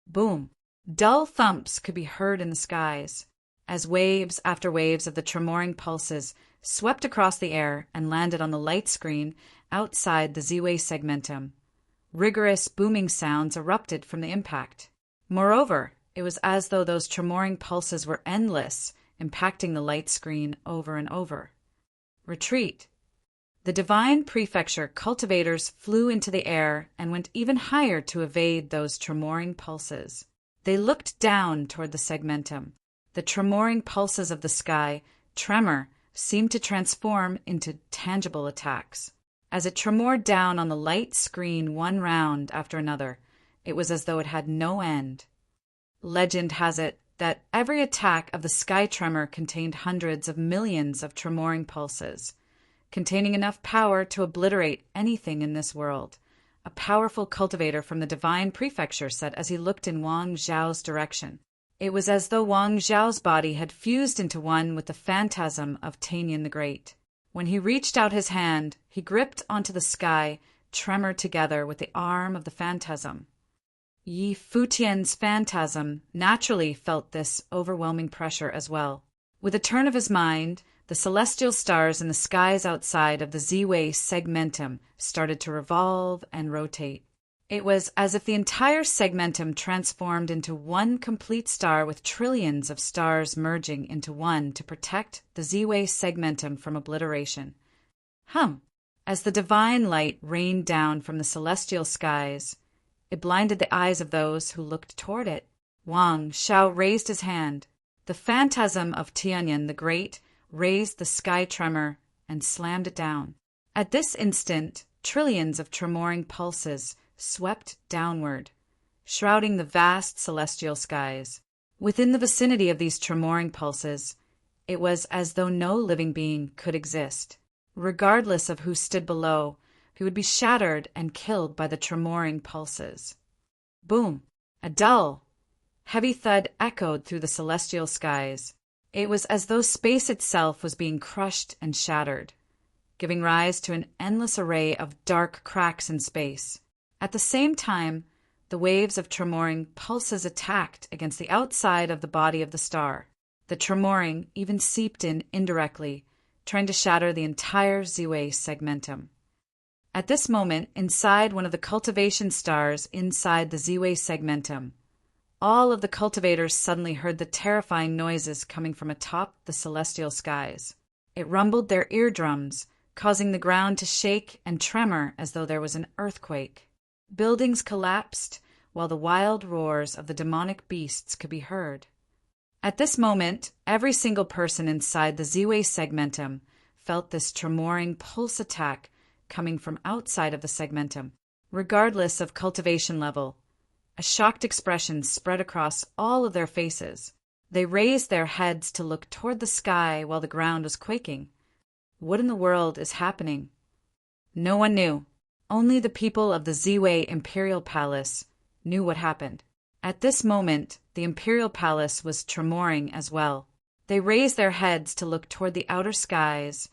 Boom! Dull thumps could be heard in the skies, as waves after waves of the tremoring pulses swept across the air and landed on the light screen outside the Ziwei segmentum. Rigorous booming sounds erupted from the impact. Moreover, it was as though those tremoring pulses were endless, impacting the light screen over and over. Retreat. The divine prefecture cultivators flew into the air and went even higher to evade those tremoring pulses. They looked down toward the segmentum. The tremoring pulses of the sky, tremor, seemed to transform into tangible attacks. As it tremored down on the light screen one round after another, it was as though it had no end. Legend has it that every attack of the sky tremor contained hundreds of millions of tremoring pulses, containing enough power to obliterate anything in this world, a powerful cultivator from the divine prefecture said as he looked in Wang Zhao's direction. It was as though Wang Zhao's body had fused into one with the phantasm of Tianyan the Great. When he reached out his hand, he gripped onto the sky, tremored together with the arm of the phantasm. Yi Futian's phantasm naturally felt this overwhelming pressure as well. With a turn of his mind, the celestial stars in the skies outside of the Ziwei segmentum started to revolve and rotate. It was as if the entire segmentum transformed into one complete star with trillions of stars merging into one to protect the Ziwei segmentum from obliteration. As the divine light rained down from the celestial skies, it blinded the eyes of those who looked toward it. Wang Xiao raised his hand. The phantasm of Tianyan the Great raised the sky tremor and slammed it down. At this instant, trillions of tremoring pulses swept downward, shrouding the vast celestial skies. Within the vicinity of these tremoring pulses, it was as though no living being could exist. Regardless of who stood below, he would be shattered and killed by the tremoring pulses. Boom! A dull, heavy thud echoed through the celestial skies. It was as though space itself was being crushed and shattered, giving rise to an endless array of dark cracks in space. At the same time, the waves of tremoring pulses attacked against the outside of the body of the star. The tremoring even seeped in indirectly, trying to shatter the entire Ziwei segmentum. At this moment, inside one of the cultivation stars inside the Ziwei segmentum, all of the cultivators suddenly heard the terrifying noises coming from atop the celestial skies. It rumbled their eardrums, causing the ground to shake and tremor as though there was an earthquake. Buildings collapsed, while the wild roars of the demonic beasts could be heard. At this moment, every single person inside the Ziwei segmentum felt this tremoring pulse attack coming from outside of the segmentum. Regardless of cultivation level, a shocked expression spread across all of their faces. They raised their heads to look toward the sky while the ground was quaking. What in the world is happening? No one knew. Only the people of the Ziwei Imperial Palace knew what happened. At this moment, the Imperial Palace was tremoring as well. They raised their heads to look toward the outer skies,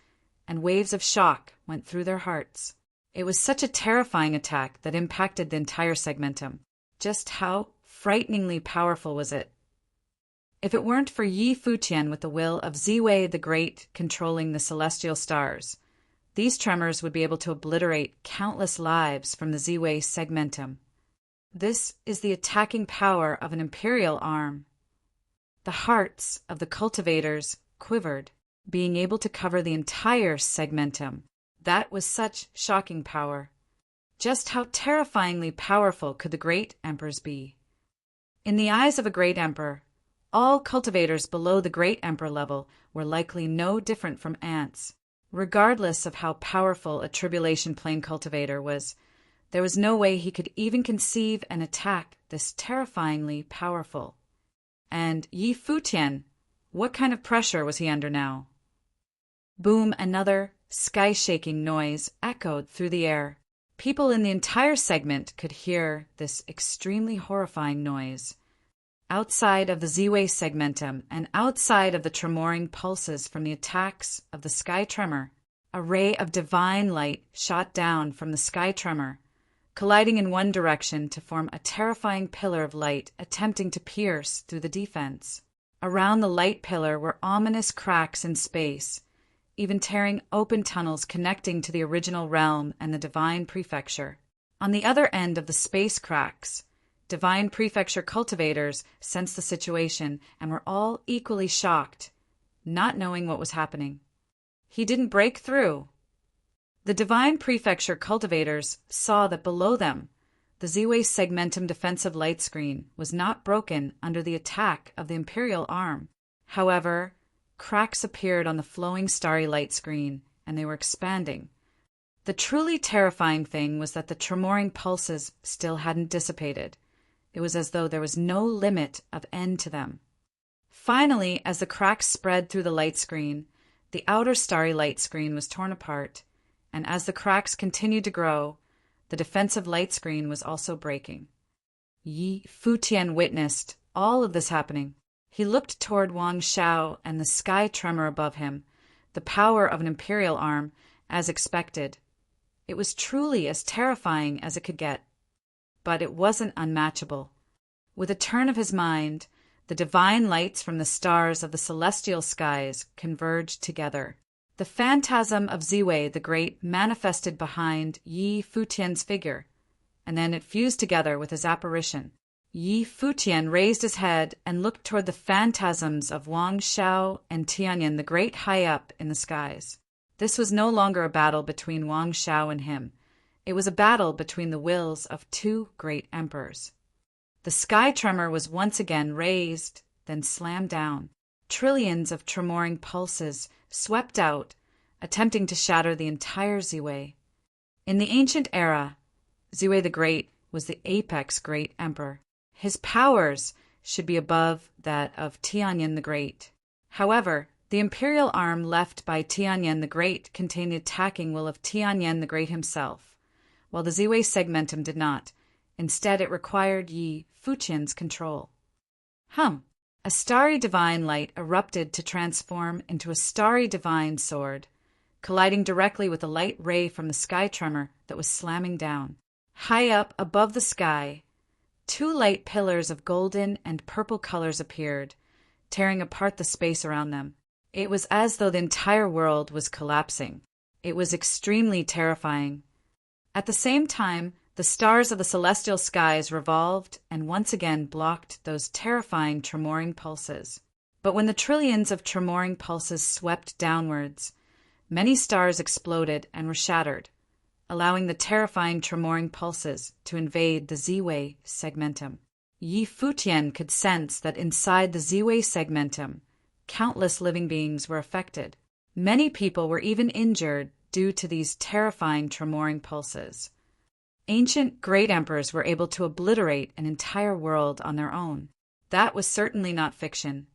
and waves of shock went through their hearts. It was such a terrifying attack that impacted the entire segmentum. Just how frighteningly powerful was it? If it weren't for Yi Futian with the will of Ziwei the Great controlling the celestial stars, these tremors would be able to obliterate countless lives from the Ziwei segmentum. This is the attacking power of an imperial arm. The hearts of the cultivators quivered, being able to cover the entire segmentum. That was such shocking power. Just how terrifyingly powerful could the great emperors be? In the eyes of a great emperor, all cultivators below the great emperor level were likely no different from ants. Regardless of how powerful a tribulation plane cultivator was, there was no way he could even conceive an attack this terrifyingly powerful. And Yi Futian, what kind of pressure was he under now? Boom, another sky-shaking noise echoed through the air. People in the entire segment could hear this extremely horrifying noise. Outside of the Ziwei segmentum and outside of the tremoring pulses from the attacks of the sky tremor, a ray of divine light shot down from the sky tremor, colliding in one direction to form a terrifying pillar of light attempting to pierce through the defense. Around the light pillar were ominous cracks in space, even tearing open tunnels connecting to the original realm and the divine prefecture. On the other end of the space cracks, divine prefecture cultivators sensed the situation and were all equally shocked, not knowing what was happening. He didn't break through. The divine prefecture cultivators saw that below them, the Ziwei segmentum defensive light screen was not broken under the attack of the imperial arm. However, cracks appeared on the flowing starry light screen, and they were expanding. The truly terrifying thing was that the tremoring pulses still hadn't dissipated. It was as though there was no limit of end to them. Finally, as the cracks spread through the light screen, the outer starry light screen was torn apart, and as the cracks continued to grow, the defensive light screen was also breaking. Yi Futian witnessed all of this happening. He looked toward Wang Shao and the sky tremor above him, the power of an imperial arm, as expected. It was truly as terrifying as it could get. But it wasn't unmatchable. With a turn of his mind, the divine lights from the stars of the celestial skies converged together. The phantasm of Ziwei the Great manifested behind Yi Futian's figure, and then it fused together with his apparition. Yi Futian raised his head and looked toward the phantasms of Wang Shao and Tianyan the Great high up in the skies. This was no longer a battle between Wang Shao and him. It was a battle between the wills of two great emperors. The sky tremor was once again raised, then slammed down. Trillions of tremoring pulses swept out, attempting to shatter the entire Ziwei. In the ancient era, Ziwei the Great was the apex great emperor. His powers should be above that of Tianyan the Great. However, the imperial arm left by Tianyan the Great contained the attacking will of Tianyan the Great himself, while the Ziwei segmentum did not. Instead, it required Yi Futian's control. A starry divine light erupted to transform into a starry divine sword, colliding directly with a light ray from the sky tremor that was slamming down. High up above the sky, two light pillars of golden and purple colors appeared, tearing apart the space around them. It was as though the entire world was collapsing. It was extremely terrifying. At the same time, the stars of the celestial skies revolved and once again blocked those terrifying tremoring pulses. But when the trillions of tremoring pulses swept downwards, many stars exploded and were shattered, allowing the terrifying tremoring pulses to invade the Ziwei segmentum. Yi Futian could sense that inside the Ziwei segmentum, countless living beings were affected. Many people were even injured due to these terrifying tremoring pulses. Ancient great emperors were able to obliterate an entire world on their own. That was certainly not fiction.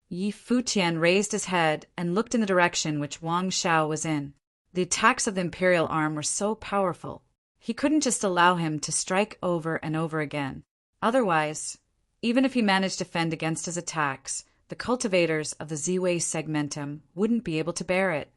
Yi Futian raised his head and looked in the direction which Wang Shao was in. The attacks of the imperial arm were so powerful. He couldn't just allow him to strike over and over again. Otherwise, even if he managed to fend against his attacks, the cultivators of the Ziwei segmentum wouldn't be able to bear it.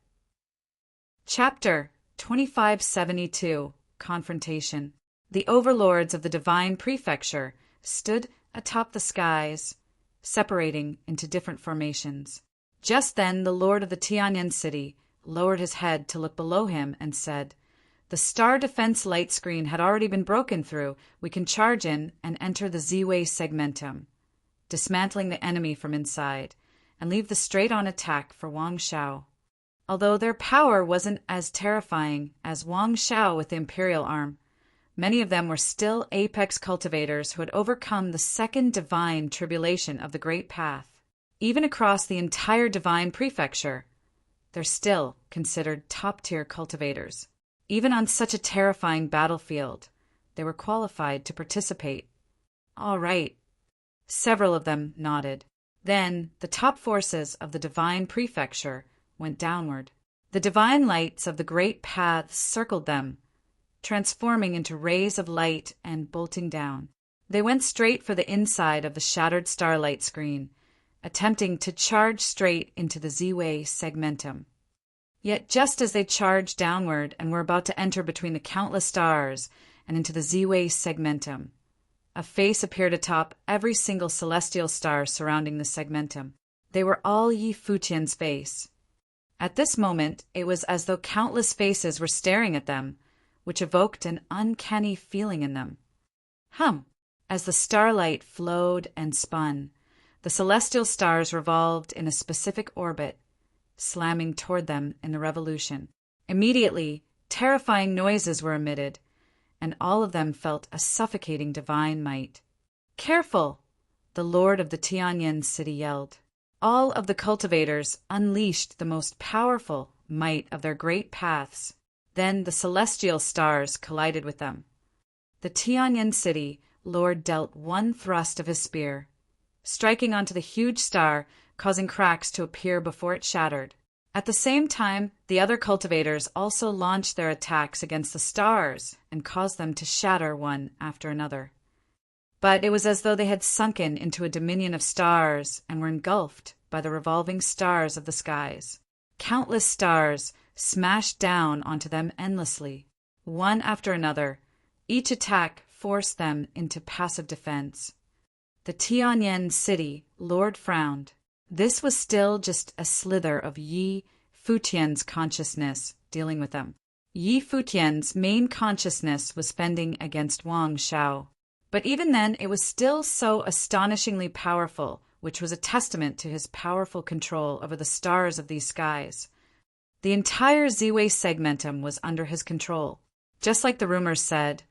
Chapter 2572 Confrontation. The overlords of the divine prefecture stood atop the skies, separating into different formations. Just then the lord of the Tianyan city lowered his head to look below him and said, "The star defense light screen had already been broken through. We can charge in and enter the Ziwei segmentum, dismantling the enemy from inside, and leave the straight-on attack for Wang Shao." Although their power wasn't as terrifying as Wang Shao with the imperial arm, many of them were still apex cultivators who had overcome the second divine tribulation of the Great Path. Even across the entire divine prefecture, they're still considered top-tier cultivators. Even on such a terrifying battlefield, they were qualified to participate. All right. Several of them nodded. Then the top forces of the divine prefecture went downward. The divine lights of the great paths circled them, transforming into rays of light and bolting down. They went straight for the inside of the shattered starlight screen, attempting to charge straight into the Ziwei segmentum. Yet just as they charged downward and were about to enter between the countless stars and into the Ziwei segmentum, a face appeared atop every single celestial star surrounding the segmentum. They were all Yi Futian's face. At this moment, it was as though countless faces were staring at them, which evoked an uncanny feeling in them. As the starlight flowed and spun, the celestial stars revolved in a specific orbit, slamming toward them in the revolution. Immediately, terrifying noises were emitted, and all of them felt a suffocating divine might. "Careful!" the lord of the Tianyan city yelled. All of the cultivators unleashed the most powerful might of their great paths. Then the celestial stars collided with them. The Tianyan city lord dealt one thrust of his spear, striking onto the huge star, causing cracks to appear before it shattered. At the same time, the other cultivators also launched their attacks against the stars and caused them to shatter one after another. But it was as though they had sunken into a dominion of stars and were engulfed by the revolving stars of the skies. Countless stars smashed down onto them endlessly. One after another, each attack forced them into passive defense. The Tianyan city lord frowned. This was still just a slither of Yi Futian's consciousness dealing with them. Yi Futian's main consciousness was fending against Wang Shao. But even then, it was still so astonishingly powerful, which was a testament to his powerful control over the stars of these skies. The entire Ziwei segmentum was under his control. Just like the rumors said,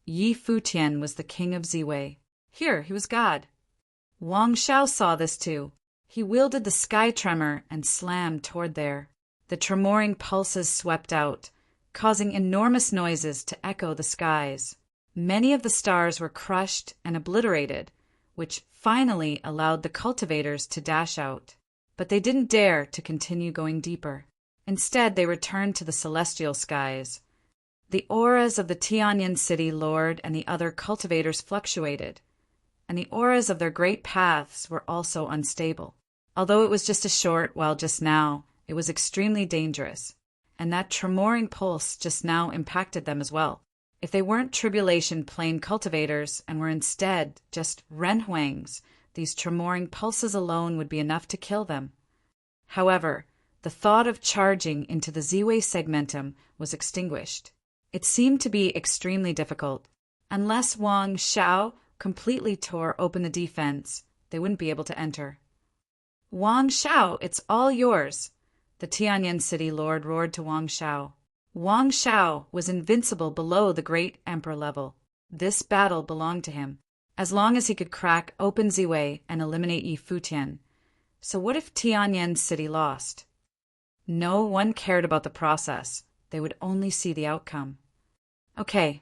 Yi Futian was the king of Ziwei. Here, he was God. Wang Shao saw this too. He wielded the sky tremor and slammed toward there. The tremoring pulses swept out, causing enormous noises to echo the skies. Many of the stars were crushed and obliterated, which finally allowed the cultivators to dash out. But they didn't dare to continue going deeper. Instead, they returned to the celestial skies. The auras of the Tianyan city lord and the other cultivators fluctuated, and the auras of their great paths were also unstable. Although it was just a short while just now, it was extremely dangerous, and that tremoring pulse just now impacted them as well. If they weren't tribulation plane cultivators and were instead just renhuangs, these tremoring pulses alone would be enough to kill them. However, the thought of charging into the Ziwei segmentum was extinguished. It seemed to be extremely difficult. Unless Wang Shao completely tore open the defense, they wouldn't be able to enter. "Wang Shao, it's all yours!" the Tianyan city lord roared to Wang Shao. Wang Shao was invincible below the great emperor level. This battle belonged to him, as long as he could crack open Ziwei and eliminate Yi Futian. So what if Tianyan city lost? No one cared about the process. They would only see the outcome. Okay.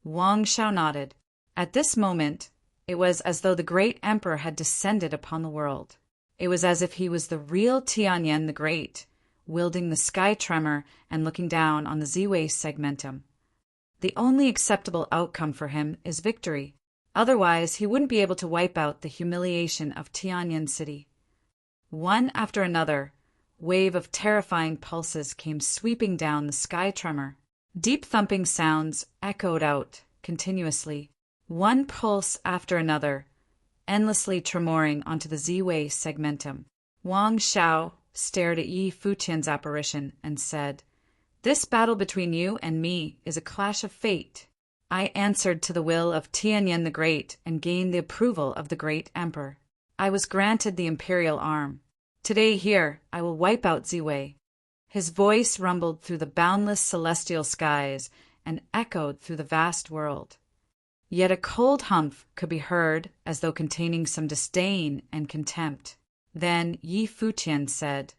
Wang Shao nodded. At this moment, it was as though the great emperor had descended upon the world. It was as if he was the real Tianyan the Great, wielding the sky tremor and looking down on the Z-Way segmentum. The only acceptable outcome for him is victory. Otherwise, he wouldn't be able to wipe out the humiliation of Tianyan City. One after another, wave of terrifying pulses came sweeping down the sky tremor. Deep thumping sounds echoed out continuously, one pulse after another, endlessly tremoring onto the Z-Way segmentum. Wang Shao stared at Yi Futian's apparition and said, "This battle between you and me is a clash of fate. I answered to the will of Tianyan the Great and gained the approval of the great emperor. I was granted the imperial arm. Today here, I will wipe out Z-Way." His voice rumbled through the boundless celestial skies and echoed through the vast world. Yet a cold humph could be heard as though containing some disdain and contempt. Then Yi Futian said,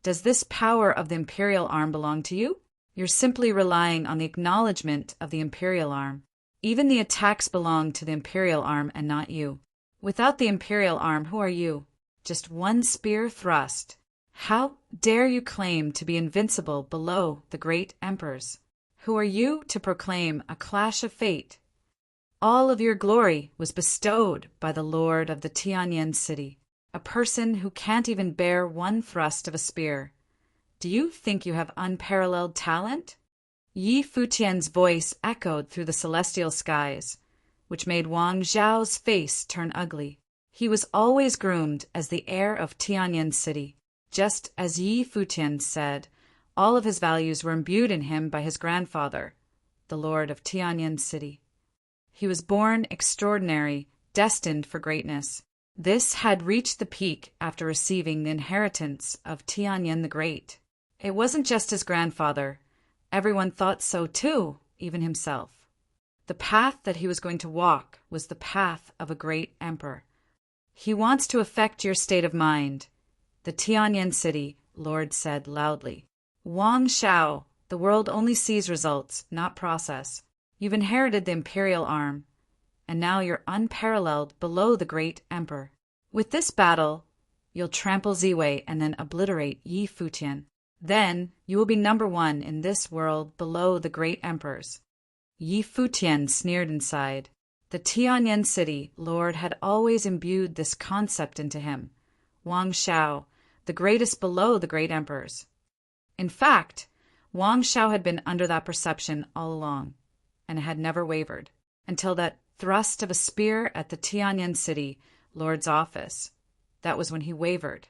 "Does this power of the imperial arm belong to you? You're simply relying on the acknowledgement of the imperial arm. Even the attacks belong to the imperial arm and not you. Without the imperial arm, who are you? Just one spear thrust. How dare you claim to be invincible below the great emperors? Who are you to proclaim a clash of fate? All of your glory was bestowed by the lord of the Tianyan city, a person who can't even bear one thrust of a spear. Do you think you have unparalleled talent?" Yi Futian's voice echoed through the celestial skies, which made Wang Zhao's face turn ugly. He was always groomed as the heir of Tianyan city. Just as Yi Futian said, all of his values were imbued in him by his grandfather, the lord of Tianyan city. He was born extraordinary, destined for greatness. This had reached the peak after receiving the inheritance of Tianyan the Great. It wasn't just his grandfather. Everyone thought so too, even himself. The path that he was going to walk was the path of a great emperor. "He wants to affect your state of mind," the Tianyan city lord said loudly. "Wang Shao, the world only sees results, not process. You've inherited the imperial arm, and now you're unparalleled below the great emperor. With this battle, you'll trample Z-Way and then obliterate Yi Futian. Then you will be number one in this world below the great emperors." Yi Futian sneered inside. The Tianyan city lord had always imbued this concept into him. Wang Shao, the greatest below the great emperors. In fact, Wang Shao had been under that perception all along, and had never wavered, until that thrust of a spear at the Tianyan city lord's office. That was when he wavered.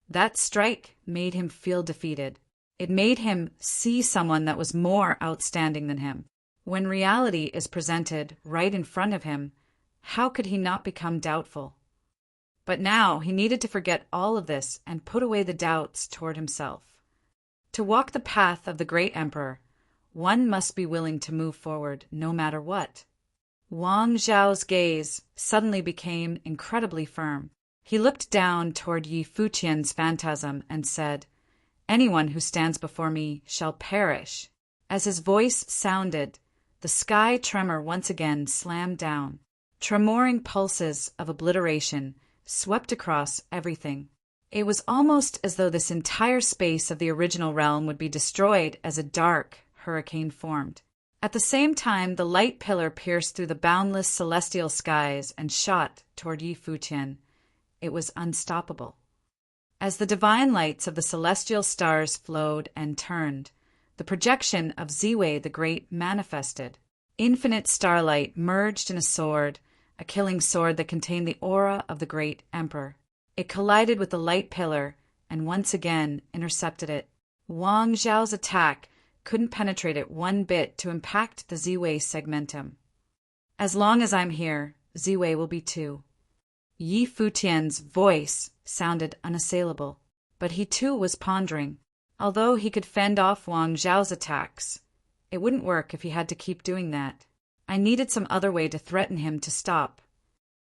That strike made him feel defeated. It made him see someone that was more outstanding than him. When reality is presented right in front of him, how could he not become doubtful? But now he needed to forget all of this and put away the doubts toward himself. To walk the path of the great emperor, one must be willing to move forward no matter what. Wang Zhao's gaze suddenly became incredibly firm. He looked down toward Yi Futian's phantasm and said, "Anyone who stands before me shall perish." As his voice sounded, the sky tremor once again slammed down. Tremoring pulses of obliteration swept across everything. It was almost as though this entire space of the original realm would be destroyed as a dark hurricane formed. At the same time, the light pillar pierced through the boundless celestial skies and shot toward Yi Futian. It was unstoppable. As the divine lights of the celestial stars flowed and turned, the projection of Z-Way the Great manifested. Infinite starlight merged in a sword, a killing sword that contained the aura of the great emperor. It collided with the light pillar and once again intercepted it. Wang Zhao's attack couldn't penetrate it one bit to impact the Z-Way segmentum. "As long as I'm here, Z-Way will be too." Yi Futian's voice sounded unassailable, but he too was pondering. Although he could fend off Wang Zhao's attacks, it wouldn't work if he had to keep doing that. I needed some other way to threaten him to stop.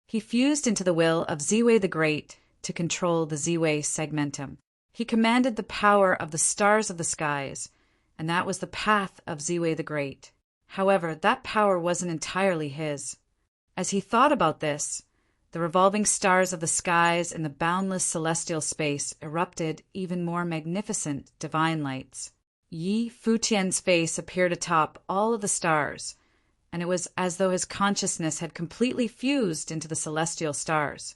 He fused into the will of Z-Way the Great to control the Z-Way segmentum. He commanded the power of the stars of the skies, and that was the path of Ziwei the Great. However, that power wasn't entirely his. As he thought about this, the revolving stars of the skies and the boundless celestial space erupted even more magnificent divine lights. Yi Futian's face appeared atop all of the stars, and it was as though his consciousness had completely fused into the celestial stars.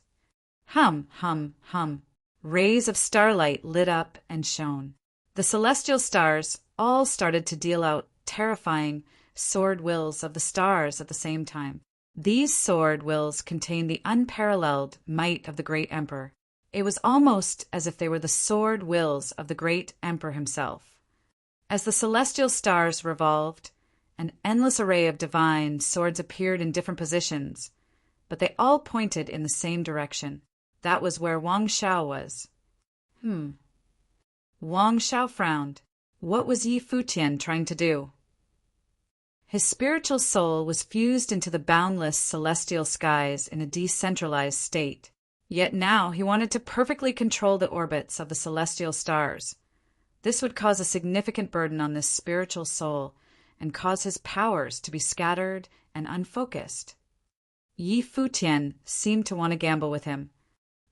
Hum, hum, hum. Rays of starlight lit up and shone. The celestial stars all started to deal out terrifying sword wills of the stars at the same time. These sword wills contained the unparalleled might of the great emperor. It was almost as if they were the sword wills of the great emperor himself. As the celestial stars revolved, an endless array of divine swords appeared in different positions, but they all pointed in the same direction. That was where Wang Shao was. Wang Shao frowned. What was Yi Futian trying to do? His spiritual soul was fused into the boundless celestial skies in a decentralized state. Yet now he wanted to perfectly control the orbits of the celestial stars. This would cause a significant burden on this spiritual soul and cause his powers to be scattered and unfocused. Yi Futian seemed to want to gamble with him.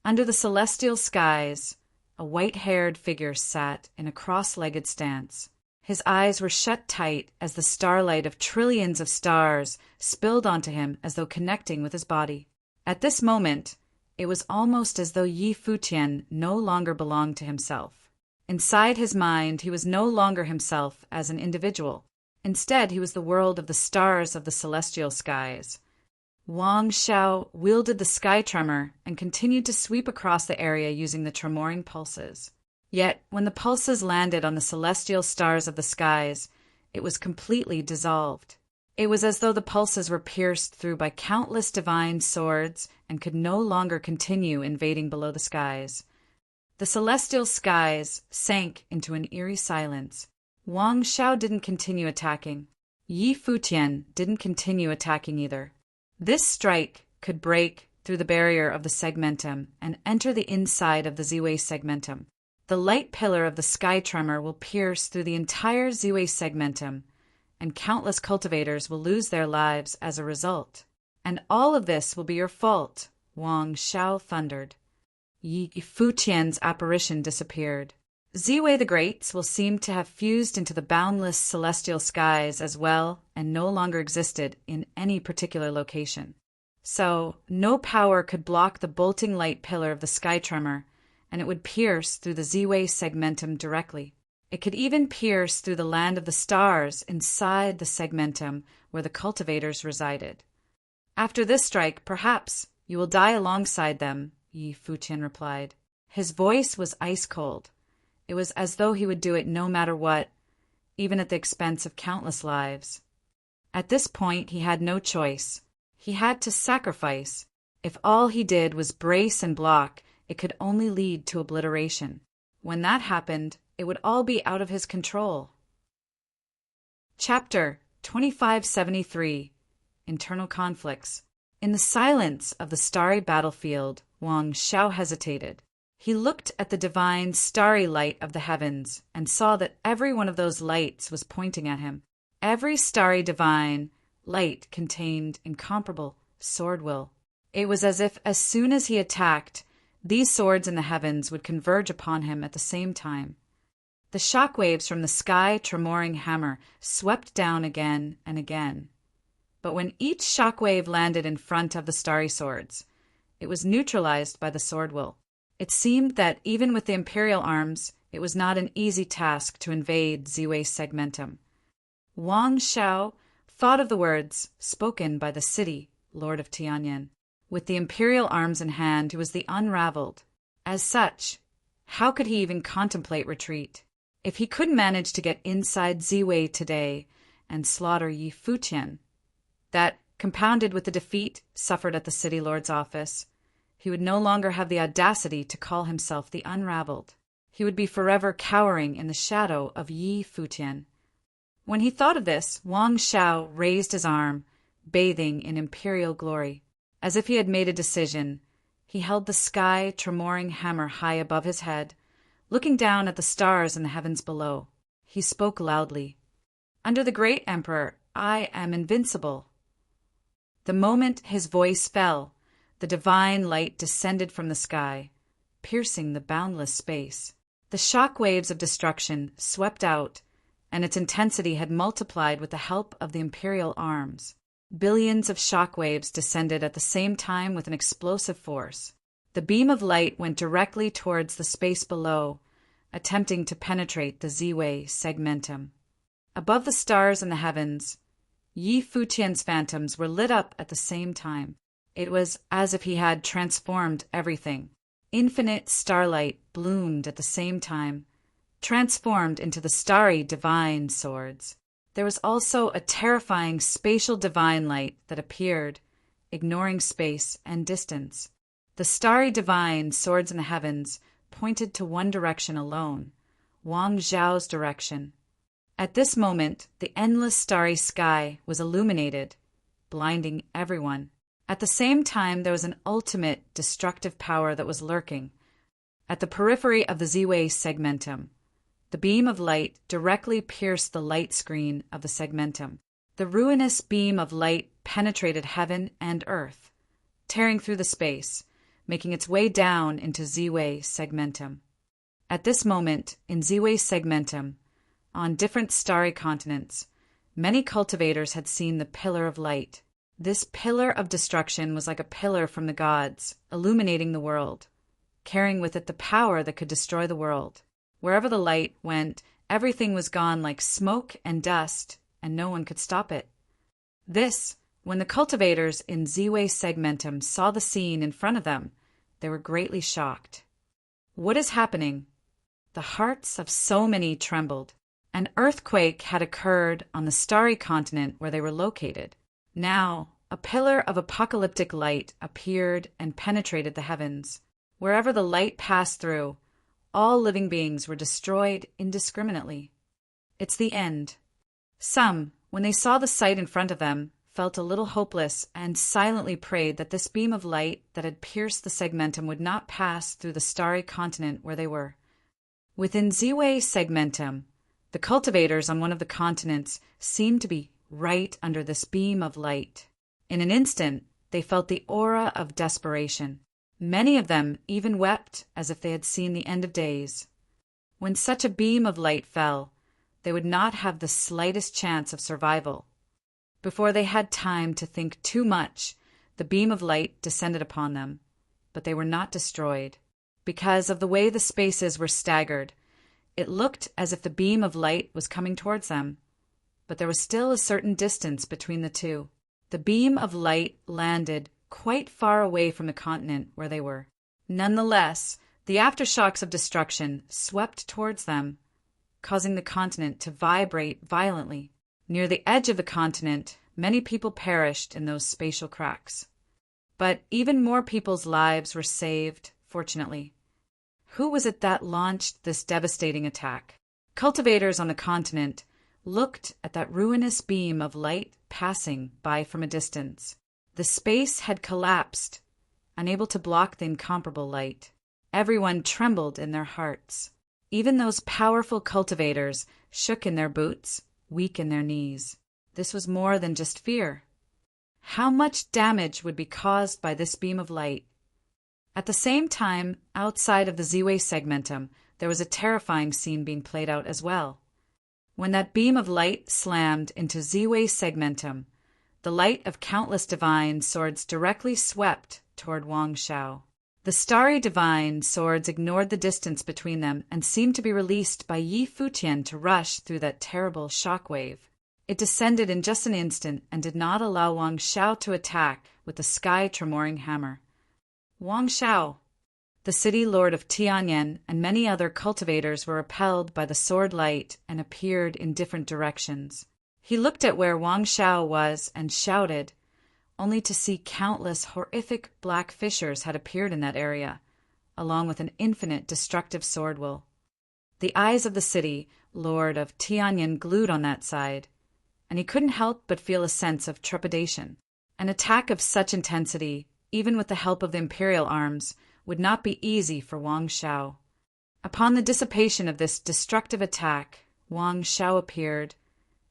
Under the celestial skies, a white-haired figure sat in a cross-legged stance. His eyes were shut tight as the starlight of trillions of stars spilled onto him as though connecting with his body. At this moment, it was almost as though Yi Futian no longer belonged to himself. Inside his mind, he was no longer himself as an individual. Instead, he was the world of the stars of the celestial skies. Wang Shao wielded the sky tremor and continued to sweep across the area using the tremoring pulses. Yet, when the pulses landed on the celestial stars of the skies, it was completely dissolved. It was as though the pulses were pierced through by countless divine swords and could no longer continue invading below the skies. The celestial skies sank into an eerie silence. Wang Shao didn't continue attacking. Yi Futian didn't continue attacking either. This strike could break through the barrier of the segmentum and enter the inside of the Ziwei segmentum. The light pillar of the sky tremor will pierce through the entire Ziwei segmentum, and countless cultivators will lose their lives as a result. And all of this will be your fault, Wang Shao thundered. Yi Futian's apparition disappeared. Ziwei the Greats will seem to have fused into the boundless celestial skies as well and no longer existed in any particular location. So, no power could block the bolting light pillar of the sky tremor, and it would pierce through the Ziwei segmentum directly. It could even pierce through the land of the stars inside the segmentum where the cultivators resided. After this strike, perhaps you will die alongside them, Yi Futian replied. His voice was ice cold. It was as though he would do it no matter what, even at the expense of countless lives. At this point, he had no choice. He had to sacrifice. If all he did was brace and block, it could only lead to obliteration. When that happened, it would all be out of his control. Chapter 2573 Internal Conflicts. In the silence of the starry battlefield, Wang Shao hesitated. He looked at the divine starry light of the heavens and saw that every one of those lights was pointing at him. Every starry divine light contained incomparable sword will. It was as if as soon as he attacked, these swords in the heavens would converge upon him at the same time. The shock waves from the sky tremoring hammer swept down again and again. But when each shock wave landed in front of the starry swords, it was neutralized by the sword will. It seemed that even with the imperial arms, it was not an easy task to invade Ziwei segmentum. Wang Shao thought of the words spoken by the city lord of Tianyan. With the imperial arms in hand, he was the unraveled. As such, how could he even contemplate retreat? If he could manage to get inside Ziwei today and slaughter Yi Futian, that, compounded with the defeat suffered at the city lord's office, he would no longer have the audacity to call himself the unraveled. He would be forever cowering in the shadow of Yi Futian. When he thought of this, Wang Shao raised his arm, bathing in imperial glory. As if he had made a decision, he held the sky tremoring hammer high above his head, looking down at the stars in the heavens below. He spoke loudly. "Under the great emperor, I am invincible." The moment his voice fell, the divine light descended from the sky, piercing the boundless space. The shock waves of destruction swept out, and its intensity had multiplied with the help of the imperial arms. Billions of shock waves descended at the same time with an explosive force. The beam of light went directly towards the space below, attempting to penetrate the Z-Way segmentum. Above the stars in the heavens, Yi Futian's phantoms were lit up at the same time. It was as if he had transformed everything. Infinite starlight bloomed at the same time, transformed into the starry divine swords. There was also a terrifying spatial divine light that appeared, ignoring space and distance. The starry divine swords in the heavens pointed to one direction alone, Wang Zhao's direction. At this moment, the endless starry sky was illuminated, blinding everyone. At the same time, there was an ultimate destructive power that was lurking. At the periphery of the Z-Way segmentum, the beam of light directly pierced the light screen of the segmentum. The ruinous beam of light penetrated heaven and earth, tearing through the space, making its way down into Z-Way segmentum. At this moment, in Z-Way segmentum, on different starry continents, many cultivators had seen the pillar of light. This pillar of destruction was like a pillar from the gods, illuminating the world, carrying with it the power that could destroy the world. Wherever the light went, everything was gone like smoke and dust, and no one could stop it. When the cultivators in Z-Way segmentum saw the scene in front of them, they were greatly shocked. What is happening? The hearts of so many trembled. An earthquake had occurred on the starry continent where they were located. Now, a pillar of apocalyptic light appeared and penetrated the heavens. Wherever the light passed through, all living beings were destroyed indiscriminately. It's the end. Some, when they saw the sight in front of them, felt a little hopeless and silently prayed that this beam of light that had pierced the segmentum would not pass through the starry continent where they were. Within Z-Way segmentum, the cultivators on one of the continents seemed to be right under this beam of light. In an instant, they felt the aura of desperation. Many of them even wept as if they had seen the end of days. When such a beam of light fell, they would not have the slightest chance of survival. Before they had time to think too much, the beam of light descended upon them, but they were not destroyed. Because of the way the spaces were staggered, it looked as if the beam of light was coming towards them, but there was still a certain distance between the two. The beam of light landed quite far away from the continent where they were. Nonetheless, the aftershocks of destruction swept towards them, causing the continent to vibrate violently. Near the edge of the continent, many people perished in those spatial cracks. But even more people's lives were saved, fortunately. Who was it that launched this devastating attack? Cultivators on the continent looked at that ruinous beam of light passing by from a distance. The space had collapsed, unable to block the incomparable light. Everyone trembled in their hearts. Even those powerful cultivators shook in their boots, weak in their knees. This was more than just fear. How much damage would be caused by this beam of light? At the same time, outside of the Z-Way segmentum, there was a terrifying scene being played out as well. When that beam of light slammed into Z-Way segmentum, the light of countless divine swords directly swept toward Wang Zhao. The starry divine swords ignored the distance between them and seemed to be released by Yi Futian to rush through that terrible shock wave. It descended in just an instant and did not allow Wang Zhao to attack with the sky-tremoring hammer. Wang Zhao, the city lord of Tianyan, and many other cultivators were repelled by the sword light and appeared in different directions. He looked at where Wang Zhao was and shouted, only to see countless horrific black fissures had appeared in that area, along with an infinite destructive sword will. The eyes of the city lord of Tianyan glued on that side, and he couldn't help but feel a sense of trepidation. An attack of such intensity, even with the help of the imperial arms, would not be easy for Wang Zhao. Upon the dissipation of this destructive attack, Wang Shao appeared,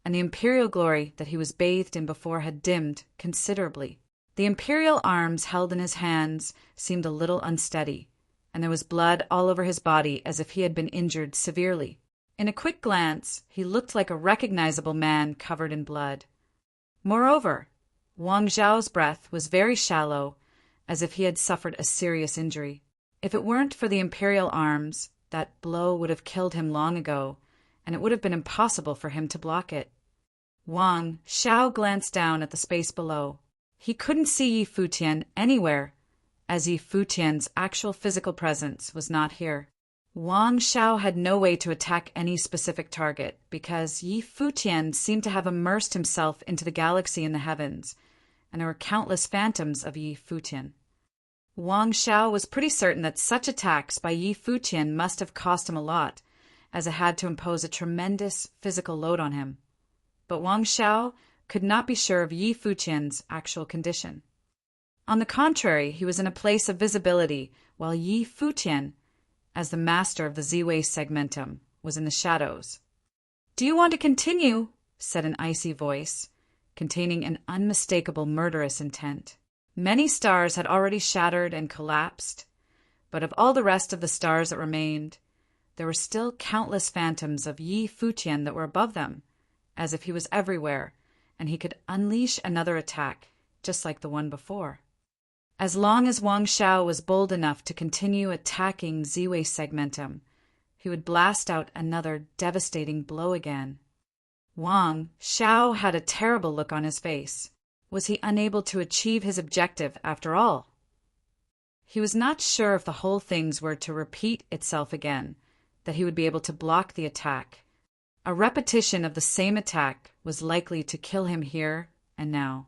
and the imperial glory that he was bathed in before had dimmed considerably. The imperial arms held in his hands seemed a little unsteady, and there was blood all over his body as if he had been injured severely. In a quick glance, he looked like a recognizable man covered in blood. Moreover, Wang Zhao's breath was very shallow, as if he had suffered a serious injury. If it weren't for the imperial arms, that blow would have killed him long ago, and it would have been impossible for him to block it. Wang Shao glanced down at the space below. He couldn't see Yi Futian anywhere, as Yi Futian's actual physical presence was not here. Wang Shao had no way to attack any specific target, because Yi Futian seemed to have immersed himself into the galaxy in the heavens, and there were countless phantoms of Yi Futian. Wang Shao was pretty certain that such attacks by Yi Futian must have cost him a lot, as it had to impose a tremendous physical load on him. But Wang Shao could not be sure of Yi Futian's actual condition. On the contrary, he was in a place of visibility, while Yi Futian, as the master of the Z-Way segmentum, was in the shadows. "Do you want to continue?" said an icy voice, containing an unmistakable murderous intent. Many stars had already shattered and collapsed, but of all the rest of the stars that remained, there were still countless phantoms of Yi Futian that were above them, as if he was everywhere, and he could unleash another attack, just like the one before. As long as Wang Shao was bold enough to continue attacking Z-Way segmentum, he would blast out another devastating blow again. Wang Shao had a terrible look on his face. Was he unable to achieve his objective after all? He was not sure if the whole things were to repeat itself again, that he would be able to block the attack. A repetition of the same attack was likely to kill him here and now.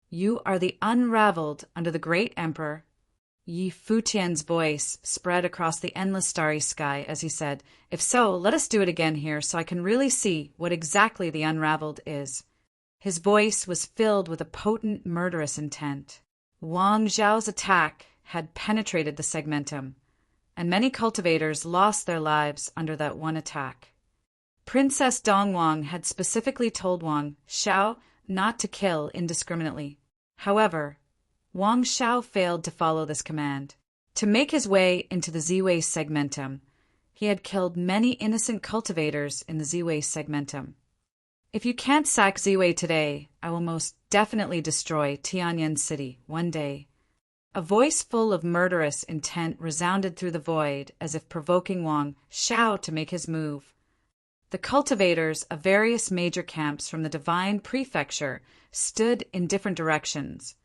"You are the unraveled under the great emperor." Yi Futian's voice spread across the endless starry sky as he said, "If so, let us do it again here so I can really see what exactly the unraveled is." His voice was filled with a potent murderous intent. Wang Zhao's attack had penetrated the segmentum, and many cultivators lost their lives under that one attack. Princess Dongwang had specifically told Wang Shao not to kill indiscriminately. However, Wang Shao failed to follow this command. To make his way into the Z-Way segmentum, he had killed many innocent cultivators in the Z-Way segmentum. "If you can't sack Z-Way today, I will most definitely destroy Tianyan City one day." A voice full of murderous intent resounded through the void as if provoking Wang Shao to make his move. The cultivators of various major camps from the Divine Prefecture stood in different directions,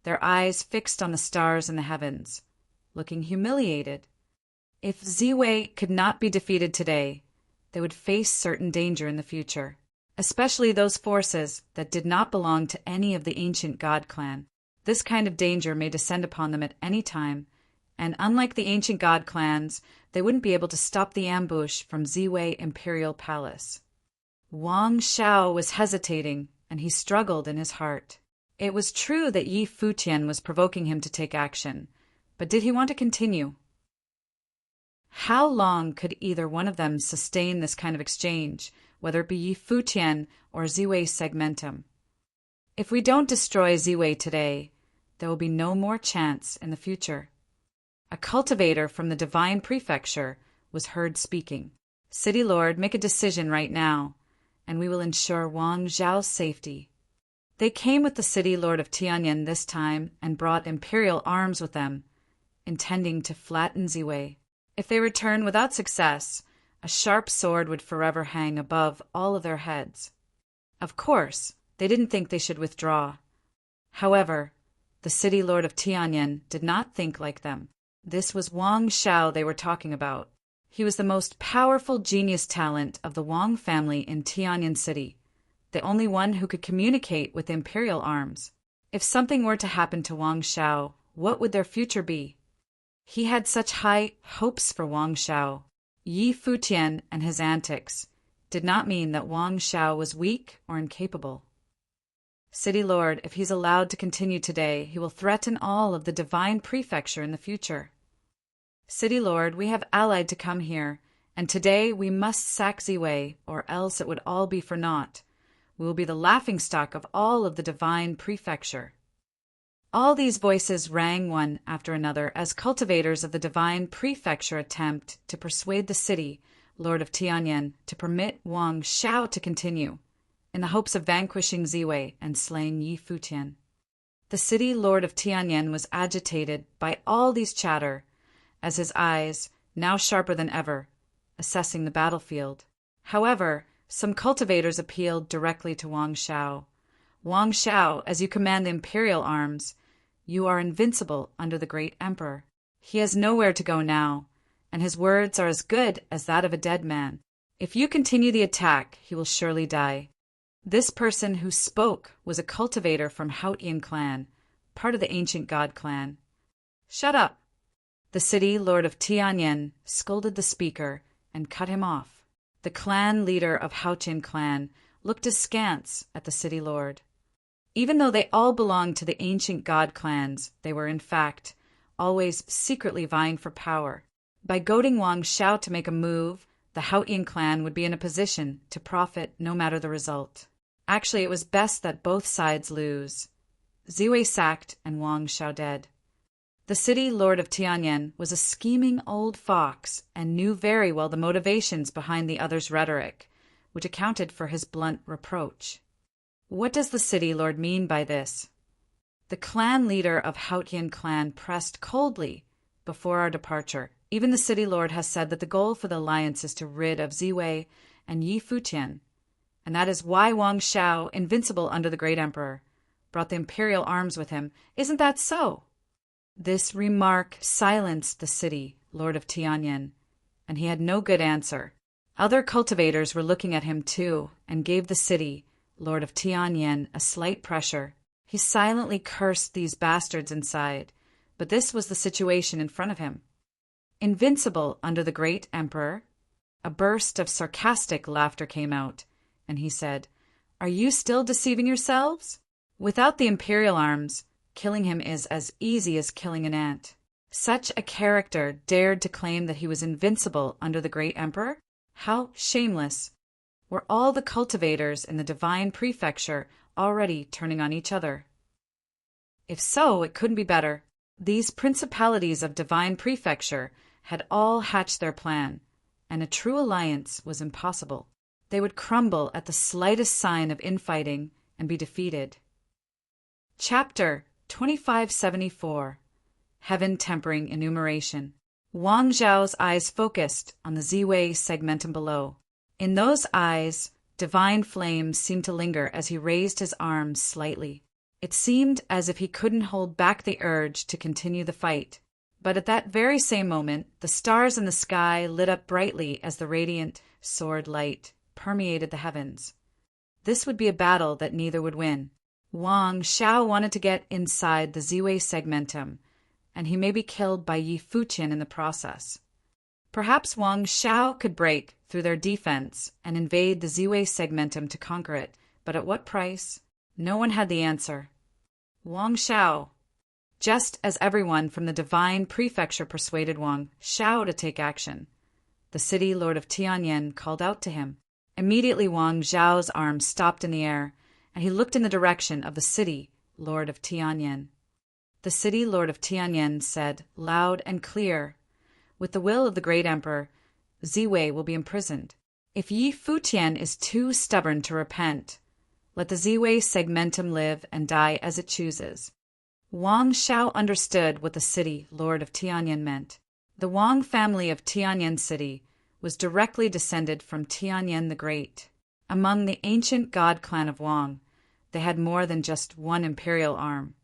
their eyes fixed on the stars in the heavens, looking humiliated. If Z-Way could not be defeated today, they would face certain danger in the future, especially those forces that did not belong to any of the ancient god clan. This kind of danger may descend upon them at any time, and unlike the ancient god clans, they wouldn't be able to stop the ambush from Z-Way Imperial Palace. Wang Shao was hesitating, and he struggled in his heart. It was true that Yi Futian was provoking him to take action, but did he want to continue? How long could either one of them sustain this kind of exchange, whether it be Yi Futian or Z-Way segmentum? If we don't destroy Z-Way today, there will be no more chance in the future. A cultivator from the Divine Prefecture was heard speaking. "City Lord, make a decision right now, and we will ensure Wang Zhao's safety." They came with the City Lord of Tianyan this time and brought imperial arms with them, intending to flatten Z-Way. If they return without success, a sharp sword would forever hang above all of their heads. Of course, they didn't think they should withdraw. However, the City Lord of Tianyan did not think like them. This was Wang Shao they were talking about. He was the most powerful genius talent of the Wang family in Tianyan City, the only one who could communicate with imperial arms. If something were to happen to Wang Shao, what would their future be? He had such high hopes for Wang Shao. Yi Futian and his antics did not mean that Wang Shao was weak or incapable. "City Lord, if he's allowed to continue today, he will threaten all of the Divine Prefecture in the future." City Lord, we have allied to come here, and today we must sack Ziwei, or else it would all be for naught. We will be the laughingstock of all of the divine prefecture. All these voices rang one after another as cultivators of the divine prefecture attempt to persuade the city, Lord of Tianyan, to permit Wang Shao to continue, in the hopes of vanquishing Ziwei and slaying Yi Futian. The city Lord of Tianyan was agitated by all these chatter, as his eyes, now sharper than ever, assessing the battlefield. However, some cultivators appealed directly to Wang Shao. Wang Shao, as you command the imperial arms, you are invincible under the great emperor. He has nowhere to go now, and his words are as good as that of a dead man. If you continue the attack, he will surely die. This person who spoke was a cultivator from Futian clan, part of the ancient god clan. Shut up! The city Lord of Tianyan scolded the speaker and cut him off. The clan leader of Futian clan looked askance at the city lord. Even though they all belonged to the ancient god clans, they were in fact always secretly vying for power. By goading Wang Shao to make a move, the Futian clan would be in a position to profit no matter the result. Actually, it was best that both sides lose. Ziwei sacked and Wang Shao dead. The city Lord of Tianyan was a scheming old fox and knew very well the motivations behind the other's rhetoric, which accounted for his blunt reproach. What does the city lord mean by this? The clan leader of Futian clan pressed coldly before our departure. Even the city lord has said that the goal for the alliance is to rid of Ziwei and Yi Futian, and that is why Wang Shao, invincible under the great emperor, brought the imperial arms with him. Isn't that so? This remark silenced the city Lord of Tianyan, and he had no good answer. Other cultivators were looking at him too, and gave the city Lord of Tianyan a slight pressure. He silently cursed these bastards inside, but this was the situation in front of him. Invincible under the great emperor? A burst of sarcastic laughter came out, and he said, "Are you still deceiving yourselves? Without the imperial arms, killing him is as easy as killing an ant." Such a character dared to claim that he was invincible under the great emperor? How shameless! Were all the cultivators in the divine prefecture already turning on each other? If so, it couldn't be better. These principalities of divine prefecture had all hatched their plan, and a true alliance was impossible. They would crumble at the slightest sign of infighting and be defeated. Chapter 2574 Heaven Tempering Enumeration. Wang Zhao's eyes focused on the Ziwei segmentum below. In those eyes, divine flames seemed to linger as he raised his arms slightly. It seemed as if he couldn't hold back the urge to continue the fight. But at that very same moment, the stars in the sky lit up brightly as the radiant sword light permeated the heavens. This would be a battle that neither would win. Wang Shao wanted to get inside the Ziwei segmentum, and he may be killed by Yi Futian in the process. Perhaps Wang Shao could break through their defense and invade the Ziwei segmentum to conquer it, but at what price? No one had the answer. Wang Shao. Just as everyone from the divine prefecture persuaded Wang Shao to take action, the city Lord of Tianyan called out to him. Immediately Wang Zhao's arm stopped in the air, and he looked in the direction of the city Lord of Tianyan. The city Lord of Tianyan said, loud and clear, "With the will of the great emperor, Ziwei will be imprisoned. If Yi Futian is too stubborn to repent, let the Ziwei segmentum live and die as it chooses." Wang Shao understood what the city Lord of Tianyan meant. The Wang family of Tianyan City was directly descended from Tianyan the Great. Among the ancient god clan of Wang, they had more than just one imperial arm.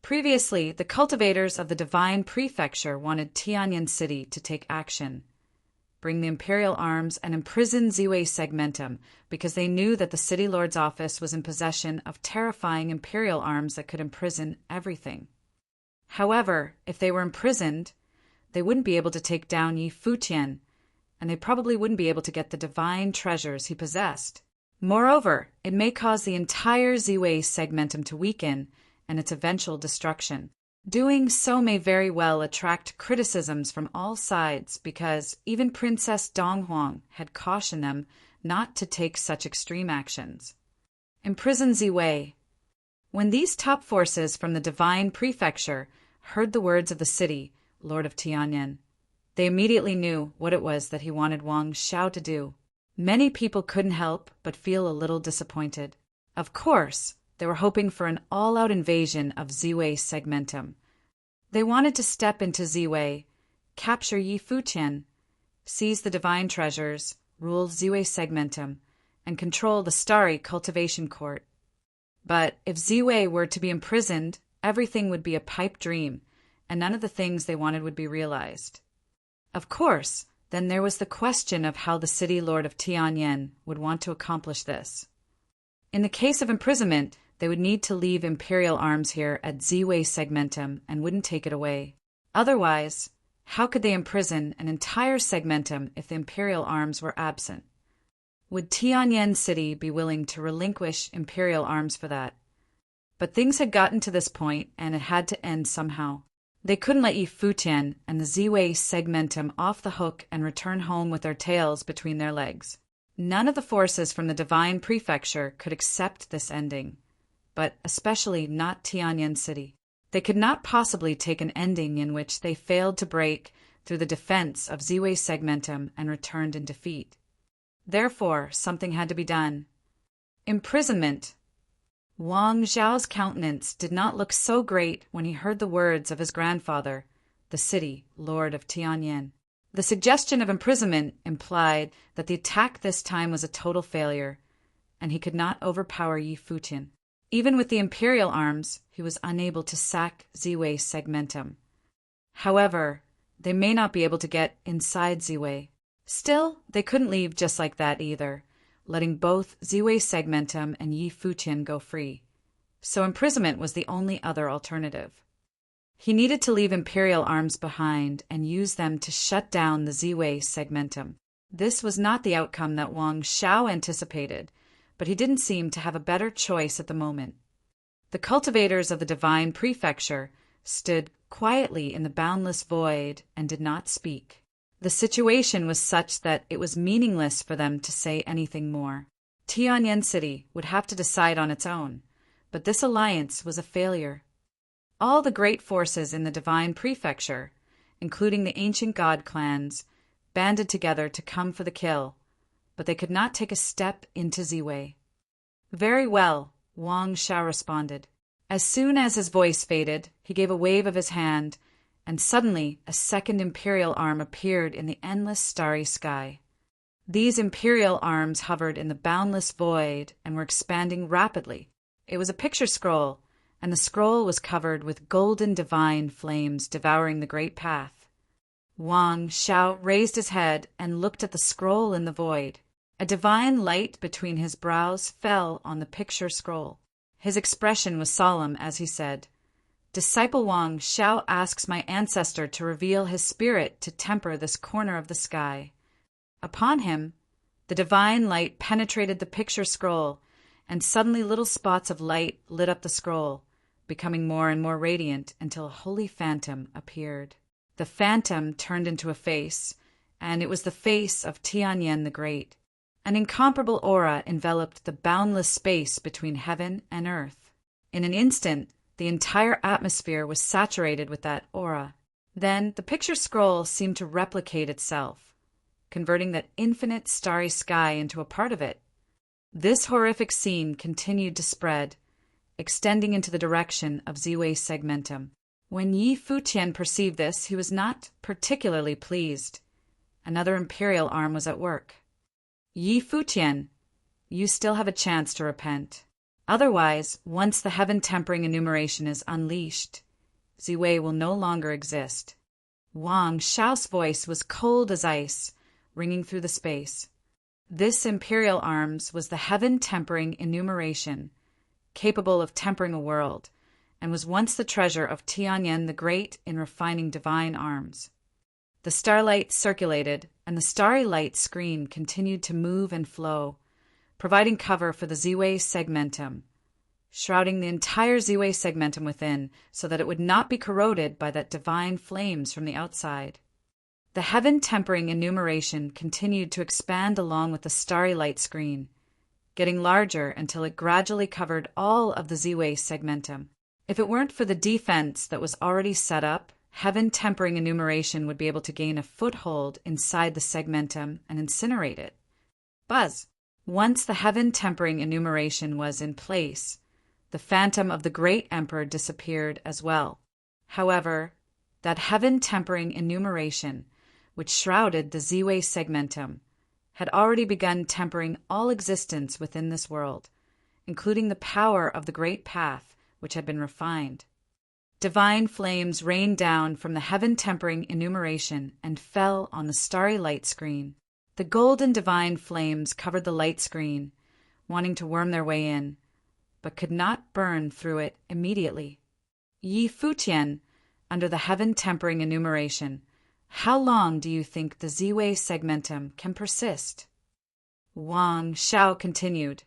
Previously, the cultivators of the divine prefecture wanted Tianyan City to take action, bring the imperial arms, and imprison Ziwei segmentum, because they knew that the city lord's office was in possession of terrifying imperial arms that could imprison everything. However, if they were imprisoned, they wouldn't be able to take down Yi Futian, and they probably wouldn't be able to get the divine treasures he possessed. Moreover, it may cause the entire Ziwei segmentum to weaken and its eventual destruction. Doing so may very well attract criticisms from all sides because even Princess Donghuang had cautioned them not to take such extreme actions. Imprison Ziwei. When these top forces from the divine prefecture heard the words of the city, Lord of Tianyan, they immediately knew what it was that he wanted Wang Xiao to do. Many people couldn't help but feel a little disappointed. Of course, they were hoping for an all-out invasion of Ziwei Segmentum. They wanted to step into Ziwei, capture Yi Futian, seize the divine treasures, rule Ziwei Segmentum, and control the starry cultivation court. But if Ziwei were to be imprisoned, everything would be a pipe dream, and none of the things they wanted would be realized. Of course, then there was the question of how the city lord of Tianyan would want to accomplish this. In the case of imprisonment, they would need to leave imperial arms here at Ziwei Segmentum and wouldn't take it away. Otherwise, how could they imprison an entire segmentum if the imperial arms were absent? Would Tianyan City be willing to relinquish imperial arms for that? But things had gotten to this point, and it had to end somehow. They couldn't let Yi Futian and the Ziwei Segmentum off the hook and return home with their tails between their legs. None of the forces from the divine prefecture could accept this ending, but especially not Tianyan City. They could not possibly take an ending in which they failed to break through the defense of Ziwei Segmentum and returned in defeat. Therefore, something had to be done. Imprisonment. Wang Xiao's countenance did not look so great when he heard the words of his grandfather, the city lord of Tianyan. The suggestion of imprisonment implied that the attack this time was a total failure, and he could not overpower Yi Futian. Even with the imperial arms, he was unable to sack Ziwei Segmentum. However, they may not be able to get inside Ziwei. Still, they couldn't leave just like that either, letting both Ziwei Segmentum and Yi Futian go free. So imprisonment was the only other alternative. He needed to leave imperial arms behind and use them to shut down the Ziwei Segmentum. This was not the outcome that Wang Xiao anticipated, but he didn't seem to have a better choice at the moment. The cultivators of the divine prefecture stood quietly in the boundless void and did not speak. The situation was such that it was meaningless for them to say anything more. Tianyan City would have to decide on its own, but this alliance was a failure. All the great forces in the divine prefecture, including the ancient god clans, banded together to come for the kill, but they could not take a step into Ziwei. Very well, Wang Xiao responded. As soon as his voice faded, he gave a wave of his hand, and suddenly a second imperial arm appeared in the endless starry sky. These imperial arms hovered in the boundless void and were expanding rapidly. It was a picture scroll, and the scroll was covered with golden divine flames devouring the great path. Wang Xiao raised his head and looked at the scroll in the void. A divine light between his brows fell on the picture scroll. His expression was solemn as he said, "Disciple Wang Xiao asks my ancestor to reveal his spirit to temper this corner of the sky." Upon him, the divine light penetrated the picture scroll, and suddenly little spots of light lit up the scroll, becoming more and more radiant until a holy phantom appeared. The phantom turned into a face, and it was the face of Tianyan the Great. An incomparable aura enveloped the boundless space between heaven and earth. In an instant, the entire atmosphere was saturated with that aura. Then the picture scroll seemed to replicate itself, converting that infinite starry sky into a part of it. This horrific scene continued to spread, extending into the direction of Ziwei Segmentum. When Yi Futian perceived this, he was not particularly pleased. Another imperial arm was at work. Yi Futian, you still have a chance to repent. Otherwise, once the heaven-tempering enumeration is unleashed, Ziwei will no longer exist. Wang Xiao's voice was cold as ice, ringing through the space. This imperial arms was the heaven-tempering enumeration, capable of tempering a world, and was once the treasure of Tianyan the Great in refining divine arms. The starlight circulated, and the starry light screen continued to move and flow, providing cover for the Ziwei Segmentum. shrouding the entire Ziwei segmentum within so that it would not be corroded by that divine flames from the outside. The heaven-tempering enumeration continued to expand along with the starry light screen, getting larger until it gradually covered all of the Ziwei segmentum. If it weren't for the defense that was already set up, heaven-tempering enumeration would be able to gain a foothold inside the segmentum and incinerate it. Buzz! Once the heaven-tempering enumeration was in place, the phantom of the great emperor disappeared as well. However, that heaven-tempering enumeration, which shrouded the Ziwei segmentum, had already begun tempering all existence within this world, including the power of the great path which had been refined. Divine flames rained down from the heaven-tempering enumeration and fell on the starry light screen. The golden divine flames covered the light screen, wanting to worm their way in, but could not burn through it immediately. Yi Futian, under the heaven-tempering enumeration, how long do you think the Ziwei segmentum can persist? Wang Shao continued,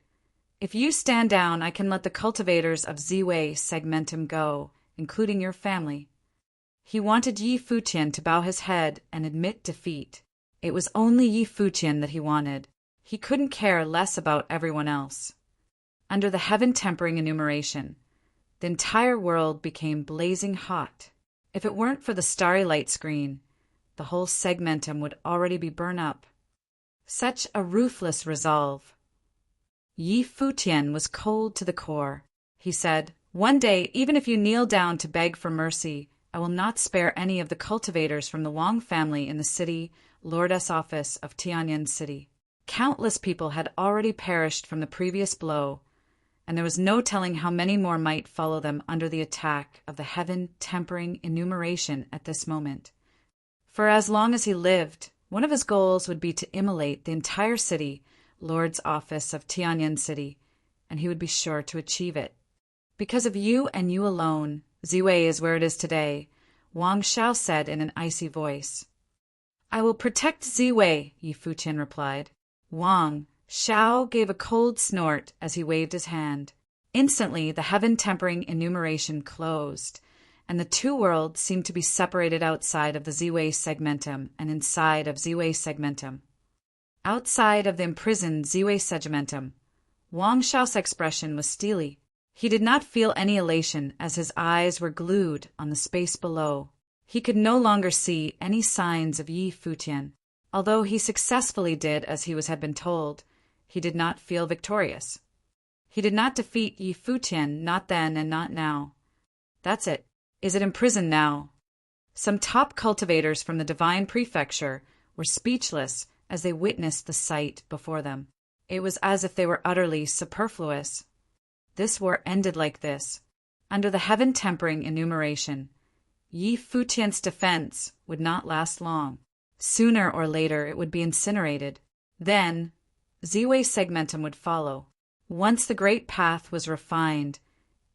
If you stand down, I can let the cultivators of Ziwei segmentum go, including your family. He wanted Yi Futian to bow his head and admit defeat. It was only Yi Futian that he wanted. He couldn't care less about everyone else. Under the heaven-tempering enumeration, the entire world became blazing hot. If it weren't for the starry light screen, the whole segmentum would already be burned up. Such a ruthless resolve. Yi Futian was cold to the core. He said, One day, even if you kneel down to beg for mercy, I will not spare any of the cultivators from the Wang family in the city Lordess office of Tianyan City. Countless people had already perished from the previous blow, and there was no telling how many more might follow them under the attack of the heaven-tempering enumeration at this moment. For as long as he lived, one of his goals would be to immolate the entire city Lord's office of Tianyan City, and he would be sure to achieve it. Because of you and you alone, Ziwei is where it is today, Wang Shao said in an icy voice. I will protect Ziwei, Yi Futian replied. Wang Shao gave a cold snort as he waved his hand. Instantly, the heaven-tempering enumeration closed, and the two worlds seemed to be separated outside of the Ziwei segmentum and inside of Ziwei segmentum. Outside of the imprisoned Ziwei segmentum, Wang Shao's expression was steely. He did not feel any elation as his eyes were glued on the space below. He could no longer see any signs of Yi Futian. Although he successfully did as he had been told, he did not feel victorious. He did not defeat Yi Futian, not then and not now. That's it. Is it imprisoned now? Some top cultivators from the divine prefecture were speechless as they witnessed the sight before them. It was as if they were utterly superfluous. This war ended like this. Under the heaven-tempering enumeration, Yi Futian's defense would not last long. Sooner or later it would be incinerated. Then, Ziwei segmentum would follow. Once the great path was refined,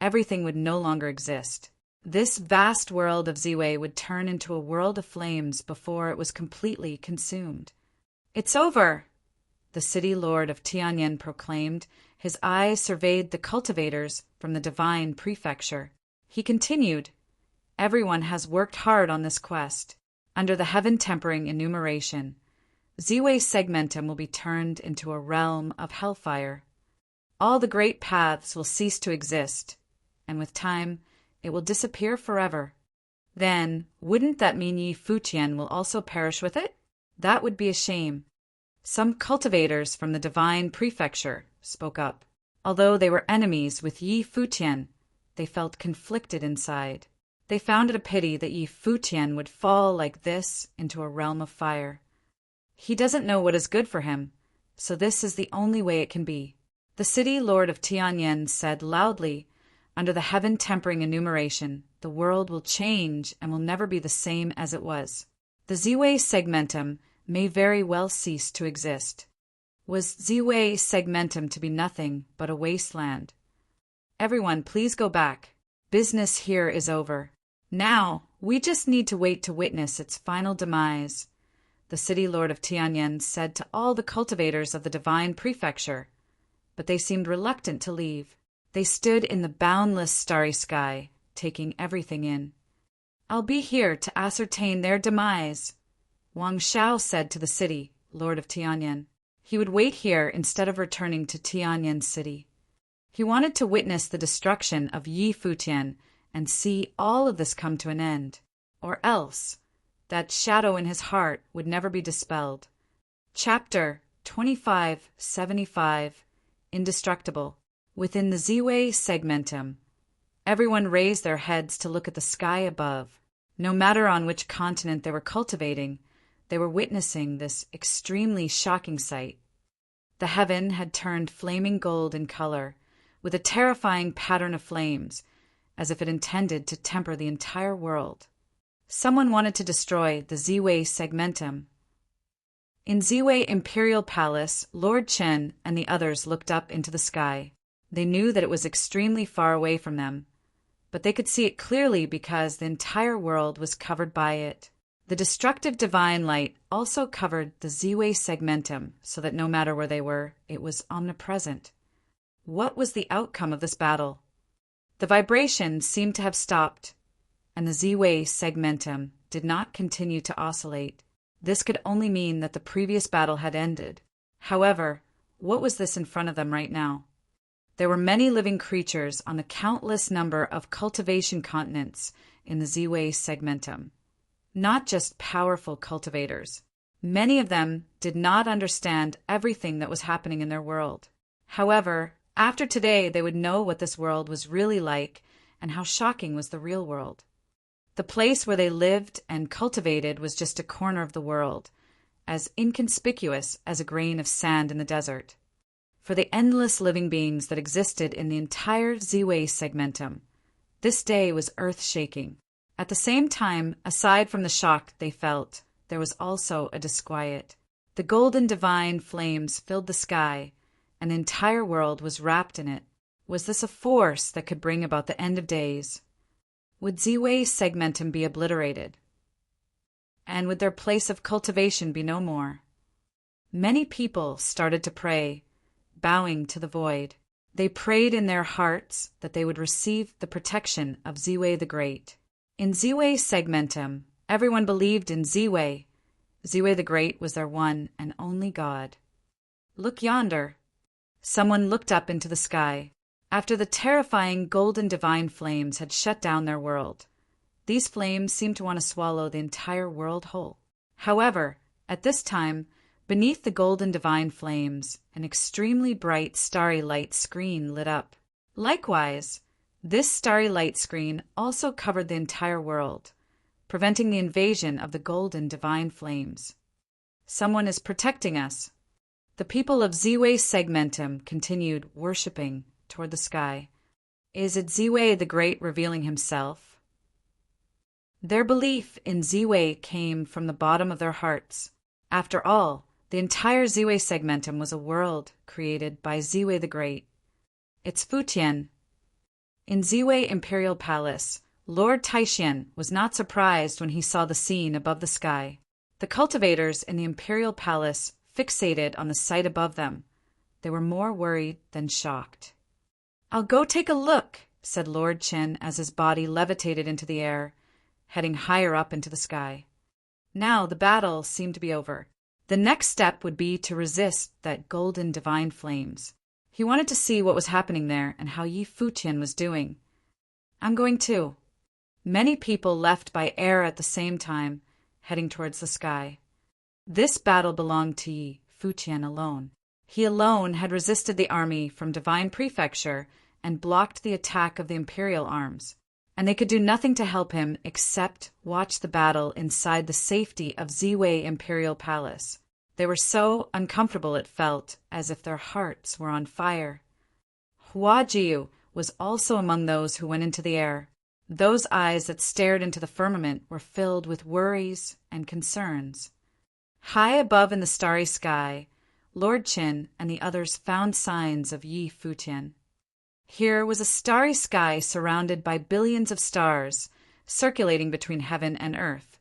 everything would no longer exist. This vast world of Ziwei would turn into a world of flames before it was completely consumed. It's over, the city lord of Tianyan proclaimed. His eyes surveyed the cultivators from the divine prefecture. He continued, Everyone has worked hard on this quest. Under the heaven-tempering enumeration, Ziwei segmentum will be turned into a realm of hellfire. All the great paths will cease to exist, and with time, it will disappear forever. Then, wouldn't that mean Yi Futian will also perish with it? That would be a shame. Some cultivators from the divine prefecture spoke up. Although they were enemies with Yi Futian, they felt conflicted inside. They found it a pity that Yi Futian would fall like this into a realm of fire. He doesn't know what is good for him, so this is the only way it can be. The city lord of Tianyan said loudly, Under the heaven-tempering enumeration, the world will change and will never be the same as it was. The Ziwei segmentum may very well cease to exist. Was Ziwei segmentum to be nothing but a wasteland? Everyone, please go back. Business here is over. Now, we just need to wait to witness its final demise, the city lord of Tianyan said to all the cultivators of the divine prefecture, but they seemed reluctant to leave. They stood in the boundless starry sky, taking everything in. "I'll be here to ascertain their demise," Wang Shao said to the city, Lord of Tianyan. He would wait here instead of returning to Tianyan City. He wanted to witness the destruction of Yi Futian and see all of this come to an end, or else that shadow in his heart would never be dispelled. Chapter 2575 Indestructible. Within the Ziwei segmentum, everyone raised their heads to look at the sky above. No matter on which continent they were cultivating, they were witnessing this extremely shocking sight. The heaven had turned flaming gold in color, with a terrifying pattern of flames, as if it intended to temper the entire world. Someone wanted to destroy the Ziwei segmentum. In Ziwei Imperial Palace, Lord Chen and the others looked up into the sky. They knew that it was extremely far away from them, but they could see it clearly because the entire world was covered by it. The destructive divine light also covered the Ziwei segmentum so that no matter where they were, it was omnipresent. What was the outcome of this battle? The vibration seemed to have stopped, and the Ziwei segmentum did not continue to oscillate. This could only mean that the previous battle had ended. However, what was this in front of them right now? There were many living creatures on the countless number of cultivation continents in the Ziwei segmentum. Not just powerful cultivators. Many of them did not understand everything that was happening in their world. However, after today they would know what this world was really like and how shocking was the real world. The place where they lived and cultivated was just a corner of the world, as inconspicuous as a grain of sand in the desert. For the endless living beings that existed in the entire Ziwei segmentum, this day was earth-shaking. At the same time, aside from the shock they felt, there was also a disquiet. The golden divine flames filled the sky, and the entire world was wrapped in it. Was this a force that could bring about the end of days? Would Ziwei segmentum be obliterated? And would their place of cultivation be no more? Many people started to pray, bowing to the void. They prayed in their hearts that they would receive the protection of Ziwei the Great. In Ziwei segmentum, everyone believed in Ziwei. Ziwei the Great was their one and only God. Look yonder. Someone looked up into the sky. After the terrifying golden divine flames had shut down their world, these flames seemed to want to swallow the entire world whole. However, at this time, beneath the golden divine flames, an extremely bright starry light screen lit up. Likewise, this starry light screen also covered the entire world, preventing the invasion of the golden divine flames. Someone is protecting us. The people of Ziwei segmentum continued worshipping toward the sky. Is it Ziwei the Great revealing himself? Their belief in Ziwei came from the bottom of their hearts. After all, the entire Ziwei segmentum was a world created by Ziwei the Great. It's Futian. In Ziwei Imperial Palace, Lord Taishan was not surprised when he saw the scene above the sky. The cultivators in the Imperial Palace fixated on the sight above them. They were more worried than shocked. "I'll go take a look," said Lord Chen as his body levitated into the air, heading higher up into the sky. Now the battle seemed to be over. The next step would be to resist that golden divine flames. He wanted to see what was happening there and how Yi Futian was doing. "I'm going too." Many people left by air at the same time, heading towards the sky. This battle belonged to Yi Futian alone. He alone had resisted the army from Divine Prefecture and blocked the attack of the Imperial arms, and they could do nothing to help him except watch the battle inside the safety of Ziwei Imperial Palace. They were so uncomfortable it felt as if their hearts were on fire. Hua Jiu was also among those who went into the air. Those eyes that stared into the firmament were filled with worries and concerns. High above in the starry sky, Lord Qin and the others found signs of Yi Futian. Here was a starry sky surrounded by billions of stars, circulating between heaven and earth,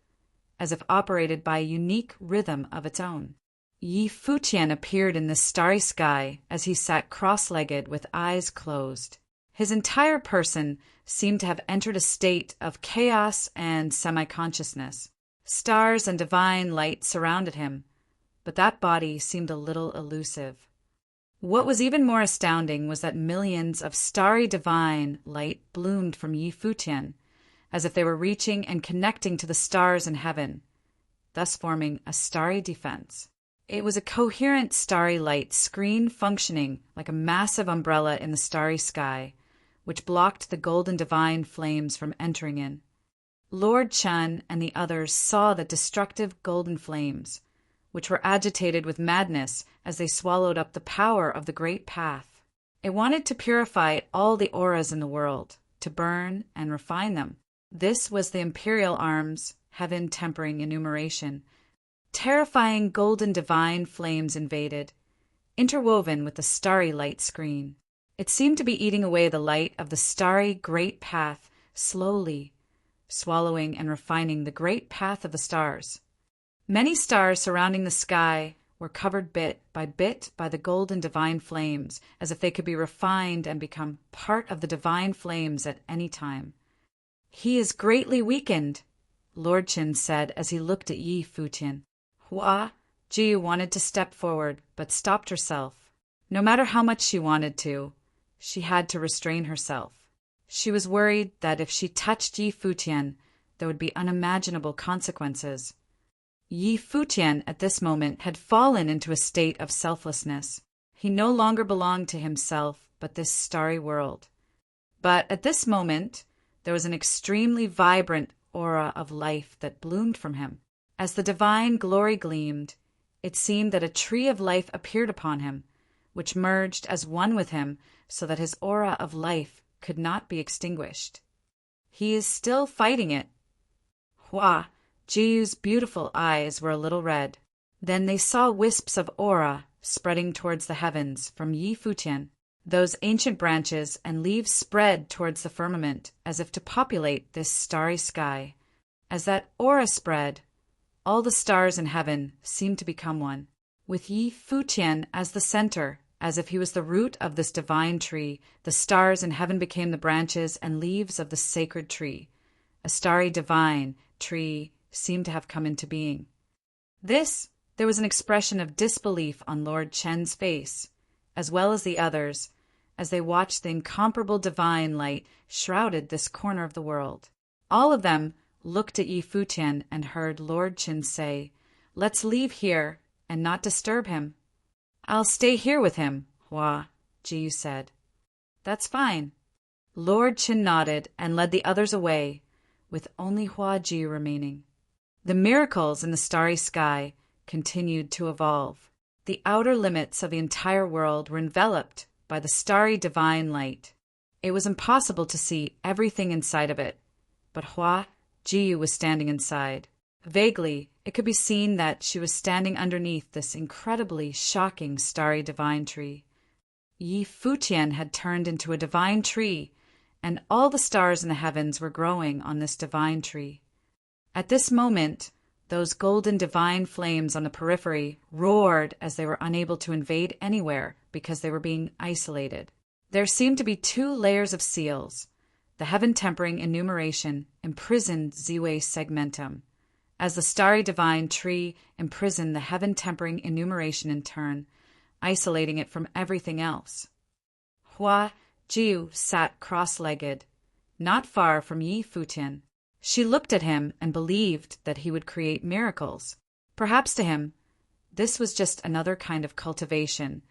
as if operated by a unique rhythm of its own. Yi Futian appeared in this starry sky as he sat cross-legged with eyes closed. His entire person seemed to have entered a state of chaos and semi-consciousness. Stars and divine light surrounded him, but that body seemed a little elusive. What was even more astounding was that millions of starry divine light bloomed from Yi Futian, as if they were reaching and connecting to the stars in heaven, thus forming a starry defense. It was a coherent starry light screen functioning like a massive umbrella in the starry sky, which blocked the golden divine flames from entering in. Lord Chen and the others saw the destructive golden flames, which were agitated with madness as they swallowed up the power of the great path. It wanted to purify all the auras in the world, to burn and refine them. This was the imperial arms, heaven-tempering enumeration. Terrifying golden divine flames invaded, interwoven with the starry light screen. It seemed to be eating away the light of the starry great path, slowly, swallowing and refining the great path of the stars. Many stars surrounding the sky were covered bit by the golden divine flames, as if they could be refined and become part of the divine flames at any time. "He is greatly weakened," Lord Chen said as he looked at Yi Futian. Hua Ji wanted to step forward, but stopped herself. No matter how much she wanted to, she had to restrain herself. She was worried that if she touched Yi Futian, there would be unimaginable consequences. Yi Futian at this moment had fallen into a state of selflessness. He no longer belonged to himself, but this starry world. But at this moment, there was an extremely vibrant aura of life that bloomed from him. As the divine glory gleamed, it seemed that a tree of life appeared upon him, which merged as one with him so that his aura of life could not be extinguished. He is still fighting it. Hua Jiu's beautiful eyes were a little red. Then they saw wisps of aura spreading towards the heavens from Yi Futian. Those ancient branches and leaves spread towards the firmament as if to populate this starry sky. As that aura spread, all the stars in heaven seemed to become one, with Yi Futian as the center, as if he was the root of this divine tree. The stars in heaven became the branches and leaves of the sacred tree. A starry divine tree seemed to have come into being. There was an expression of disbelief on Lord Chen's face, as well as the others, as they watched the incomparable divine light shrouded this corner of the world. All of them looked at Yi Futian and heard Lord Chen say, "Let's leave here and not disturb him." "I'll stay here with him," Hua Ji said. "That's fine." Lord Chen nodded and led the others away, with only Hua Ji remaining. The miracles in the starry sky continued to evolve. The outer limits of the entire world were enveloped by the starry divine light. It was impossible to see everything inside of it, but Hua Ji was standing inside. Vaguely, it could be seen that she was standing underneath this incredibly shocking starry divine tree. Yi Futian had turned into a divine tree, and all the stars in the heavens were growing on this divine tree. At this moment, those golden divine flames on the periphery roared as they were unable to invade anywhere because they were being isolated. There seemed to be 2 layers of seals. The heaven-tempering enumeration imprisoned Ziwei segmentum, as the starry divine tree imprisoned the heaven-tempering enumeration in turn, isolating it from everything else. Hua Jiu sat cross-legged, not far from Yi Futian. She looked at him and believed that he would create miracles. Perhaps to him, this was just another kind of cultivation,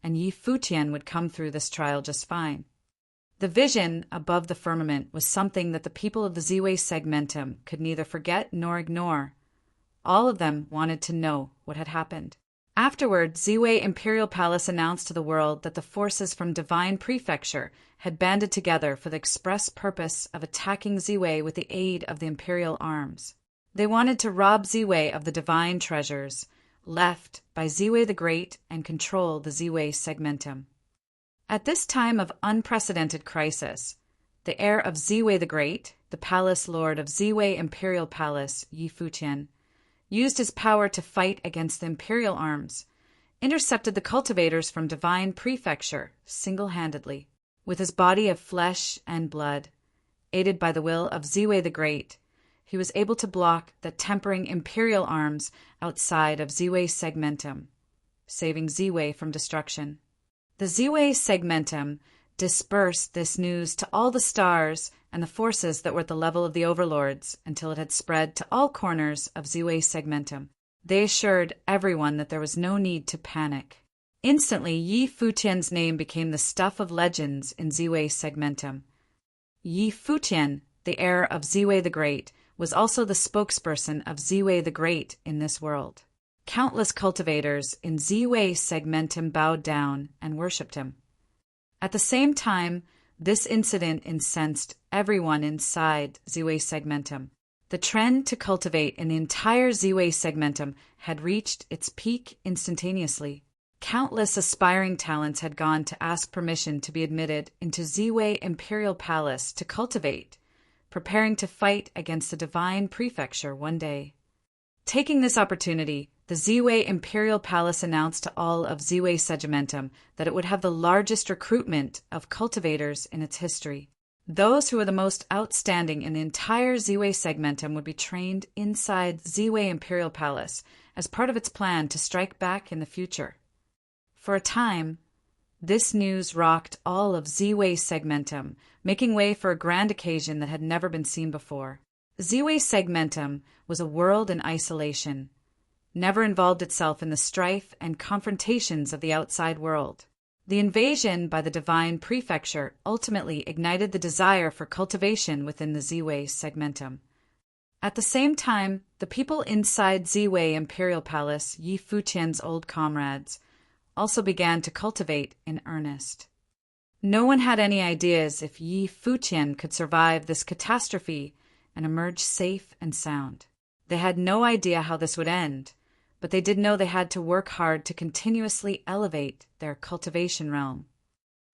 and Yi Futian would come through this trial just fine. The vision above the firmament was something that the people of the Ziwei segmentum could neither forget nor ignore. All of them wanted to know what had happened. Afterward, Ziwei Imperial Palace announced to the world that the forces from Divine Prefecture had banded together for the express purpose of attacking Ziwei with the aid of the Imperial arms. They wanted to rob Ziwei of the divine treasures left by Ziwei the Great and control the Ziwei segmentum. At this time of unprecedented crisis, the heir of Ziwei the Great, the palace lord of Ziwei Imperial Palace, Yi Futian, used his power to fight against the imperial arms, intercepted the cultivators from Divine Prefecture single-handedly. With his body of flesh and blood, aided by the will of Ziwei the Great, he was able to block the tempering imperial arms outside of Ziwei Segmentum, saving Ziwei from destruction. The Ziwei Segmentum dispersed this news to all the stars and the forces that were at the level of the overlords until it had spread to all corners of Ziwei Segmentum. They assured everyone that there was no need to panic. Instantly, Yi Futian's name became the stuff of legends in Ziwei Segmentum. Yi Futian, the heir of Ziwei the Great, was also the spokesperson of Ziwei the Great in this world. Countless cultivators in Ziwei Segmentum bowed down and worshipped him. At the same time, this incident incensed everyone inside Ziwei Segmentum. The trend to cultivate in the entire Ziwei Segmentum had reached its peak instantaneously. Countless aspiring talents had gone to ask permission to be admitted into Ziwei Imperial Palace to cultivate, preparing to fight against the divine prefecture one day. Taking this opportunity, the Ziwei Imperial Palace announced to all of Ziwei Segmentum that it would have the largest recruitment of cultivators in its history. Those who were the most outstanding in the entire Ziwei Segmentum would be trained inside Ziwei Imperial Palace as part of its plan to strike back in the future. For a time, this news rocked all of Ziwei Segmentum, making way for a grand occasion that had never been seen before. Ziwei Segmentum was a world in isolation, never involved itself in the strife and confrontations of the outside world. The invasion by the divine prefecture ultimately ignited the desire for cultivation within the Ziwei Segmentum. At the same time, the people inside Ziwei Imperial Palace, Yi Futian's old comrades, also began to cultivate in earnest. No one had any ideas if Yi Futian could survive this catastrophe and emerge safe and sound. They had no idea how this would end, but they did know they had to work hard to continuously elevate their cultivation realm.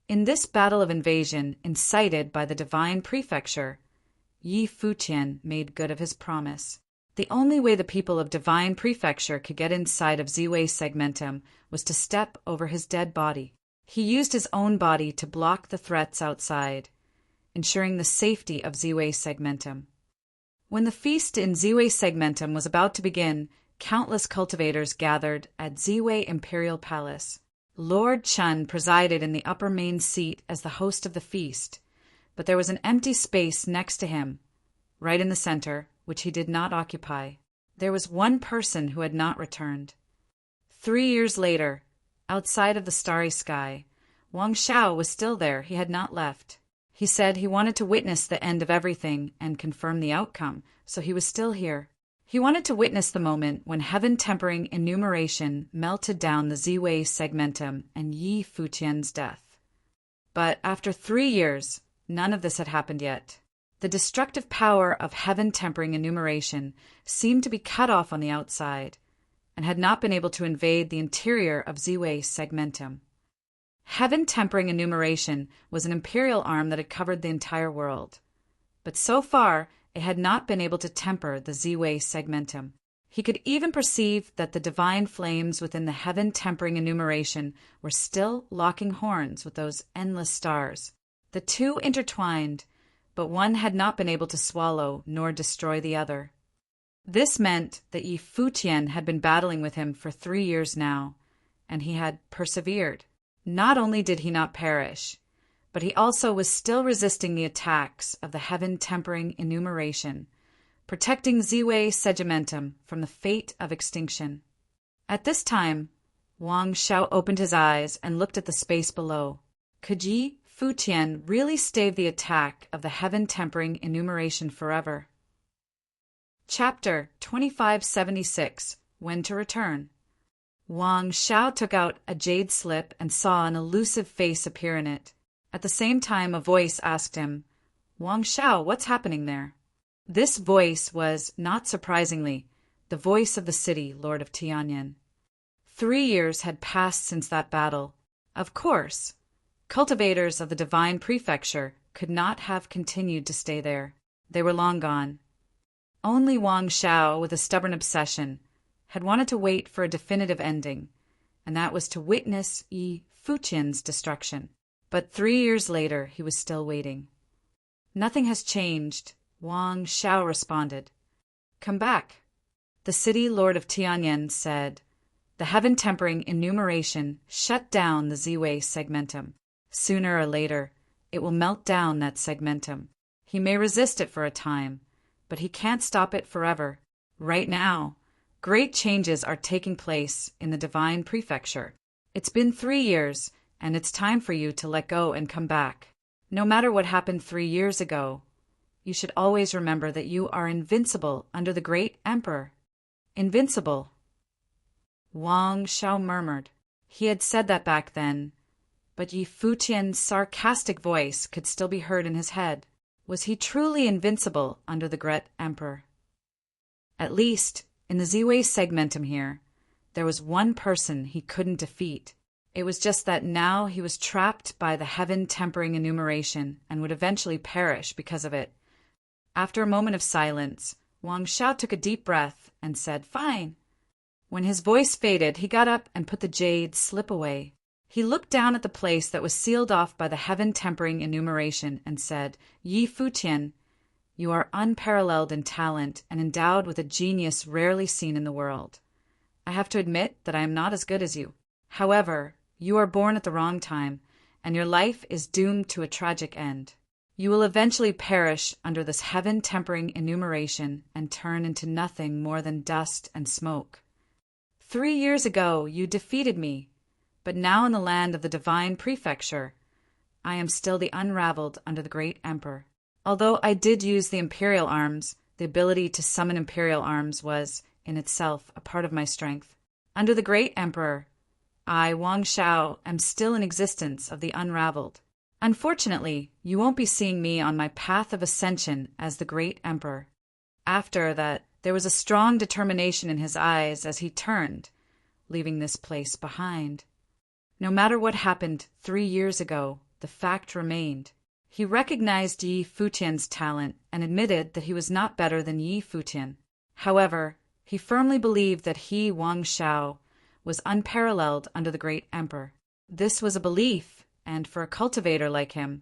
In this battle of invasion, incited by the divine prefecture, Yi Futian made good of his promise. The only way the people of divine prefecture could get inside of Ziwei Segmentum was to step over his dead body. He used his own body to block the threats outside, ensuring the safety of Ziwei Segmentum. When the feast in Ziwei Segmentum was about to begin, countless cultivators gathered at Ziwei Imperial Palace. Lord Chun presided in the upper main seat as the host of the feast, but there was an empty space next to him, right in the center, which he did not occupy. There was one person who had not returned. 3 years later, outside of the starry sky, Wang Shao was still there. He had not left. He said he wanted to witness the end of everything and confirm the outcome, so he was still here. He wanted to witness the moment when heaven-tempering enumeration melted down the Ziwei Segmentum and Yi Futian's death. But after 3 years, none of this had happened yet. The destructive power of heaven-tempering enumeration seemed to be cut off on the outside, and had not been able to invade the interior of Ziwei Segmentum. Heaven-tempering enumeration was an imperial arm that had covered the entire world, but so far it had not been able to temper the Ziwei Segmentum. He could even perceive that the divine flames within the heaven-tempering enumeration were still locking horns with those endless stars. The two intertwined, but one had not been able to swallow nor destroy the other. This meant that Yi Futian had been battling with him for 3 years now, and he had persevered. Not only did he not perish, but he also was still resisting the attacks of the heaven-tempering enumeration, protecting Ziwei Segmentum from the fate of extinction. At this time, Wang Shao opened his eyes and looked at the space below. Could Yi Futian really stave the attack of the heaven-tempering enumeration forever? Chapter 2576, When to Return. Wang Shao took out a jade slip and saw an elusive face appear in it. At the same time, a voice asked him, "Wang Shao, what's happening there?" This voice was, not surprisingly, the voice of the city, Lord of Tianyan. 3 years had passed since that battle. Of course, cultivators of the divine prefecture could not have continued to stay there. They were long gone. Only Wang Shao, with a stubborn obsession, had wanted to wait for a definitive ending, and that was to witness Yi Futian's destruction. But 3 years later, he was still waiting. Nothing has changed, Wang Shao responded. Come back. The city lord of Tianyan said. The heaven-tempering enumeration shut down the Z-Way segmentum. Sooner or later, it will melt down that segmentum. He may resist it for a time, but he can't stop it forever. Right now, great changes are taking place in the divine prefecture. It's been 3 years, and it's time for you to let go and come back. No matter what happened 3 years ago, you should always remember that you are invincible under the great emperor. Invincible. Wang Shao murmured. He had said that back then, but Yi Futian's sarcastic voice could still be heard in his head. Was he truly invincible under the great emperor? At least, in the Z-Way segmentum here, there was one person he couldn't defeat. It was just that now he was trapped by the heaven-tempering enumeration and would eventually perish because of it. After a moment of silence, Wang Shao took a deep breath and said, Fine. When his voice faded, he got up and put the jade slip away. He looked down at the place that was sealed off by the heaven-tempering enumeration and said, Yi Futian, you are unparalleled in talent and endowed with a genius rarely seen in the world. I have to admit that I am not as good as you. However, you are born at the wrong time, and your life is doomed to a tragic end. You will eventually perish under this heaven-tempering enumeration and turn into nothing more than dust and smoke. 3 years ago, you defeated me, but now in the land of the divine prefecture, I am still the unraveled under the great emperor. Although I did use the imperial arms, the ability to summon imperial arms was, in itself, a part of my strength. Under the great emperor, I, Wang Shao, am still in existence of the unraveled. Unfortunately, you won't be seeing me on my path of ascension as the great emperor. After that, there was a strong determination in his eyes as he turned, leaving this place behind. No matter what happened 3 years ago, the fact remained. He recognized Yi Futian's talent and admitted that he was not better than Yi Futian. However, he firmly believed that he, Wang Shao, was unparalleled under the great emperor. This was a belief, and for a cultivator like him,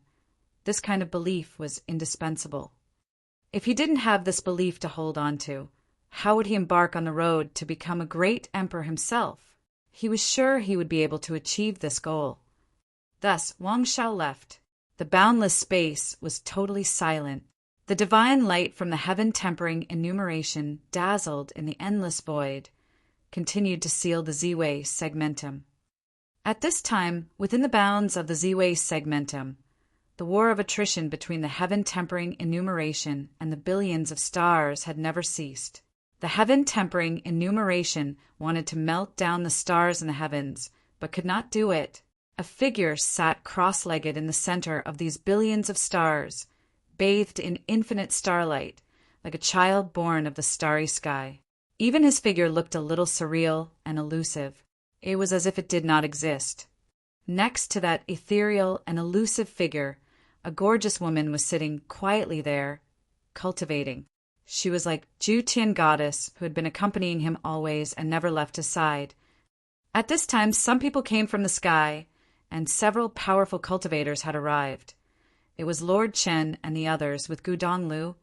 this kind of belief was indispensable. If he didn't have this belief to hold on to, how would he embark on the road to become a great emperor himself? He was sure he would be able to achieve this goal. Thus, Wang Shao left. The boundless space was totally silent. The divine light from the heaven-tempering enumeration dazzled in the endless void, continued to seal the Z-Way segmentum. At this time, within the bounds of the Z-Way segmentum, the war of attrition between the heaven-tempering enumeration and the billions of stars had never ceased. The heaven-tempering enumeration wanted to melt down the stars in the heavens, but could not do it. A figure sat cross-legged in the center of these billions of stars, bathed in infinite starlight, like a child born of the starry sky. Even his figure looked a little surreal and elusive. It was as if it did not exist. Next to that ethereal and elusive figure, a gorgeous woman was sitting quietly there, cultivating. She was like Futian goddess who had been accompanying him always and never left his side. At this time, some people came from the sky, and several powerful cultivators had arrived. It was Lord Chen and the others with Gudong Lu,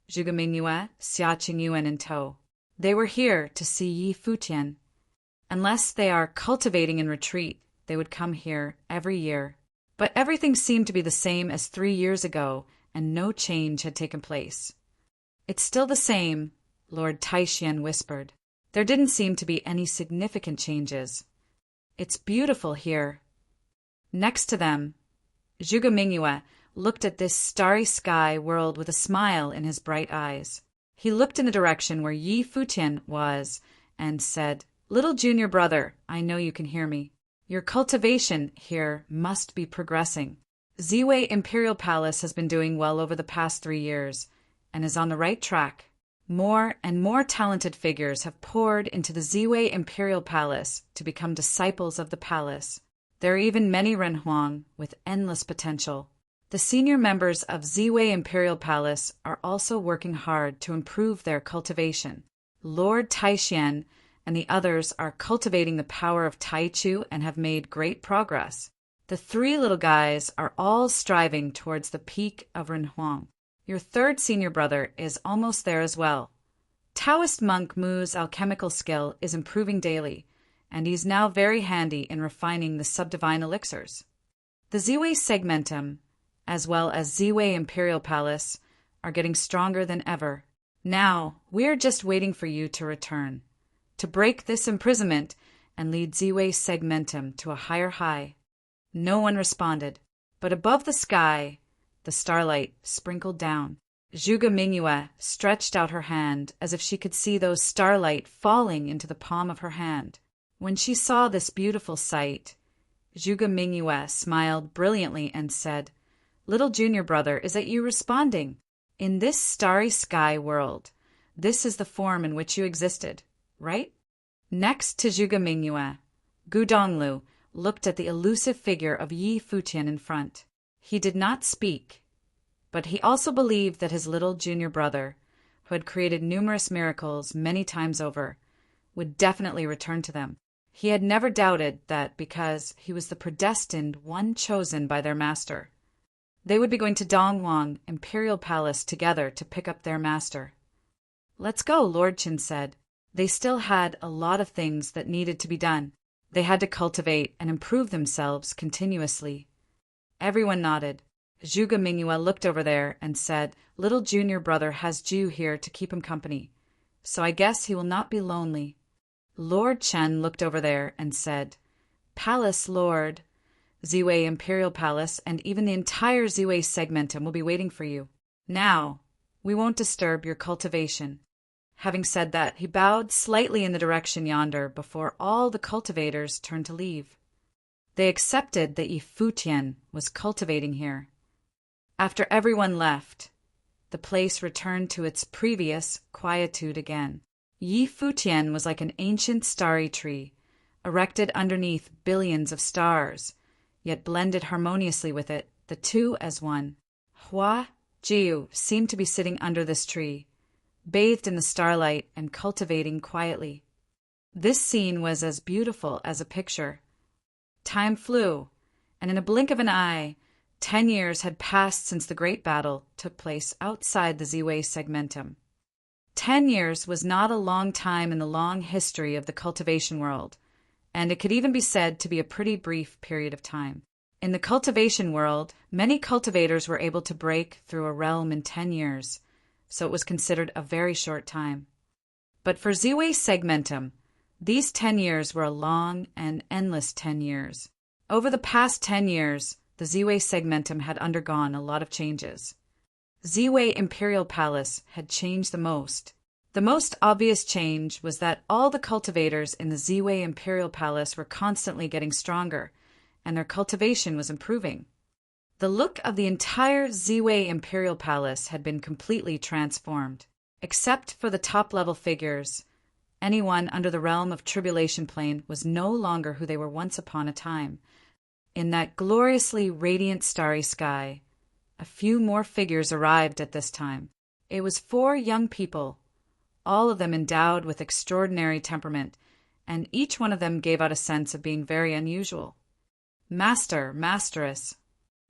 Zhuge Mingyue, Xia Qingyuan in tow. They were here to see Yi Futian. Unless they are cultivating in retreat, they would come here every year. But everything seemed to be the same as 3 years ago, and no change had taken place. It's still the same, Lord Taishian whispered. There didn't seem to be any significant changes. It's beautiful here. Next to them, Zhuge Mingyue looked at this starry sky world with a smile in his bright eyes. He looked in the direction where Yi Futian was and said, Little junior brother, I know you can hear me. Your cultivation here must be progressing. Z-Way Imperial Palace has been doing well over the past 3 years and is on the right track. More and more talented figures have poured into the Z-Way Imperial Palace to become disciples of the palace. There are even many Renhuang with endless potential. The senior members of Z-Way Imperial Palace are also working hard to improve their cultivation. Lord Taishian and the others are cultivating the power of Taichu and have made great progress. The three little guys are all striving towards the peak of Renhuang. Your third senior brother is almost there as well. Taoist monk Mu's alchemical skill is improving daily, and he's now very handy in refining the subdivine elixirs. The Ziwei Segmentum, as well as Ziwei Imperial Palace, are getting stronger than ever. Now, we're just waiting for you to return, to break this imprisonment and lead Ziwei Segmentum to a higher high. No one responded, but above the sky, the starlight sprinkled down. Zhuge Mingyue stretched out her hand as if she could see those starlight falling into the palm of her hand. When she saw this beautiful sight, Zhuge Mingyue smiled brilliantly and said, "Little junior brother, is that you responding? In this starry sky world, this is the form in which you existed, right?" Next to Zhuge Mingyue, Gu Donglu looked at the elusive figure of Yi Futian in front. He did not speak, but he also believed that his little junior brother, who had created numerous miracles many times over, would definitely return to them. He had never doubted that because he was the predestined one chosen by their master, they would be going to Dongwang Imperial Palace together to pick up their master. "Let's go," Lord Qin said. They still had a lot of things that needed to be done. They had to cultivate and improve themselves continuously. Everyone nodded. Zhuge Mingyue looked over there and said, "Little junior brother has Ju here to keep him company, so I guess he will not be lonely." Lord Chen looked over there and said, "Palace Lord, Ziwei Imperial Palace and even the entire Ziwei Segmentum will be waiting for you. Now, we won't disturb your cultivation." Having said that, he bowed slightly in the direction yonder before all the cultivators turned to leave. They accepted that Yi Futian was cultivating here. After everyone left, the place returned to its previous quietude again. Yi Futian was like an ancient starry tree, erected underneath billions of stars, yet blended harmoniously with it, the two as one. Hua Jiu seemed to be sitting under this tree, bathed in the starlight and cultivating quietly. This scene was as beautiful as a picture. Time flew, and in a blink of an eye, 10 years had passed since the great battle took place outside the Ziwei Segmentum. 10 years was not a long time in the long history of the cultivation world, and it could even be said to be a pretty brief period of time. In the cultivation world, many cultivators were able to break through a realm in 10 years, so it was considered a very short time. But for Ziwei Segmentum, these 10 years were a long and endless 10 years. Over the past 10 years, the Ziwei Segmentum had undergone a lot of changes. Ziwei Imperial Palace had changed the most. The most obvious change was that all the cultivators in the Ziwei Imperial Palace were constantly getting stronger, and their cultivation was improving. The look of the entire Ziwei Imperial Palace had been completely transformed. Except for the top-level figures, anyone under the realm of Tribulation Plane was no longer who they were once upon a time. In that gloriously radiant starry sky, a few more figures arrived at this time. It was 4 young people, all of them endowed with extraordinary temperament, and each one of them gave out a sense of being very unusual. Master, Masteress.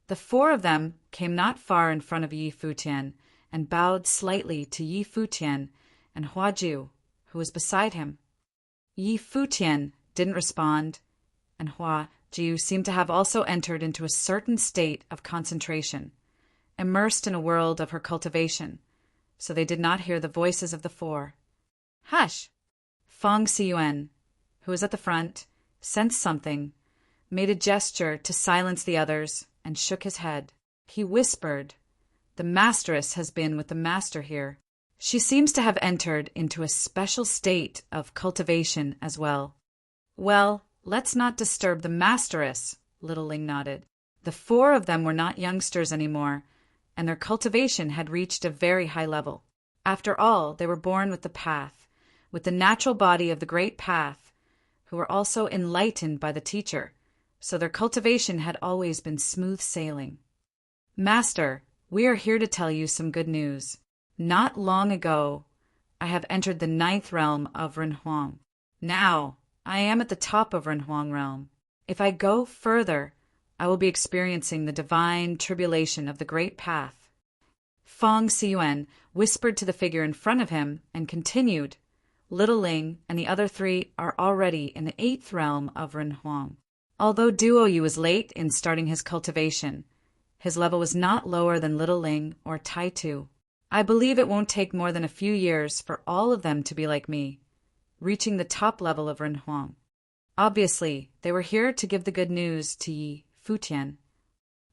The 4 of them came not far in front of Yi Futian and bowed slightly to Yi Futian and Hua Jiu, who was beside him. Yi Futian didn't respond, and Hua Jiu seemed to have also entered into a certain state of concentration, immersed in a world of her cultivation, so they did not hear the voices of the 4. "Hush!" Feng Xiyuan, who was at the front, sensed something, made a gesture to silence the others, and shook his head. He whispered, "The Masteress has been with the Master here. She seems to have entered into a special state of cultivation as well." "Well, let's not disturb the Masteress," Little Ling nodded. The 4 of them were not youngsters anymore, and their cultivation had reached a very high level. After all, they were born with the path, with the natural body of the great path, who were also enlightened by the teacher, so their cultivation had always been smooth sailing. "Master, we are here to tell you some good news. Not long ago, I have entered the 9th realm of Renhuang. Now, I am at the top of Renhuang realm. If I go further, I will be experiencing the divine tribulation of the great path. Feng Xiyuan whispered to the figure in front of him and continued, Little Ling and the other three are already in the 8th realm of Renhuang. Although Duoyu was late in starting his cultivation, his level was not lower than Little Ling or Tai Tu. I believe it won't take more than a few years for all of them to be like me, reaching the top level of Renhuang. Obviously, they were here to give the good news to Yi Futian.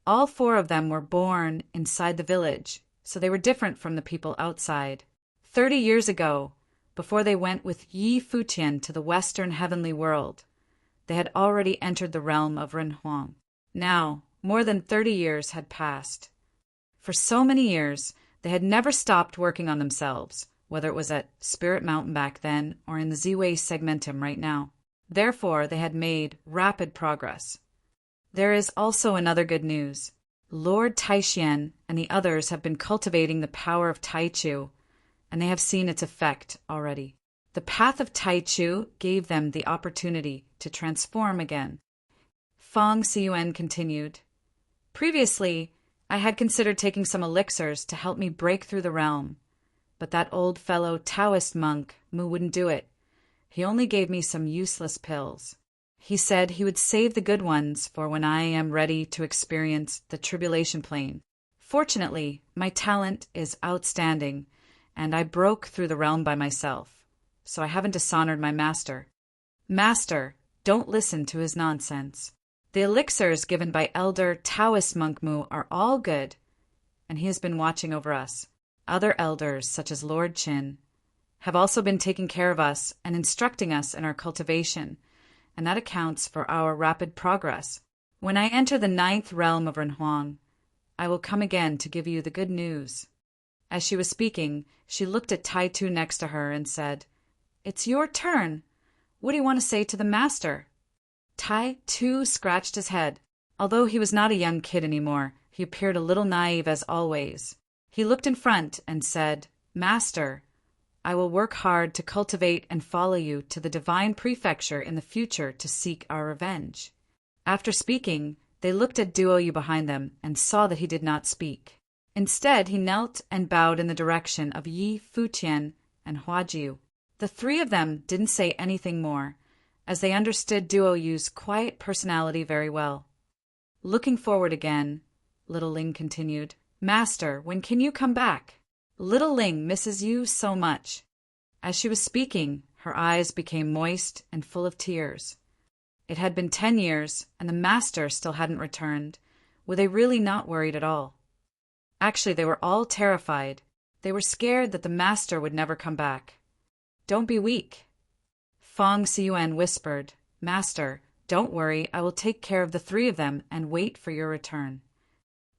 All 4 of them were born inside the village, so they were different from the people outside. 30 years ago, before they went with Yi Futian to the western heavenly world, they had already entered the realm of Renhuang. Now, more than 30 years had passed. For so many years, they had never stopped working on themselves, whether it was at Spirit Mountain back then or in the Ziwei Segmentum right now. Therefore, they had made rapid progress. There is also another good news. Lord Taixian and the others have been cultivating the power of Taichu, and they have seen its effect already. The path of Taichu gave them the opportunity to transform again. Feng Xiyuan continued, Previously, I had considered taking some elixirs to help me break through the realm, but that old fellow Taoist monk, Mu, wouldn't do it. He only gave me some useless pills. He said he would save the good ones for when I am ready to experience the tribulation plane. Fortunately, my talent is outstanding, and I broke through the realm by myself, so I haven't dishonored my master. Master, don't listen to his nonsense. The elixirs given by Elder Taoist Monk Mu are all good, and he has been watching over us. Other elders, such as Lord Qin, have also been taking care of us and instructing us in our cultivation, and that accounts for our rapid progress. When I enter the 9th realm of Renhuang, I will come again to give you the good news. As she was speaking, she looked at Tai Tu next to her and said, It's your turn. What do you want to say to the master? Tai Tu scratched his head. Although he was not a young kid anymore, he appeared a little naive as always. He looked in front and said, Master, I will work hard to cultivate and follow you to the divine prefecture in the future to seek our revenge. After speaking, they looked at Duoyu behind them and saw that he did not speak. Instead, he knelt and bowed in the direction of Yi Futian and Huajiu. The 3 of them didn't say anything more, as they understood Duoyu's quiet personality very well. Looking forward again, Little Ling continued, Master, when can you come back? Little Ling misses you so much. As she was speaking, her eyes became moist and full of tears. It had been 10 years, and the master still hadn't returned. Were they really not worried at all? Actually, they were all terrified. They were scared that the master would never come back. Don't be weak. Feng Xiyuan whispered, Master, don't worry, I will take care of the 3 of them and wait for your return.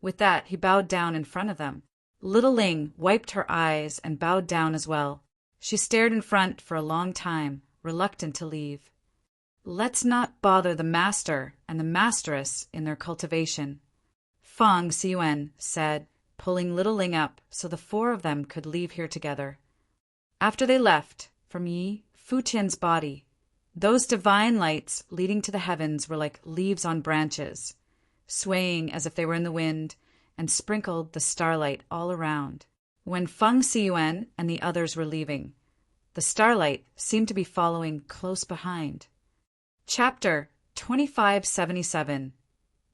With that, he bowed down in front of them. Little Ling wiped her eyes and bowed down as well. She stared in front for a long time, reluctant to leave. Let's not bother the master and the masteress in their cultivation, Feng Xiyuan said, pulling Little Ling up so the 4 of them could leave here together. After they left, from Yi Futian's body, those divine lights leading to the heavens were like leaves on branches, swaying as if they were in the wind, and sprinkled the starlight all around. When Feng Xiyuan and the others were leaving, the starlight seemed to be following close behind. Chapter 2577,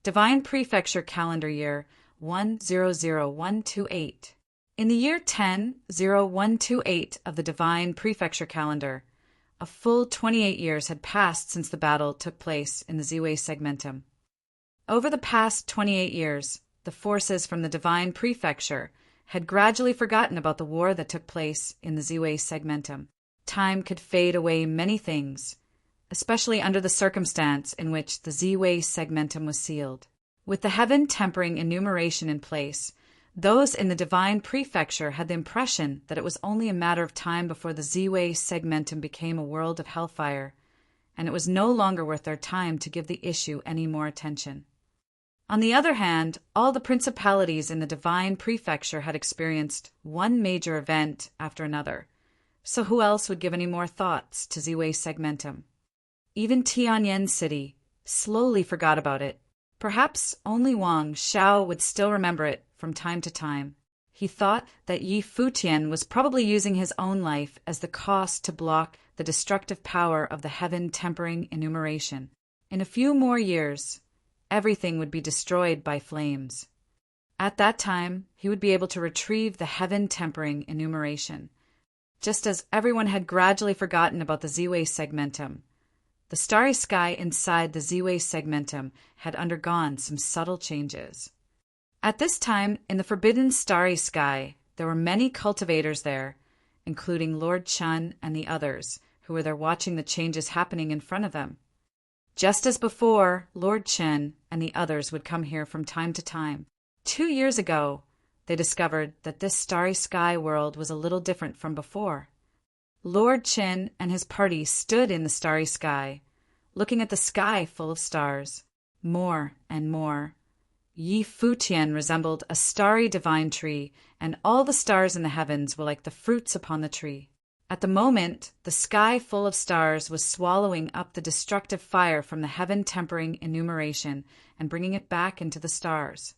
Divine Prefecture Calendar Year 100128. In the year 100128 of the Divine Prefecture Calendar, a full 28 years had passed since the battle took place in the Ziwei Segmentum. Over the past 28 years, the forces from the Divine Prefecture had gradually forgotten about the war that took place in the Ziwei Segmentum. Time could fade away many things, especially under the circumstance in which the Ziwei Segmentum was sealed. With the heaven tempering enumeration in place, those in the Divine Prefecture had the impression that it was only a matter of time before the Ziwei Segmentum became a world of hellfire, and it was no longer worth their time to give the issue any more attention. On the other hand, all the principalities in the Divine Prefecture had experienced one major event after another, so who else would give any more thoughts to Ziwei Segmentum? Even Tianyan City slowly forgot about it, Perhaps only Wang Xiao would still remember it from time to time. He thought that Yi Futian was probably using his own life as the cost to block the destructive power of the heaven-tempering enumeration. In a few more years, everything would be destroyed by flames. At that time, he would be able to retrieve the heaven-tempering enumeration. Just as everyone had gradually forgotten about the Z-Way segmentum, the starry sky inside the Z-Way segmentum had undergone some subtle changes. At this time, in the forbidden starry sky, there were many cultivators there, including Lord Chun and the others, who were there watching the changes happening in front of them. Just as before, Lord Chen and the others would come here from time to time. 2 years ago, they discovered that this starry sky world was a little different from before. Lord Chen and his party stood in the starry sky, looking at the sky full of stars. More and more. Yi Futian resembled a starry divine tree, and all the stars in the heavens were like the fruits upon the tree. At the moment, the sky full of stars was swallowing up the destructive fire from the heaven-tempering enumeration and bringing it back into the stars.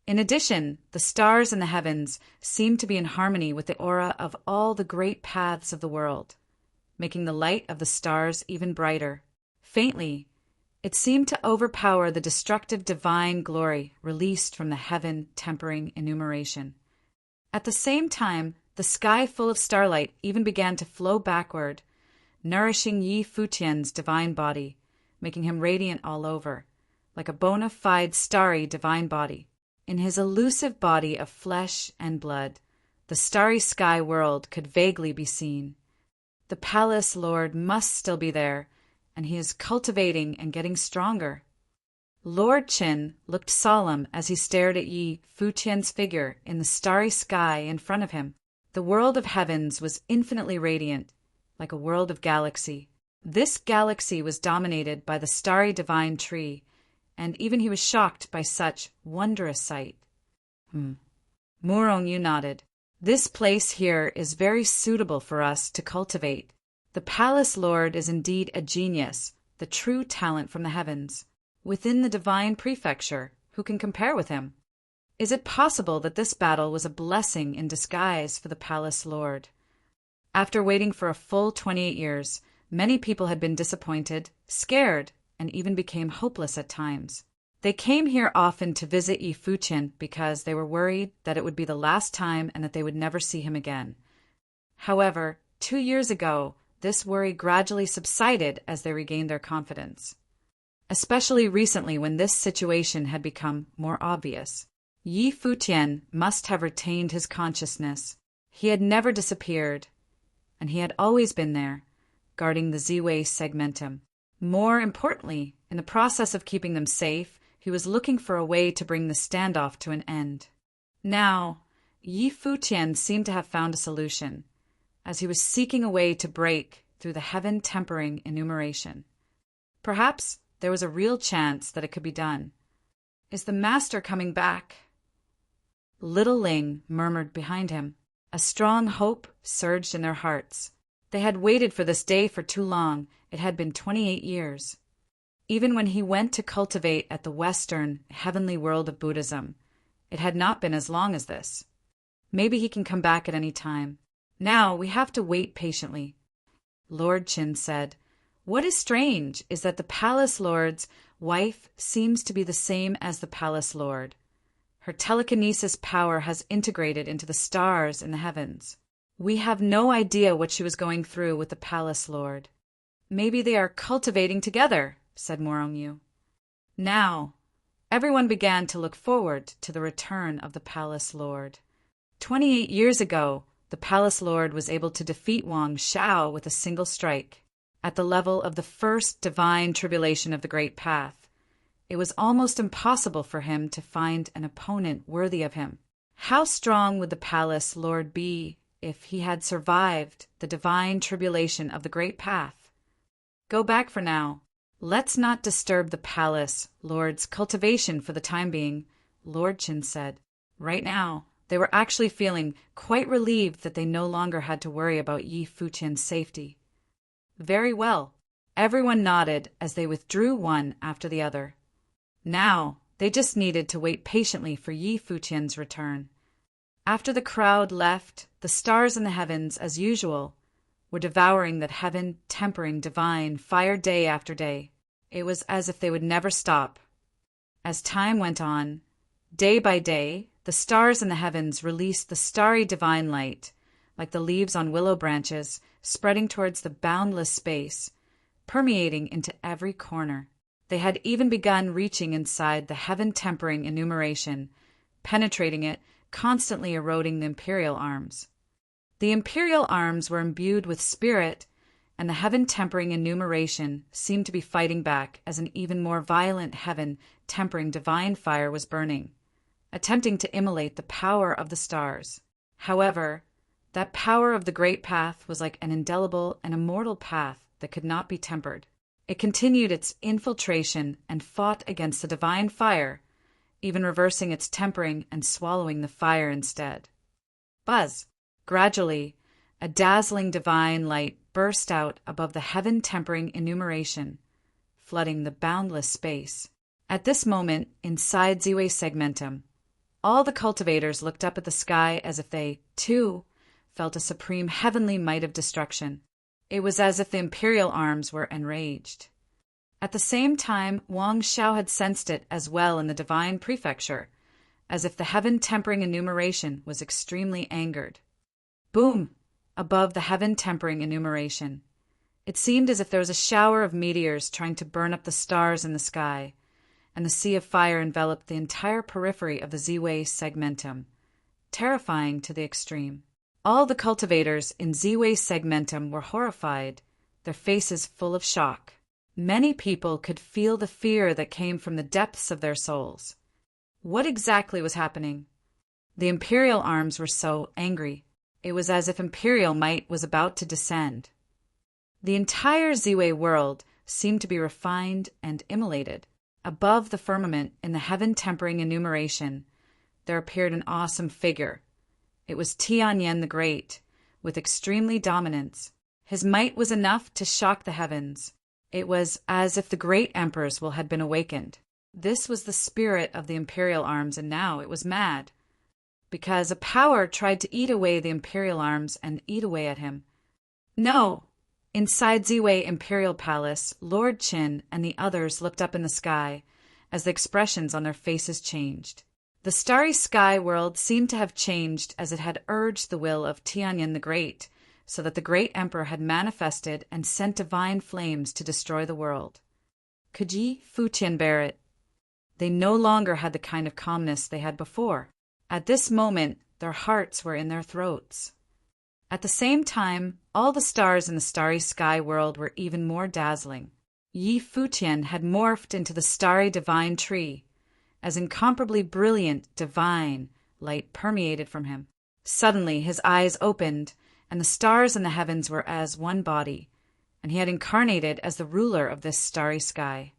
In addition, the stars in the heavens seemed to be in harmony with the aura of all the great paths of the world, making the light of the stars even brighter. Faintly, it seemed to overpower the destructive divine glory released from the heaven-tempering enumeration. At the same time, the sky full of starlight even began to flow backward, nourishing Yi Futian's divine body, making him radiant all over, like a bona fide starry divine body. In his elusive body of flesh and blood, the starry sky world could vaguely be seen. The palace lord must still be there, and he is cultivating and getting stronger. Lord Qin looked solemn as he stared at Yi Futian's figure in the starry sky in front of him. The world of heavens was infinitely radiant, like a world of galaxy. This galaxy was dominated by the starry divine tree, and even he was shocked by such wondrous sight. Murong Yu nodded. This place here is very suitable for us to cultivate. The palace lord is indeed a genius, the true talent from the heavens. Within the divine prefecture, who can compare with him? Is it possible that this battle was a blessing in disguise for the palace lord? After waiting for a full 28 years, many people had been disappointed, scared, and even became hopeless at times. They came here often to visit Yi Futian because they were worried that it would be the last time and that they would never see him again. However, 2 years ago, this worry gradually subsided as they regained their confidence. Especially recently when this situation had become more obvious. Yi Futian must have retained his consciousness. He had never disappeared, and he had always been there, guarding the Z-Way segmentum. More importantly, in the process of keeping them safe, he was looking for a way to bring the standoff to an end. Now, Yi Futian seemed to have found a solution, as he was seeking a way to break through the heaven-tempering enumeration. Perhaps there was a real chance that it could be done. Is the master coming back? Little Ling murmured behind him. A strong hope surged in their hearts. They had waited for this day for too long. It had been 28 years. Even when he went to cultivate at the Western, heavenly world of Buddhism, it had not been as long as this. Maybe he can come back at any time. Now we have to wait patiently. Lord Qin said, "What is strange is that the palace lord's wife seems to be the same as the palace lord. Her telekinesis power has integrated into the stars in the heavens. We have no idea what she was going through with the palace lord. Maybe they are cultivating together," said Morongyu. Now, everyone began to look forward to the return of the palace lord. 28 years ago, the palace lord was able to defeat Wang Xiao with a single strike. At the level of the first divine tribulation of the Great Path, it was almost impossible for him to find an opponent worthy of him. How strong would the palace lord be if he had survived the divine tribulation of the Great Path? Go back for now. Let's not disturb the palace lord's cultivation for the time being, Lord Qin said. Right now, they were actually feeling quite relieved that they no longer had to worry about Yi Futian's safety. Very well. Everyone nodded as they withdrew one after the other. Now, they just needed to wait patiently for Yi Futian's return. After the crowd left, the stars in the heavens, as usual, were devouring that heaven-tempering divine fire day after day. It was as if they would never stop. As time went on, day by day, the stars in the heavens released the starry divine light, like the leaves on willow branches, spreading towards the boundless space, permeating into every corner. They had even begun reaching inside the heaven-tempering enumeration, penetrating it, constantly eroding the imperial arms. The imperial arms were imbued with spirit, and the heaven-tempering enumeration seemed to be fighting back as an even more violent heaven-tempering divine fire was burning, attempting to immolate the power of the stars. However, that power of the great path was like an indelible and immortal path that could not be tempered. It continued its infiltration and fought against the divine fire, even reversing its tempering and swallowing the fire instead. Buzz! Gradually, a dazzling divine light burst out above the heaven-tempering enumeration, flooding the boundless space. At this moment, inside Ziwei Segmentum, all the cultivators looked up at the sky as if they, too, felt a supreme heavenly might of destruction. It was as if the imperial arms were enraged. At the same time, Wang Xiao had sensed it as well in the divine prefecture, as if the heaven-tempering enumeration was extremely angered. Boom! Above the heaven-tempering enumeration. It seemed as if there was a shower of meteors trying to burn up the stars in the sky, and the sea of fire enveloped the entire periphery of the Ziwei Segmentum, terrifying to the extreme. All the cultivators in Ziwei Segmentum were horrified, their faces full of shock. Many people could feel the fear that came from the depths of their souls. What exactly was happening? The imperial arms were so angry. It was as if imperial might was about to descend. The entire Ziwei world seemed to be refined and immolated. Above the firmament, in the heaven-tempering enumeration, there appeared an awesome figure. It was Tianyan the Great, with extremely dominance. His might was enough to shock the heavens. It was as if the great emperor's will had been awakened. This was the spirit of the imperial arms, and now it was mad, because a power tried to eat away the imperial arms and eat away at him. No! Inside Ziwei Imperial Palace, Lord Qin and the others looked up in the sky as the expressions on their faces changed. The starry sky world seemed to have changed as it had urged the will of Tianyan the Great, so that the great emperor had manifested and sent divine flames to destroy the world. Could Yi Futian bear it? They no longer had the kind of calmness they had before. At this moment, their hearts were in their throats. At the same time, all the stars in the starry sky world were even more dazzling. Yi Futian had morphed into the starry divine tree, as incomparably brilliant divine light permeated from him. Suddenly his eyes opened, and the stars in the heavens were as one body, and he had incarnated as the ruler of this starry sky.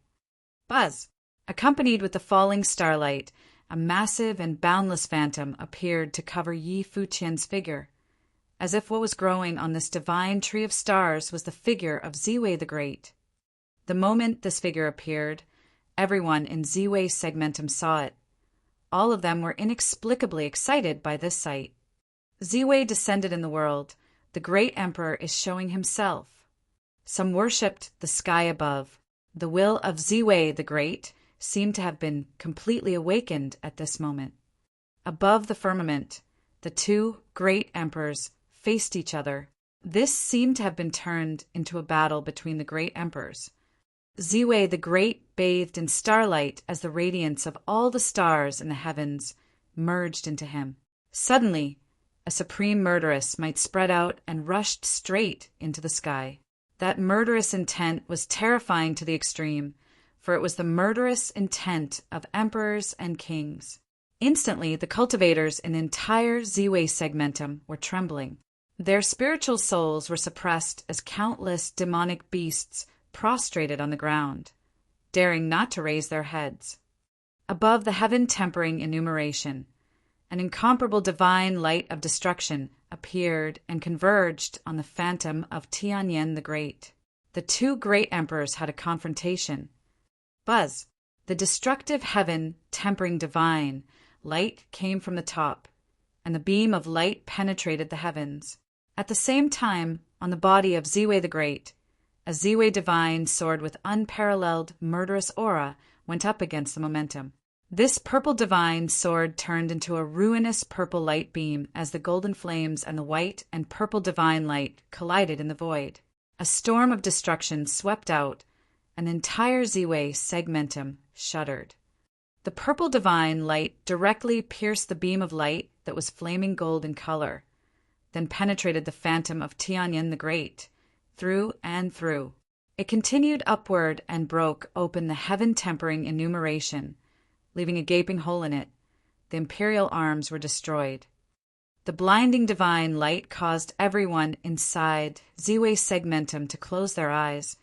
Buzz! Accompanied with the falling starlight, a massive and boundless phantom appeared to cover Yi Futian's figure, as if what was growing on this divine tree of stars was the figure of Ziwei the Great. The moment this figure appeared, everyone in Ziwei Segmentum saw it. All of them were inexplicably excited by this sight. Ziwei descended in the world. The great emperor is showing himself. Some worshipped the sky above. The will of Ziwei the Great seemed to have been completely awakened at this moment. Above the firmament, the two great emperors faced each other. This seemed to have been turned into a battle between the great emperors. Ziwei the Great bathed in starlight as the radiance of all the stars in the heavens merged into him. Suddenly, a supreme murderess might spread out and rushed straight into the sky. That murderous intent was terrifying to the extreme, for it was the murderous intent of emperors and kings. Instantly, the cultivators in the entire Ziwei Segmentum were trembling. Their spiritual souls were suppressed as countless demonic beasts prostrated on the ground, daring not to raise their heads. Above the heaven-tempering enumeration, an incomparable divine light of destruction appeared and converged on the phantom of Tianyan the Great. The two great emperors had a confrontation. Buzz! The The destructive heaven tempering divine light came from the top, and the beam of light penetrated the heavens. At the same time, on the body of Ziwei the Great, a Ziwei divine sword with unparalleled murderous aura went up against the momentum. This purple divine sword turned into a ruinous purple light beam as the golden flames and the white and purple divine light collided in the void. A storm of destruction swept out, and the entire Ziwei segmentum shuddered. The purple divine light directly pierced the beam of light that was flaming gold in color, then penetrated the phantom of Tianyin the Great, through and through. It continued upward and broke open the heaven-tempering enumeration, leaving a gaping hole in it. The imperial arms were destroyed. The blinding divine light caused everyone inside Ziwei segmentum to close their eyes,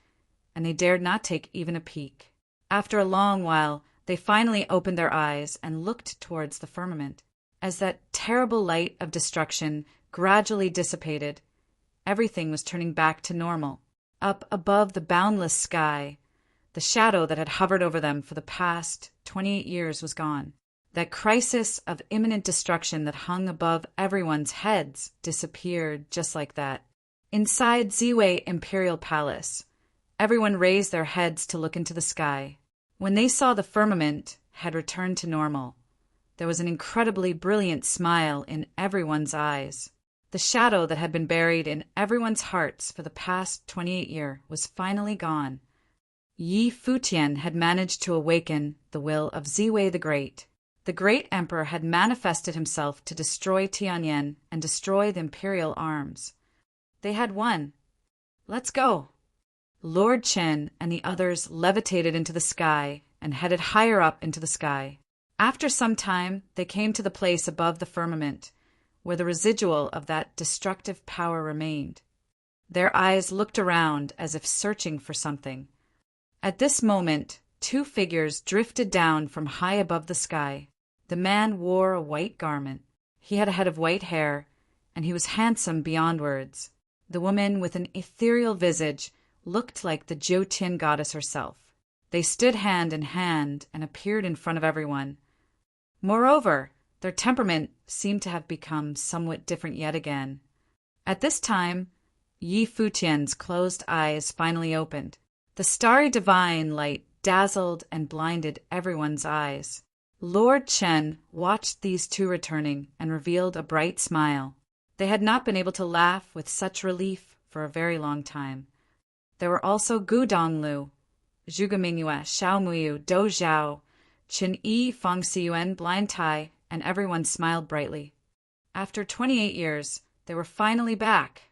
and they dared not take even a peek. After a long while, they finally opened their eyes and looked towards the firmament. As that terrible light of destruction gradually dissipated, everything was turning back to normal. Up above the boundless sky, the shadow that had hovered over them for the past 28 years was gone. That crisis of imminent destruction that hung above everyone's heads disappeared just like that. Inside Ziwei Imperial Palace, everyone raised their heads to look into the sky. When they saw the firmament had returned to normal, there was an incredibly brilliant smile in everyone's eyes. The shadow that had been buried in everyone's hearts for the past 28 years was finally gone. Yi Futian had managed to awaken the will of Ziwei the Great. The great emperor had manifested himself to destroy Tianyin and destroy the imperial arms. They had won. Let's go. Lord Chen and the others levitated into the sky and headed higher up into the sky. After some time, they came to the place above the firmament, where the residual of that destructive power remained. Their eyes looked around as if searching for something. At this moment, two figures drifted down from high above the sky. The man wore a white garment. He had a head of white hair, and he was handsome beyond words. The woman, with an ethereal visage, looked like the Jyotin goddess herself. They stood hand in hand and appeared in front of everyone. Moreover, their temperament seemed to have become somewhat different yet again. At this time, Yi Futian's closed eyes finally opened. The starry divine light dazzled and blinded everyone's eyes. Lord Chen watched these two returning and revealed a bright smile. They had not been able to laugh with such relief for a very long time. There were also Gu Donglu, Zhuge Mingyue, Xiao Muyu, Dou Zhao, Qin Yi, Feng Xiyuan, Blind Tai, and everyone smiled brightly. After 28 years, they were finally back.